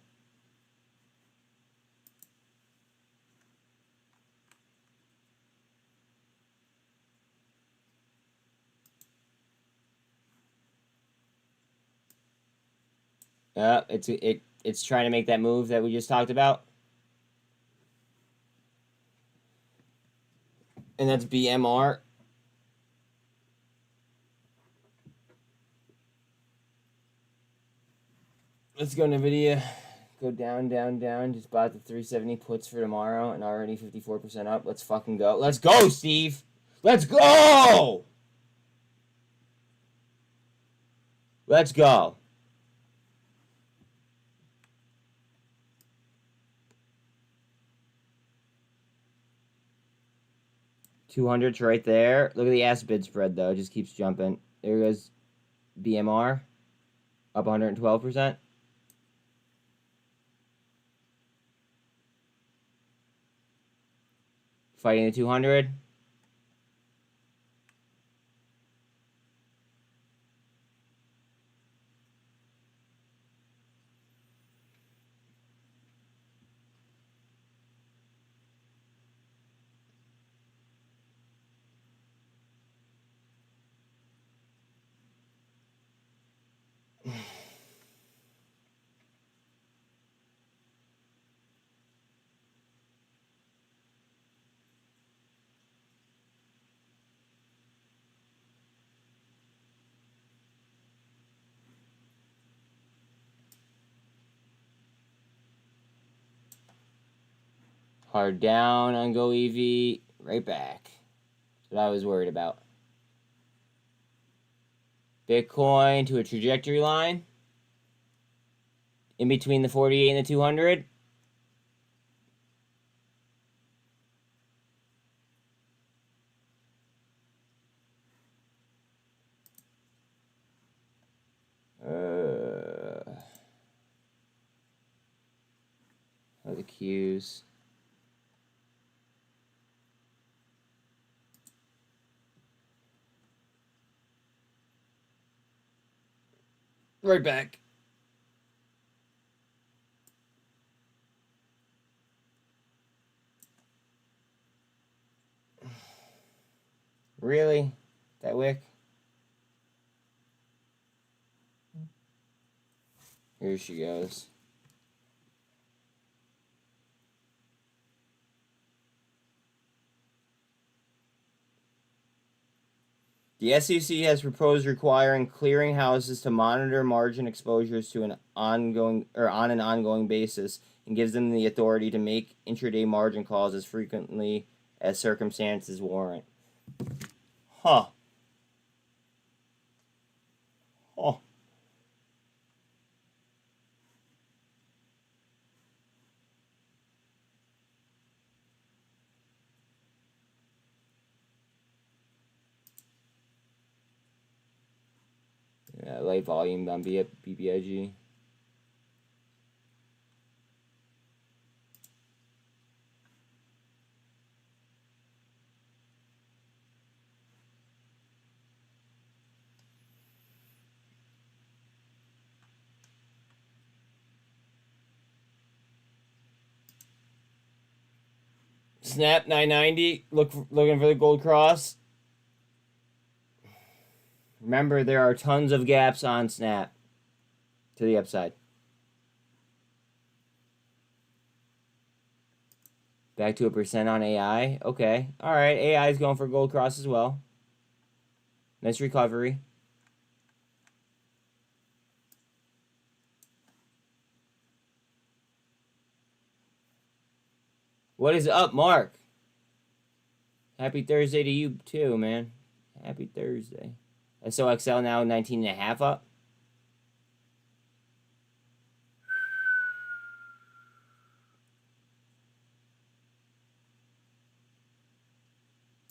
Yeah, it's trying to make that move that we just talked about. And that's BMR. Let's go, NVIDIA. Go down, down, down. Just bought the 370 puts for tomorrow and already 54% up. Let's fucking go. Let's go, Steve. Let's go. Let's go. $200's right there. Look at the ass bid spread, though. It just keeps jumping. There goes BMR. Up 112%. Fighting the 200. Hard down on goev. Right back. That's what I was worried about. Bitcoin to a trajectory line. In between the 48 and the 200. The Qs. Right back. Really? That wick? Here she goes. The SEC has proposed requiring clearinghouses to monitor margin exposures to an ongoing basis and gives them the authority to make intraday margin calls as frequently as circumstances warrant. Huh. Oh. Yeah, light volume on BBIG. Snap 990. Looking for the gold cross. Remember, there are tons of gaps on Snap to the upside. Back to 1% on AI. Okay. All right. AI is going for gold cross as well. Nice recovery. What is up, Mark? Happy Thursday to you too, man. Happy Thursday. SOXL now 19.5 up.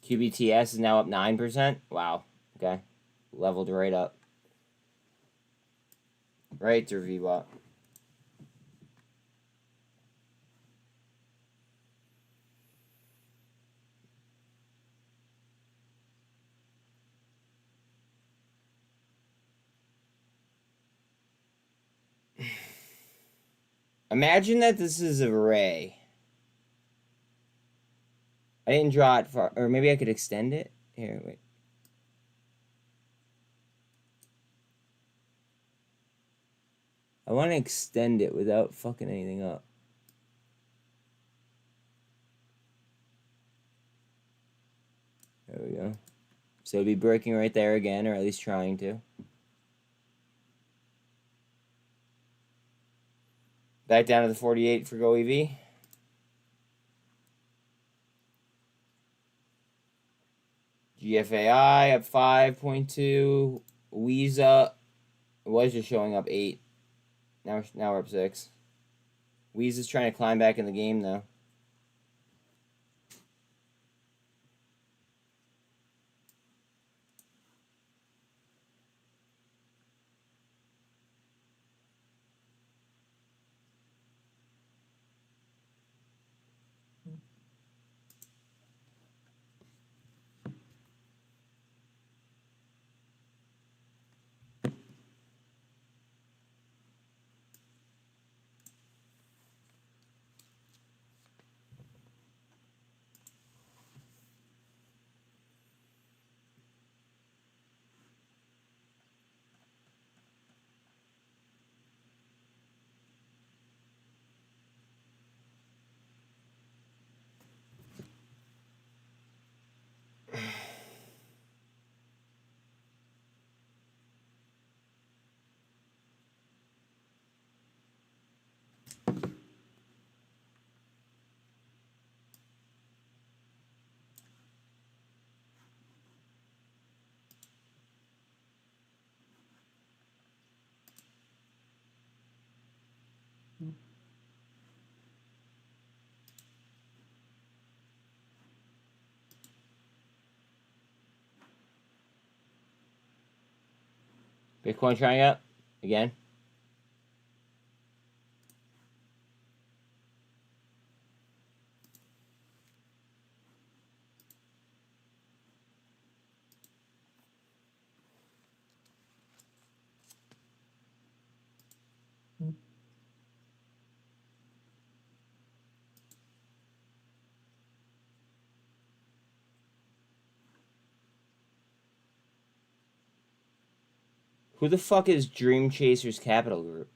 QBTS is now up 9%. Wow. Okay. Leveled right up. Right to VWAP. Imagine that this is a ray. I didn't draw it far, or maybe I could extend it. Here, wait. I want to extend it without fucking anything up. There we go. So it'll be breaking right there again, or at least trying to. Back down to the 48 for goev. GFAI up 5.2. Weeza was just showing up 8. Now we're up 6. Weeza's trying to climb back in the game though. Bitcoin trying up again. Who the fuck is Dream Chasers Capital Group?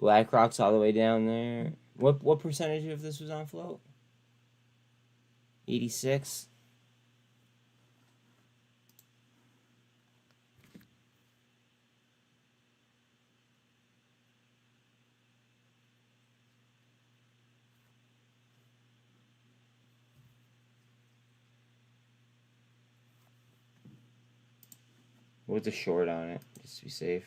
BlackRock's all the way down there. What percentage of this was on float? 86. With a short on it, just to be safe.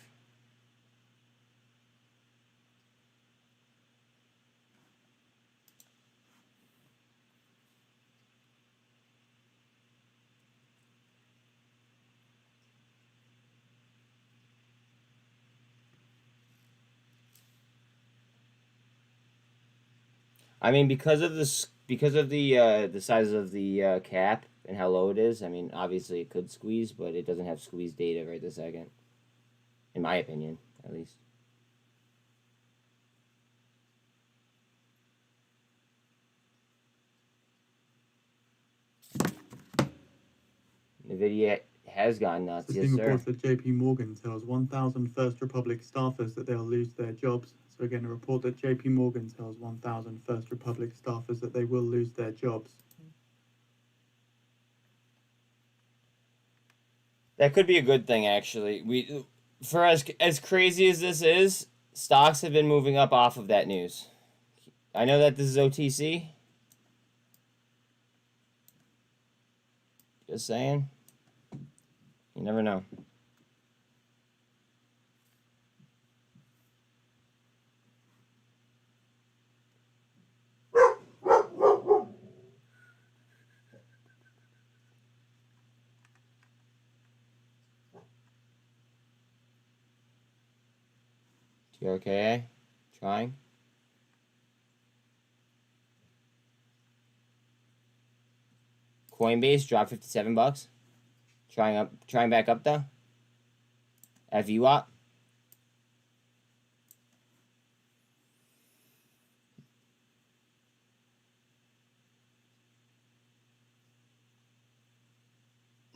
I mean, because of the size of the cap, and how low it is. I mean, obviously it could squeeze, but it doesn't have squeeze data right this second. In my opinion, at least. NVIDIA has gone nuts, The yes, same sir. reports that JP Morgan tells 1,000 First Republic staffers that they'll lose their jobs. So again, a report that JP Morgan tells 1,000 First Republic staffers that they will lose their jobs. That could be a good thing, actually. For as crazy as this is, stocks have been moving up off of that news. I know that this is OTC. Just saying. You never know. TRKA, trying. Coinbase dropped 57 bucks. Trying back up though. FUOP.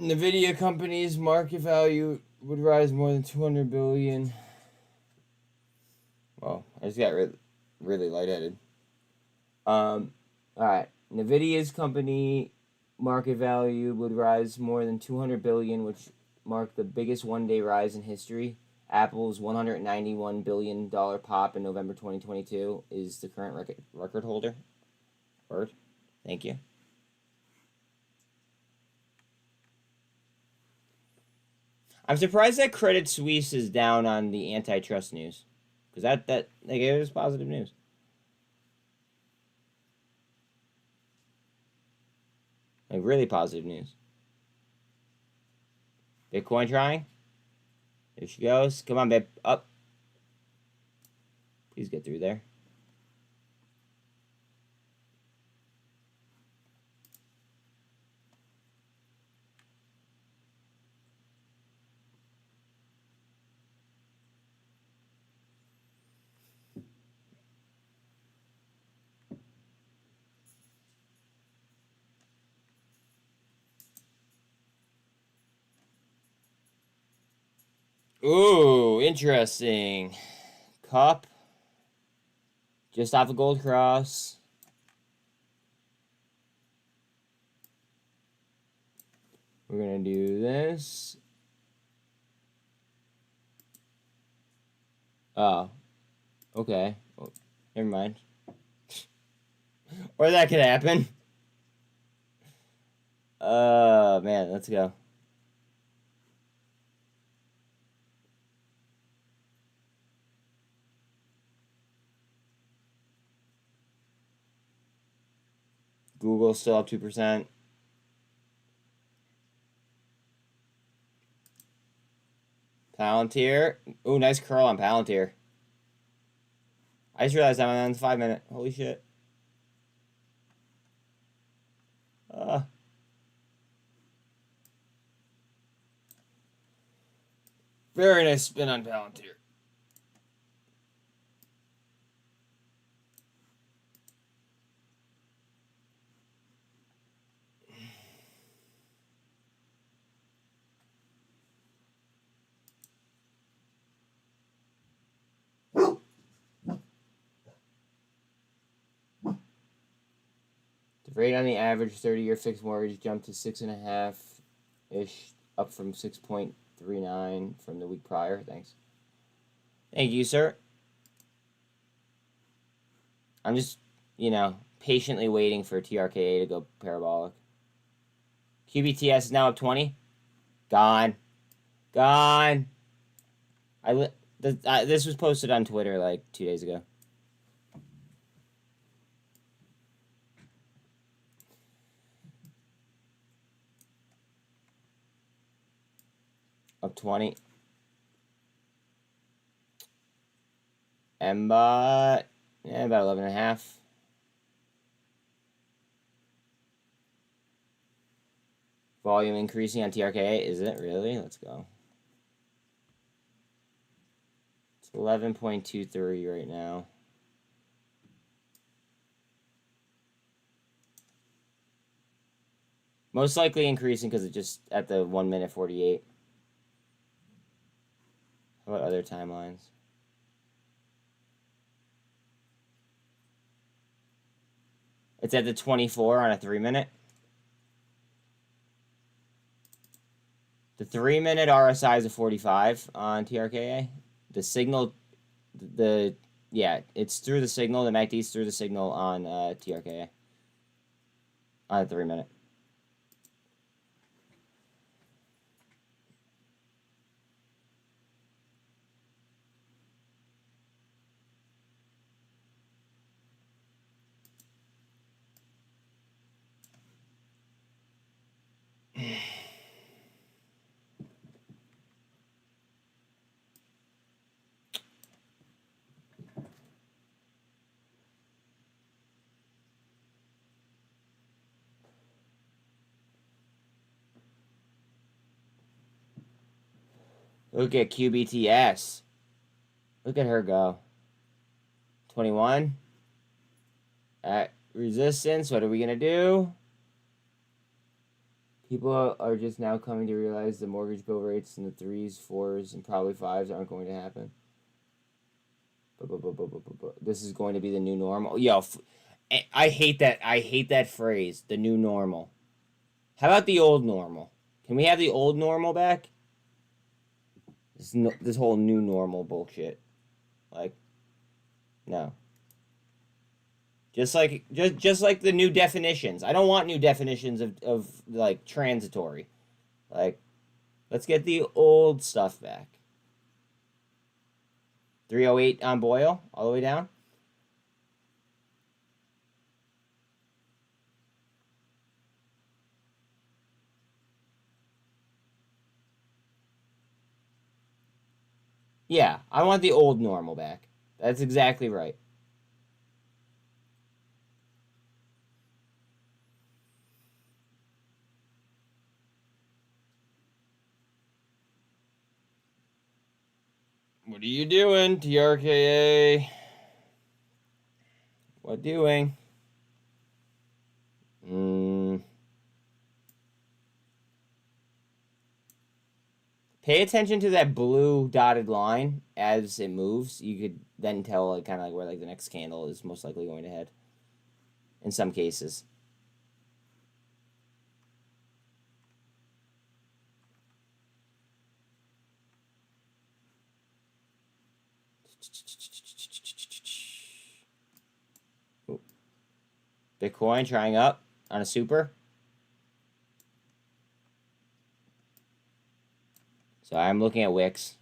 NVIDIA company's market value would rise more than 200 billion. Well, I just got really lightheaded. All right. NVIDIA's company market value would rise more than 200 billion, which marked the biggest one-day rise in history. Apple's $191 billion pop in November 2022 is the current record holder. Word. Thank you. I'm surprised that Credit Suisse is down on the antitrust news, because that like, it was positive news. Like really positive news. Bitcoin trying. There she goes. Come on, babe. Up. Please get through there. Ooh, interesting. Cup. Just off a gold cross. We're going to do this. Oh. Okay. Oh, never mind. Or that could happen. Man, let's go. Google still up 2%. Palantir. Ooh, nice curl on Palantir. I just realized I'm on the 5 minute. Holy shit. Very nice spin on Palantir. The rate on the average 30-year fixed mortgage jumped to 6.5-ish, up from 6.39 from the week prior. Thanks. Thank you, sir. I'm just, patiently waiting for TRKA to go parabolic. QBTS is now up 20. Gone. Gone. This was posted on Twitter like 2 days ago. Up 20. MBOT, about 11.5. Volume increasing on TRKA. Is it really? Let's go. It's 11.23 right now. Most likely increasing because it's just at the 1 minute 48. How about other timelines? It's at the 24 on a 3 minute. The 3 minute RSI is a 45 on TRKA. The signal, yeah, it's through the signal. The MACD is through the signal on TRKA on a 3 minute. Look at QBTS. Look at her go. 21. At resistance, what are we going to do? People are just now coming to realize the mortgage bill rates in the 3s, 4s, and probably 5s aren't going to happen. This is going to be the new normal. Yo, I hate that. I hate that phrase, the new normal. How about the old normal? Can we have the old normal back? This whole new normal bullshit. Like, no. Just like the new definitions. I don't want new definitions of like transitory. Like, let's get the old stuff back. 308 on Boyle, all the way down. Yeah, I want the old normal back. That's exactly right. What are you doing, TRKA? What doing? Pay attention to that blue dotted line as it moves. You could then tell like kind of like where like the next candle is most likely going to head. In some cases. Ooh. Bitcoin trying up on a super. So I'm looking at Wix.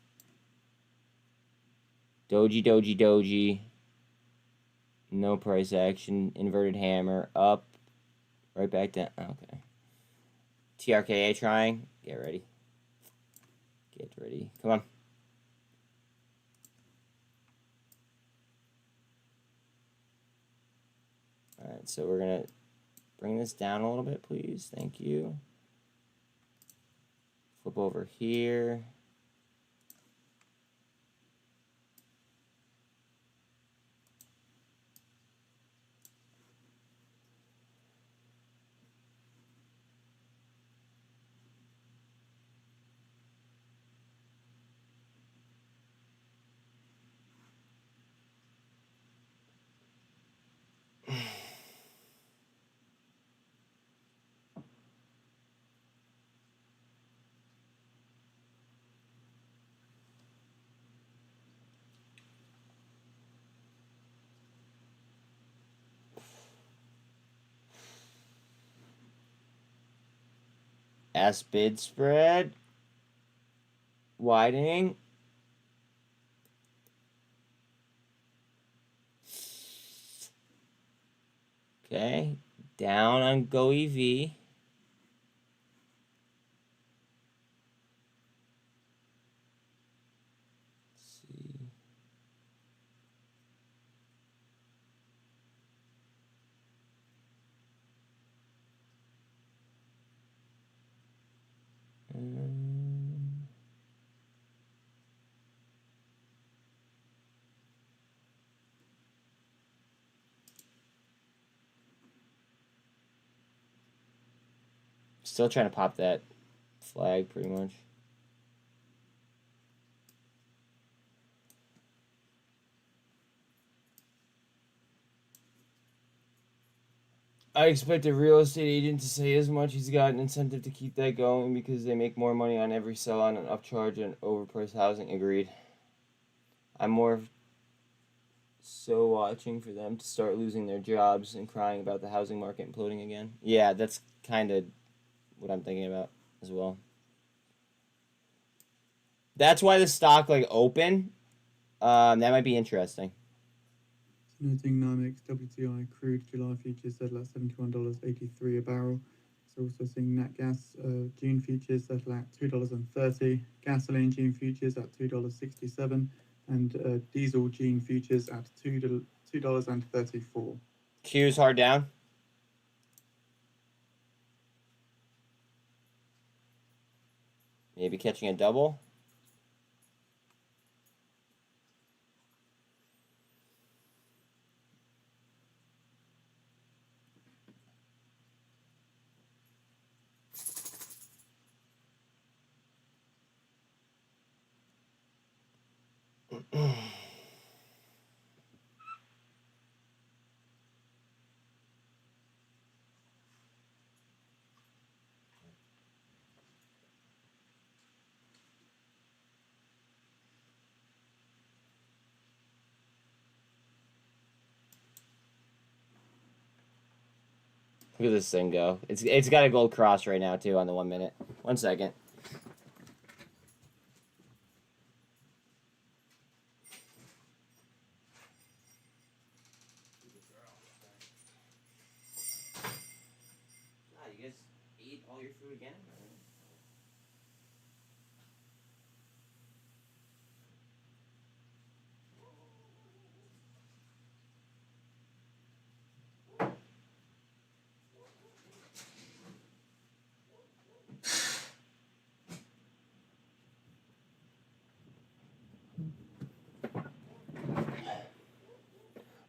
Doji, doji, doji. No price action. Inverted hammer. Up. Right back down. Okay. TRKA trying. Get ready. Get ready. Come on. Alright, so we're going to bring this down a little bit, please. Thank you. Flip over here. S bid spread widening. Okay, down on goev. Still trying to pop that flag, pretty much. I expect a real estate agent to say as much. He's got an incentive to keep that going because they make more money on every sell on an upcharge and overpriced housing. Agreed. I'm more so watching for them to start losing their jobs and crying about the housing market imploding again. Yeah, that's kind of what I'm thinking about as well. That's why the stock like open. That might be interesting. Noting NYMEX WTI crude July futures settle at $71.83 a barrel. So also seeing nat gas June futures settle at $2.30, gasoline June futures at $2.67, and diesel June futures at $2.34. Q's hard down. Maybe catching a double. Look at this thing go. It's got a gold cross right now too on the 1 minute. 1 second. You guys ate all your food again?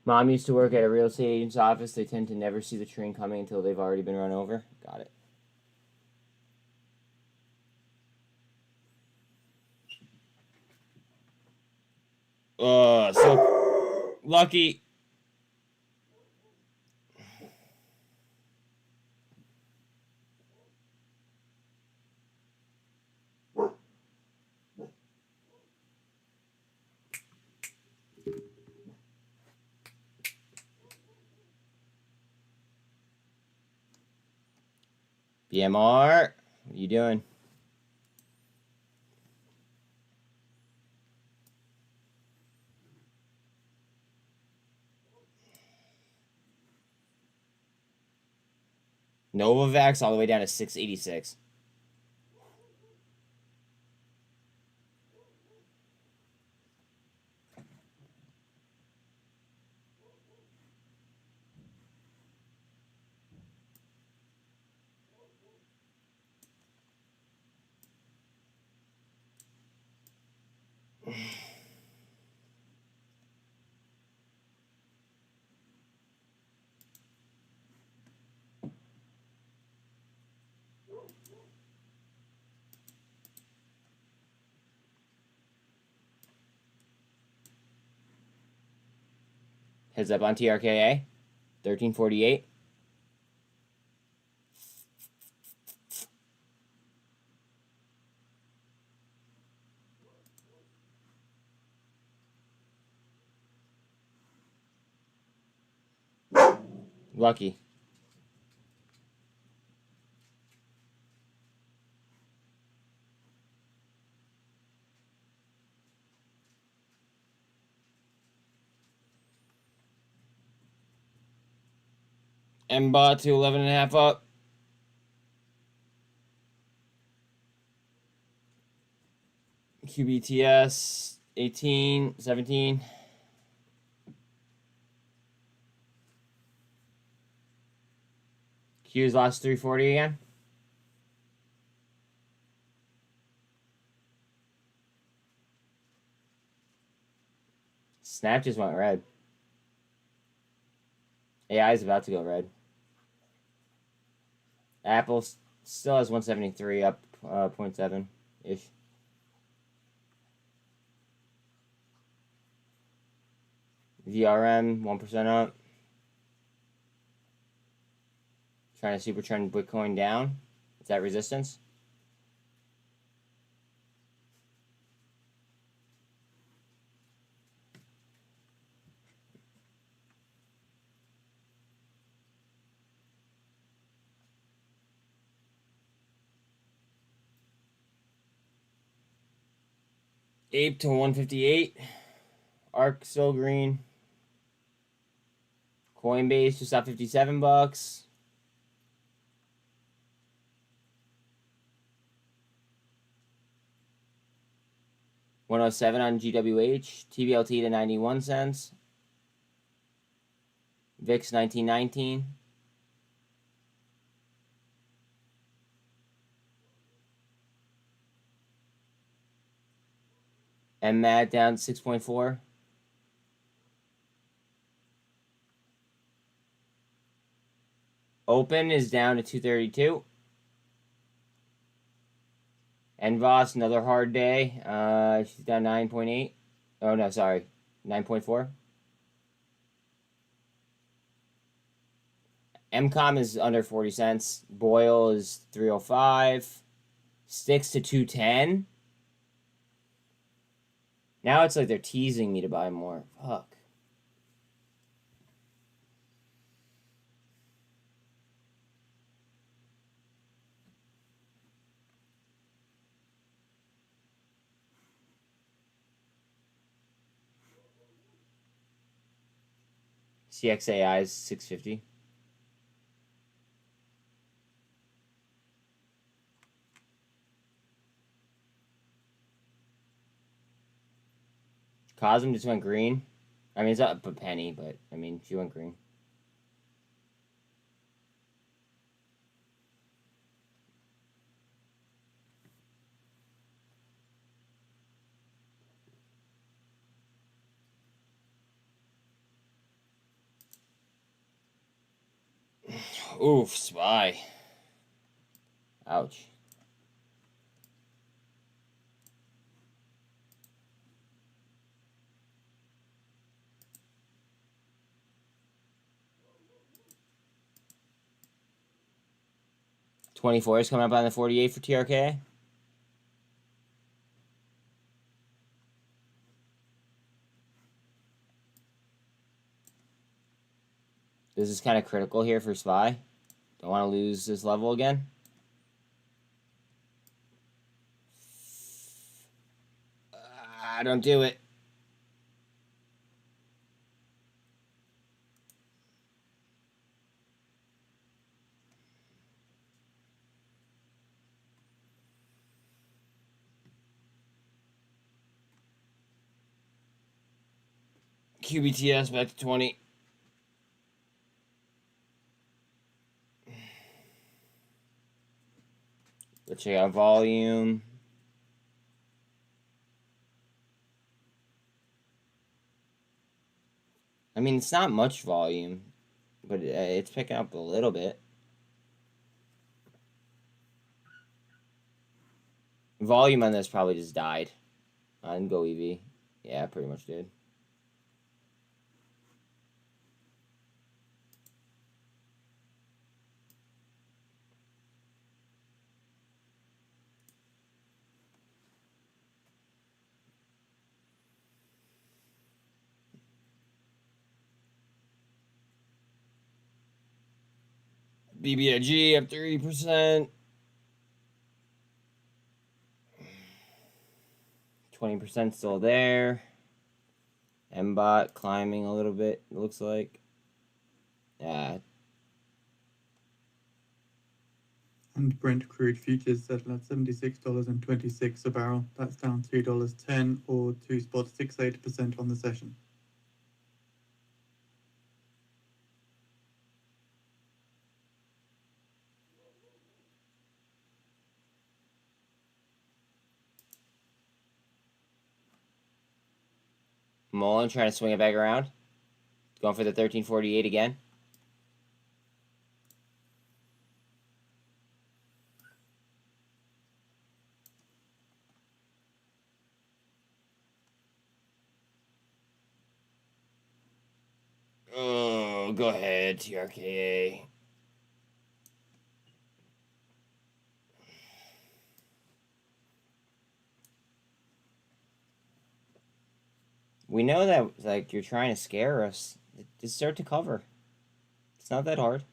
Mom used to work at a real estate agent's office. They tend to never see the train coming until they've already been run over. Got it. So lucky. BMR, what are you doing? Novavax all the way down to 686. Heads up on TRKA. 1348. Lucky. MBOT to 11.5 up. QBTS 18, 17. Q's lost 340 again. Snap just went red. AI is about to go red. Apple still has 173, up 0.7-ish. VRM, 1% up. Trying to super trend Bitcoin down. Is that resistance? Ape to 158. ARK still green. Coinbase just up 57 bucks. $107 on GWH. TBLT to 91 cents. VIX 1919. MMAT down 6.4. Open is down to 232. NVOS, another hard day. She's down 9.8. Oh, no, sorry. 9.4. MCOM is under 40 cents. Boyle is 305. Sticks to 210. Now it's like they're teasing me to buy more. Fuck. CXAI is 650. Cosm just went green. I mean, it's up a penny, but I mean, she went green. Oof, SPY. Ouch. $24 is coming up on the 48 for TRKA. This is kind of critical here for SPY. Don't want to lose this level again. Don't do it. QBTS back to 20. Let's check out volume. I mean, it's not much volume, but it's picking up a little bit. Volume on this probably just died on goev. Yeah, pretty much did. BBIG up 3%. 20% still there. MBOT climbing a little bit, it looks like. Yeah. And Brent crude futures settle at $76.26 a barrel. That's down $2.10 or 2.68% on the session. Mullen trying to swing it back around. Going for the 1348 again. Oh, go ahead, TRKA. We know that, like, you're trying to scare us. Just start to cover. It's not that hard.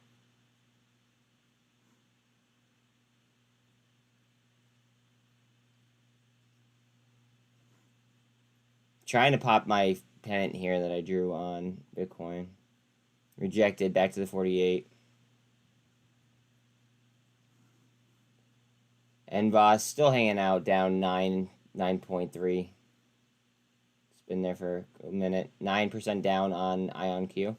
Trying to pop my pennant here that I drew on Bitcoin. Rejected, back to the 48. NVOS still hanging out, down 9.3. It's been there for a minute. 9% down on IonQ.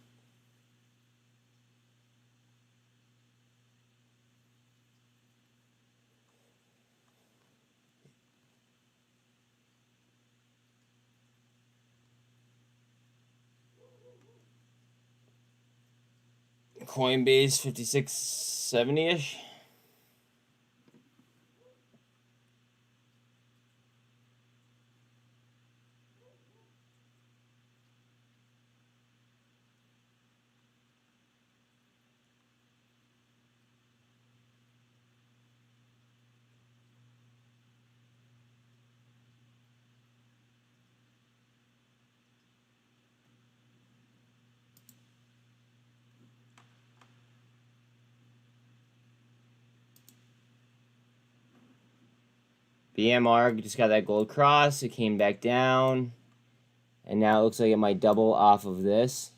Coinbase 5670-ish. BMR just got that gold cross. It came back down. And now it looks like it might double off of this.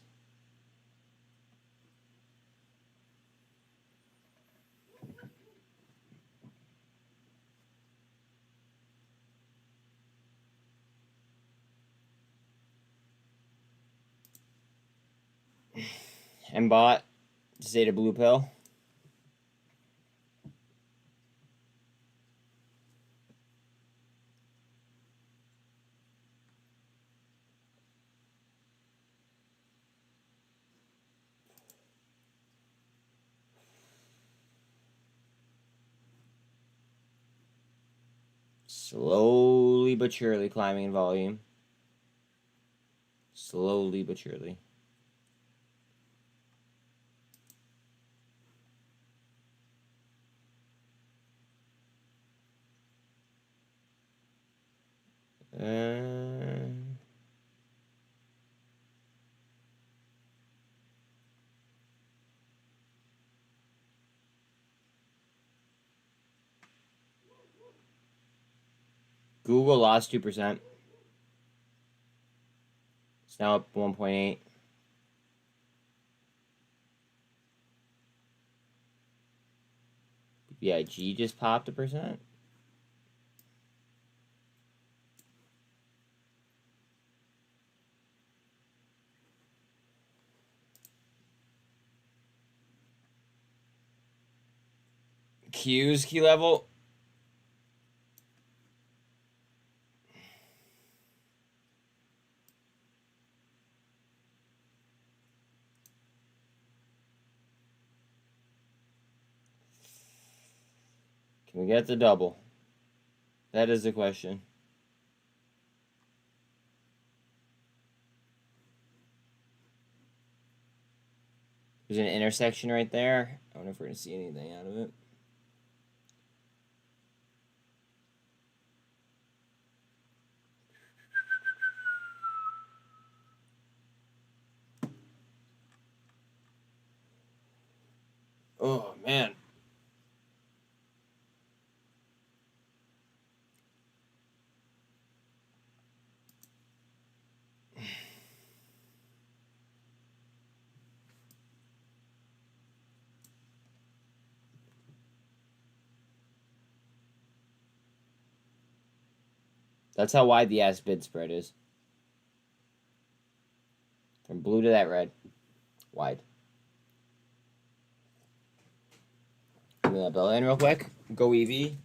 And bought. Just ate a blue pill. Slowly but surely climbing in volume. Slowly but surely. Google lost 2%. It's now up 1.8. BBIG just popped 1%. Q's key level. Can we get the double? That is the question. There's an intersection right there. I wonder if we're going to see anything out of it. Oh, man. That's how wide the ass bid spread is. From blue to that red. Wide. Give me that bell in real quick. Goev.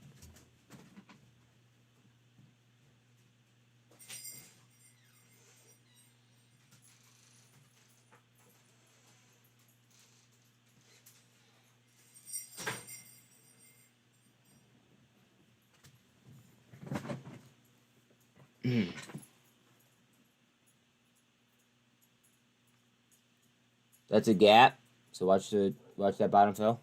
That's a gap. So watch that bottom fill.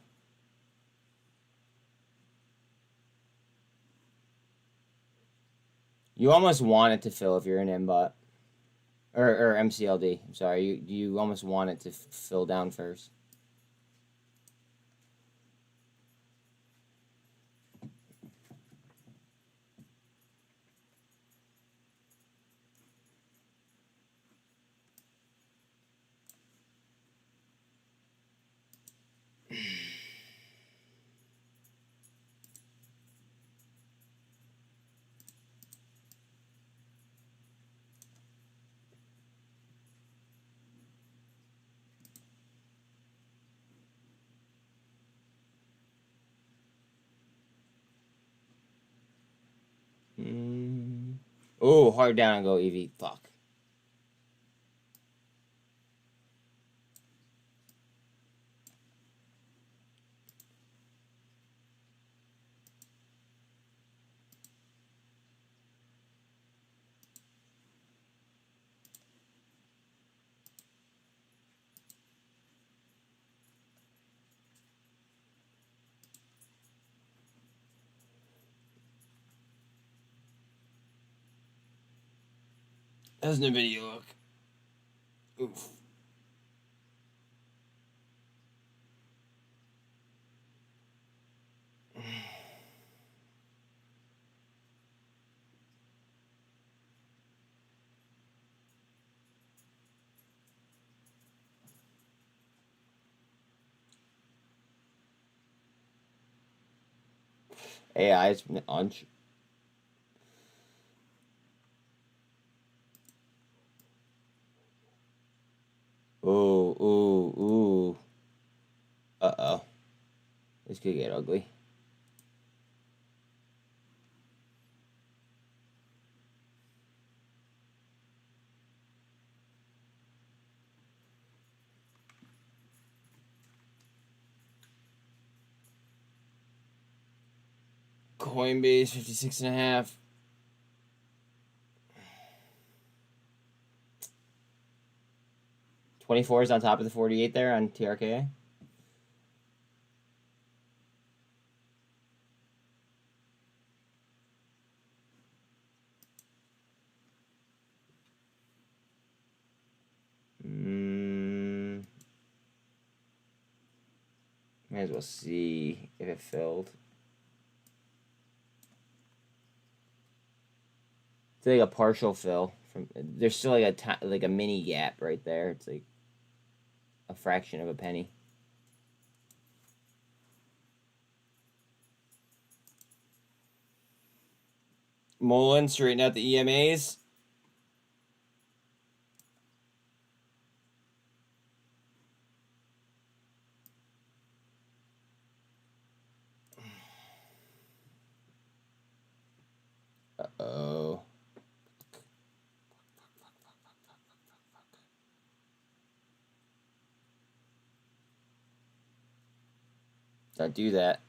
You almost want it to fill if you're in MBOT. Or MCLD. I'm sorry. You almost want it to fill down first. Oh, hard down and go EV. Fuck. How's the video look? Oof. AI is on. Ooh, ooh, ooh. Uh-oh. This could get ugly. Coinbase 56.5. $24 is on top of the 48 there on TRKA. May as well see if it filled. It's like a partial fill. There's still like a mini gap right there. It's like a fraction of a penny. Mullen, straighten out the EMAs. Uh-oh. Don't do that.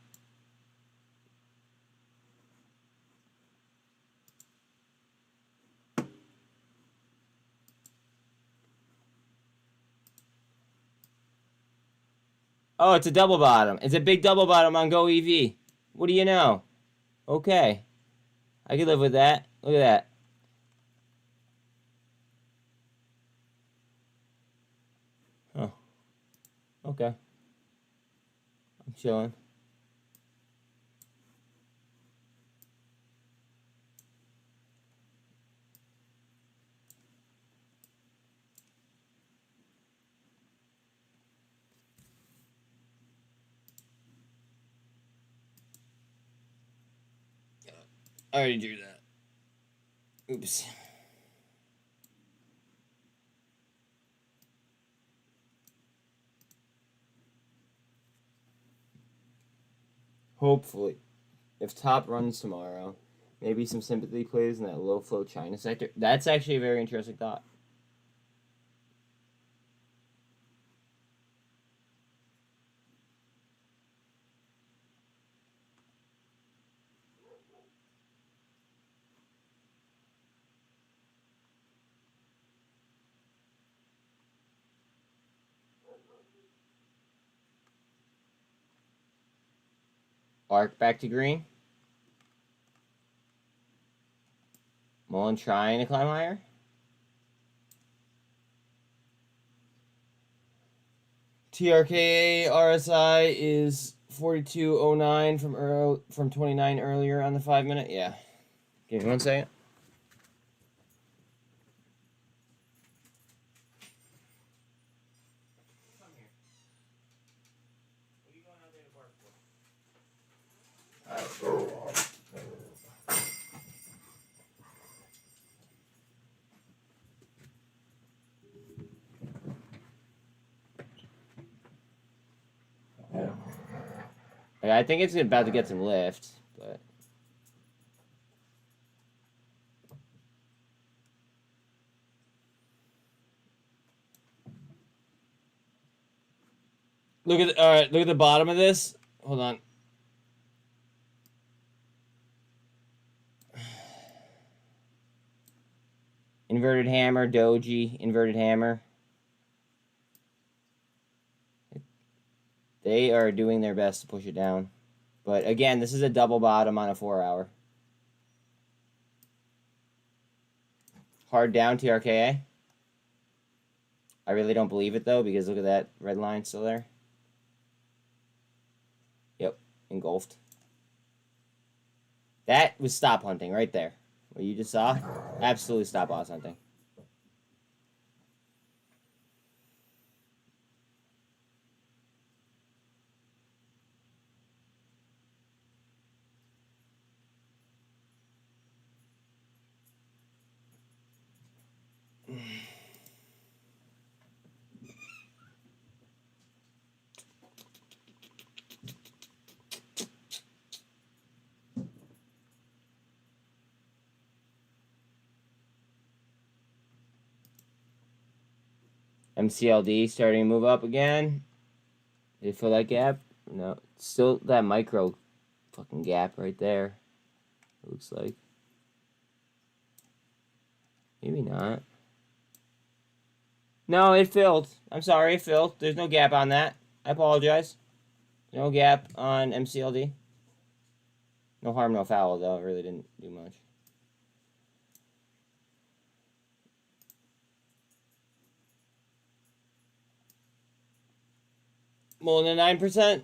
Oh, it's a double bottom. It's a big double bottom on goev. What do you know? Okay. I can live with that. Look at that. Oh. Okay. I'm chilling. I already drew that. Oops. Hopefully, if top runs tomorrow, maybe some sympathy plays in that low flow China sector. That's actually a very interesting thought. Arc back to green. Mullen trying to climb higher. TRKA RSI is 42.09 from 29 earlier on the 5 minute. Yeah. Give me 1 second. Come here. What are you going out there to bark for? I think it's about to get some lift, but look at look at the bottom of this. Hold on. Inverted hammer, doji, inverted hammer. They are doing their best to push it down. But again, this is a double bottom on a 4 hour. Hard down TRKA. I really don't believe it though, because look at that red line still there. Yep, engulfed. That was stop hunting right there. What you just saw? Absolutely stop loss hunting. MCLD starting to move up again. Did it fill that gap? No. Still that micro fucking gap right there. It looks like. Maybe not. No, it filled. I'm sorry, it filled. There's no gap on that. I apologize. No gap on MCLD. No harm, no foul, though. It really didn't do much. More than 9%.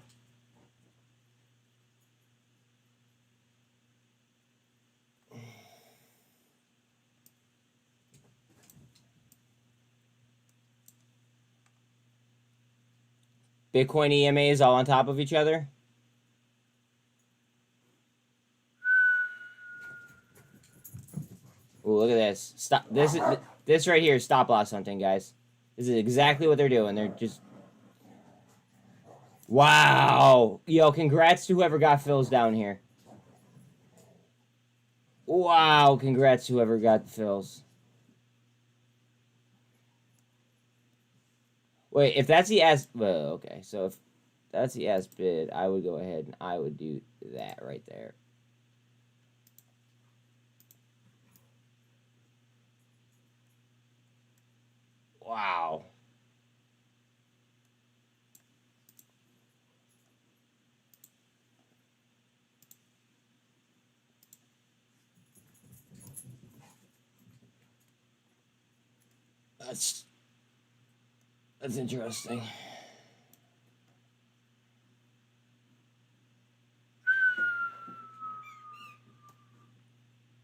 Bitcoin EMAs all on top of each other. Ooh, look at this. Stop. This right here is stop loss hunting, guys. This is exactly what they're doing. They're just... Wow. Yo, congrats to whoever got fills down here. Wow, congrats to whoever got the fills. Wait, if that's the as... Well, okay. So if that's the as bid, I would go ahead and I would do that right there. Wow. That's interesting.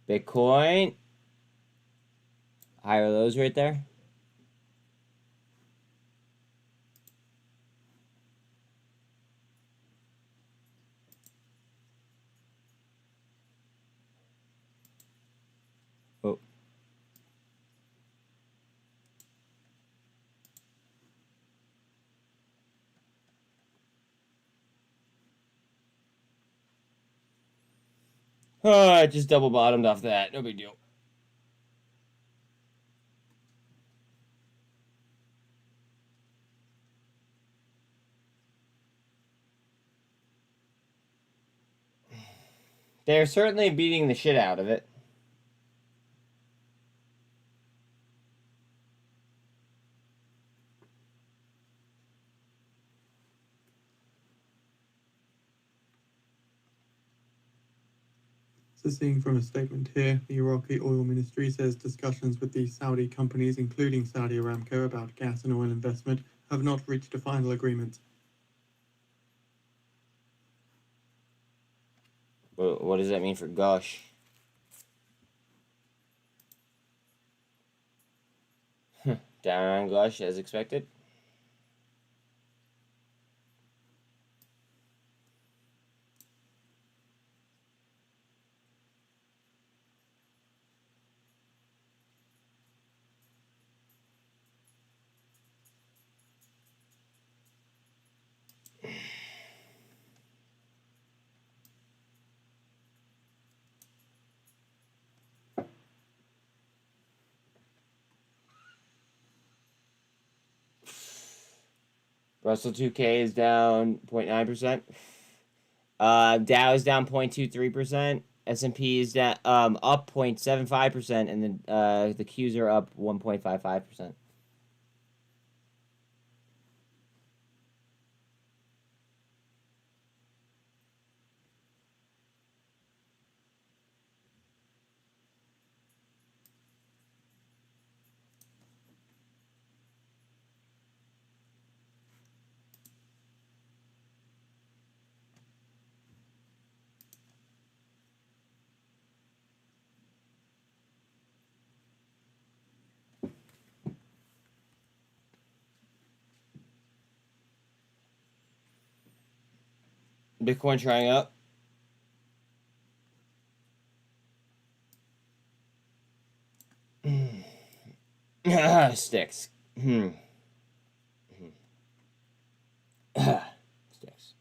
Bitcoin. Higher lows right there. Oh. Oh, I just double bottomed off that. No big deal. They're certainly beating the shit out of it. So seeing from a statement here, the Iraqi oil ministry says discussions with the Saudi companies, including Saudi Aramco, about gas and oil investment have not reached a final agreement. What does that mean for Gush? Down on Gush as expected. Russell 2K is down 0.9%. Dow is down 0.23%. S&P is down up 0.75%, and then the Qs are up 1.55%. Bitcoin trying up. Sticks. Sticks.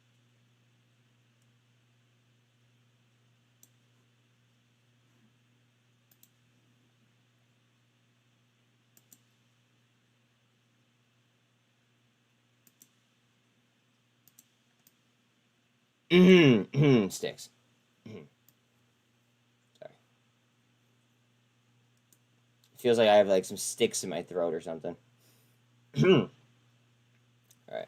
Sticks. Sorry. Feels like I have like some sticks in my throat or something. All right.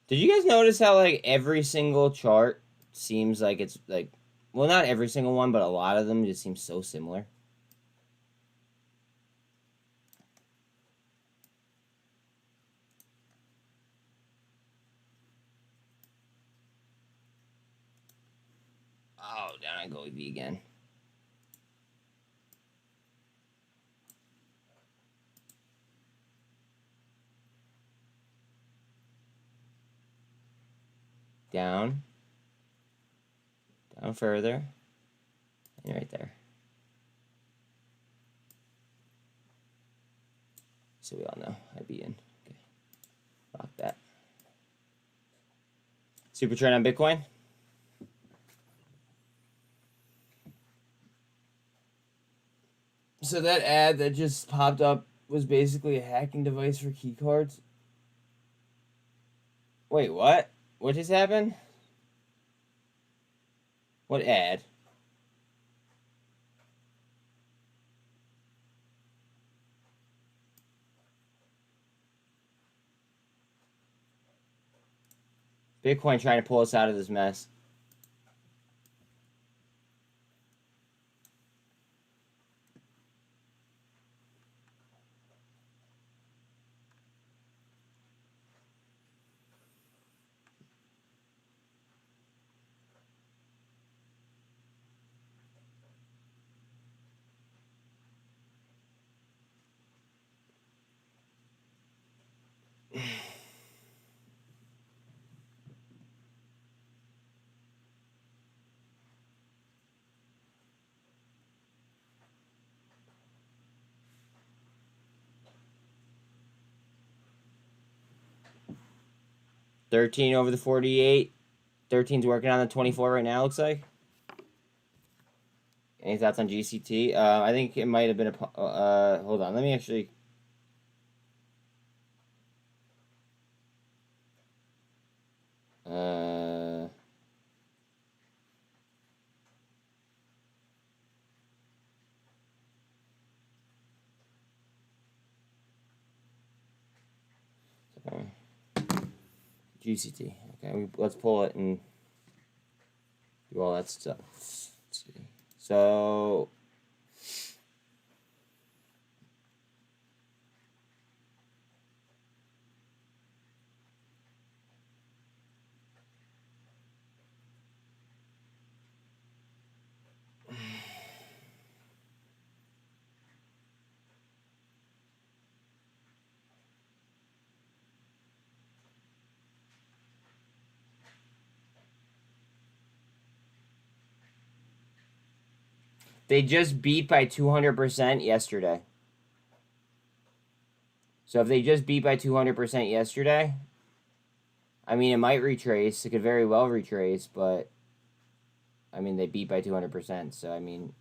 Did you guys notice how like every single chart seems like it's like, well, not every single one, but a lot of them just seem so similar? Oh, down I go EV again. Down. Down further. And right there. So we all know I'd be in. Okay. Rock that. Super trend on Bitcoin. So that ad that just popped up was basically a hacking device for keycards. Wait, what? What just happened? What ad? Bitcoin trying to pull us out of this mess. $13 over the 48. 13's working on the 24 right now, looks like. Any thoughts on GCT? I think it might have been a... hold on, let me actually... GCT. Okay, let's pull it and do all that stuff. Let's see. So they just beat by 200% yesterday. So if they just beat by 200% yesterday, I mean, it might retrace. It could very well retrace, but I mean, they beat by 200%. So I mean,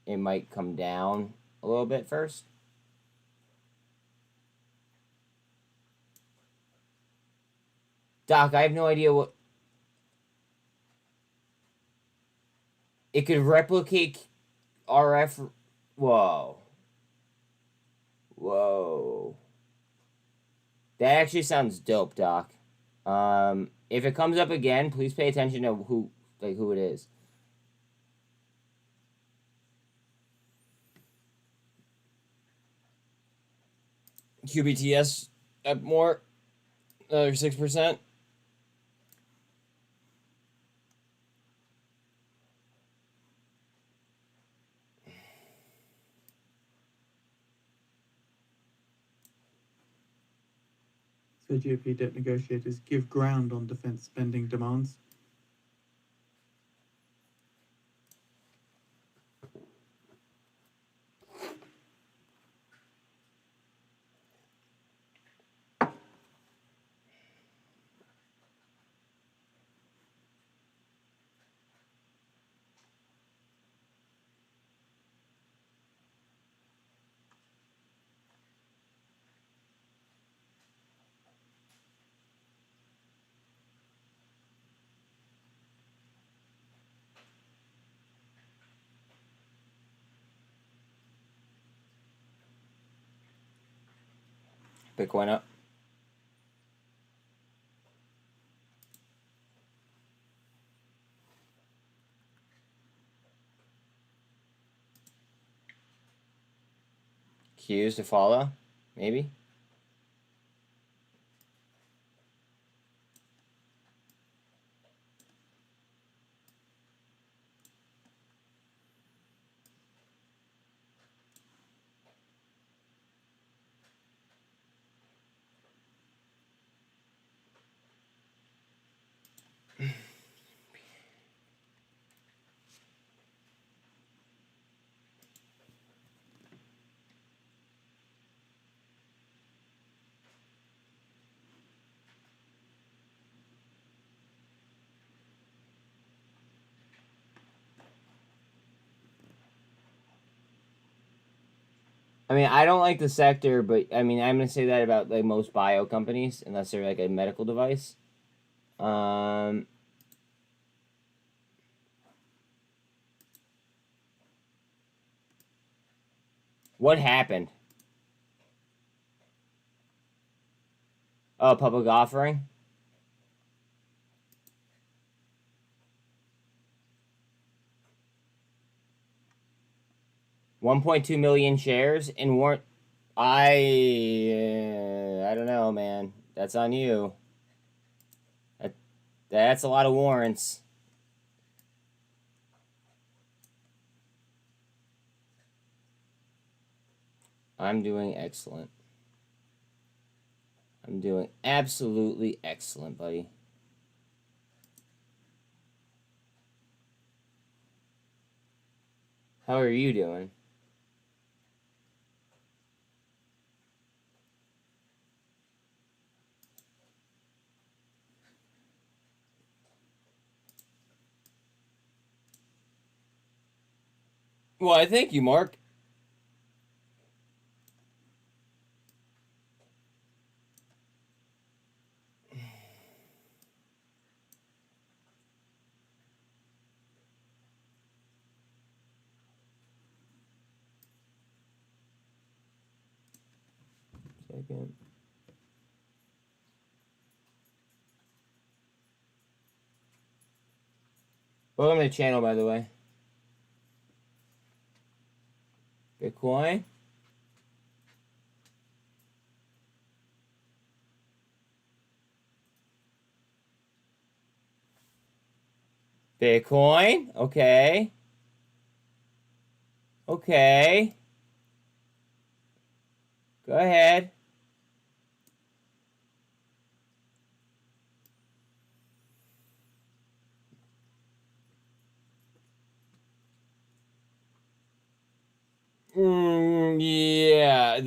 it might come down a little bit first. Doc, I have no idea what... It could replicate RF... Whoa. Whoa. That actually sounds dope, Doc. If it comes up again, please pay attention to who it is. QBTS up more. Another 6%. So GOP debt negotiators give ground on defence spending demands. Bitcoin up. Cues to follow, maybe. I mean, I don't like the sector, but I mean, I'm gonna say that about like most bio companies, unless they're like a medical device. What happened? Oh, public offering. 1.2 million shares and warrant. I don't know, man. That's on you. That's a lot of warrants. I'm doing excellent. I'm doing absolutely excellent, buddy. How are you doing? Well, thank you, Mark. Second. Welcome to the channel, by the way. Bitcoin. Bitcoin. Okay. Okay. Go ahead. Yeah.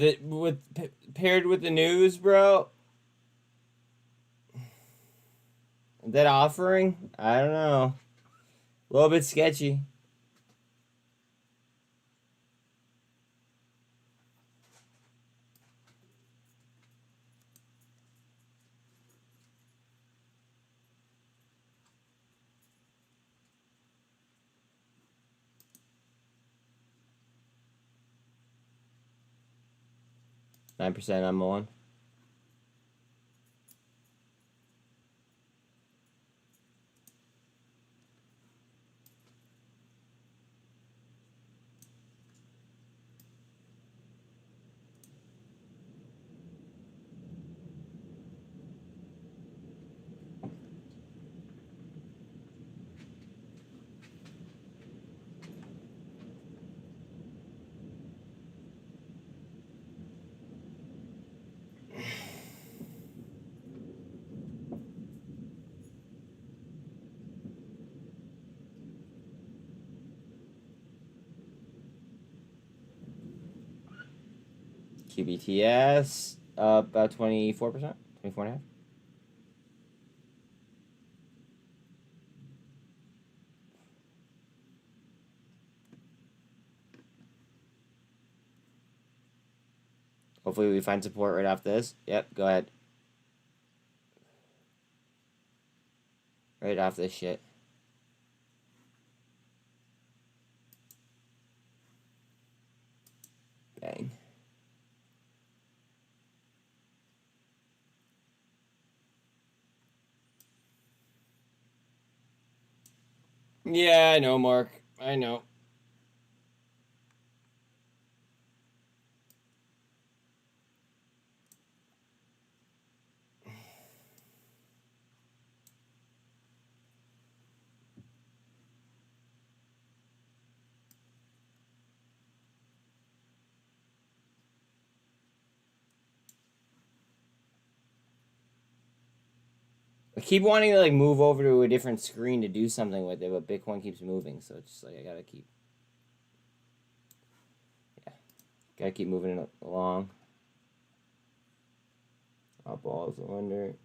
Paired with the news, bro. That offering? I don't know. A little bit sketchy. %9% on muln. QBTS about 24%, 24.5%. Hopefully we find support right off this. Yep, go ahead. Right off this shit. Bang. Yeah, I know, Mark. I know. I keep wanting to like move over to a different screen to do something with it, but Bitcoin keeps moving, so it's just like I gotta keep moving it along. Oh, balls, I wonder.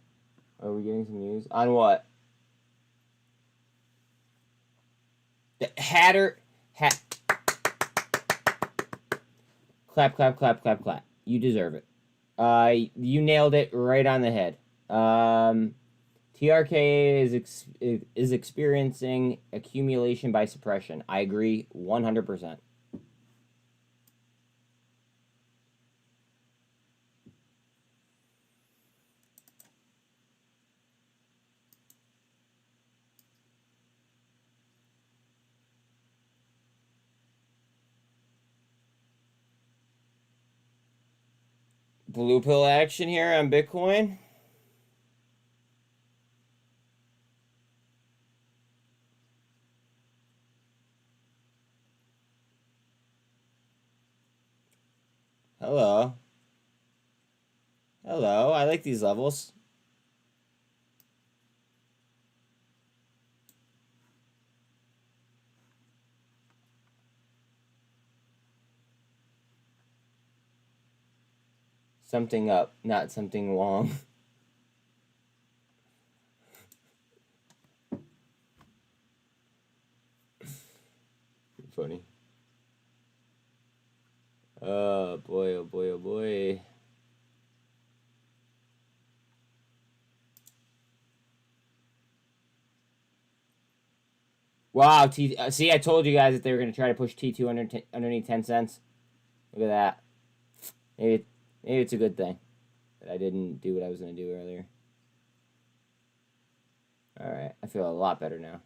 Are we getting some news? On what? The Hatter Clap, clap, clap, clap, clap. You deserve it. You nailed it right on the head. TRKA is experiencing accumulation by suppression. I agree 100%. Blue pill action here on Bitcoin. Hello. Hello. I like these levels. Something up, not something wrong. Funny. Oh boy, oh boy, oh boy. Wow, see, I told you guys that they were going to try to push T2 underneath 10 cents. Look at that. Maybe it's a good thing that I didn't do what I was going to do earlier. All right, I feel a lot better now.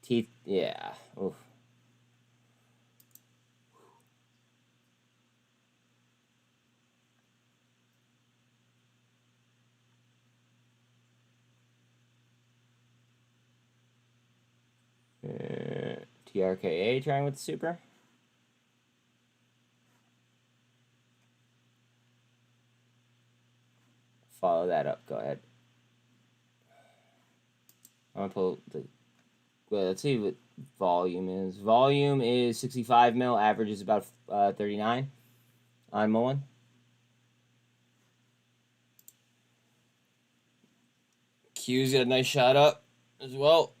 Teeth, yeah. Oof. TRKA trying with the super. Follow that up. Go ahead. I'm gonna pull the. Well, let's see what volume is. Volume is 65 mil. Average is about 39 on muln. Q's got a nice shot up as well.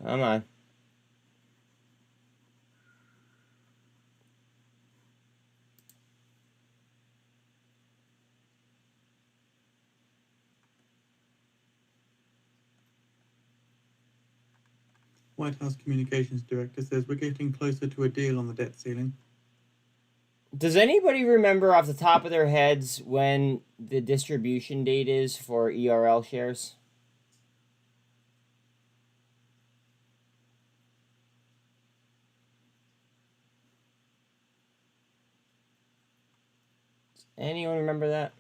Come on. White House Communications Director says we're getting closer to a deal on the debt ceiling. Does anybody remember off the top of their heads when the distribution date is for ERL shares? Does anyone remember that?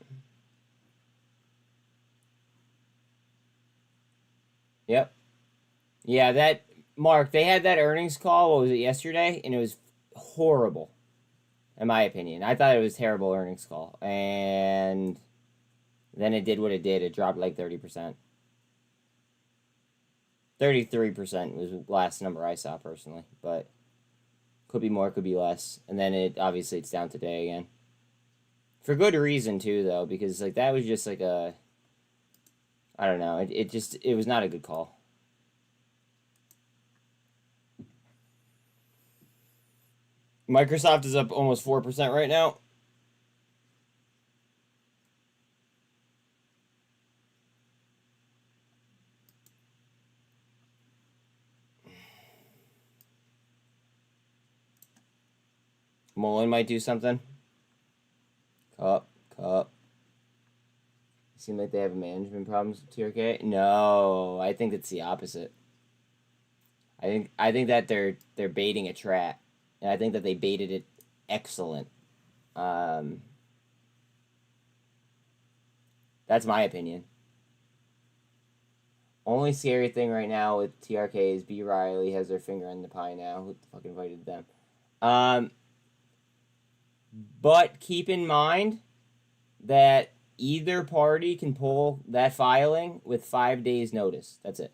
Yep. Yeah, that Mark, they had that earnings call, what was it, yesterday? And it was horrible, in my opinion. I thought it was a terrible earnings call. And then it did what it did. It dropped like 30%. 33% was the last number I saw personally, but could be more, could be less. And then it's down today again. For good reason too, though, because like that was just like a, I don't know, it was not a good call. Microsoft is up almost 4% right now. Mullen might do something. Cup. Seem like they have management problems with TRK. No, I think it's the opposite. I think that they're baiting a trap, and I think that they baited it excellent. That's my opinion. Only scary thing right now with TRK is B. Riley has their finger in the pie now. Who the fuck invited them? But keep in mind that either party can pull that filing with 5 days notice. That's it.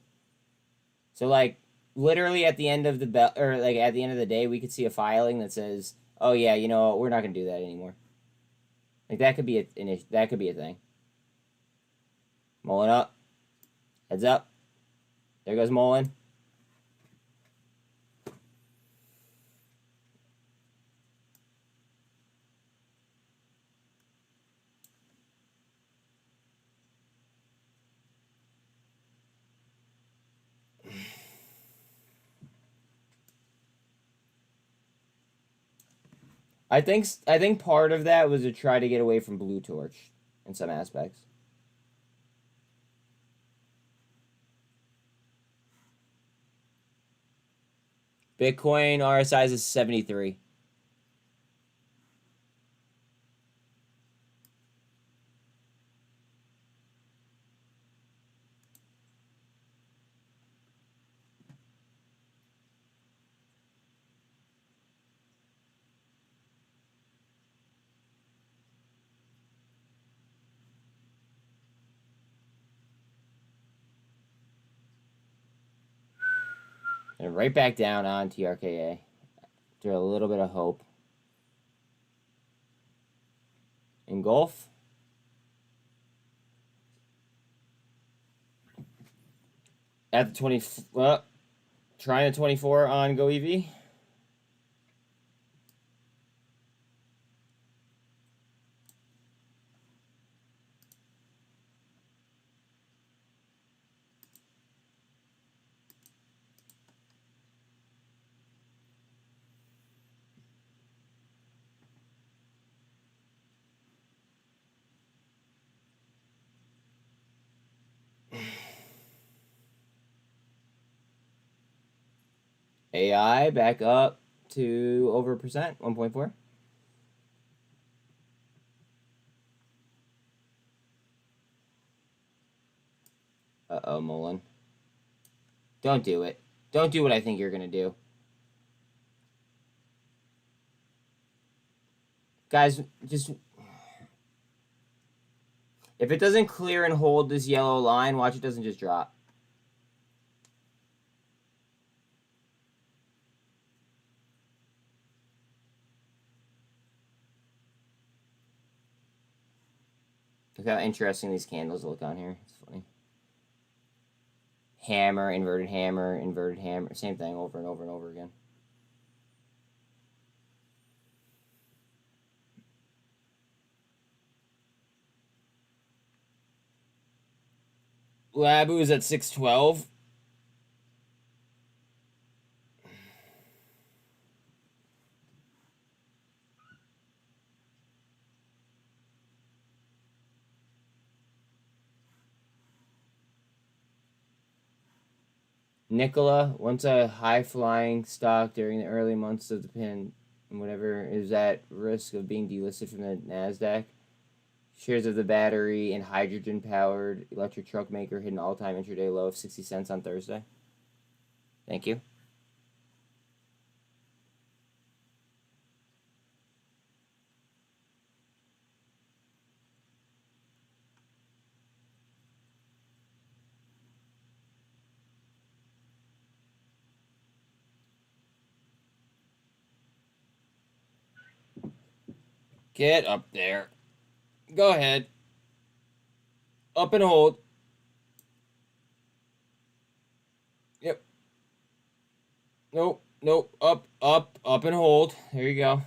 So like literally at the end of the at the end of the day, we could see a filing that says, "Oh yeah, you know, we're not gonna do that anymore." Like that could be a thing. Mullen up, heads up. There goes Mullen. I think part of that was to try to get away from Blue Torch in some aspects. Bitcoin RSI is 73. And right back down on TRKA. After a little bit of hope. Engulf. At the 20, trying the 24 on goev. AI back up to over percent, 1.4. Uh-oh, muln. Don't do it. Don't do what I think you're going to do. Guys, just... If it doesn't clear and hold this yellow line, watch it doesn't just drop. Look how interesting these candles look on here. It's funny. Hammer, inverted hammer, inverted hammer. Same thing over and over and over again. Labu is at 612. Nikola, once a high-flying stock during the early months of the pin, and whatever, is at risk of being delisted from the NASDAQ. Shares of the battery and hydrogen-powered electric truck maker hit an all-time intraday low of 60 cents on Thursday. Thank you. Get up there. Go ahead. Up and hold. Yep. Nope. Nope. Up, up, up and hold. There you go.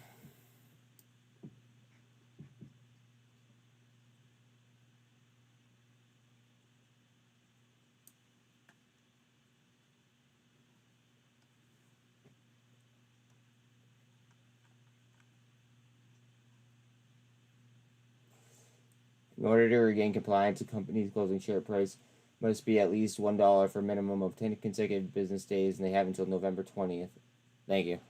In order to regain compliance, a company's closing share price must be at least $1 for a minimum of 10 consecutive business days, and they have until November 20th. Thank you.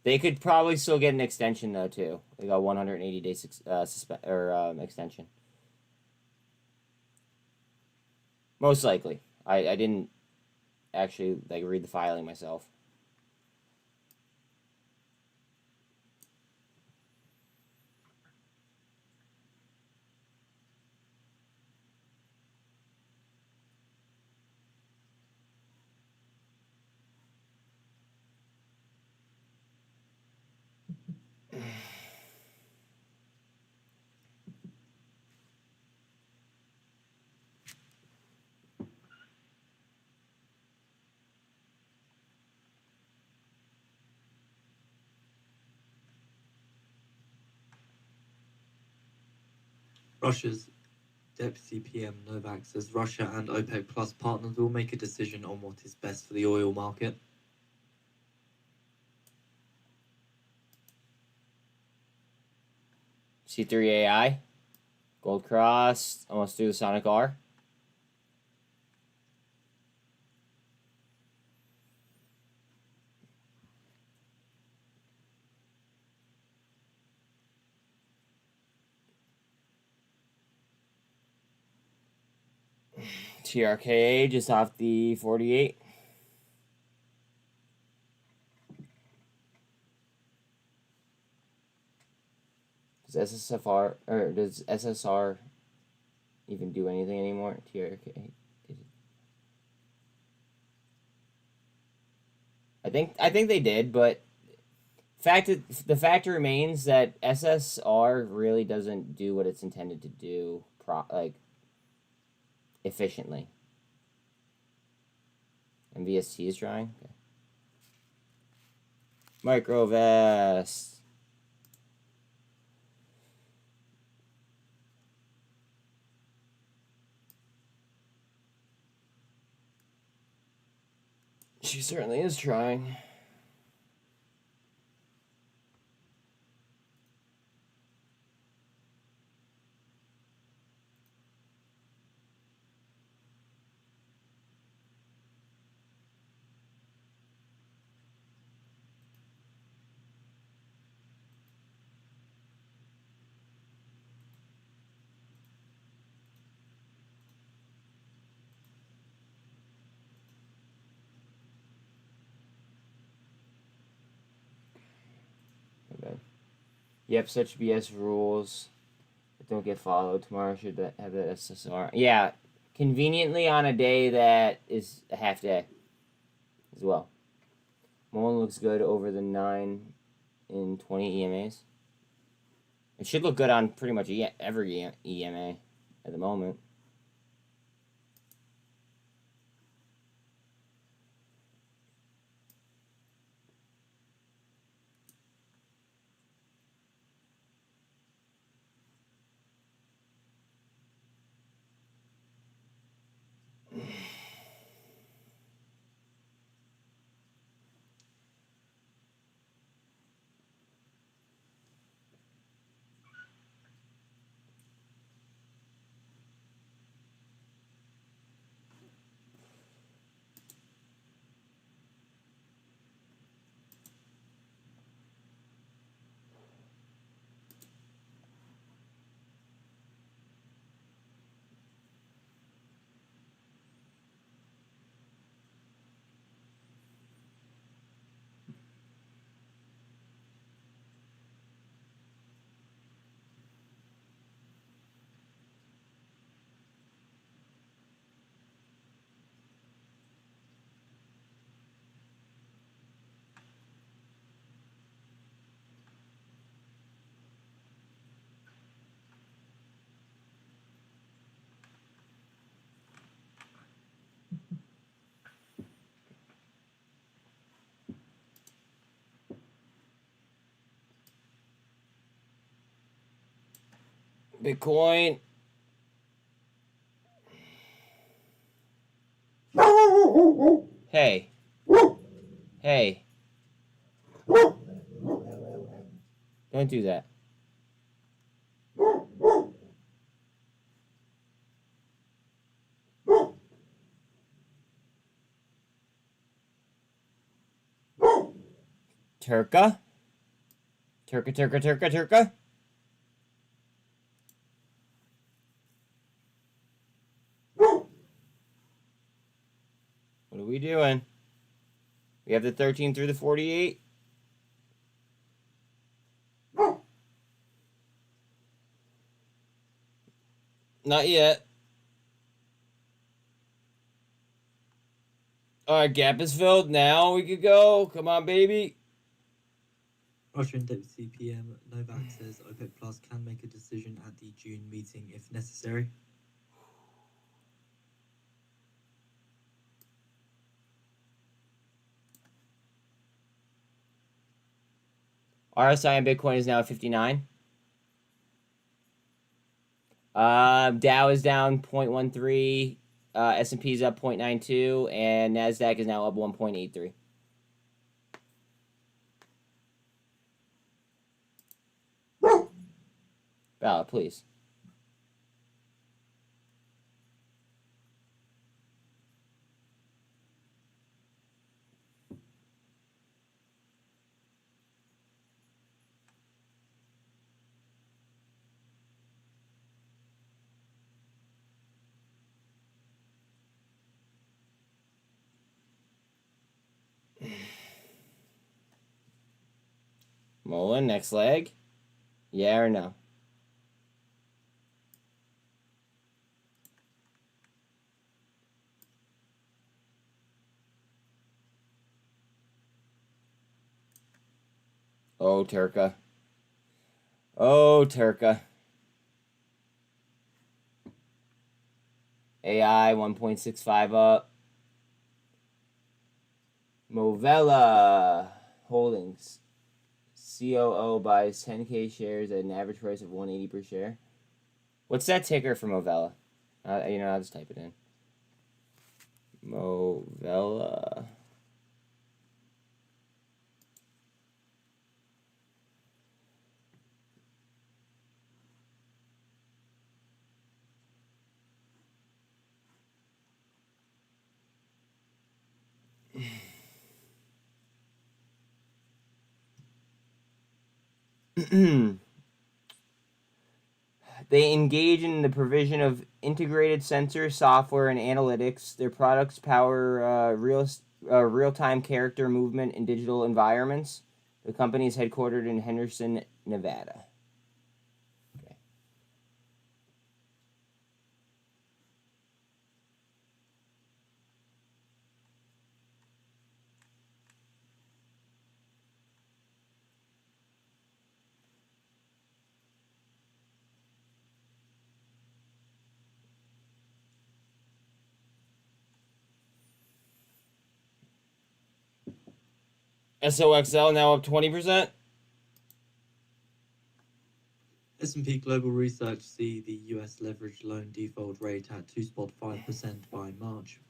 They could probably still get an extension, though, too. They got 180-day extension. Most likely. I didn't actually read the filing myself. Russia's Deputy PM Novavax says Russia and OPEC Plus partners will make a decision on what is best for the oil market. C3AI. Gold Cross. Almost through the Sonic R. TRKA just off the 48. Does SSFR or does SSR even do anything anymore? TRKA. I think they did, but the fact remains that SSR really doesn't do what it's intended to do, efficiently. And VST is trying. Okay. Microvest. She certainly is trying. Yep, such BS rules that don't get followed. Tomorrow should have that SSR. Yeah, conveniently on a day that is a half day as well. Mullen looks good over the 9 in 20 EMAs. It should look good on pretty much every EMA at the moment. Bitcoin. Hey. Hey. Don't do that. Turka? Turka? What are we doing? We have the 13 through the 48. Not yet. Alright, gap is filled. Now we could go. Come on, baby. Russian Deputy PM Novavax says OPEC Plus can make a decision at the June meeting if necessary. RSI on Bitcoin is now at 59. Dow is down 0.13. S&P is up 0.92. And NASDAQ is now up 1.83. Ballot, please. Mullen, next leg. Yeah or no? Oh, TRKA. Oh, TRKA. AI 1.65 up. Movella Holdings. COO buys 10K shares at an average price of 180 per share. What's that ticker for Movella? I'll just type it in. Movella. They engage in the provision of integrated sensor software and analytics. Their products power real-time character movement in digital environments. The company is headquartered in Henderson, Nevada. Okay. SOXL now up 20%. S&P Global Research see the US leveraged loan default rate at 2.5% by March.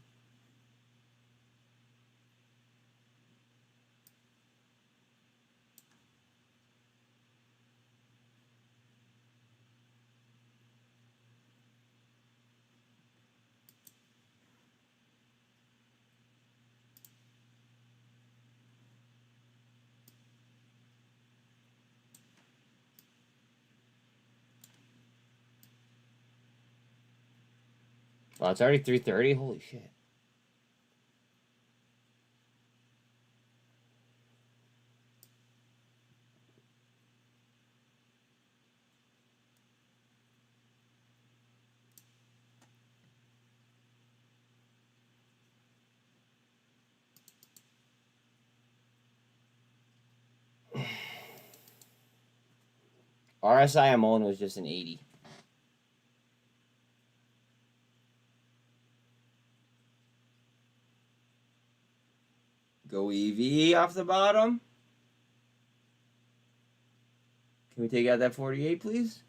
Wow, it's already 3:30. Holy shit. RSI on muln was just an 80. Goev off the bottom. Can we take out that 48, please?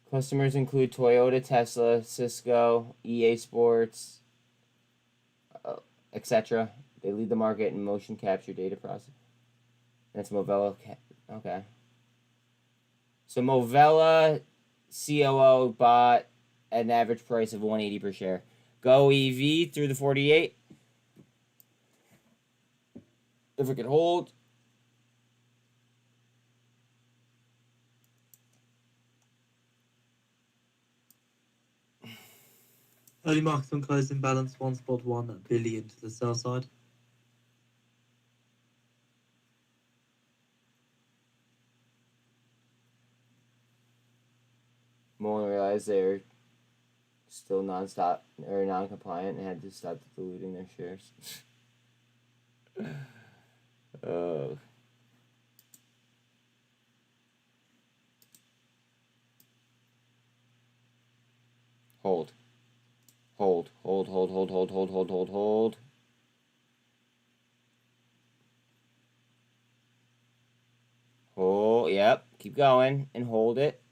Customers include Toyota, Tesla, Cisco, EA Sports, etc. They lead the market in motion capture data processing. That's Movella. Okay. So Movella COO bought at an average price of 180 per share. goev through the 48. If it could hold. Early market on closing balance 1.1 billion to the sell side. Mullen realized they're still non-stop or non-compliant and had to stop diluting their shares. Hold. Hold. Hold. Hold. Hold. Hold. Hold. Hold. Hold. Hold. Hold. Yep. Keep going and hold it.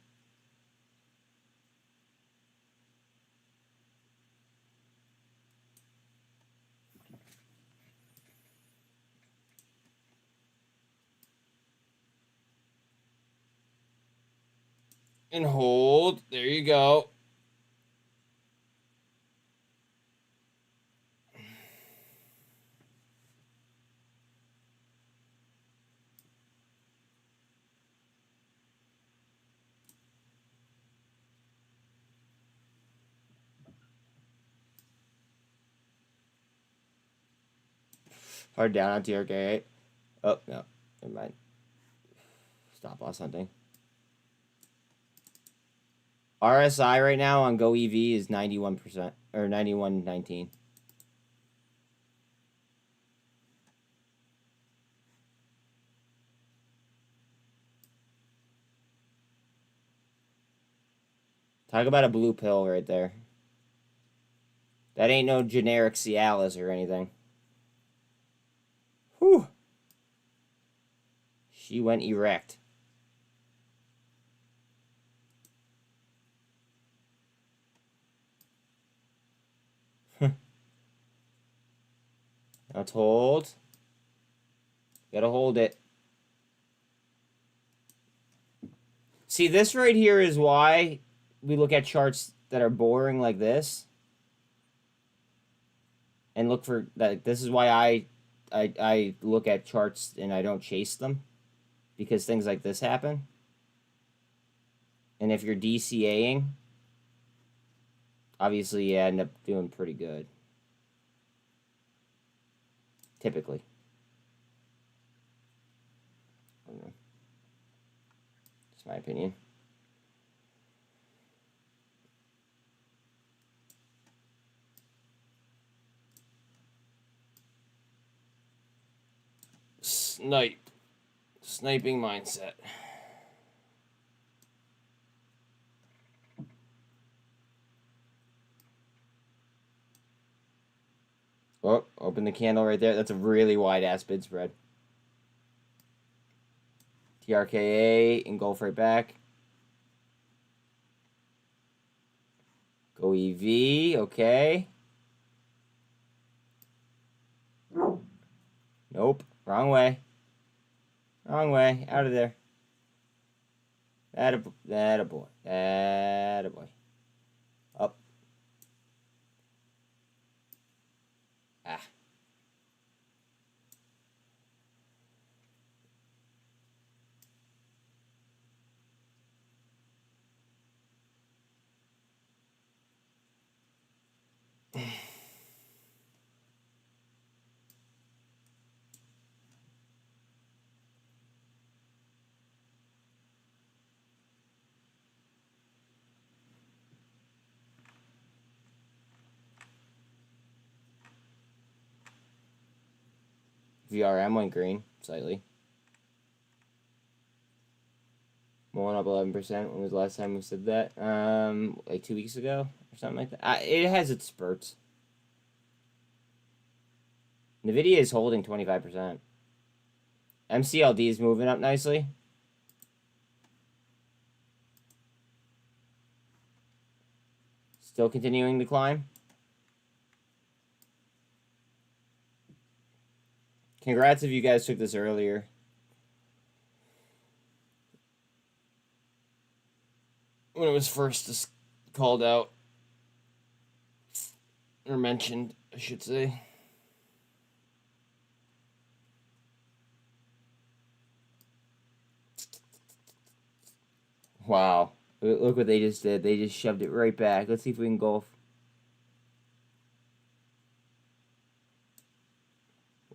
And hold. There you go. Hard down on TRKA. Oh, no. Never mind. Stop loss hunting. RSI right now on goev is 91% or 91.19. Talk about a blue pill right there. That ain't no generic Cialis or anything. Whew. She went erect. Let's hold. Gotta hold it. See, this right here is why we look at charts that are boring like this. And look for that. This is why I look at charts and I don't chase them. Because things like this happen. And if you're DCAing, obviously you end up doing pretty good. Typically. I don't know. That's my opinion. Snipe. Sniping mindset. Oh, open the candle right there. That's a really wide ass bid spread. TRKA, engulf right back. Goev, okay. Nope, wrong way. Wrong way, out of there. That a boy. Up. Ah. VRM went green slightly. Muln up 11%. When was the last time we said that? Like 2 weeks ago or something like that. It has its spurts. Nvidia is holding 25%. MCLD is moving up nicely. Still continuing to climb. Congrats if you guys took this earlier. When it was first called out. Or mentioned, I should say. Wow. Look what they just did. They just shoved it right back. Let's see if we can golf.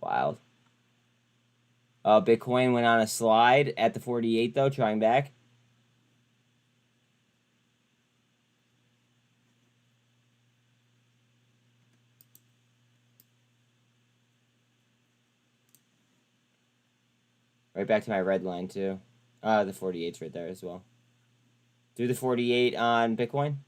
Wild. Bitcoin went on a slide at the 48, though, trying back. Right back to my red line, too. The 48's right there as well. Do the 48 on Bitcoin.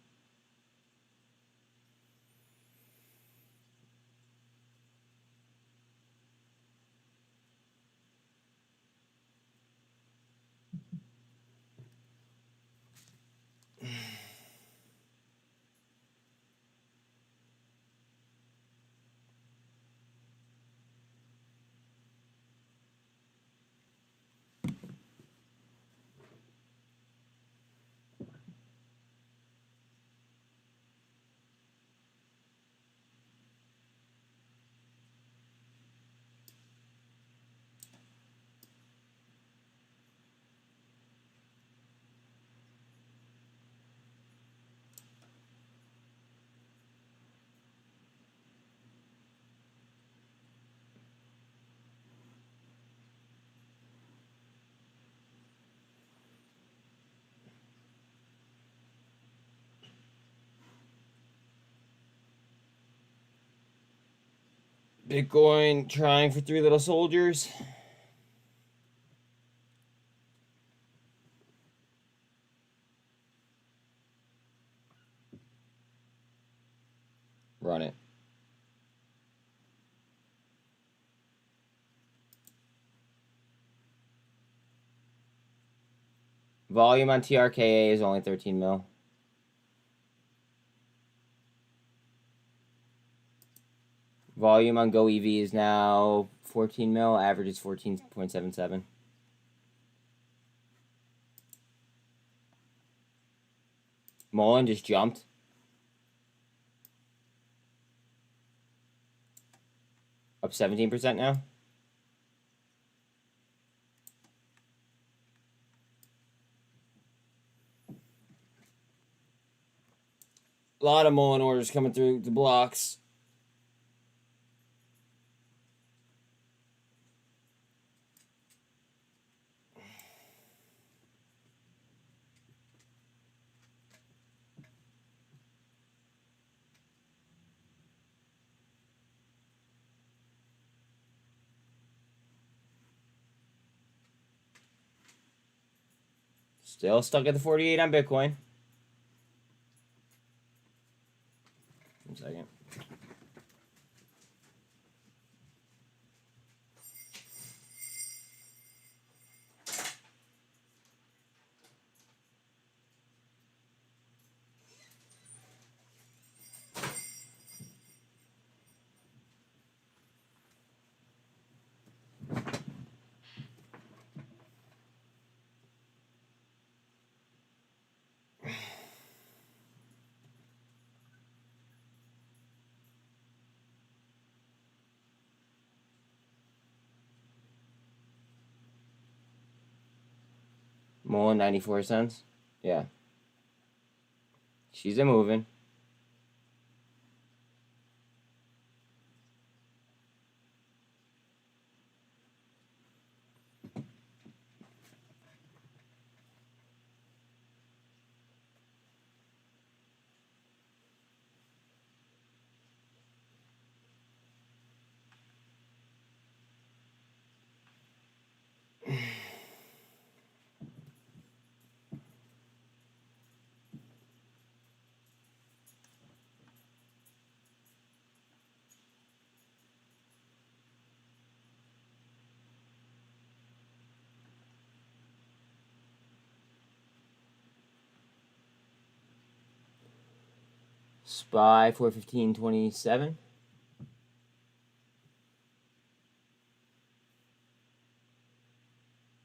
Bitcoin trying for 3 little soldiers. Run it. Volume on TRKA is only 13 mil. Volume on goev is now 14 mil. Average is 14.77. Mullen just jumped. Up 17% now. A lot of mullen orders coming through the blocks. Still stuck at the 48 on Bitcoin. 1 second. Mullen 94 cents. Yeah. She's a moving. SPY 415.27.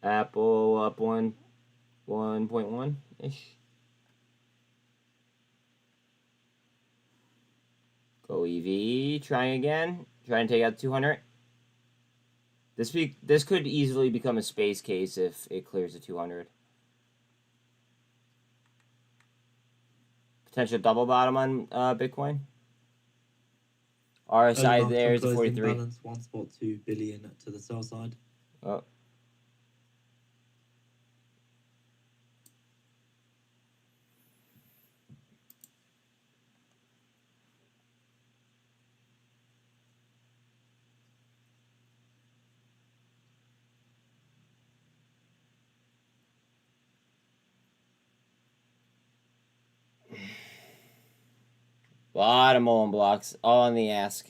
Apple up 1.1 ish. goev trying again. Trying to take out 200. This could easily become a space case if it clears the 200. Potential double bottom on Bitcoin. RSI there is 43. Balance 1.2 billion to the sell side. Oh. A lot of mullen blocks, all on the ask.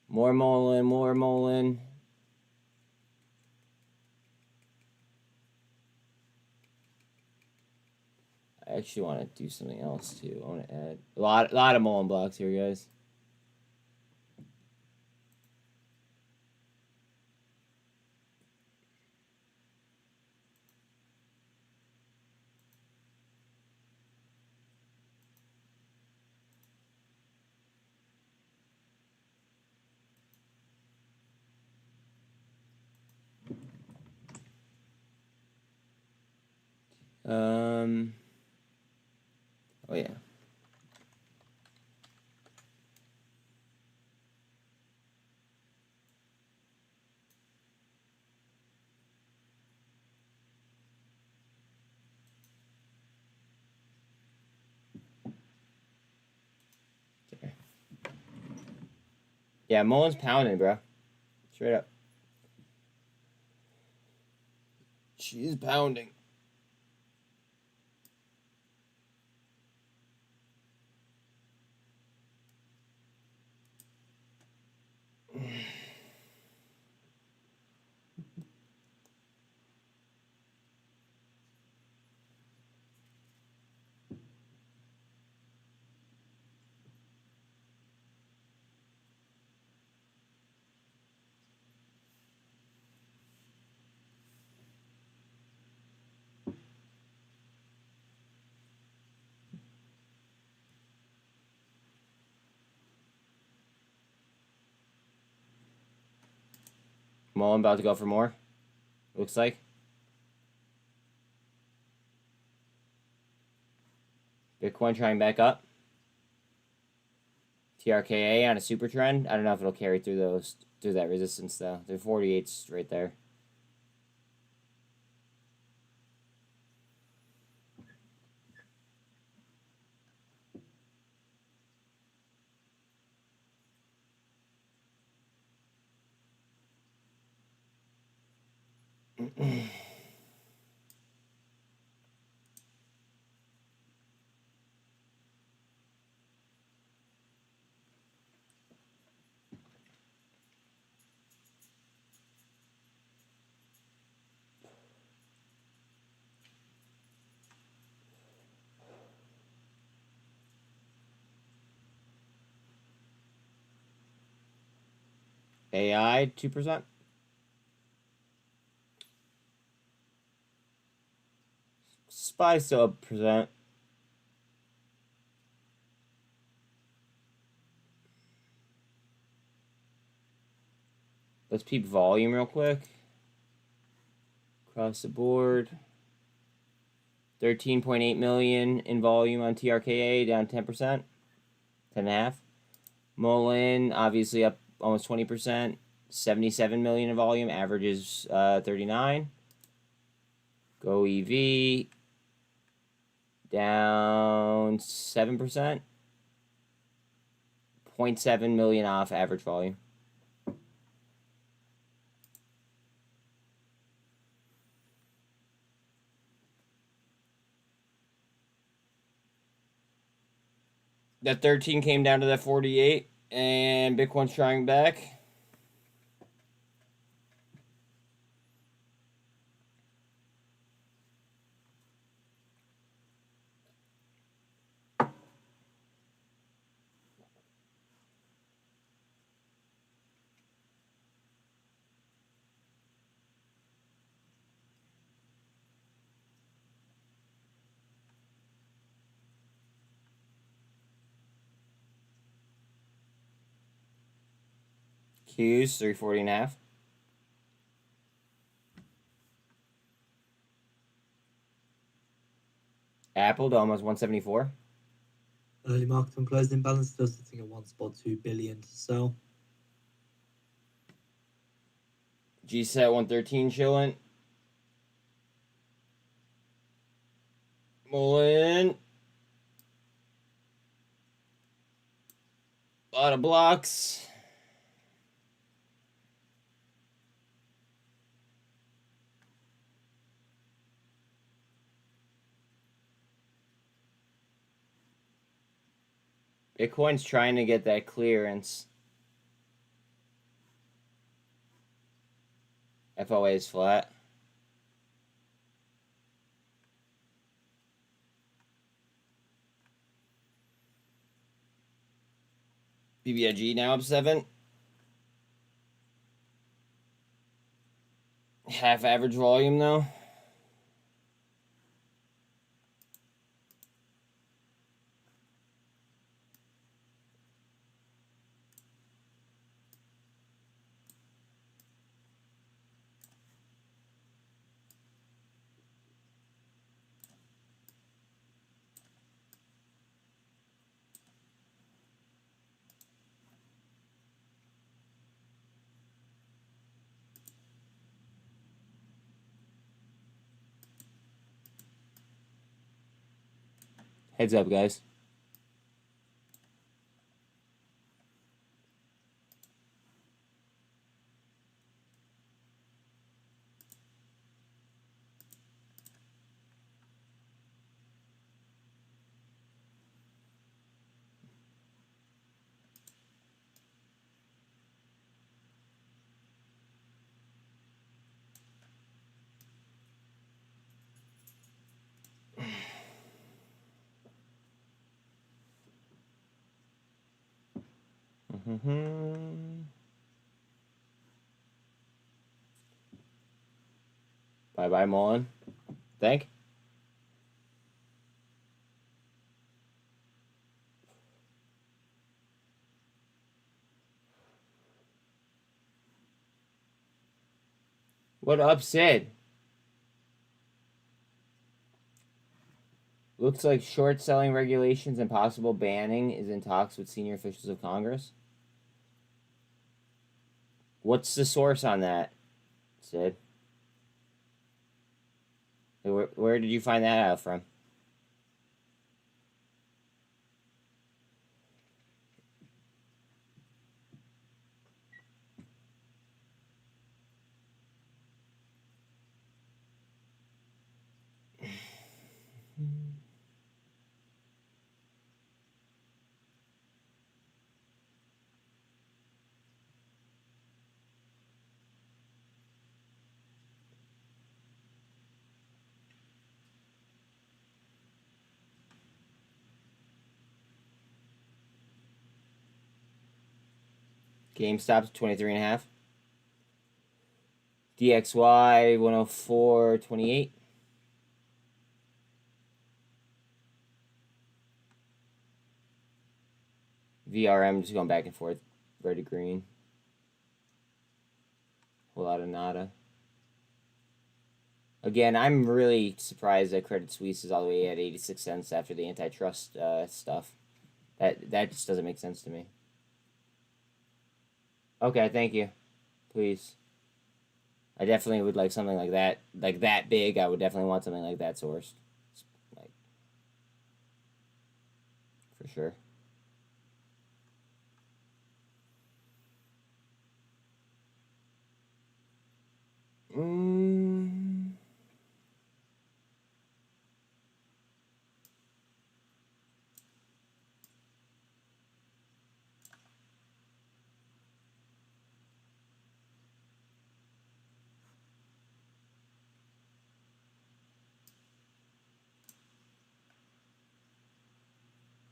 More mullen, more mullen. I actually want to do something else too. I want to add a lot of mullen blocks here, guys. Oh yeah. Okay. Yeah, mullen's pounding, bro. Straight up. She is pounding. Mullen about to go for more. Looks like. Bitcoin trying back up. TRKA on a super trend. I don't know if it'll carry through that resistance though. The 48's right there. AI 2%. SPY still up percent. Let's peep volume real quick. Across the board. 13.8 million in volume on TRKA, down 10%. 10.5. Mullen, obviously up almost 20%. 77 million in volume, averages 39. Goev, down 7%. 0.7 million off average volume. That 13 came down to that 48, and Bitcoin's trying back. Q's 340.5. Apple to almost 174. Early market on closing balance still sitting at 1.2 billion to sell. GSET 113 chilling. Mullen. A lot of blocks. Bitcoin's trying to get that clearance. FOA is flat. BBIG now up 7. Half average volume though. Heads up, guys. Bye bye, Mullen. Thank. What up, Sid? Looks like short selling regulations and possible banning is in talks with senior officials of Congress. What's the source on that, Sid? Where did you find that out from? GameStop's 23.5. DXY 104.28. VRM just going back and forth, red to green. Whole lot of nada. Again, I'm really surprised that Credit Suisse is all the way at 86 cents after the antitrust stuff. That just doesn't make sense to me. Okay, thank you. Please. I definitely would like something like that big. I would definitely want something like that sourced. Like, for sure.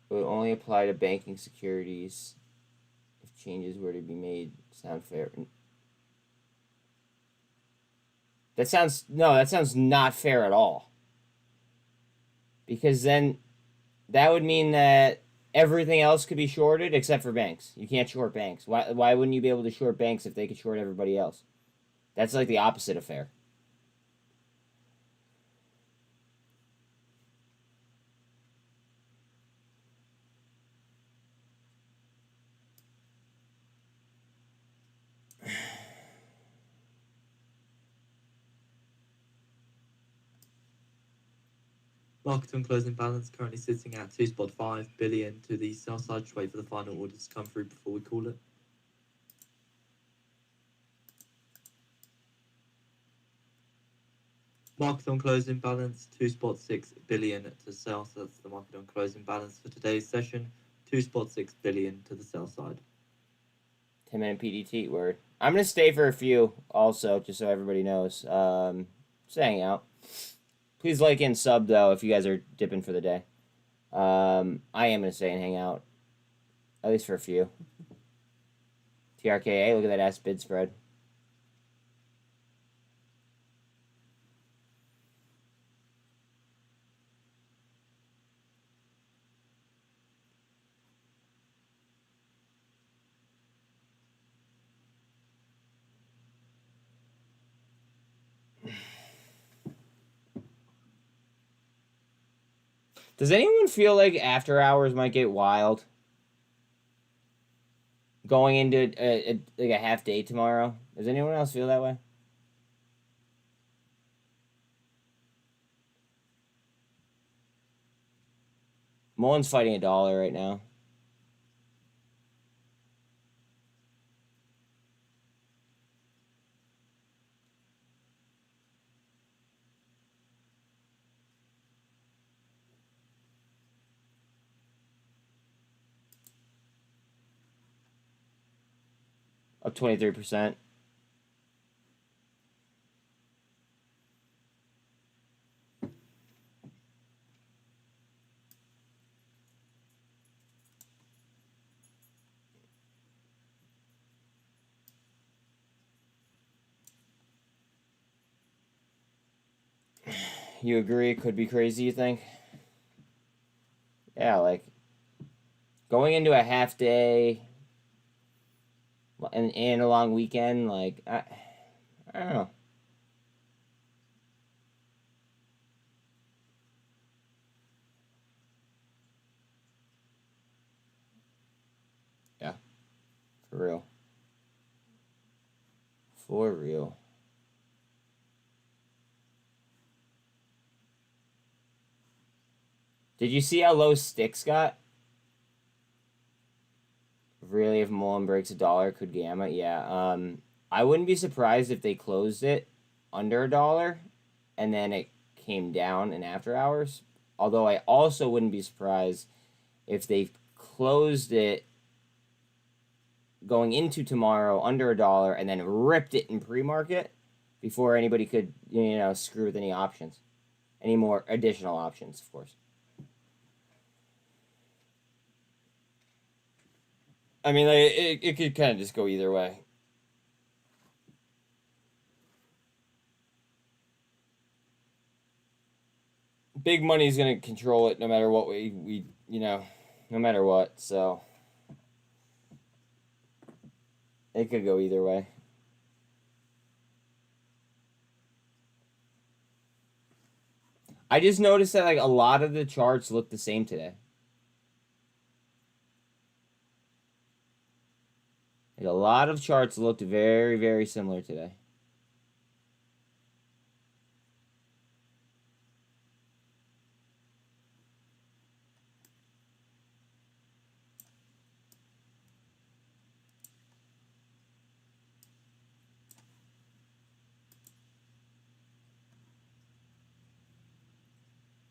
Will only apply to banking securities if changes were to be made. Sound fair? That sounds not fair at all. Because then that would mean that everything else could be shorted except for banks. You can't short banks. Why wouldn't you be able to short banks if they could short everybody else? That's like the opposite of fair. Market on closing balance currently sitting at 2.5 billion to the sell side. Just wait for the final orders to come through before we call it. Market on closing balance 2.6 billion to sell. So that's the market on closing balance for today's session. 2.6 billion to the sell side. 10-minute PDT word. I'm gonna stay for a few also, just so everybody knows. Just hang out. Please like and sub though if you guys are dipping for the day. I am gonna stay and hang out, at least for a few. TRKA, look at that ass bid spread. Does anyone feel like after hours might get wild? Going into like a half day tomorrow? Does anyone else feel that way? Mullen's fighting $1 right now. Up 23%. You agree it could be crazy, you think? Yeah, like going into a half day and a long weekend, like I don't know. For real. For real. Did you see how low sticks got? Really, if muln breaks $1, could gamma? Yeah. I wouldn't be surprised if they closed it under $1 and then it came down in after hours. Although I also wouldn't be surprised if they closed it going into tomorrow under $1 and then ripped it in pre-market before anybody could, you know, screw with any options. Any more additional options, of course. I mean, like, it could kind of just go either way. Big money's going to control it no matter what we, you know, no matter what, so it could go either way. I just noticed that, like, a lot of the charts look the same today. Like, a lot of charts looked very, very similar today.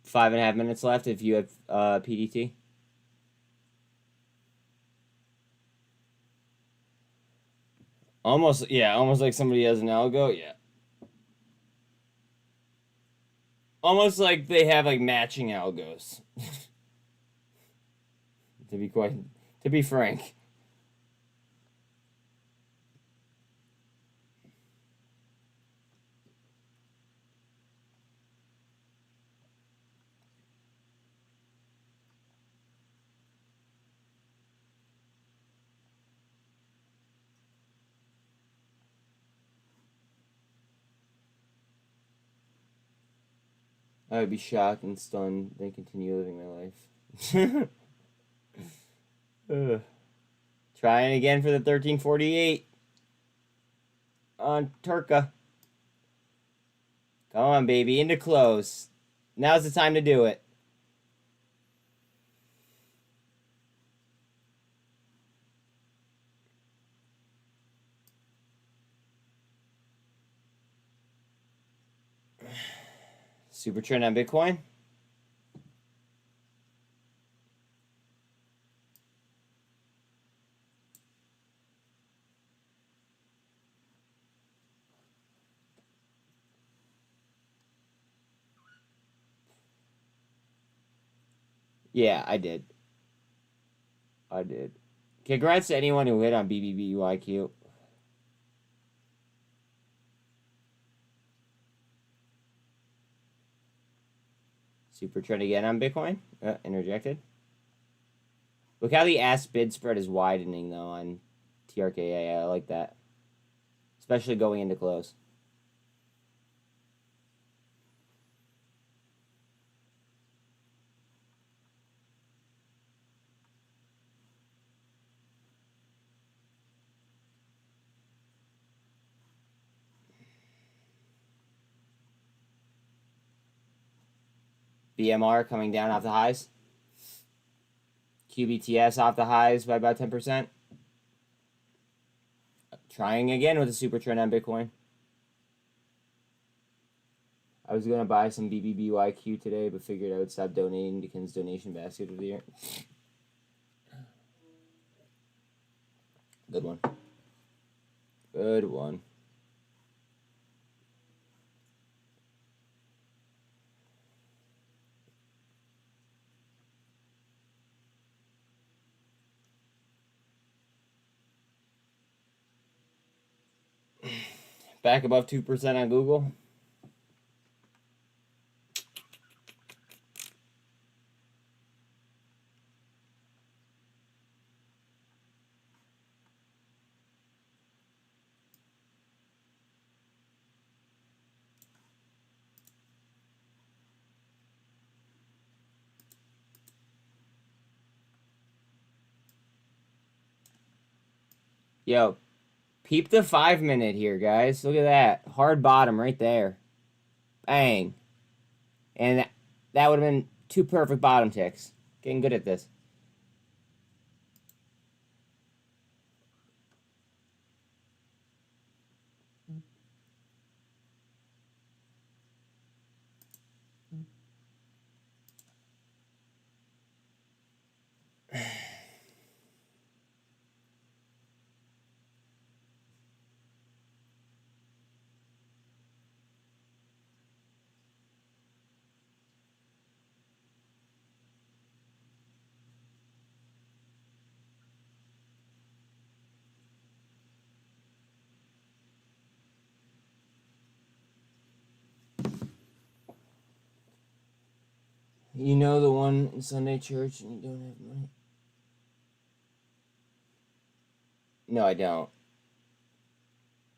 Five and a half minutes left if you have PDT. Almost, yeah, almost like somebody has an algo, yeah. Almost like they have, like, matching algos. To be frank. I would be shocked and stunned, then continue living my life. Trying again for the 1348 on TRKA. Come on, baby, into close. Now's the time to do it. Super trend on Bitcoin. Yeah, I did. I did. Congrats to anyone who hit on BBIG. Super trend again on Bitcoin. Interjected. Look how the ask bid spread is widening though on TRKA. I like that. Especially going into close. BMR coming down off the highs. QBTS off the highs by about 10%. Trying again with a super trend on Bitcoin. I was going to buy some BBBYQ today, but figured I would stop donating to Ken's donation basket of the year. Good one. Good one. Back above 2% on Google. Yo, peep the 5-minute here, guys. Look at that. Hard bottom right there. Bang. And that would have been 2 perfect bottom ticks. Getting good at this. You know the one in Sunday church and you don't have money? No, I don't.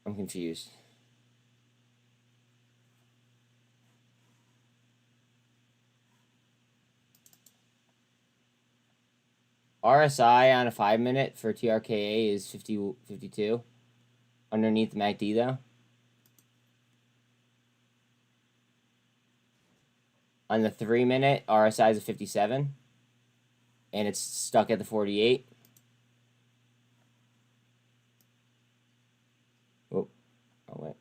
I'm confused. RSI on a 5-minute for TRKA is 52. Underneath the MACD, though. On the 3-minute, RSI is a 57. And it's stuck at the 48. Oh, wait.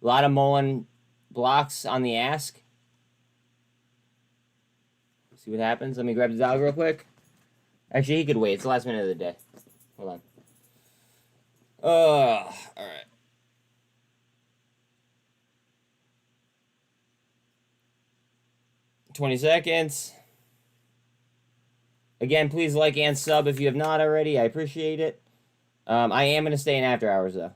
A lot of muln blocks on the ask. See what happens. Let me grab the dog real quick. Actually, he could wait. It's the last minute of the day. Hold on. All right. $20 seconds. Again, please like and sub if you have not already. I appreciate it. I am going to stay in after hours, though.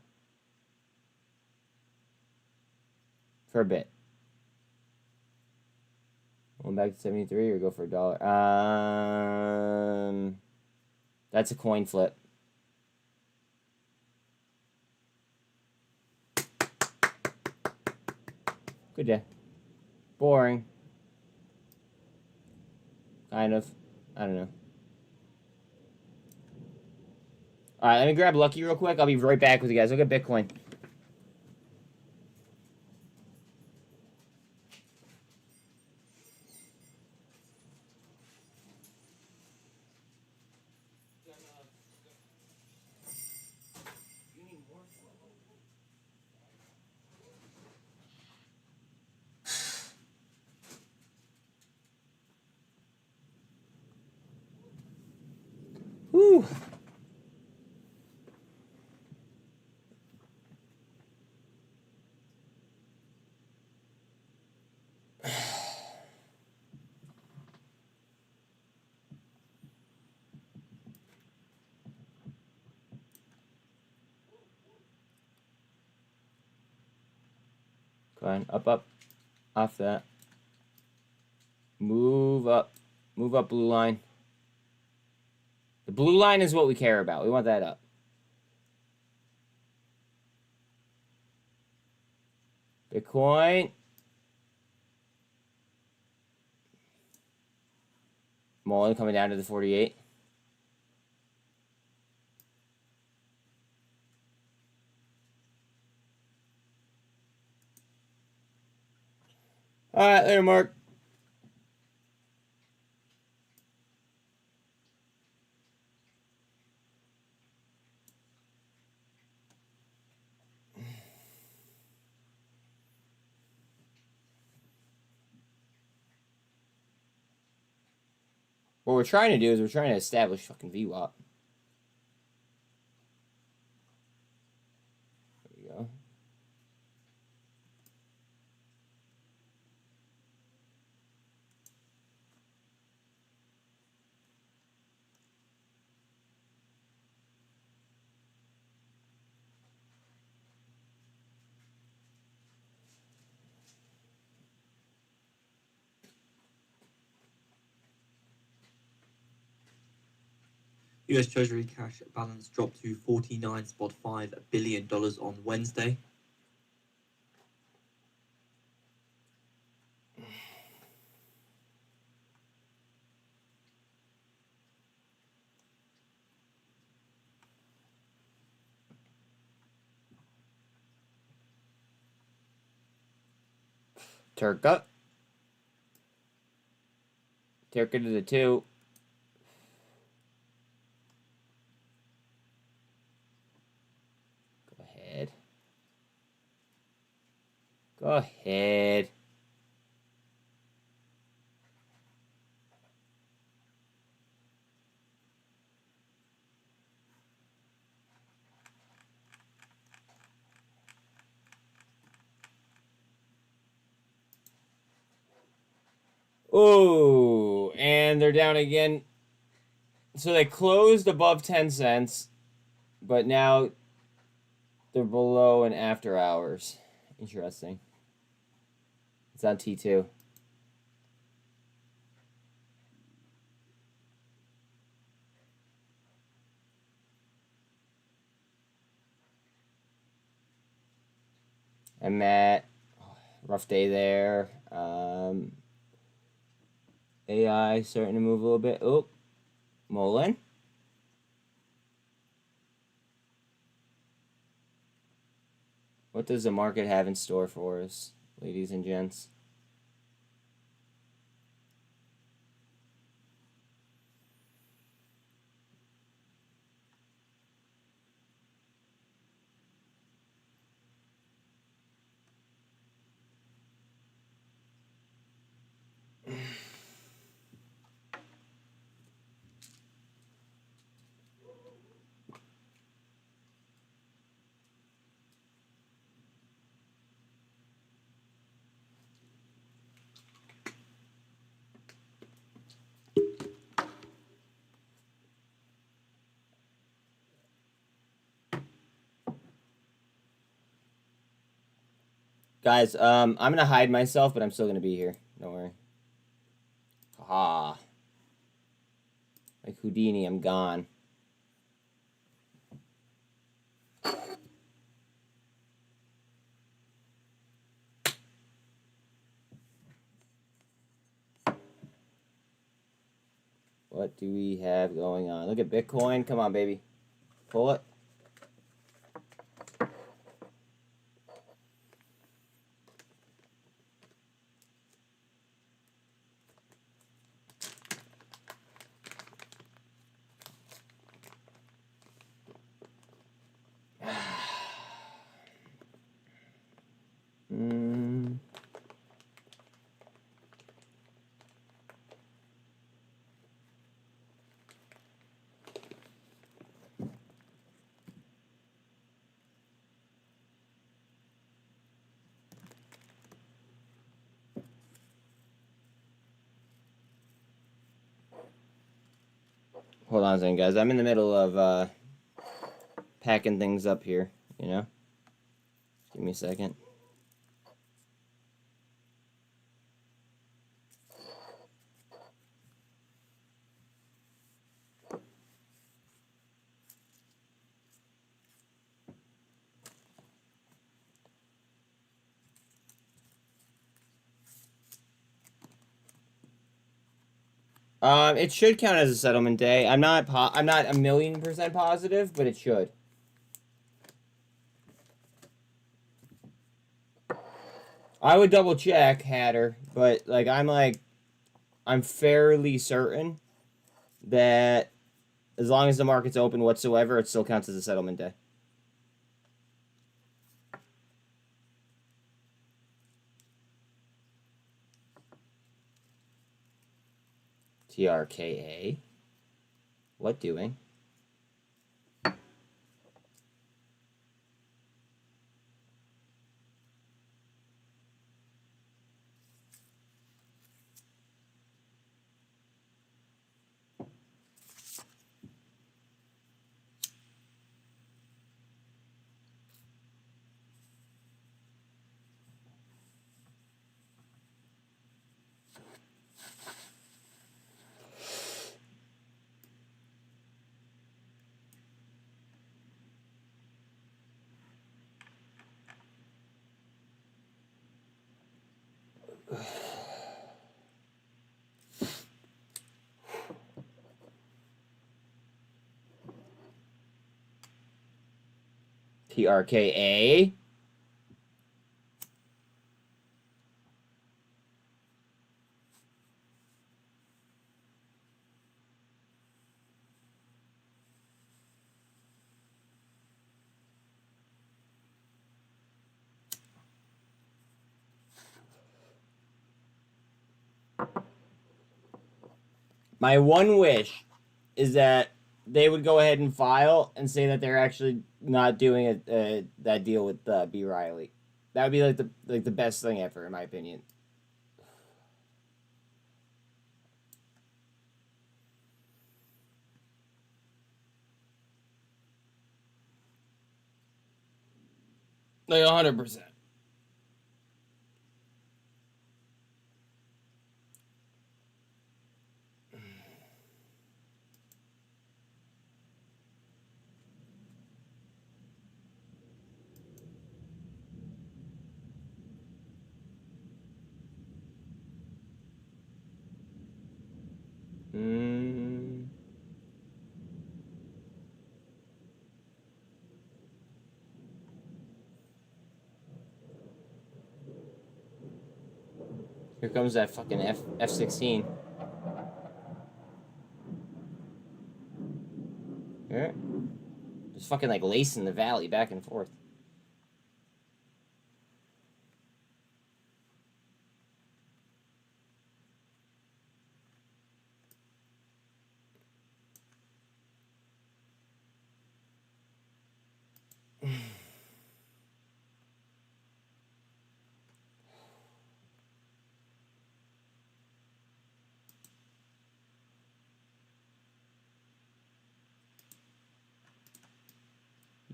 For a bit. Going back to 73 or go for $1. That's a coin flip. Good day. Boring. Kind of. I don't know. Alright, let me grab Lucky real quick. I'll be right back with you guys. Look at Bitcoin. Whew. Go on, up, off that. Move up, blue line. The blue line is what we care about. We want that up. Bitcoin. Mullen coming down to the 48. All right, later, Mark. What we're trying to do is we're trying to establish fucking VWAP. There we go. US Treasury cash balance dropped to $49.5 billion on Wednesday. TRKA. TRKA to the 2. Go ahead. Go ahead. Oh, and they're down again. So they closed above 10 cents, but now they're below in after hours. Interesting. It's on T2. mmat. Rough day there. AI starting to move a little bit. Oh, muln. What does the market have in store for us, ladies and gents? Guys, I'm gonna hide myself, but I'm still gonna be here. Don't worry. Ah, like Houdini, I'm gone. What do we have going on? Look at Bitcoin. Come on, baby. Pull it. Hold on a second, guys. I'm in the middle of packing things up here, you know? Give me a second. It should count as a settlement day. I'm not a 1,000,000% positive, but it should. I would double check, Hatter, but I'm fairly certain that as long as the market's open whatsoever, it still counts as a settlement day. TRKA. What doing? TRKA. My one wish is that they would go ahead and file and say that they're actually not doing that deal with B. Riley. That would be like the best thing ever, in my opinion. Like 100%. Here comes that fucking F-16. Yeah. Just fucking like lacing the valley back and forth.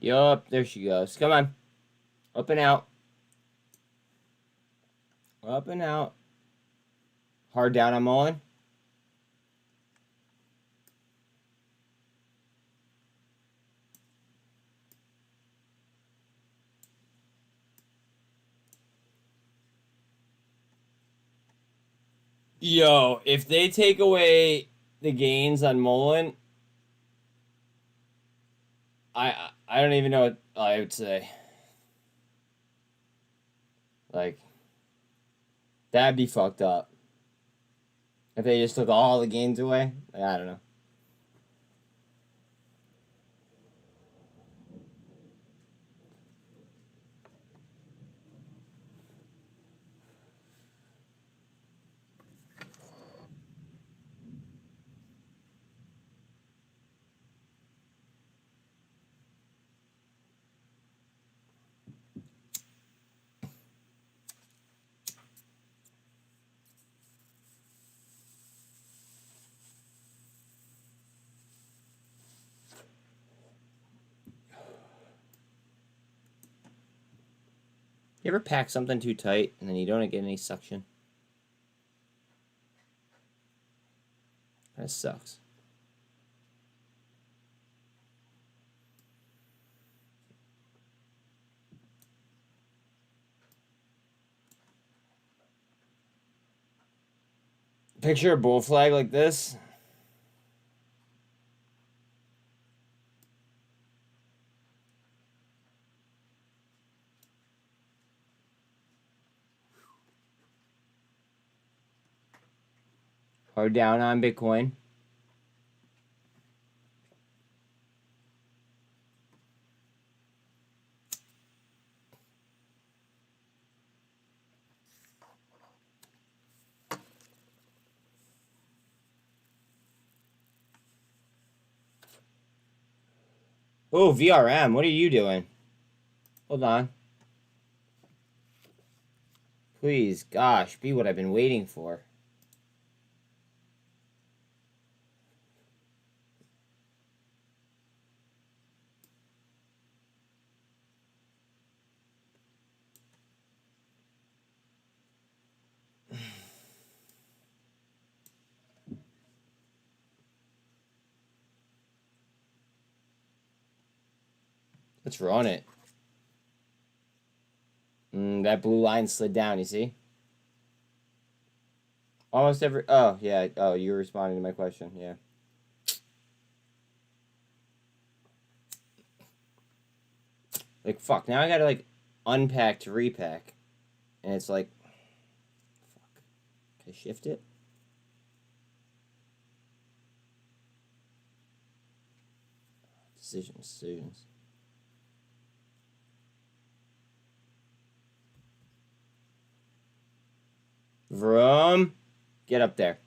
Yup, there she goes. Come on. Up and out. Up and out. Hard down on muln. Yo, if they take away the gains on muln, I don't even know what I would say. Like, that'd be fucked up. If they just took all the gains away, like, I don't know. You ever pack something too tight and then you don't get any suction? That sucks. Picture a bull flag like this. Hard down on Bitcoin. Oh, VRM, what are you doing? Hold on. Please, gosh, be what I've been waiting for. Let's run it. That blue line slid down, you see? Almost every... Oh, yeah. Oh, you were responding to my question. Yeah. Like, fuck. Now I gotta, like, unpack to repack. And it's like... Fuck. Can I shift it? Decisions. Vroom. Get up there.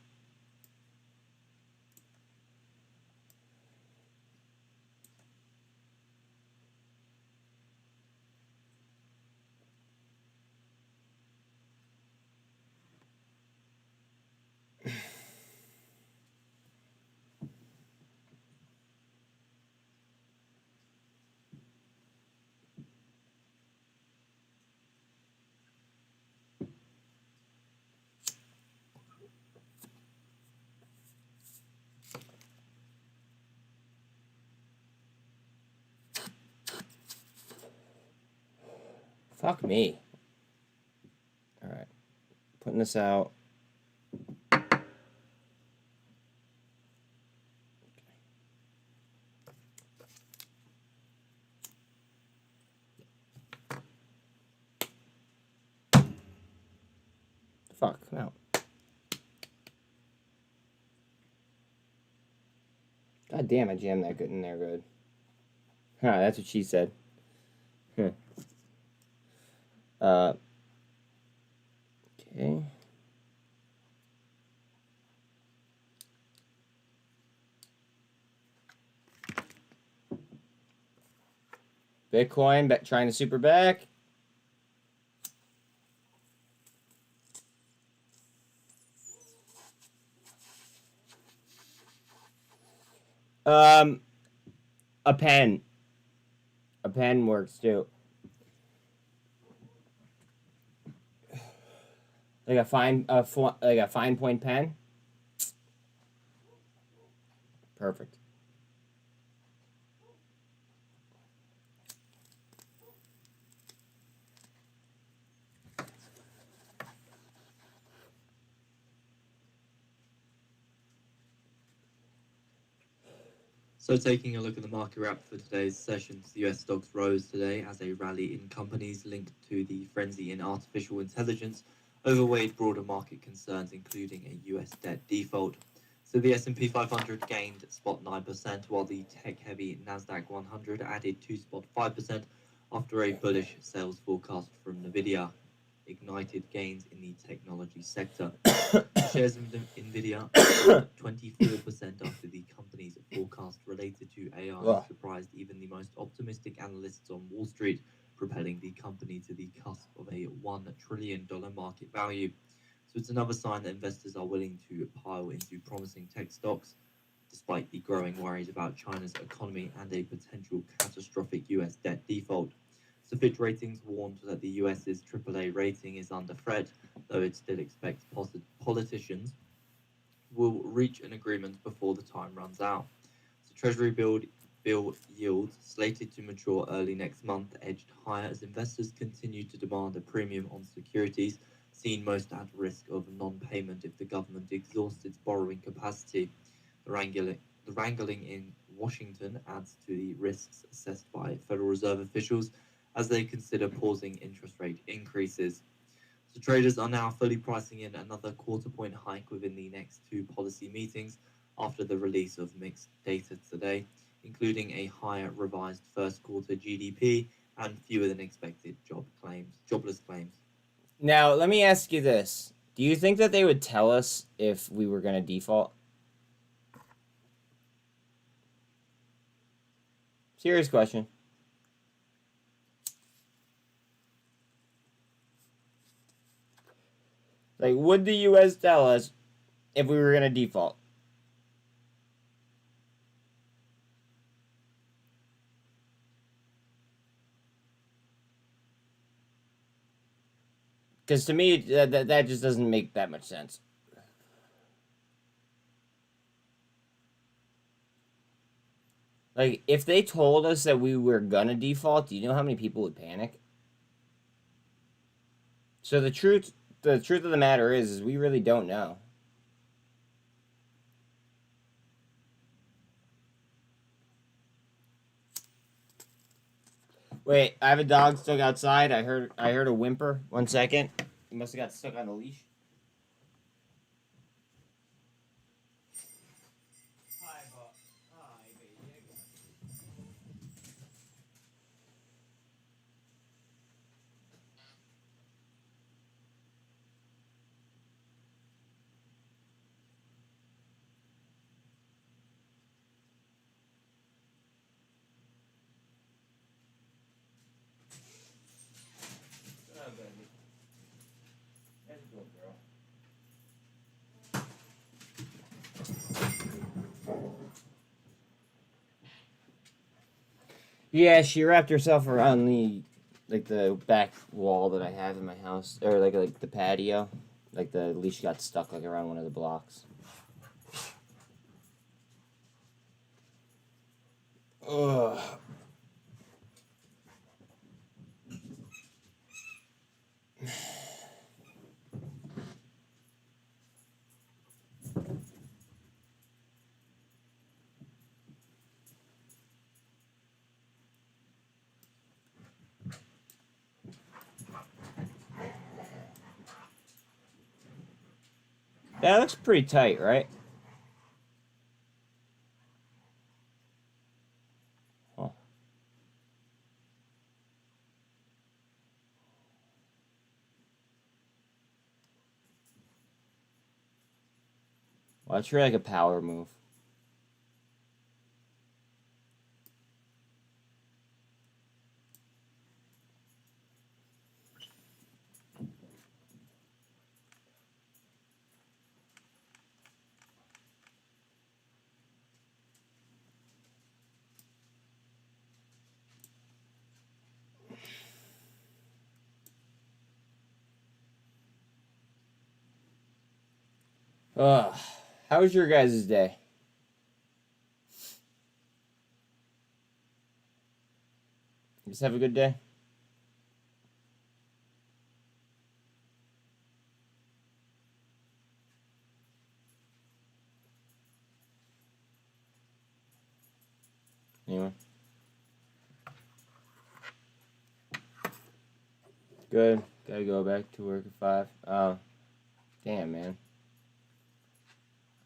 Fuck me. All right. Putting this out. Fuck, come out. God damn, I jammed that good in there good. Huh, that's what she said. Huh. Okay. Bitcoin trying to super back. A pen. A pen works too. Like a fine point pen. Perfect. So taking a look at the market wrap for today's sessions, the US stocks rose today as a rally in companies linked to the frenzy in artificial intelligence overweighed broader market concerns, including a US debt default. So the S&P 500 gained spot 9%, while the tech-heavy Nasdaq 100 added 2.5% after a bullish sales forecast from Nvidia ignited gains in the technology sector. Shares of Nvidia 24% after the company's forecast related to AI surprised even the most optimistic analysts on Wall Street, propelling the company to the cusp of a $1 trillion market value. So it's another sign that investors are willing to pile into promising tech stocks, despite the growing worries about China's economy and a potential catastrophic US debt default. So Fitch Ratings warned that the US's AAA rating is under threat, though it still expects politicians will reach an agreement before the time runs out. So Treasury bill yields, slated to mature early next month, edged higher as investors continue to demand a premium on securities seen most at risk of non-payment if the government exhausts its borrowing capacity. The wrangling in Washington adds to the risks assessed by Federal Reserve officials as they consider pausing interest rate increases. So traders are now fully pricing in another quarter-point hike within the next two policy meetings after the release of mixed data today, including a higher revised first quarter GDP and fewer than expected jobless claims. Now, let me ask you this. Do you think that they would tell us if we were going to default? Serious question. Like, would the U.S. tell us if we were going to default? Because to me, that just doesn't make that much sense. Like, if they told us that we were going to default, do you know how many people would panic? So the truth of the matter is we really don't know. Wait, I have a dog stuck outside. I heard a whimper. 1 second. He must have got stuck on the leash. Yeah, she wrapped herself around the back wall that I have in my house, or like the patio. Like the leash got stuck like around one of the blocks. Ugh. That looks pretty tight, right? Oh. Well, that's really like a power move. How was your guys' day? Just have a good day? Anyone? Good. Gotta go back to work at 5. Oh, damn, man.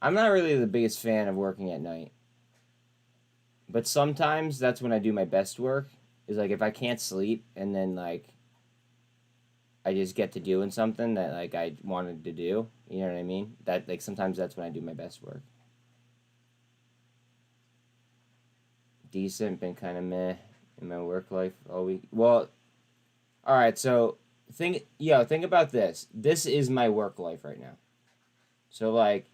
I'm not really the biggest fan of working at night. But sometimes that's when I do my best work. Is like if I can't sleep and then like I just get to doing something that like I wanted to do. You know what I mean? That like sometimes that's when I do my best work. Decent, been kind of meh in my work life all week. Well, all right. So think about this. This is my work life right now. So like,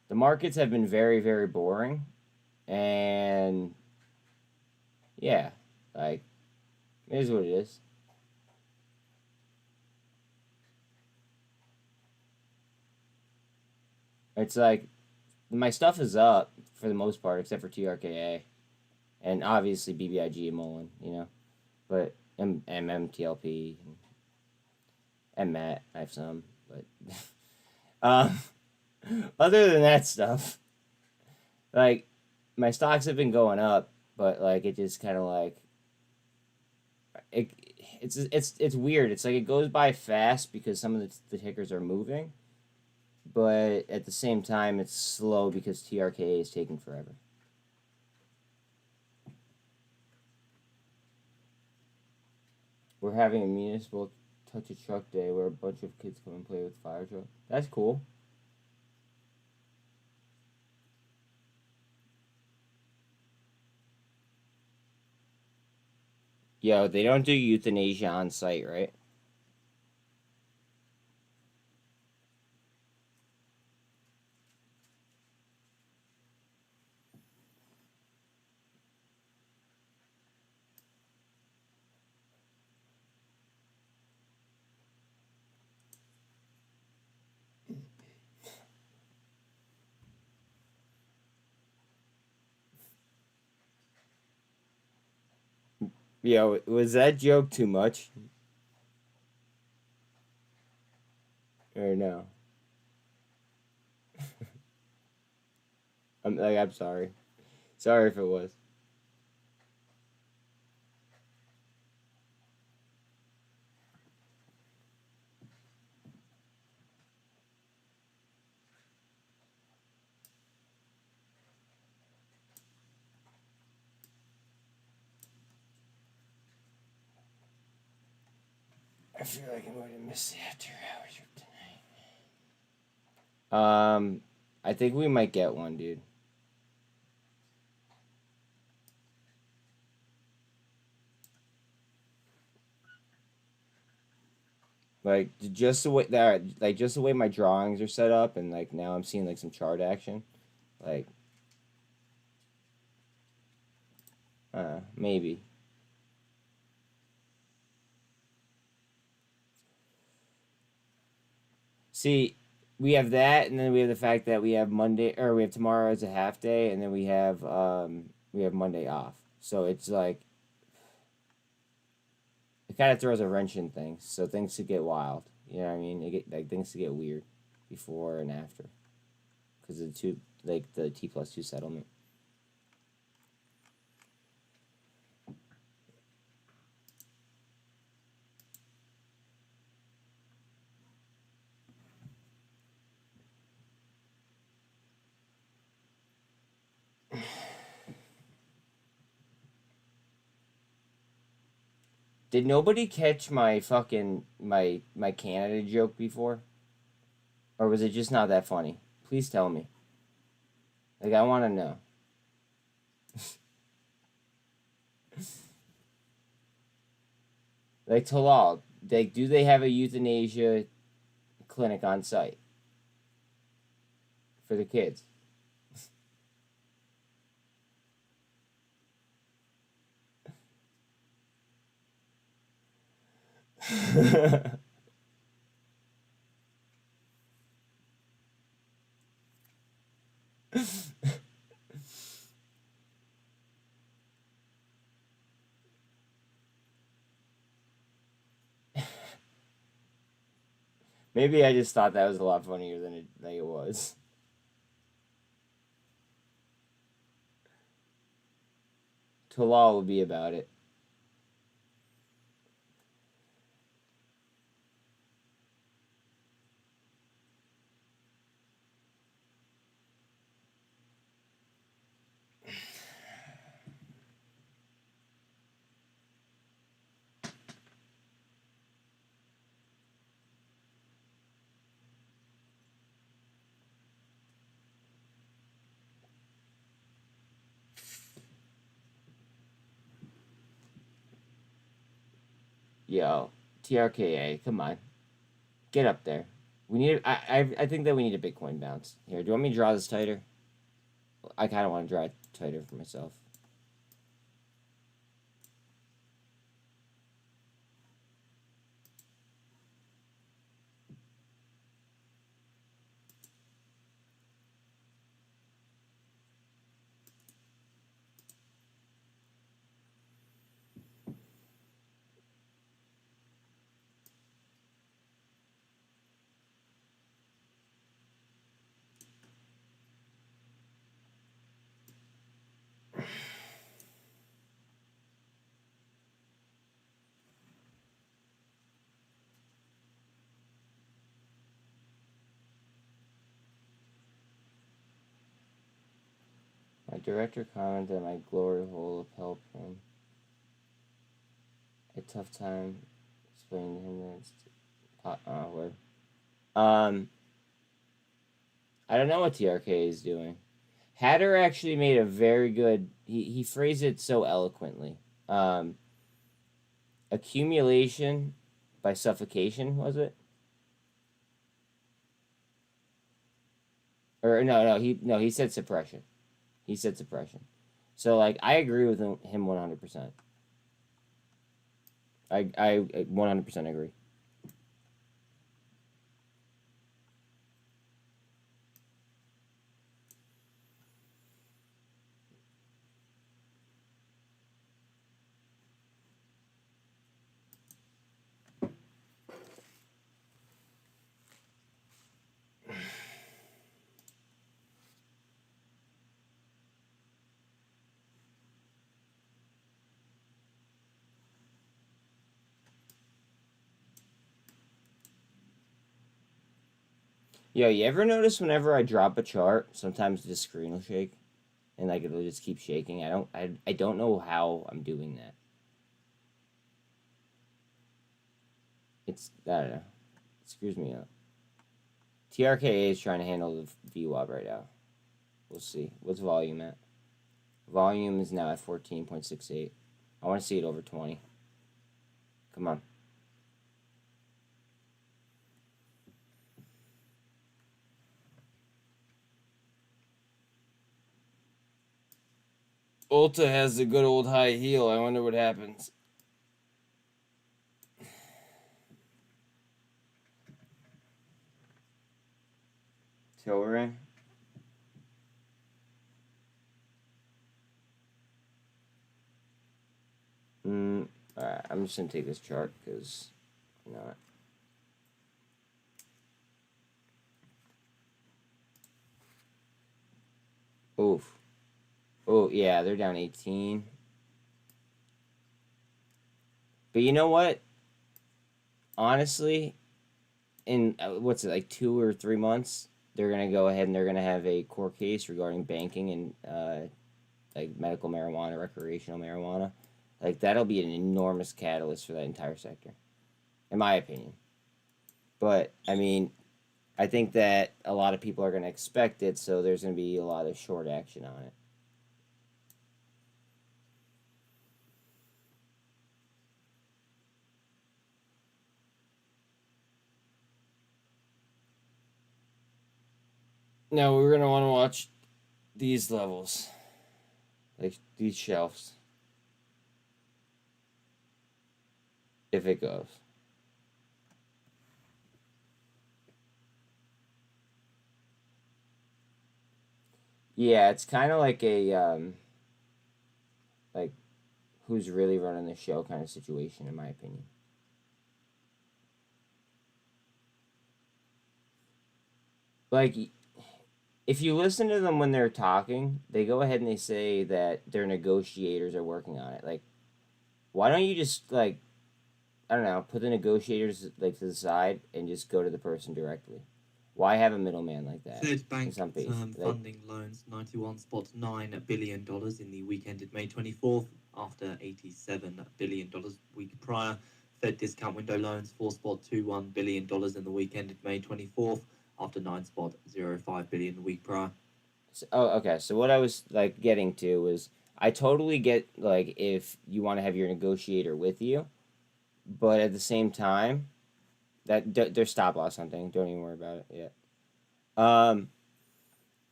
the markets have been very, very boring, and yeah, like, it is what it is. It's like my stuff is up for the most part, except for TRKA, and obviously BBIG and muln, you know, but MMTLP and mmat, I have some, but other than that stuff, like my stocks have been going up, but like it just kind of like it's weird. It's like it goes by fast because some of the tickers are moving, but at the same time it's slow because TRKA is taking forever. We're having a municipal touch a truck day where a bunch of kids come and play with fire truck. That's cool. Yo, they don't do euthanasia on site, right? Yo, was that joke too much? Or no? I'm sorry. Sorry if it was. I feel like I'm going to miss the after hours trip tonight. I think we might get one, dude. Like just the way that, like just the way my drawings are set up, and like now I'm seeing like some chart action, like, maybe. See, we have that, and then we have the fact that we have Monday, or we have tomorrow as a half day, and then we have Monday off. So it's like, it kind of throws a wrench in things, so things could get wild. You know what I mean? Things could get weird before and after, because of the T+2 settlement. Did nobody catch my fucking my Canada joke before? Or was it just not that funny? Please tell me. Like, I want to know. Like, Talal, do they have a euthanasia clinic on site for the kids? Maybe I just thought that was a lot funnier than it was. Talal will be about it. Yo, TRKA, come on. Get up there. We need. I think that we need a Bitcoin bounce. Here, do you want me to draw this tighter? I kind of want to draw it tighter for myself. My director commented that my glory hole lapel pin. A tough time explaining to him that it's word. I don't know what TRK is doing. Hatter actually made a very good. He phrased it so eloquently. Accumulation by suffocation, was it? Or no, he said suppression. He said suppression. So, like, I agree with him 100%. I 100% agree. Yo, you ever notice whenever I drop a chart, sometimes the screen will shake, and like it'll just keep shaking. I don't know how I'm doing that. I don't know. It screws me up. TRKA is trying to handle the VWAP right now. We'll see. What's volume at? Volume is now at 14.68. I want to see it over 20. Come on. Ulta has the good old high heel. I wonder what happens. Tilray. Alright, I'm just gonna take this chart because why not? Oof. Oh yeah, they're down 18. But you know what? Honestly, in what's it, like 2 or 3 months, they're gonna go ahead and they're gonna have a court case regarding banking and like medical marijuana, recreational marijuana. Like that'll be an enormous catalyst for that entire sector, in my opinion. But I mean, I think that a lot of people are gonna expect it, so there's gonna be a lot of short action on it. Now we're gonna want to watch these levels, like these shelves, if it goes. Yeah, it's kind of like a like who's really running the show kind of situation, in my opinion. Like, if you listen to them when they're talking, they go ahead and they say that their negotiators are working on it. Like, why don't you just, like, I don't know, put the negotiators, like, to the side and just go to the person directly? Why have a middleman like that? Fed Bank some Term base, like, Funding loans $91.9 billion in the week ended May 24th, after $87 billion week prior. Fed discount window loans $4.21 billion in the week ended May 24th, after $9.05 billion the week prior. So, oh, okay. So what I was like getting to was I totally get like if you want to have your negotiator with you, but at the same time, that there's stop loss hunting. Don't even worry about it yet.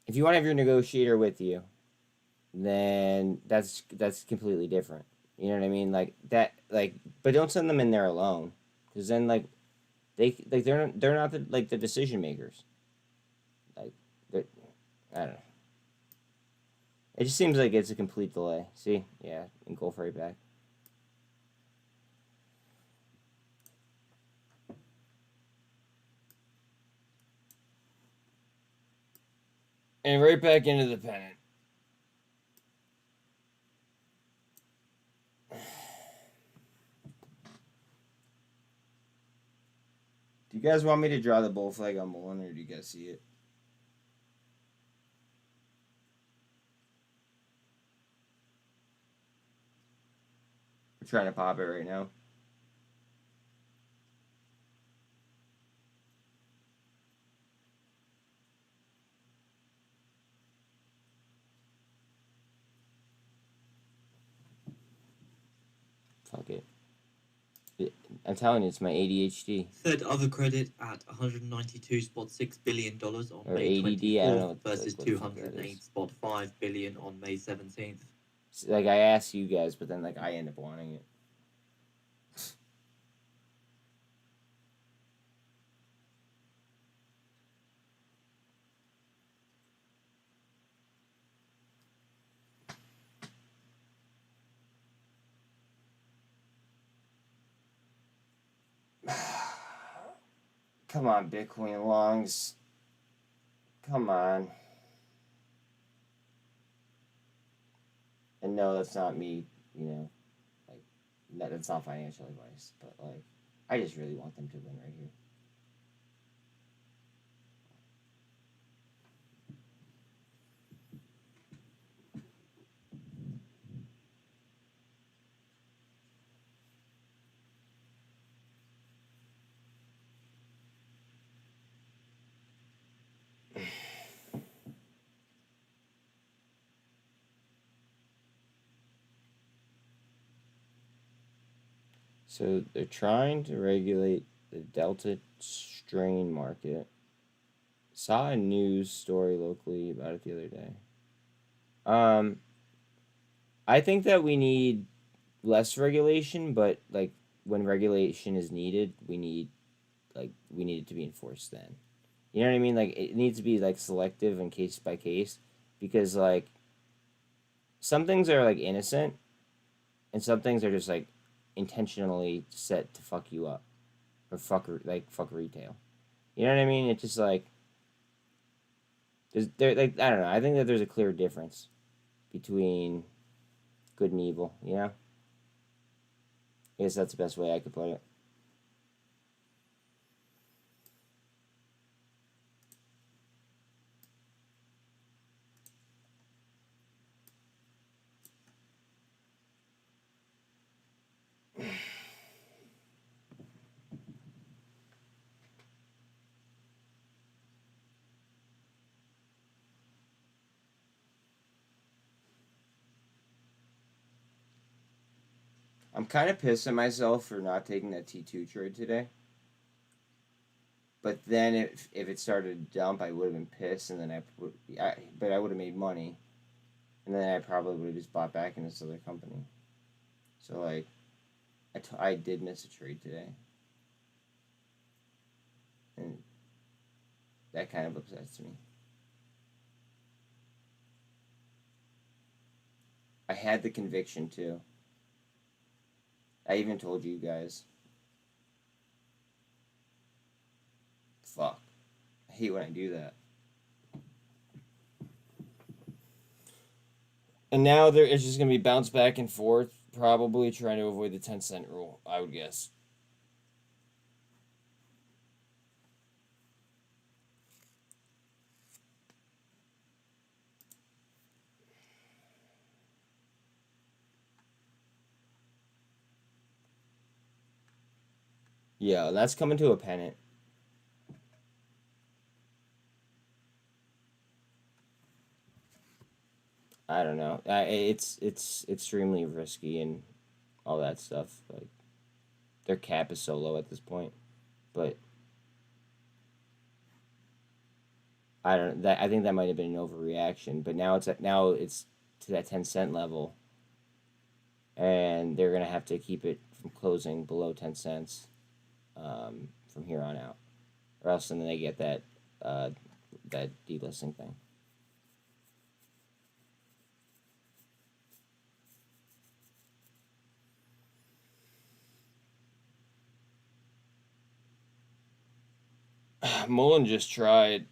If you want to have your negotiator with you, then that's completely different. You know what I mean? Like that, like, but don't send them in there alone, because then they're not the decision makers. Like, I don't know. It just seems like it's a complete delay. See? Yeah, and go right back. And right back into the pennant. Do you guys want me to draw the bull flag on muln, or do you guys see it? We're trying to pop it right now. Fuck it. I'm telling you, it's my ADHD. Fed other credit at $192.6 billion on Or May ADD, I don't know 24th versus $208.5 billion on May 17th. Like, I ask you guys, but then, like, I end up wanting it. Come on, Bitcoin longs. Come on. And no, that's not me, you know, like, that's not financial advice, but, like, I just really want them to win right here. So they're trying to regulate the Delta strain market. Saw a news story locally about it the other day. I think that we need less regulation, but like when regulation is needed, we need it to be enforced then. You know what I mean? Like it needs to be like selective and case by case, because like some things are like innocent and some things are just like intentionally set to fuck you up, or fuck retail. You know what I mean? It's just like I don't know. I think that there's a clear difference between good and evil. You know. I guess that's the best way I could put it. I'm kind of pissed at myself for not taking that T2 trade today. But then if it started to dump, I would have been pissed, and then but I would have made money, and then I probably would have just bought back in this other company. So like, I did miss a trade today, and that kind of upsets me. I had the conviction too. I even told you guys. Fuck. I hate when I do that. And now it's just going to be bounced back and forth, probably trying to avoid the 10-cent rule, I would guess. Yeah, that's coming to a pennant. I don't know. It's extremely risky and all that stuff. Like, their cap is so low at this point, but I don't. I think that might have been an overreaction. But now it's to that 10-cent level, and they're gonna have to keep it from closing below 10 cents from here on out, or else then they get that delisting thing. Mullen just tried.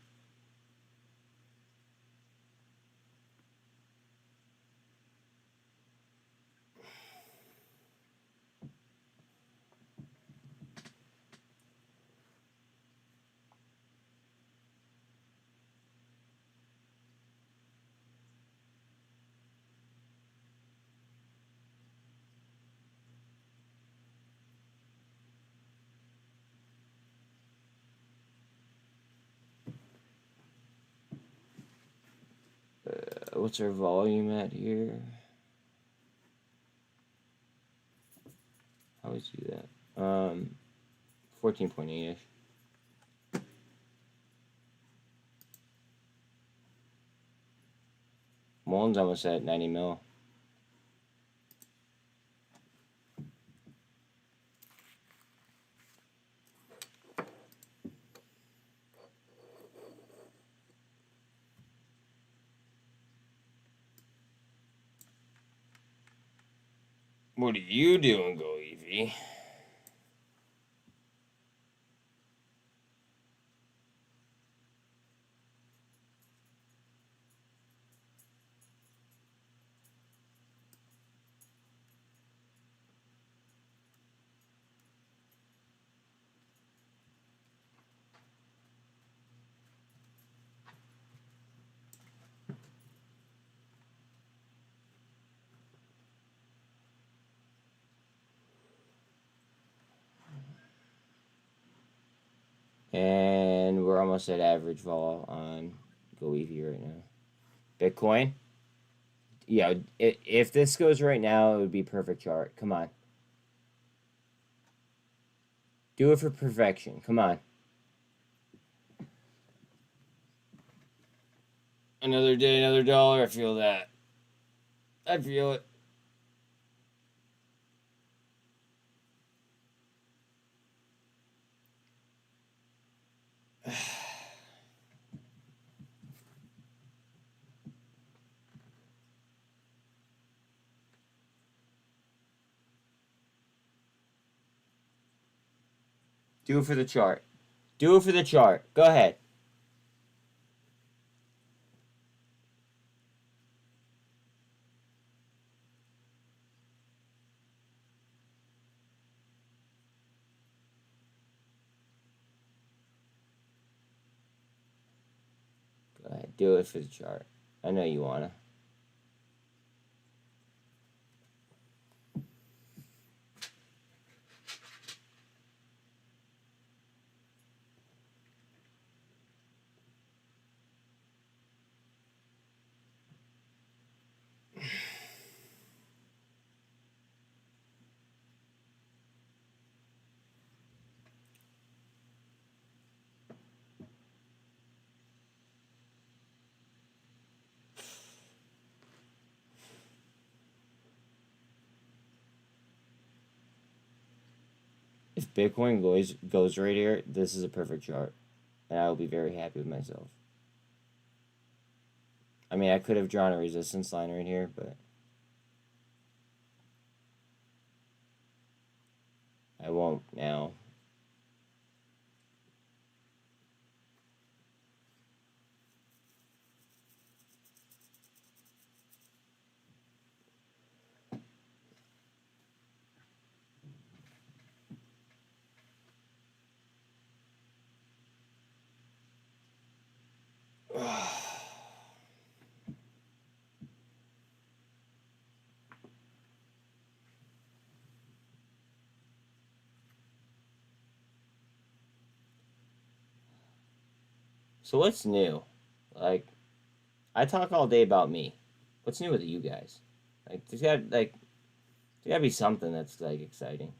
What's our volume at here? I always do that. 14.8-ish. Mullen's almost at 90 mil. What are you doing, goev? And we're almost at average vol on goev right now. Bitcoin? Yeah, if this goes right now, it would be perfect chart. Come on. Do it for perfection. Come on. Another day, another dollar. I feel that. I feel it. Do it for the chart. Do it for the chart. Go ahead. Go ahead. Do it for the chart. I know you wanna. If Bitcoin goes right here, this is a perfect chart. And I will be very happy with myself. I mean, I could have drawn a resistance line right here, but I won't now. So what's new? Like, I talk all day about me. What's new with you guys? Like, there's gotta be something that's like exciting.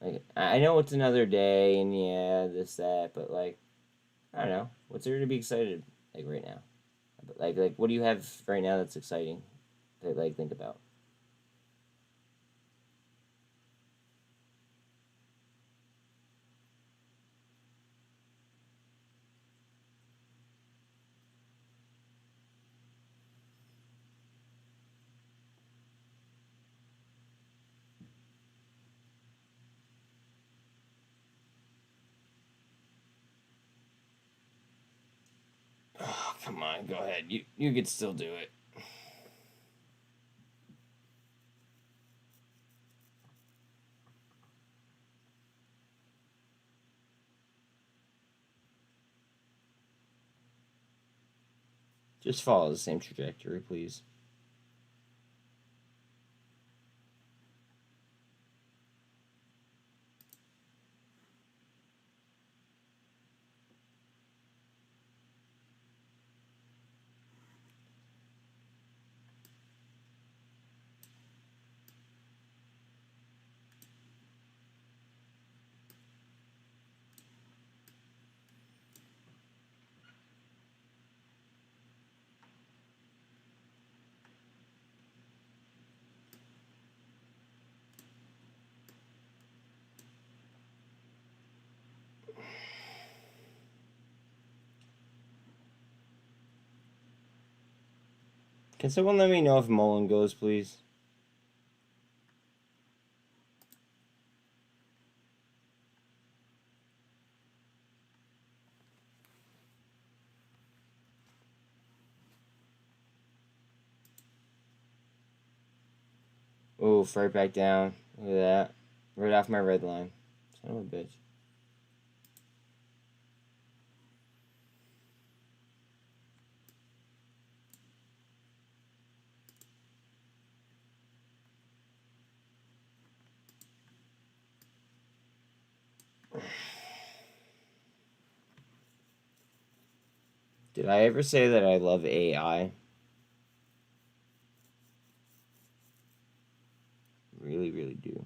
Like I know it's another day and yeah, this that, but like I don't know. What's there to be excited like right now? Like what do you have right now that's exciting to like think about? Oh, come on, go ahead. You could still do it. Just follow the same trajectory, please. Can someone let me know if muln goes, please? Oof, right back down. Look at that. Right off my red line. Son of a bitch. Did I ever say that I love AI? Really, really do.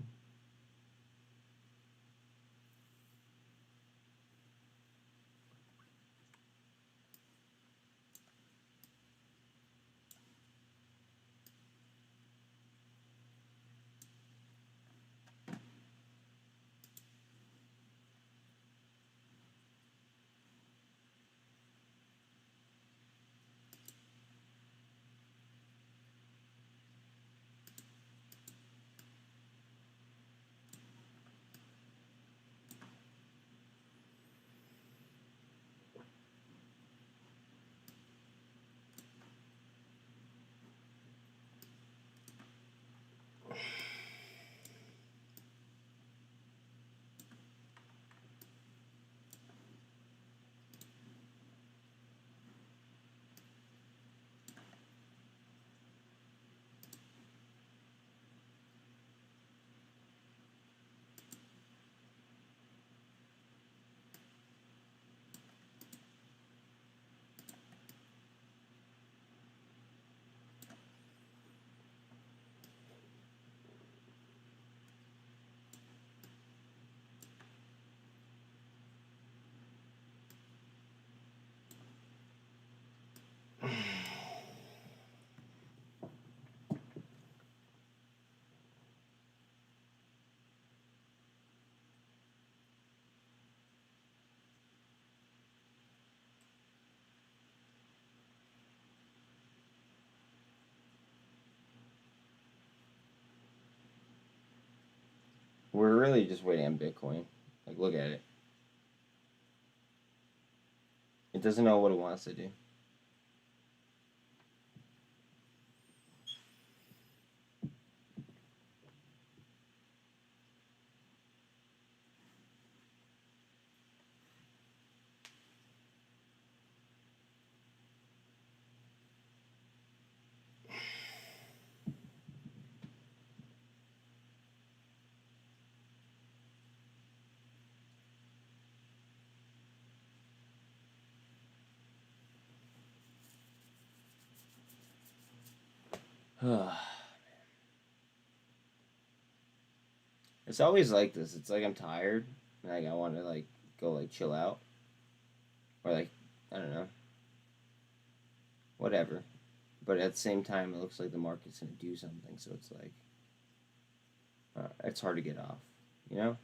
really just waiting on Bitcoin. Like, look at it. It doesn't know what it wants to do. It's always like this. It's like I'm tired. Like I want to like go like chill out. Or like, I don't know. Whatever. But at the same time, it looks like the market's going to do something. So it's like, it's hard to get off. You know?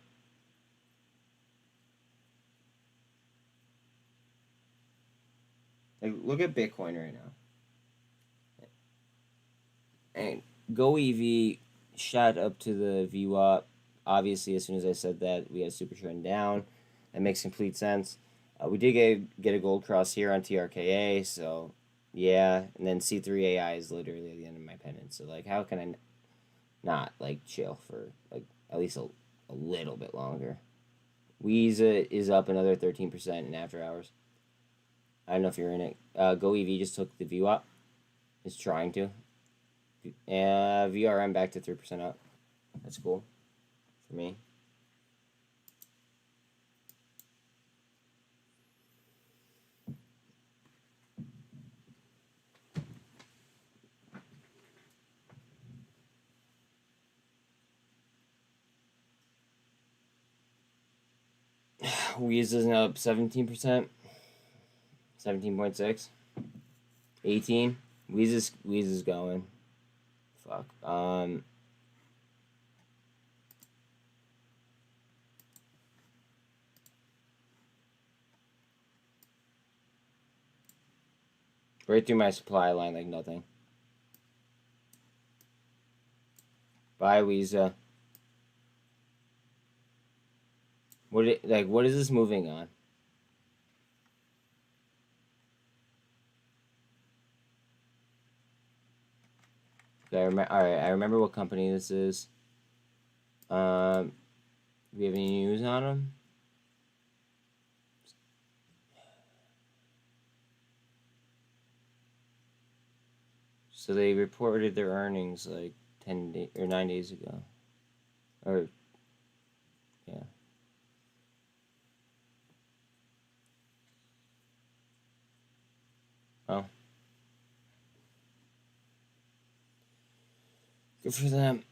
Like, look at Bitcoin right now. And goev shot up to the VWAP. Obviously, as soon as I said that, we had a super trend down. That makes complete sense. We did get a gold cross here on TRKA, so yeah. And then C3AI is literally at the end of my pennant. So, like, how can I not, like, chill for, like, at least a little bit longer? Weeza is up another 13% in after hours. I don't know if you're in it. goev just took the VWAP. It's trying to. VRM back to 3% up. That's cool for me. Weez is up 17%. 17.6. 18. Weez is going. Fuck. Right through my supply line like nothing. Bye, Weeza. What is this moving on? Alright, I remember what company this is. Do we have any news on them? So they reported their earnings like 10 or 9 days ago. Or yeah. Oh. Good for them.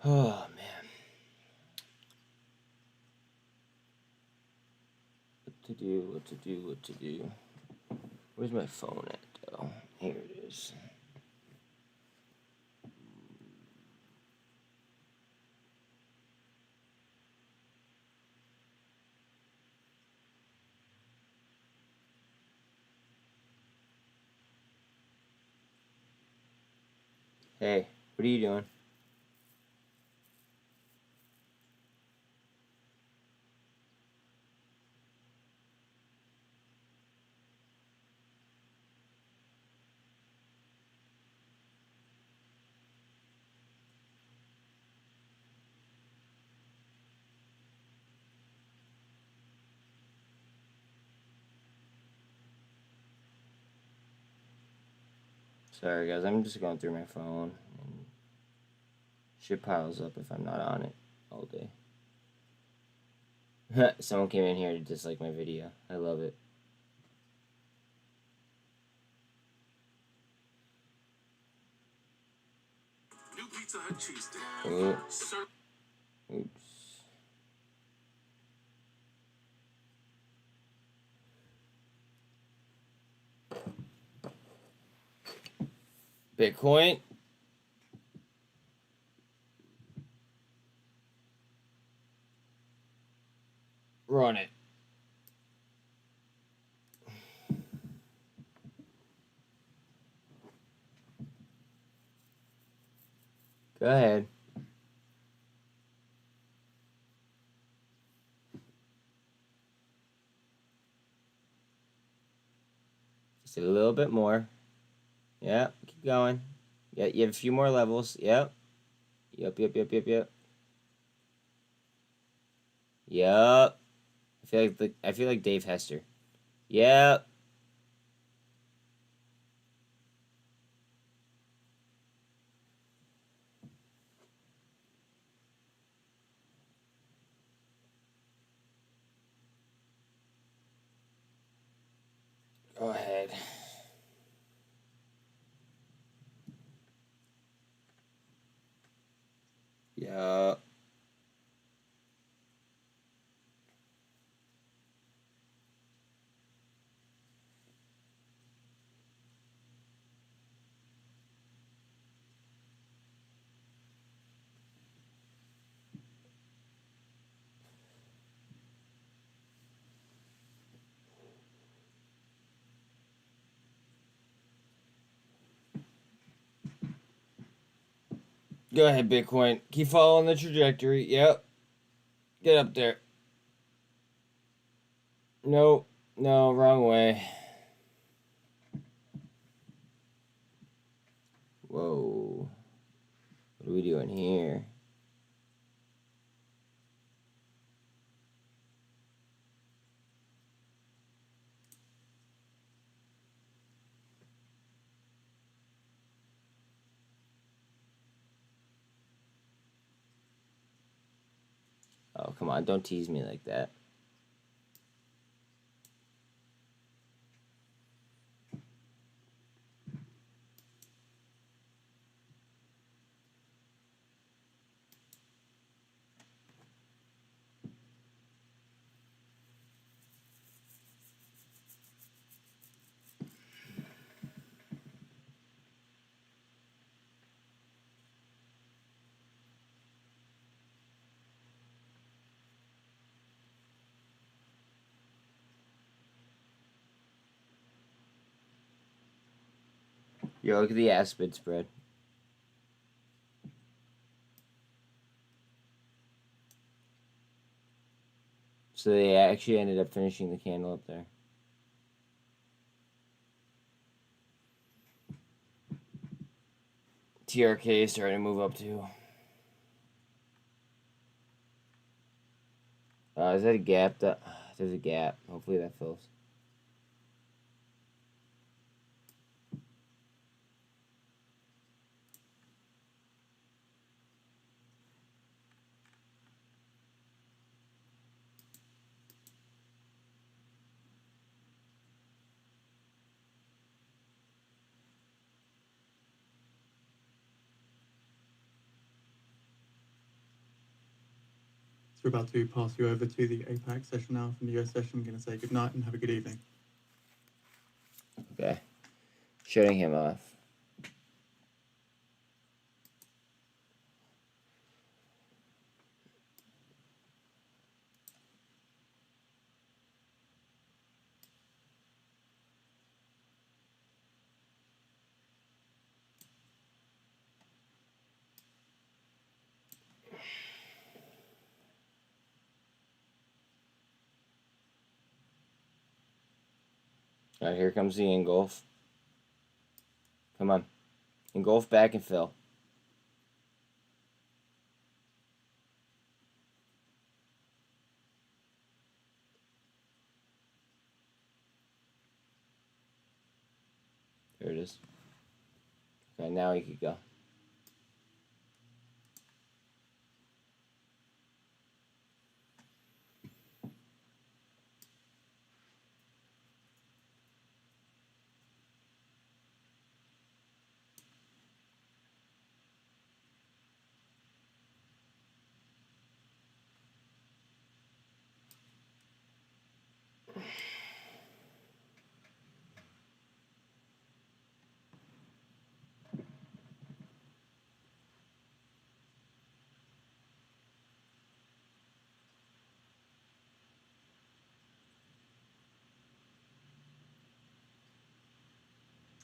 Oh man. What to do. Where's my phone at though? Here it is. Hey, what are you doing? Sorry guys, I'm just going through my phone and shit piles up if I'm not on it all day. Someone came in here to dislike my video. I love it. New Pizza Hut cheese stick. Oops. Bitcoin. Run it. Go ahead. Just a little bit more. Yep, keep going. Yeah, you have a few more levels. Yep. Yep. Yep. I feel like Dave Hester. Yep. Go ahead. Yep. Go ahead, Bitcoin. Keep following the trajectory. Yep. Get up there. Nope. No, wrong way. Whoa. What are we doing here? Oh, come on. Don't tease me like that. Yo, look at the aspid spread. So they actually ended up finishing the candle up there. TRKA is starting to move up too. Is that a gap? There's a gap. Hopefully that fills. So we're about to pass you over to the APAC session now. From the US session, I'm going to say good night and have a good evening. Okay. Shutting him off. All right, here comes the engulf. Come on. Engulf back and fill. There it is. Okay, now he could go.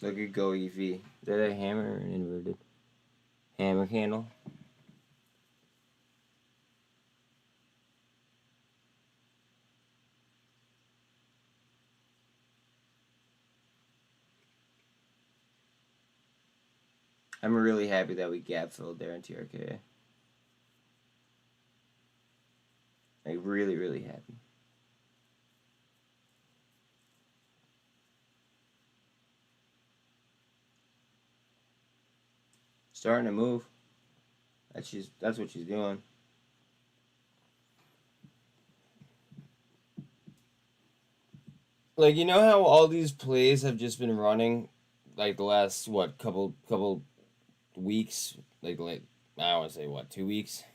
Look at goev. Is that a hammer or an inverted hammer candle? I'm really happy that we gap filled there in TRKA. Like, really, really happy. Starting to move. That's what she's doing. Like, you know how all these plays have just been running, like the last couple weeks, like I don't want to say 2 weeks,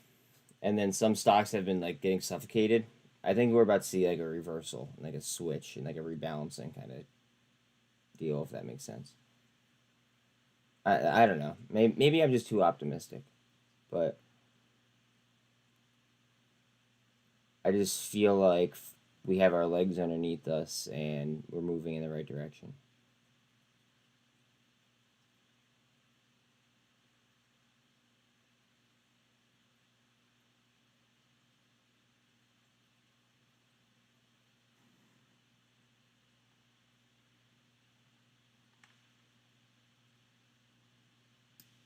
and then some stocks have been like getting suffocated. I think we're about to see like a reversal, like a switch, and like a rebalancing kind of deal, if that makes sense. I don't know. Maybe I'm just too optimistic, but I just feel like we have our legs underneath us and we're moving in the right direction.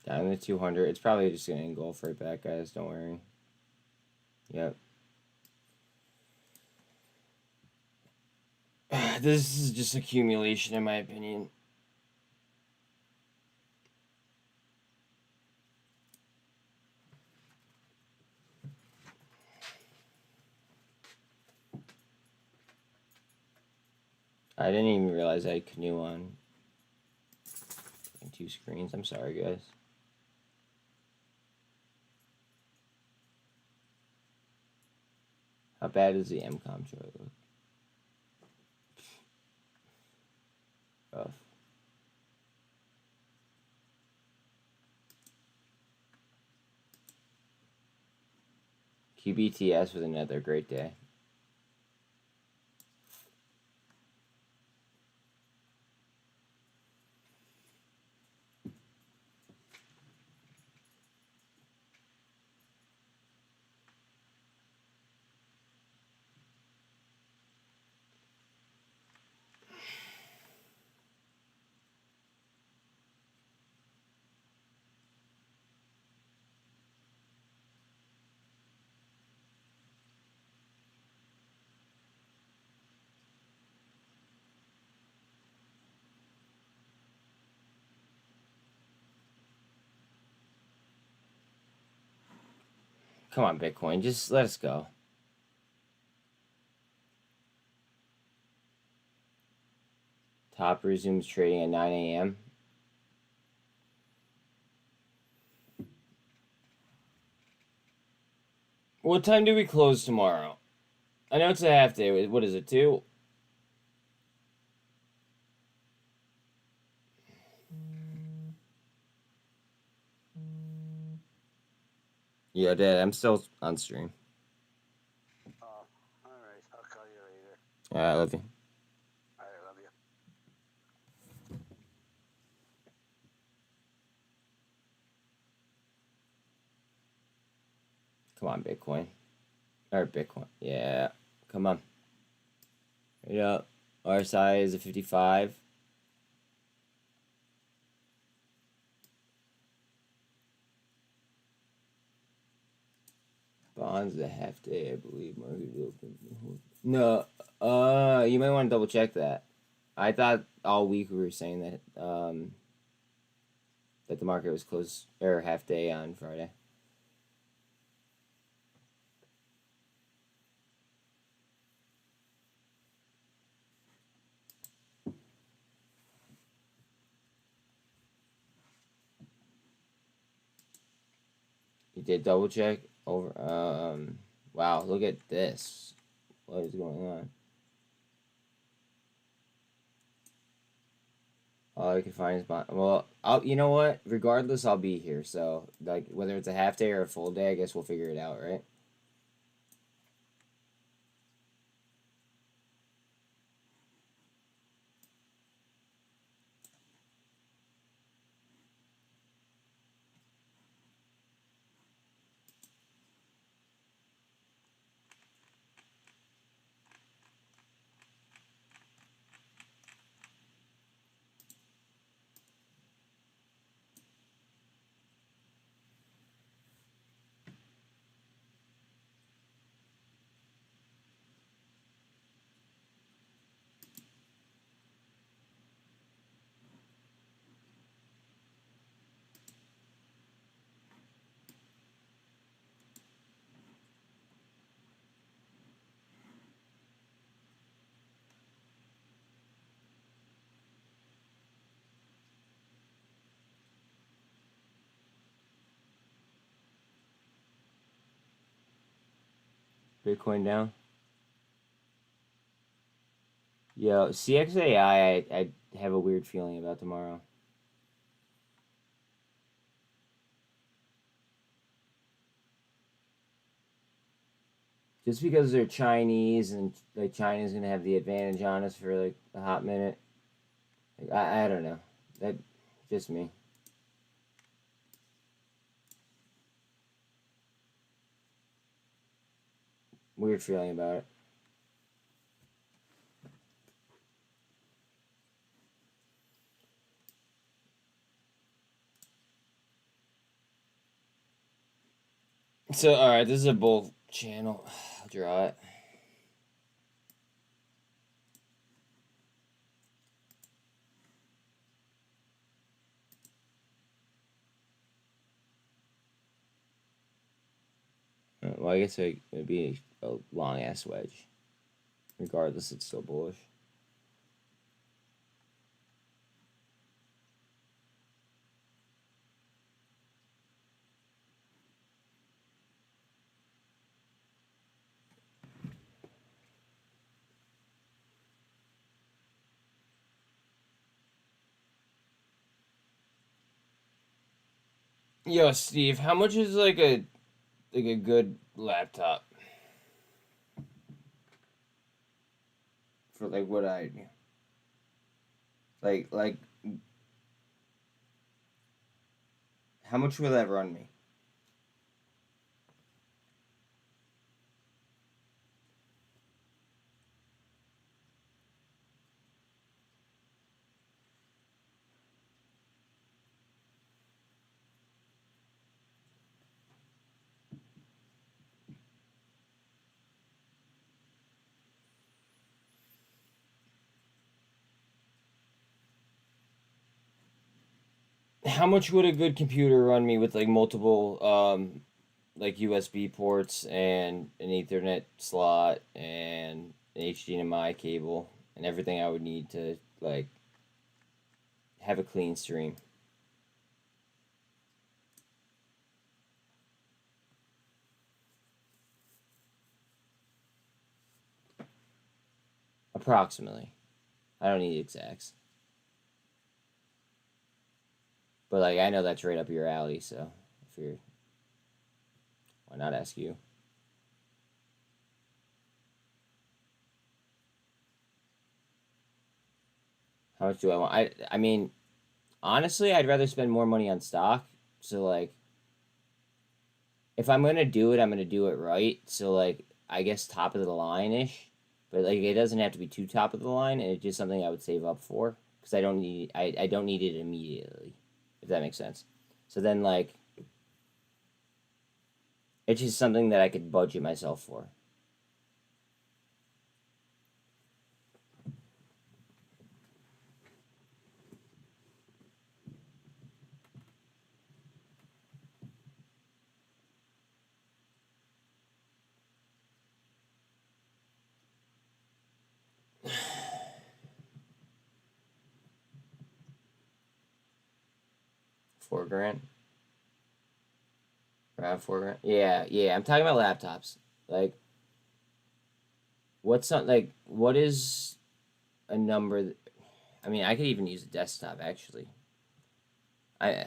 Down to 200. It's probably just going to engulf right back, guys. Don't worry. Yep. This is just accumulation, in my opinion. I didn't even realize I had Canoe on 2 screens. I'm sorry, guys. How bad is the MCOM chart look? Rough. QBTS was another great day. Come on, Bitcoin. Just let us go. Top resumes trading at 9 a.m. What time do we close tomorrow? I know it's a half day. What is it, 2? Yeah, Dad, I'm still on stream. Oh, all right. I'll call you later. I love you. I love you. Come on, Bitcoin. Or Bitcoin. Yeah. Come on. Right up. RSI is a 55. Bonds a half day, I believe. Market open. No. You might want to double check that. I thought all week we were saying that that the market was closed or half day on Friday. You did double check over. Wow, look at this. What is going on? All I can find is bond. Well, you know what? Regardless, I'll be here. So, like, whether it's a half day or a full day, I guess we'll figure it out, right? Bitcoin down. Yo, CXAI, I have a weird feeling about tomorrow. Just because they're Chinese and like China's gonna have the advantage on us for like a hot minute. Like, I don't know. That just me. Weird feeling about it. So, alright, this is a bull channel. I'll draw it. Well, I guess it would be a long ass wedge. Regardless, it's still bullish. Yo, Steve, how much is like a good laptop for like what I like how much will that run me? How much would a good computer run me with like multiple like USB ports and an Ethernet slot and an HDMI cable and everything I would need to like have a clean stream? Approximately. I don't need exacts. But like I know that's right up your alley, so if you're why not ask you? How much do I want? I mean, honestly, I'd rather spend more money on stock. So like if I'm gonna do it, I'm gonna do it right. So like I guess top of the line ish. But like it doesn't have to be too top of the line, and it's just something I would save up for. Because I don't need it immediately. If that makes sense. So then like it's just something that I could budget myself for. $4,000. Around $4,000. Yeah. I'm talking about laptops. Like, what is a number? I mean, I could even use a desktop actually. I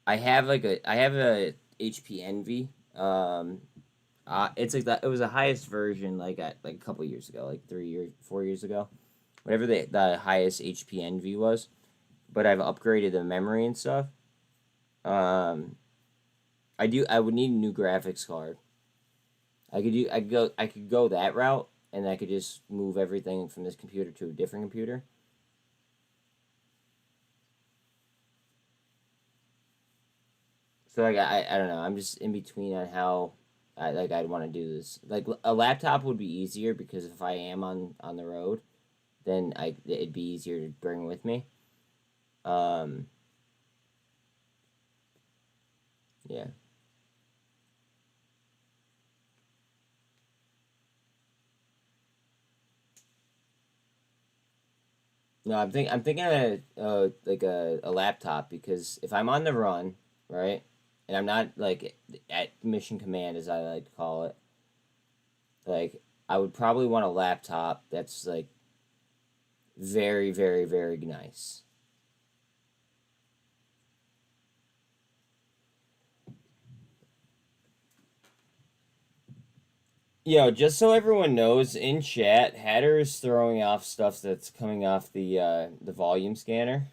I have a HP Envy. It's like that. It was the highest version like a couple years ago, like 4 years ago, whatever the highest HP Envy was. But I've upgraded the memory and stuff. Um, I would need a new graphics card. I could go that route, and I could just move everything from this computer to a different computer. So like I don't know. I'm just in between on how I'd want to do this. Like a laptop would be easier because if I am on the road, then it'd be easier to bring with me. Um, yeah. No, I'm thinking of like a laptop because if I'm on the run, right? and I'm not like at mission command as I like to call it. Like I would probably want a laptop that's like very, very, very nice. Just so everyone knows, in chat, Hatter is throwing off stuff that's coming off the volume scanner,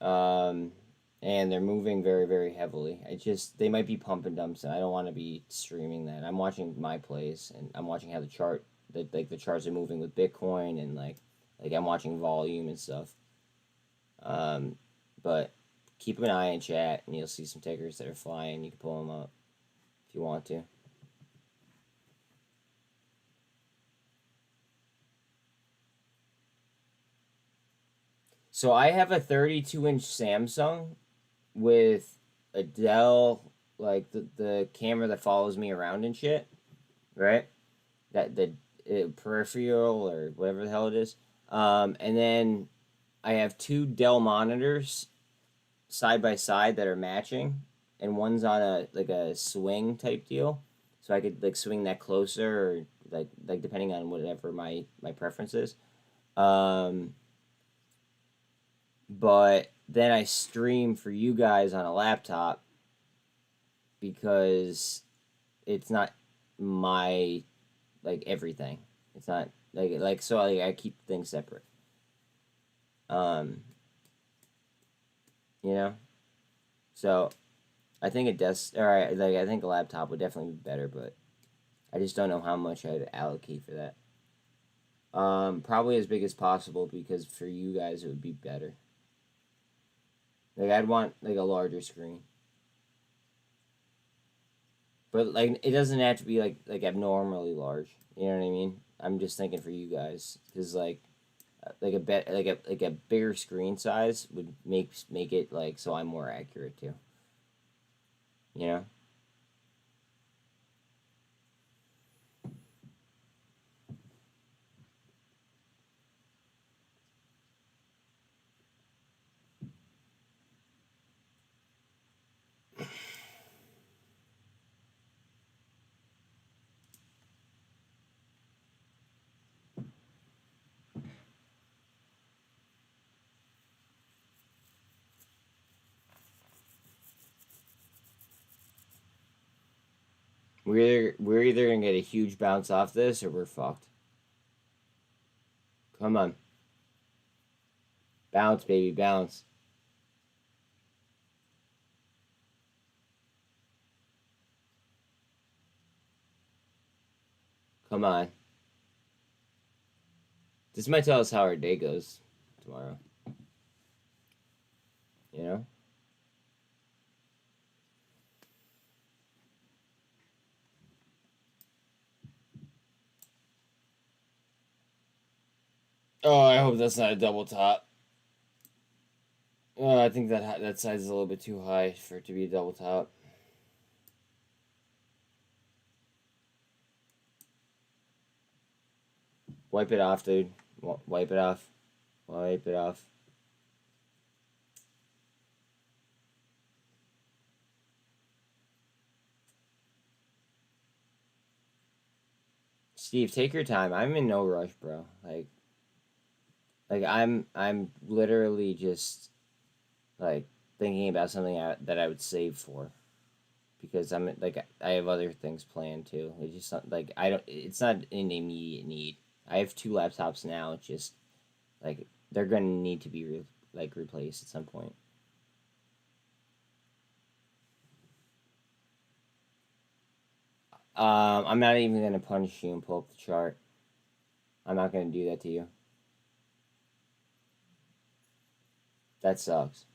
and they're moving very, very heavily. They might be pump and dumps, and I don't want to be streaming that. I'm watching my plays, and I'm watching how the charts are moving with Bitcoin, and like I'm watching volume and stuff. But keep an eye in chat, and you'll see some tickers that are flying. You can pull them up if you want to. So I have a 32-inch Samsung with a Dell, like the camera that follows me around and shit, right? That the peripheral or whatever the hell it is. And then I have two Dell monitors side by side that are matching, and one's on a swing type deal, so I could like swing that closer or like depending on whatever my preference is. But then I stream for you guys on a laptop because it's not my like everything. It's not so I keep things separate. You know? So I think I think a laptop would definitely be better, but I just don't know how much I'd allocate for that. Probably as big as possible because for you guys it would be better. Like I'd want like a larger screen. But like it doesn't have to be like abnormally large. You know what I mean? I'm just thinking for you guys cuz like a bigger screen size would make it like so I'm more accurate too. You know? We're either gonna get a huge bounce off this or we're fucked. Come on. Bounce, baby, bounce. Come on. This might tell us how our day goes tomorrow. You know? Oh, I hope that's not a double top. Oh, I think that size is a little bit too high for it to be a double top. Wipe it off, dude. Wipe it off. Wipe it off. Steve, take your time. I'm in no rush, bro. Like I'm literally just like thinking about something that I would save for because I'm like I have other things planned too. It's just not, like I don't. It's not an immediate need. I have two laptops now. It's just like they're gonna need to be replaced at some point. I'm not even gonna punish you and pull up the chart. I'm not gonna do that to you. That sucks.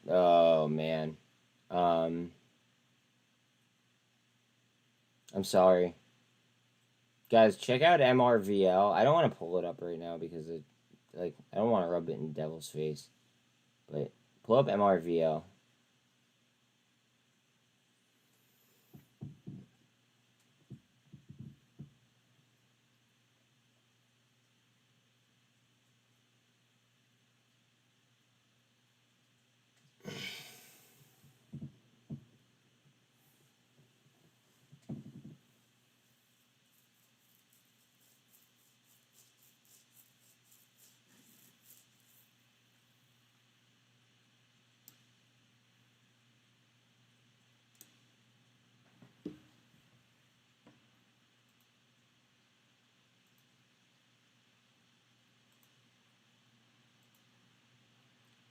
Oh man. I'm sorry. Guys, check out MRVL. I don't want to pull it up right now because I don't want to rub it in Devil's face. But pull up MRVL.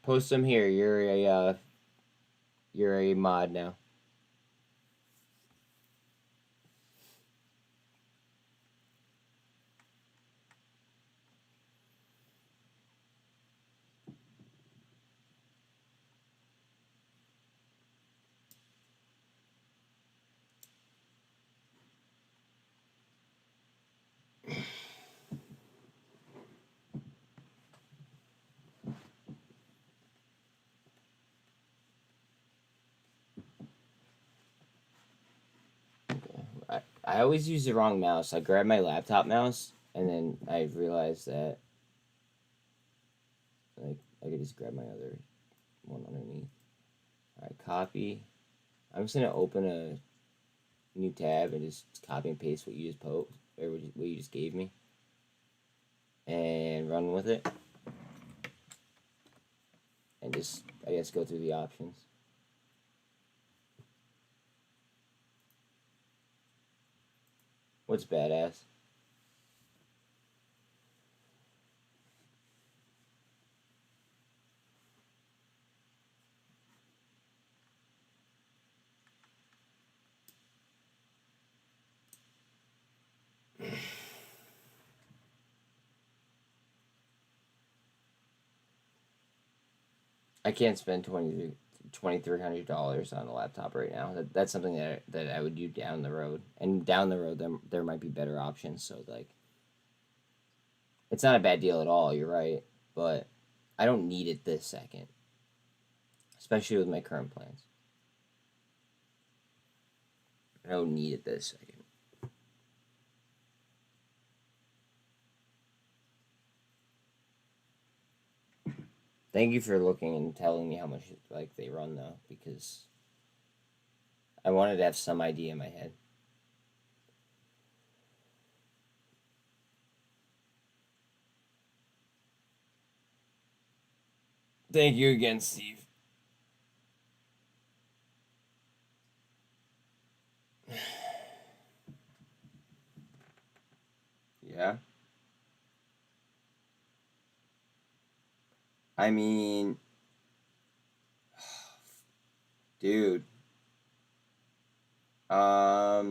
Post them here. You're a mod now. I always use the wrong mouse. I grab my laptop mouse, and then I realized that like I could just grab my other one underneath. All right, copy. I'm just gonna open a new tab and just copy and paste what you just what you just gave me, and run with it, and just I guess go through the options. What's badass? I can't spend $2,300 on a laptop right now. That's something that I would do down the road, and down the road there might be better options. So like, it's not a bad deal at all. You're right, but I don't need it this second, especially with my current plans. I don't need it this second. Thank you for looking and telling me how much like they run though, because I wanted to have some idea in my head. Thank you again, Steve. Yeah. I mean, dude. I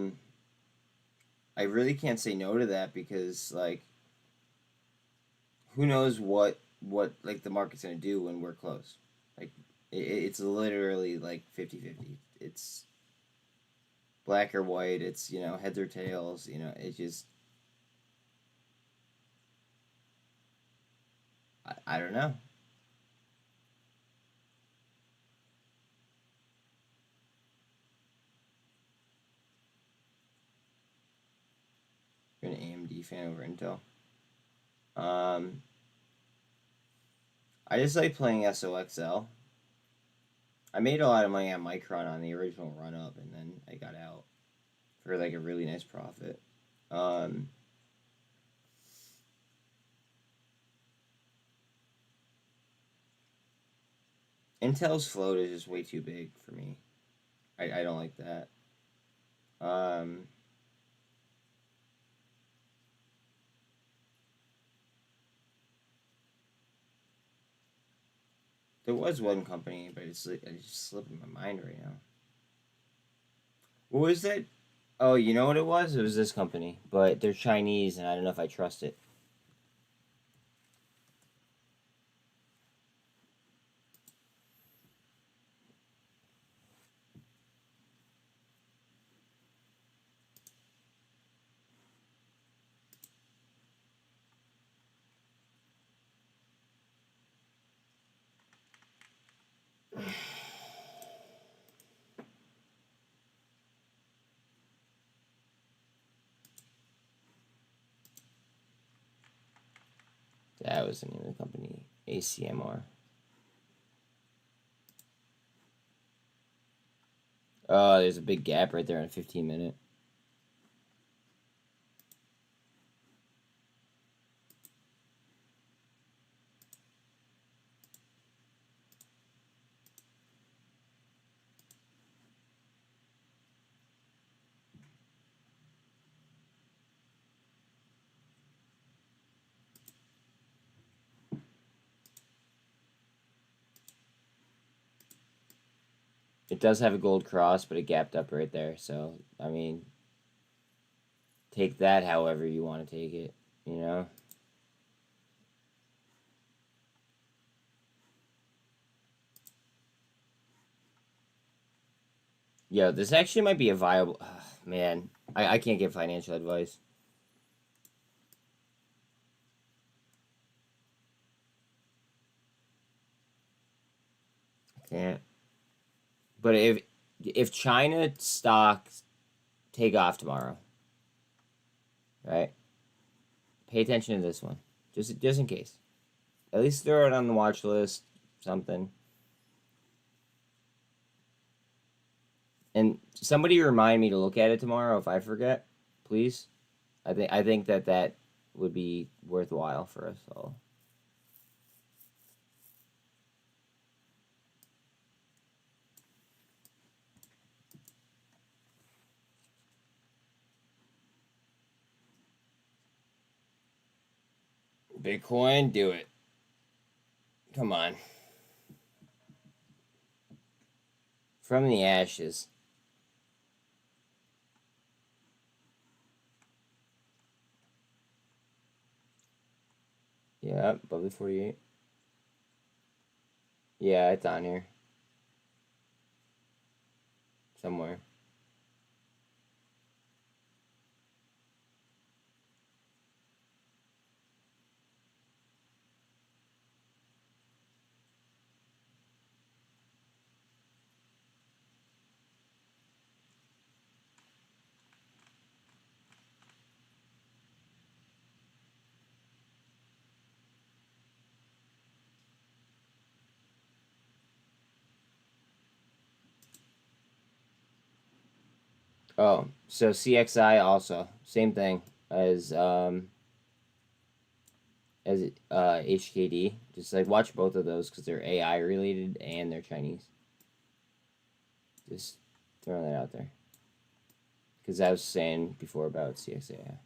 really can't say no to that because like who knows what like the market's going to do when we're close. Like it's literally like 50-50. It's black or white, it's, you know, heads or tails, you know, it just I don't know. You're an AMD fan over Intel. I just like playing SOXL. I made a lot of money on Micron on the original run up, and then I got out for like a really nice profit. Intel's float is just way too big for me. I don't like that. There was one company, but it's just slipping my mind right now. What was that? Oh, you know what it was? It was this company, but they're Chinese, and I don't know if I trust it. That was the name of the company, ACMR. Oh, there's a big gap right there in a 15-minute. It does have a gold cross, but it gapped up right there. So, I mean, take that however you want to take it, you know? Yo, this actually might be a viable... man, I can't give financial advice. Can't. But if China stocks take off tomorrow, right? Pay attention to this one, just in case. At least throw it on the watch list, something. And somebody remind me to look at it tomorrow if I forget, please. I think that would be worthwhile for us all. Bitcoin, do it. Come on. From the ashes. Yeah, above the 48. Yeah, it's on here. Somewhere. Oh, so CXI also same thing as HKD. Just like watch both of those because they're AI related and they're Chinese. Just throwing that out there. Because I was saying before about CXAI.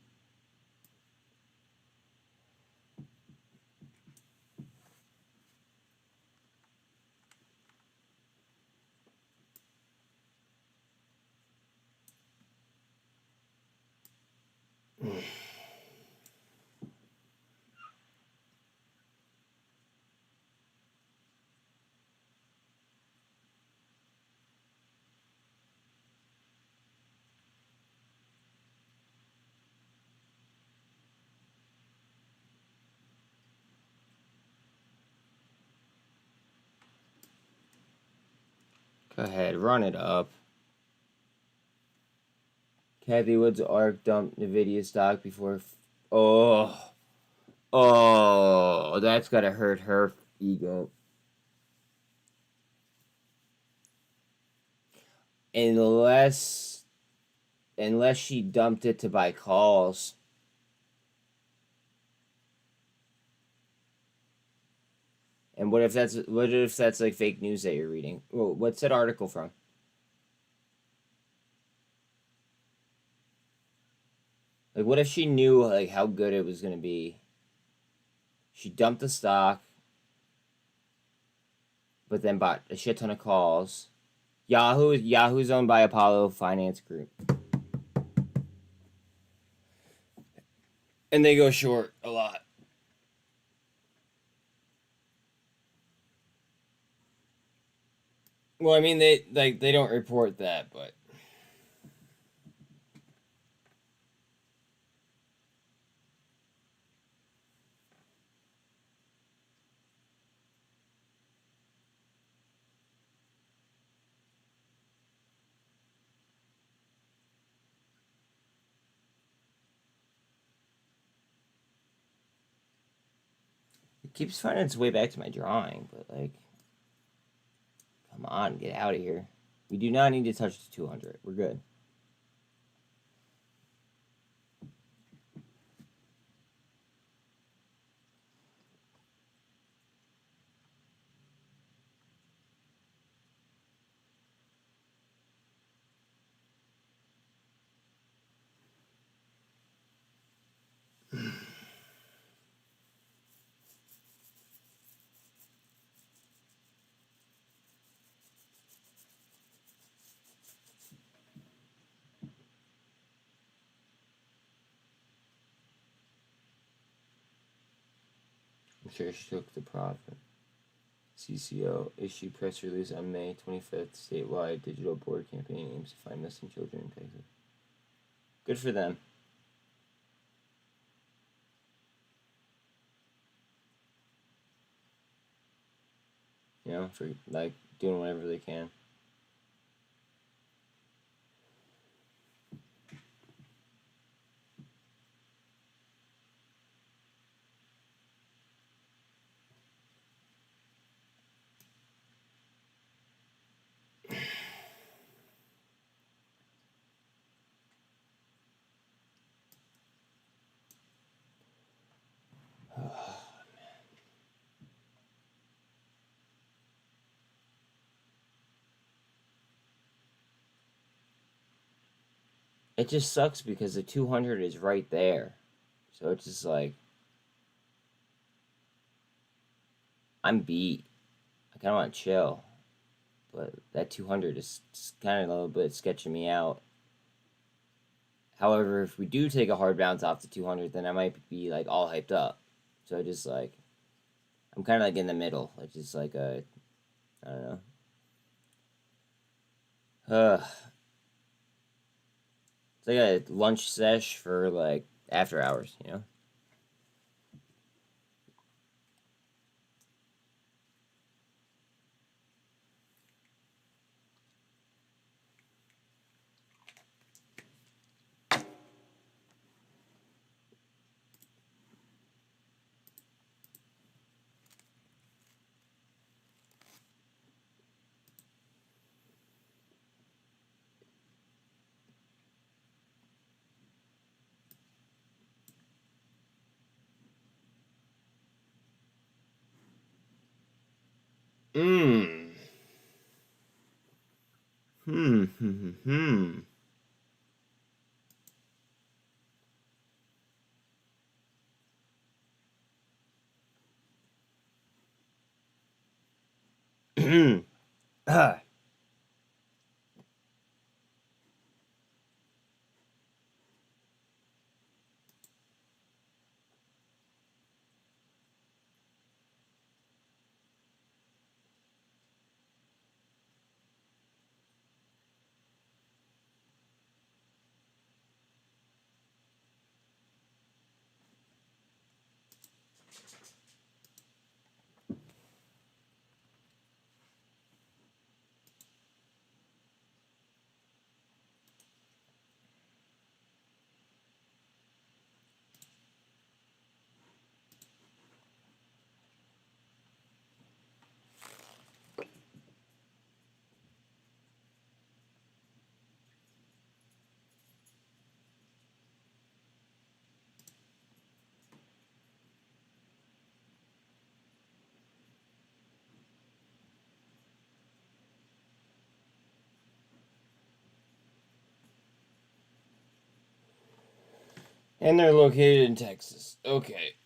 Go ahead, run it up. Kathy Woods ARK dumped NVIDIA stock before. Oh, that's gotta hurt her ego. Unless she dumped it to buy calls. And what if that's like fake news that you're reading? What's that article from? Like, what if she knew like how good it was gonna be? She dumped the stock, but then bought a shit ton of calls. Yahoo's owned by Apollo Finance Group, and they go short a lot. Well, I mean they don't report that, but it keeps finding its way back to my drawing. But like, come on, get out of here. We do not need to touch the 200. We're good. sure shook the profit. CCO issued press release on May 25th. Statewide digital board campaign aims to find missing children in Texas. Good for them. You know, for like doing whatever they can. It just sucks because the 200 is right there. So it's just like, I'm beat. I kind of want to chill. But that 200 is kind of a little bit sketching me out. However, if we do take a hard bounce off the 200, then I might be like all hyped up. So I just like, I'm kind of like in the middle. It's just like a, I don't know. It's like a lunch sesh for like after hours, you know? Hmm. Ah. And they're located in Texas. Okay.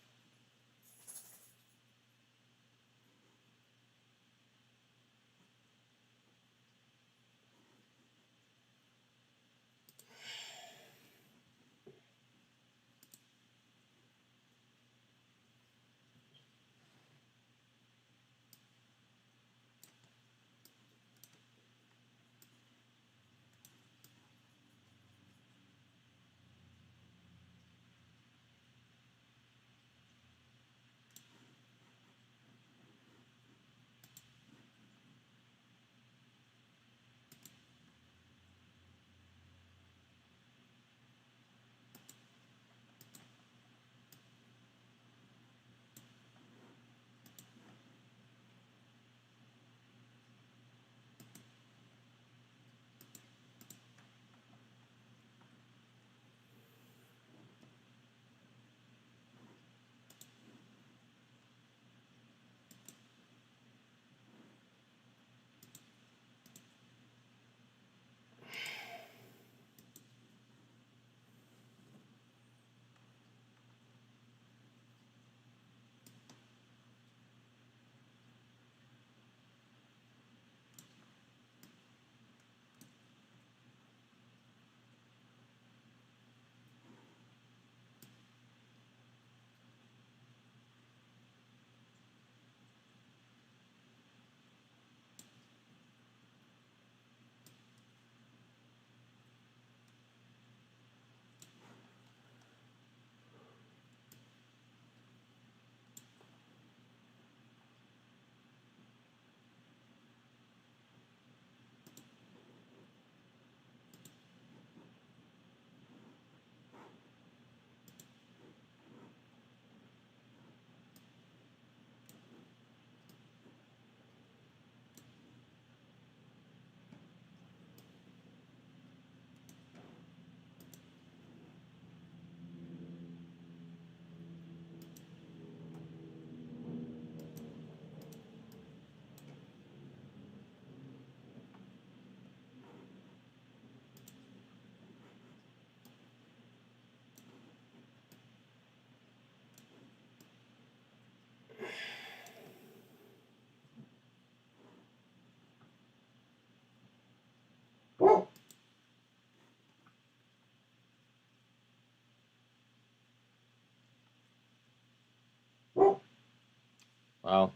Wow.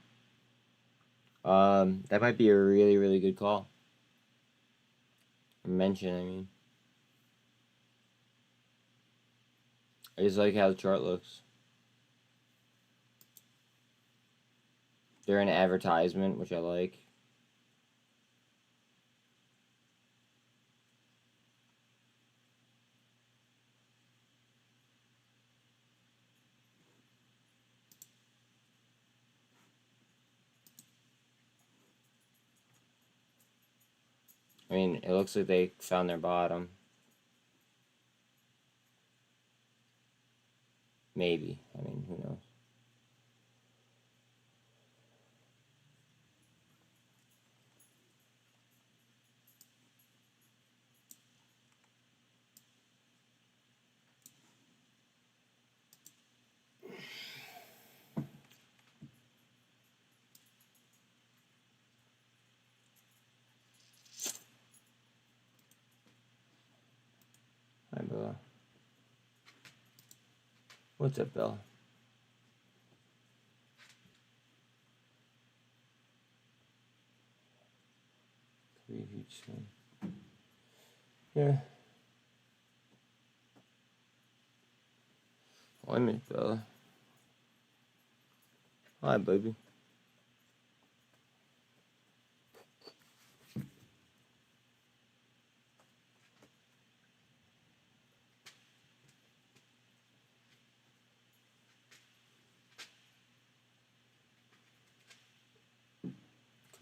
That might be a really, really good call. Mention, I mean. I just like how the chart looks. They're an advertisement, which I like. I mean, it looks like they found their bottom. Maybe. I mean, who knows? Hi, Bella. What's up, Bella? Yeah. Wait a minute, Bella. Hi, baby.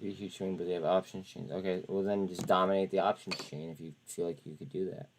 Huge swing, but they have options chains. Okay, well then just dominate the options chain if you feel like you could do that.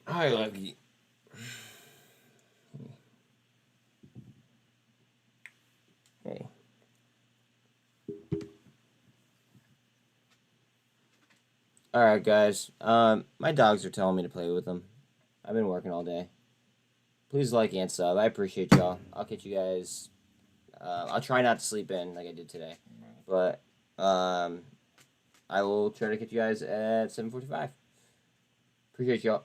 Hi, Lucky. Hey. Alright, guys. My dogs are telling me to play with them. I've been working all day. Please like and sub. I appreciate y'all. I'll catch you guys. I'll try not to sleep in like I did today. But I will try to catch you guys at 7:45. Appreciate y'all.